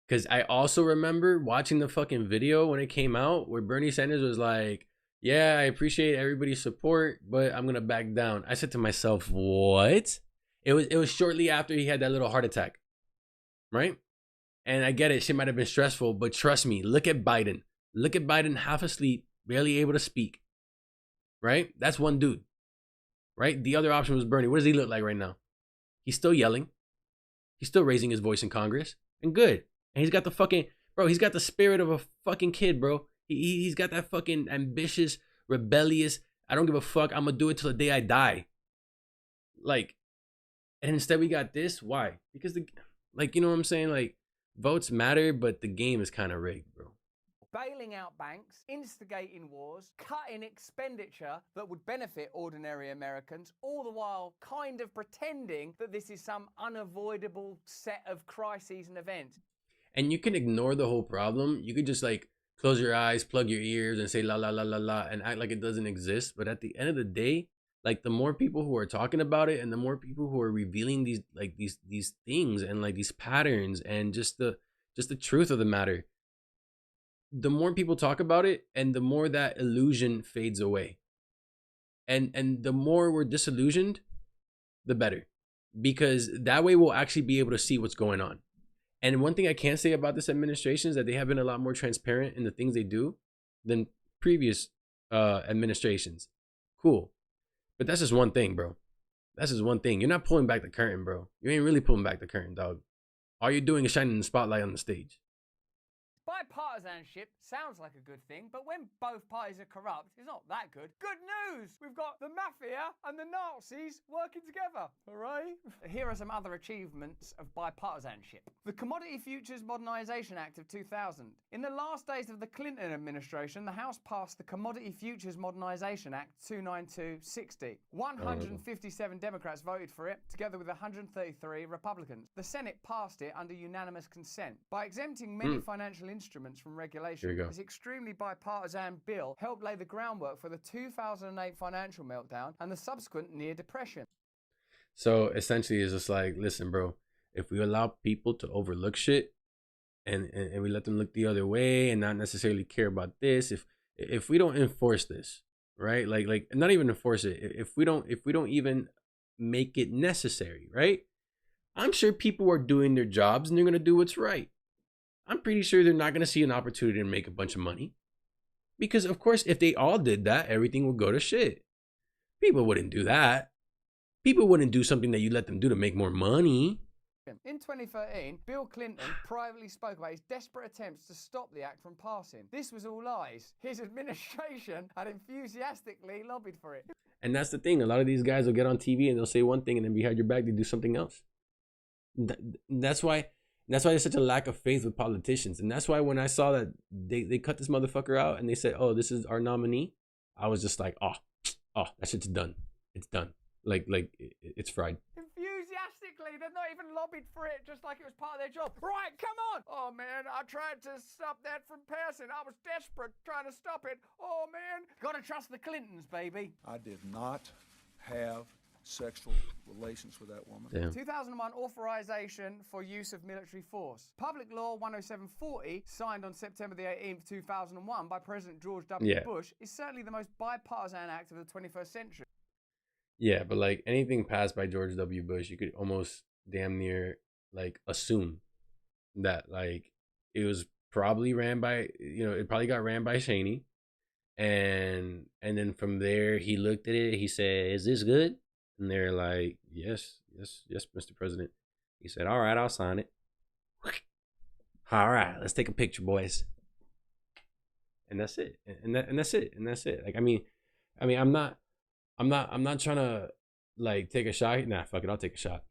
Because I also remember watching the fucking video when it came out where Bernie Sanders was like, "Yeah, I appreciate everybody's support, but I'm going to back down." I said to myself, what? It was shortly after he had that little heart attack, right? And I get it. Shit might have been stressful, but trust me, look at Biden. Look at Biden half asleep, barely able to speak, right? That's one dude, right? The other option was Bernie. What does he look like right now? He's still yelling. He's still raising his voice in Congress, and good. And he's got the fucking, bro, he's got the spirit of a fucking kid, bro. He's got that fucking ambitious, rebellious, I don't give a fuck, I'm gonna do it till the day I die. Like, and instead we got this. Why? Because you know what I'm saying? Like, votes matter, but the game is kind of rigged, bro. Bailing out banks, instigating wars, cutting expenditure that would benefit ordinary Americans, all the while kind of pretending that this is some unavoidable set of crises and events. And you can ignore the whole problem. You could just like close your eyes, plug your ears, and say la la la la la and act like it doesn't exist. But at the end of the day, like the more people who are talking about it and the more people who are revealing these things and like these patterns and just the truth of the matter, the more people talk about it and the more that illusion fades away. And the more we're disillusioned, the better. Because that way we'll actually be able to see what's going on. And one thing I can say about this administration is that they have been a lot more transparent in the things they do than previous administrations. Cool. But that's just one thing, bro. That's just one thing. You're not pulling back the curtain, bro. You ain't really pulling back the curtain, dog. All you're doing is shining the spotlight on the stage. Bipartisanship sounds like a good thing, but when both parties are corrupt, it's not that good. Good news! We've got the mafia and the Nazis working together. Hooray! Here are some other achievements of bipartisanship. The Commodity Futures Modernization Act of 2000. In the last days of the Clinton administration, the House passed the Commodity Futures Modernization Act 29260. 157 Democrats voted for it, together with 133 Republicans. The Senate passed it under unanimous consent. By exempting many financial instruments from regulation, this extremely bipartisan bill helped lay the groundwork for the 2008 financial meltdown and the subsequent near depression. So essentially it's just like, listen, bro, if we allow people to overlook shit and we let them look the other way and not necessarily care about this, if we don't enforce this, right? Like not even enforce it, if we don't even make it necessary, right? I'm sure people are doing their jobs and they're gonna do what's right. I'm pretty sure they're not going to see an opportunity to make a bunch of money. Because, of course, if they all did that, everything would go to shit. People wouldn't do that. People wouldn't do something that you let them do to make more money. In 2013, Bill Clinton privately spoke about his desperate attempts to stop the act from passing. This was all lies. His administration had enthusiastically lobbied for it. And that's the thing. A lot of these guys will get on TV and they'll say one thing and then behind your back they do something else. That's why there's such a lack of faith with politicians. And that's why when I saw that they cut this motherfucker out and they said, oh, this is our nominee, I was just like, oh, that shit's done. It's done. Like it's fried. Enthusiastically, they've not even lobbied for it, just like it was part of their job. Right, come on. Oh man, I tried to stop that from passing. I was desperate trying to stop it. Oh man, gotta trust the Clintons, baby. I did not have sexual relations with that woman. Damn. 2001 authorization for use of military force. Public Law 10740, signed on September the 18th, 2001 by President George W. Bush, is certainly the most bipartisan act of the 21st century. Yeah, but like anything passed by George W. Bush, you could almost damn near like assume that like it was probably ran by, it probably got ran by Cheney. And then from there, he looked at it. He said, is this good? And they're like, yes, Mr. President. He said, all right, I'll sign it. All right, let's take a picture, boys. And that's it. And that's it. Like, I mean, I'm not trying to like take a shot. Nah, fuck it, I'll take a shot.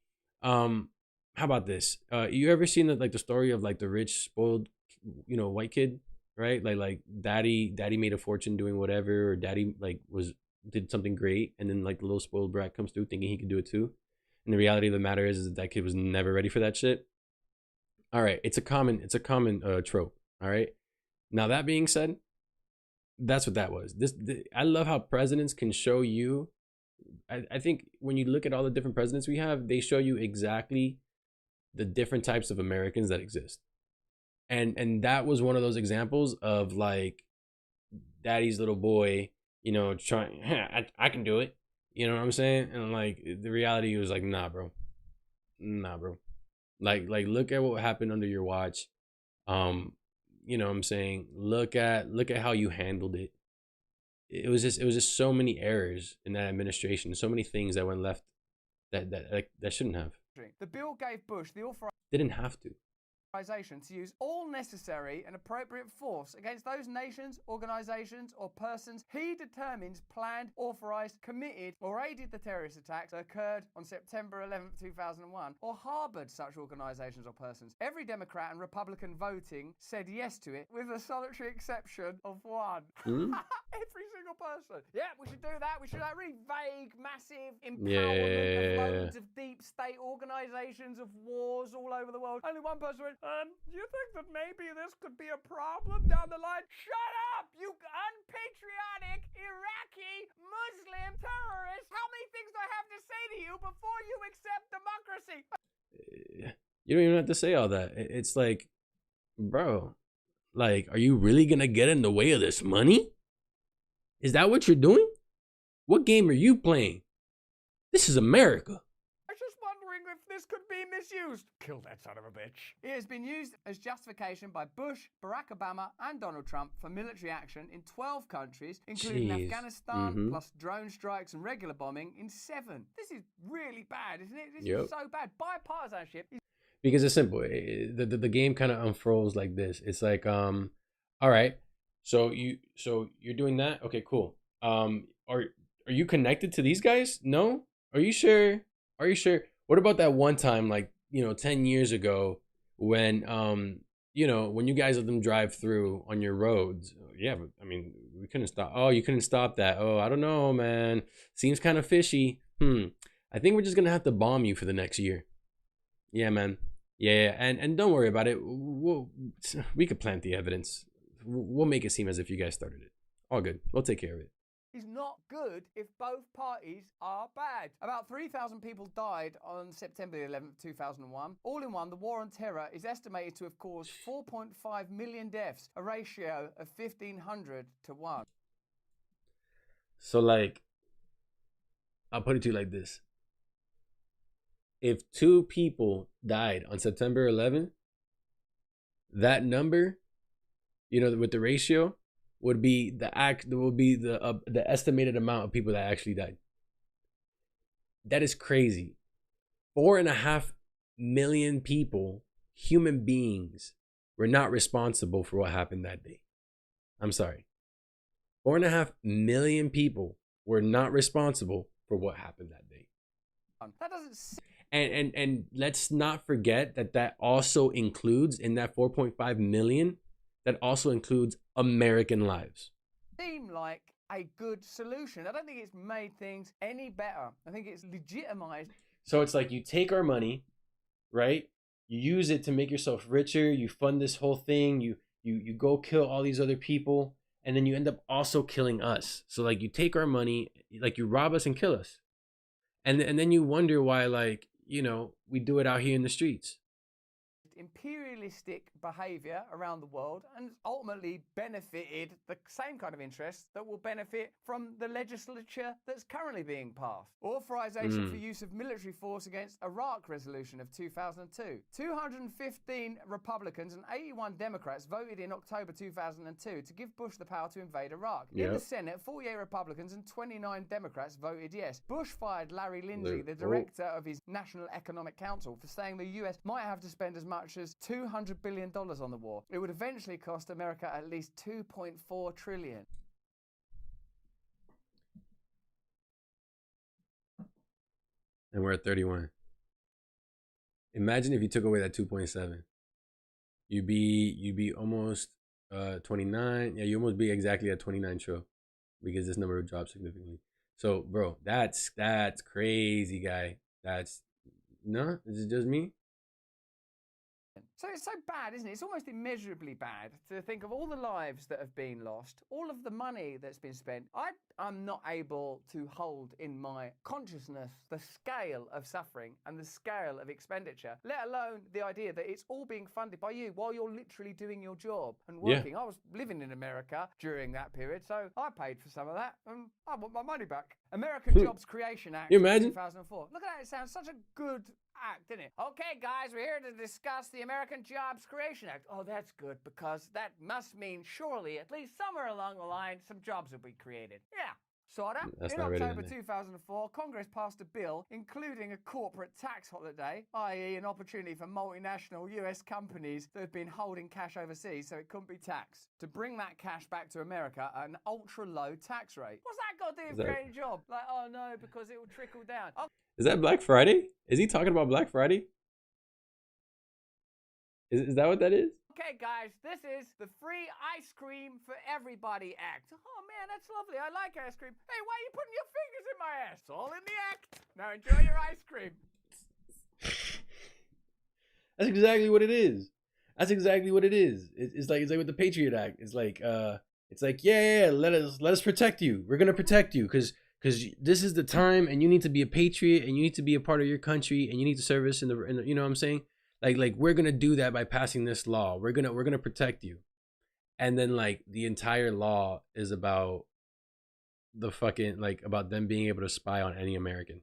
How about this? You ever seen the story of like the rich, spoiled, white kid, right? Like daddy made a fortune doing whatever, or daddy like did something great, and then like the little spoiled brat comes through thinking he could do it too. And the reality of the matter is that kid was never ready for that shit. All right, it's a common trope. All right. Now that being said, that's what that was. I love how presidents can show you. I think when you look at all the different presidents we have, they show you exactly the different types of Americans that exist. And that was one of those examples of like daddy's little boy, trying, I can do it. You know what I'm saying? And like the reality was like, nah, bro. Like look at what happened under your watch. You know what I'm saying? Look at how you handled it. It was just so many errors in that administration, so many things that went left that shouldn't have. The bill gave Bush the Didn't have to. authorization to use all necessary and appropriate force against those nations, organizations, or persons he determines planned, authorized, committed, or aided the terrorist attacks that occurred on September 11th, 2001, or harbored such organizations or persons. Every Democrat and Republican voting said yes to it, with the solitary exception of one. Every single person. Yeah, we should do that. We should have really vague, massive empowerment of loads of deep state organizations of wars all over the world. Only one person went, do you think that maybe this could be a problem down the line? Shut up, you unpatriotic Iraqi Muslim terrorist! How many things do I have to say to you before you accept democracy? You don't even have to say all that. It's like, bro, like, are you really gonna get in the way of this money? Is that what you're doing? What game are you playing? This is America. If this could be misused. Kill that son of a bitch. It has been used as justification by Bush, Barack Obama, and Donald Trump for military action in 12 countries, including Afghanistan, plus drone strikes and regular bombing in 7. This is really bad, isn't it? This is so bad. Bipartisanship is... Because it's simple. The game kind of unfurls like this. It's like, all right, so you're doing that? Okay, cool. Are you connected to these guys? No? Are you sure? What about that one time, like, 10 years ago when, when you guys let them drive through on your roads? Yeah, but I mean, we couldn't stop. Oh, you couldn't stop that. Oh, I don't know, man. Seems kind of fishy. I think we're just going to have to bomb you for the next year. Yeah, man. Yeah. And don't worry about it. We could plant the evidence. We'll make it seem as if you guys started it. All good. We'll take care of it. Is not good if both parties are bad. About 3,000 people died on September 11th, 2001. All in one, the war on terror is estimated to have caused 4.5 million deaths, a ratio of 1,500 to 1. So, like, I'll put it to you like this. If 2 people died on September 11th, that number, you know, with the ratio, would be the estimated amount of people that actually died. That is crazy. 4.5 million people, human beings, were not responsible for what happened that day. I'm sorry. 4.5 million people were not responsible for what happened that day. That doesn't. And let's not forget that also includes, in that 4.5 million, that also includes American lives. Seem like a good solution. I don't think it's made things any better. I think it's legitimized. So it's like you take our money, right? You use it to make yourself richer. You fund this whole thing. You go kill all these other people, and then you end up also killing us. So like you take our money, like you rob us and kill us, and then you wonder why, like, you know, we do it out here in the streets. Imperialistic behavior around the world, and ultimately benefited the same kind of interests that will benefit from the legislature that's currently being passed. Authorization for use of military force against Iraq resolution of 2002. 215 Republicans and 81 Democrats voted in October 2002 to give Bush the power to invade Iraq. In the Senate, 48 Republicans and 29 Democrats voted yes. Bush fired Larry Lindsey, the director of his National Economic Council, for saying the US might have to spend as much as $200 billion on the war. It would eventually cost America at least $2.4 trillion. And we're at 31. Imagine if you took away that 2.7. You'd be almost 29. Yeah, you almost be exactly at 29 trillion, because this number would drop significantly. So, bro, that's crazy, guy. Is it just me? So it's so bad, isn't it? It's almost immeasurably bad to think of all the lives that have been lost, all of the money that's been spent. I'm not able to hold in my consciousness the scale of suffering and the scale of expenditure, let alone the idea that it's all being funded by you while you're literally doing your job and working. I was living in America during that period, so I paid for some of that, and I want my money back. American Jobs Creation Act you of imagine? 2004. Look at that, it sounds such a good act, didn't it? Okay, guys, we're here to discuss the American Jobs Creation Act. Oh, that's good, because that must mean surely, at least somewhere along the line, some jobs will be created. Yeah. Sorta. In October 2004, Congress passed a bill including a corporate tax holiday, i.e. an opportunity for multinational US companies that have been holding cash overseas so it couldn't be taxed, to bring that cash back to America at an ultra-low tax rate. What's that got to do with creating a job? Like, oh no, because it will trickle down. Oh. Is that Black Friday? Is he talking about Black Friday? Is that what that is? Okay, guys, this is the Free Ice Cream for Everybody Act. Oh, man, that's lovely. I like ice cream. Hey, why are you putting your fingers in my ass? It's all in the act. Now enjoy your ice cream. That's exactly what it is. That's exactly what it is. It's like with the Patriot Act. It's like yeah, let us protect you. We're gonna protect you because this is the time, and you need to be a patriot, and you need to be a part of your country, and you need to service in the you know what I'm saying? Like we're gonna do that by passing this law. We're gonna protect you, and then like the entire law is about the fucking about them being able to spy on any American.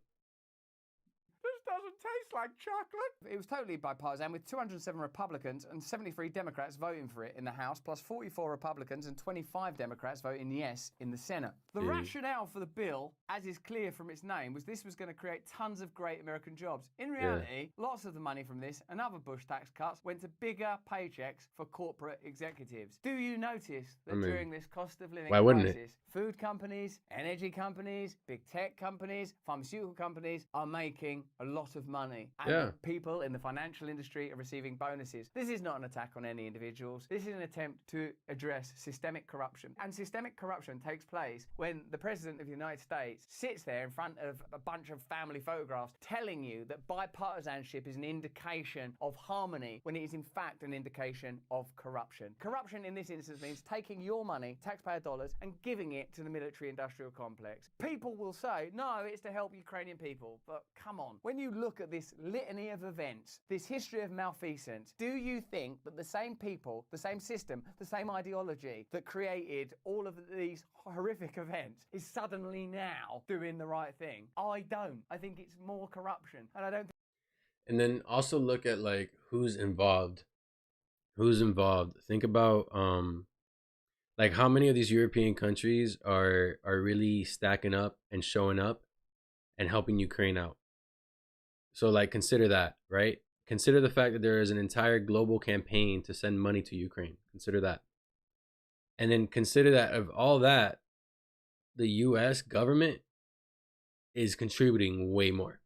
This doesn't taste like chocolate. It was totally bipartisan, with 207 Republicans and 73 Democrats voting for it in the House, plus 44 Republicans and 25 Democrats voting yes in the Senate. The rationale for the bill, as is clear from its name, was this was going to create tons of great American jobs. In reality, lots of the money from this and other Bush tax cuts went to bigger paychecks for corporate executives. Do you notice that during this cost of living crisis, food companies, energy companies, big tech companies, pharmaceutical companies are making a lot of money, and people in the financial industry are receiving bonuses? This is not an attack on any individuals. This is an attempt to address systemic corruption. And systemic corruption takes place when the President of the United States sits there in front of a bunch of family photographs telling you that bipartisanship is an indication of harmony, when it is in fact an indication of corruption. Corruption in this instance means taking your money, taxpayer dollars, and giving it to the military-industrial complex. People will say, no, it's to help Ukrainian people. But come on, when you look at this litany of events, this history of malfeasance, do you think that the same people, the same system, the same ideology that created all of these horrific events is suddenly now doing the right thing? I don't. I think it's more corruption, and I don't. And then also look at like who's involved Who's involved? Think about like how many of these European countries are really stacking up and showing up and helping Ukraine out. So like consider that, right? Consider the fact that there is an entire global campaign to send money to Ukraine. Consider that. And then consider that of all that, the US government is contributing way more.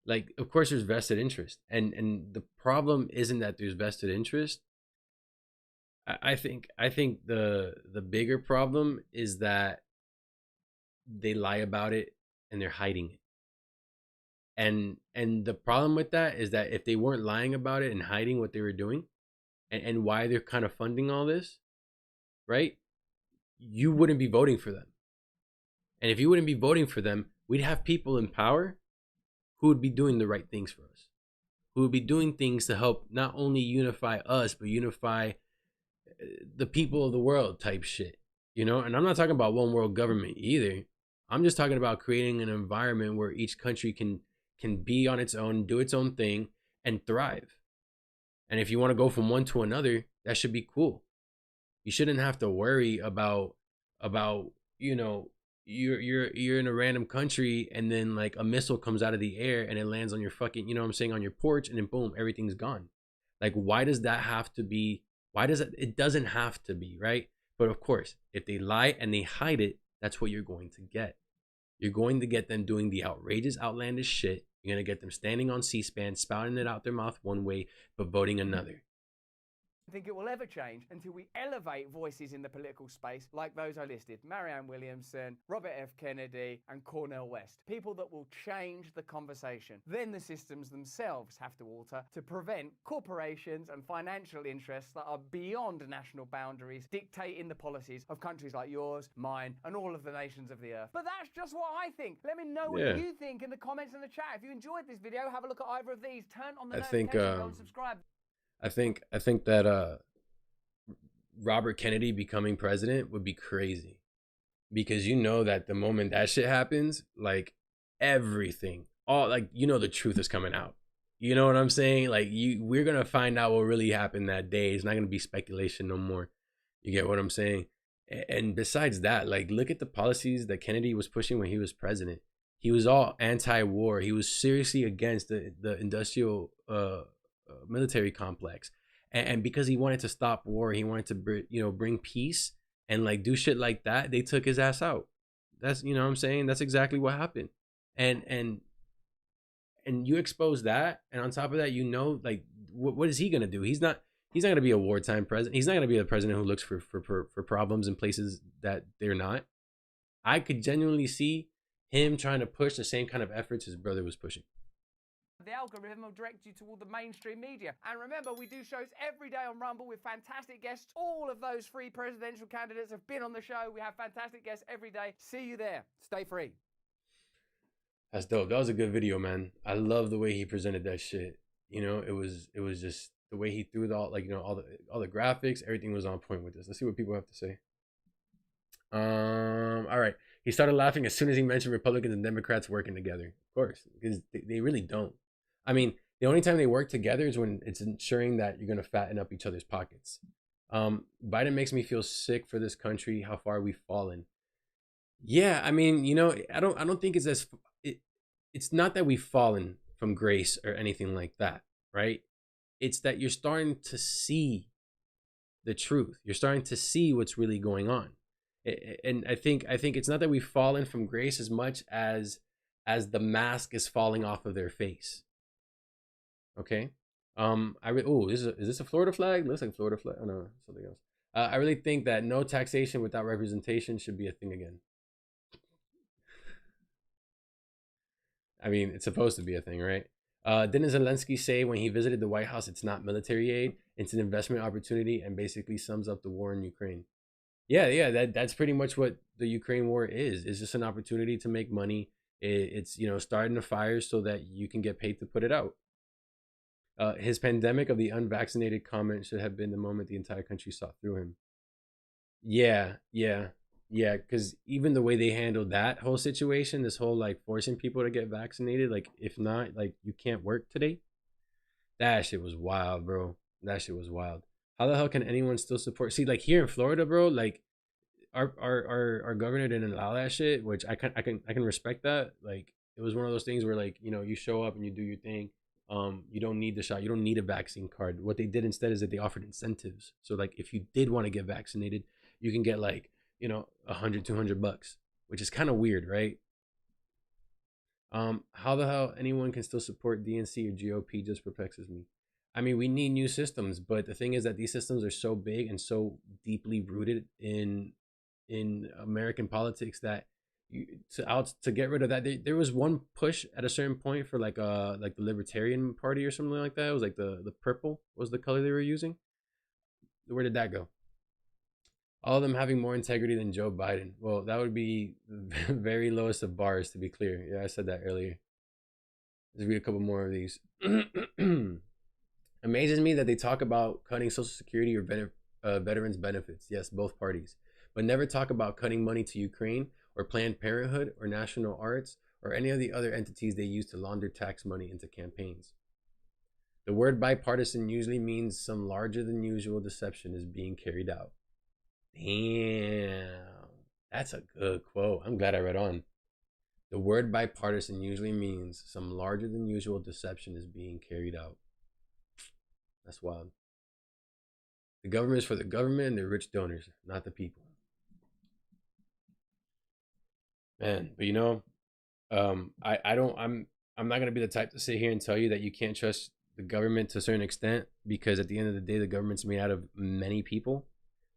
Like, of course, there's vested interest. And the problem isn't that there's vested interest. I think the bigger problem is that they lie about it and they're hiding it. And the problem with that is that if they weren't lying about it and hiding what they were doing and why they're kind of funding all this, right? You wouldn't be voting for them. And if you wouldn't be voting for them, we'd have people in power who would be doing the right things for us, who would be doing things to help not only unify us, but unify the people of the world type shit, you know? And I'm not talking about one world government either. I'm just talking about creating an environment where each country can be on its own, do its own thing, and thrive. And if you want to go from one to another, that should be cool. You shouldn't have to worry about you know, you're in a random country and then like a missile comes out of the air and it lands on your fucking, you know what I'm saying, on your porch, and then boom, everything's gone. Like, why does that have to be? Why does it doesn't have to be, right? But of course, if they lie and they hide it, that's what you're going to get. You're going to get them doing the outrageous, outlandish shit. You're going to get them standing on C-SPAN, spouting it out their mouth one way, but voting another. I think it will ever change until we elevate voices in the political space like those I listed: Marianne Williamson, Robert F. Kennedy, and Cornel West. People that will change the conversation. Then the systems themselves have to alter to prevent corporations and financial interests that are beyond national boundaries dictating the policies of countries like yours, mine, and all of the nations of the earth. But that's just what I think. Let me know what you think in the comments in the chat. If you enjoyed this video, have a look at either of these. Turn on the notification bell and subscribe. I think that Robert Kennedy becoming president would be crazy, because you know that the moment that shit happens, like everything, all like, you know, the truth is coming out. You know what I'm saying? Like we're gonna find out what really happened that day. It's not gonna be speculation no more. You get what I'm saying? And besides that, like, look at the policies that Kennedy was pushing when he was president. He was all anti-war. He was seriously against the industrial military complex, and because he wanted to stop war, he wanted to, you know, bring peace and like do shit like that, they took his ass out. That's, you know what I'm saying, that's exactly what happened. And you expose that, and on top of that, you know, like what is he gonna do? He's not gonna be a wartime president. He's not gonna be a president who looks for problems in places that they're not. I could genuinely see him trying to push the same kind of efforts his brother was pushing. The algorithm will direct you to all the mainstream media. And remember, we do shows every day on Rumble with fantastic guests. All of those free presidential candidates have been on the show. We have fantastic guests every day. See you there. Stay free. That's dope. That was a good video, man. I love the way he presented that shit. You know, it was just the way he threw it all, like, you know, all the graphics, everything was on point with this. Let's see what people have to say. All right. He started laughing as soon as he mentioned Republicans and Democrats working together. Of course, because they really don't. I mean, the only time they work together is when it's ensuring that you're going to fatten up each other's pockets. Biden makes me feel sick for this country, how far we've fallen. Yeah, I mean, you know, I don't think it's it's not that we've fallen from grace or anything like that, right? It's that you're starting to see the truth. You're starting to see what's really going on. And I think it's not that we've fallen from grace as much as the mask is falling off of their face. Okay. Is this a Florida flag? Looks like a Florida flag. Oh no, something else. I really think that no taxation without representation should be a thing again. I mean, it's supposed to be a thing, right? Didn't Zelensky say when he visited the White House, it's not military aid, it's an investment opportunity, and basically sums up the war in Ukraine? Yeah, that's pretty much what the Ukraine war is. It's just an opportunity to make money. It's, you know, starting a fire so that you can get paid to put it out. His pandemic of the unvaccinated comment should have been the moment the entire country saw through him. Yeah, because even the way they handled that whole situation, this whole like forcing people to get vaccinated, like if not, like you can't work today. That shit was wild, bro. That shit was wild. How the hell can anyone still support? See, like here in Florida, bro, like our governor didn't allow that shit, which I can respect that. Like it was one of those things where like, you know, you show up and you do your thing. You don't need the shot. You don't need a vaccine card. What they did instead is that they offered incentives. So like if you did want to get vaccinated, you can get like, you know, $100-200, which is kind of weird, right? How the hell anyone can still support DNC or GOP just perplexes me. I mean, we need new systems, but the thing is that these systems are so big and so deeply rooted in American politics that to get rid of that, there was one push at a certain point for like the Libertarian Party or something like that. It was like the purple was the color they were using. Where did that go? All of them having more integrity than Joe Biden. Well, that would be the very lowest of bars, to be clear. Yeah, I said that earlier. Let's read a couple more of these. Amazes me that they talk about cutting Social Security or veterans benefits. Yes, both parties. But never talk about cutting money to Ukraine or Planned Parenthood or National Arts or any of the other entities they use to launder tax money into campaigns. The word bipartisan usually means some larger than usual deception is being carried out. Damn, that's a good quote. I'm glad I read on. The word bipartisan usually means some larger than usual deception is being carried out. That's wild. The government is for the government and the rich donors, not the people. Man, but you know, I'm not gonna be the type to sit here and tell you that you can't trust the government to a certain extent, because at the end of the day, the government's made out of many people.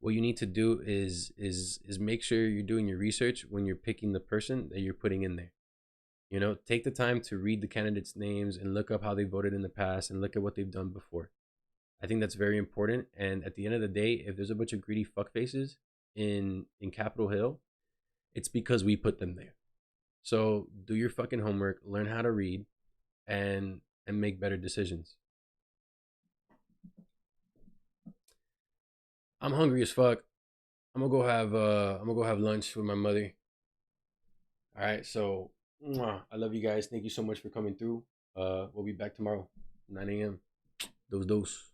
What you need to do is make sure you're doing your research when you're picking the person that you're putting in there. You know, take the time to read the candidates' names and look up how they voted in the past and look at what they've done before. I think that's very important. And at the end of the day, if there's a bunch of greedy fuckfaces in Capitol Hill, it's because we put them there. So do your fucking homework, learn how to read, and make better decisions. I'm hungry as fuck. I'm gonna go have lunch with my mother. All right, so I love you guys. Thank you so much for coming through. We'll be back tomorrow, 9 a.m. Dose.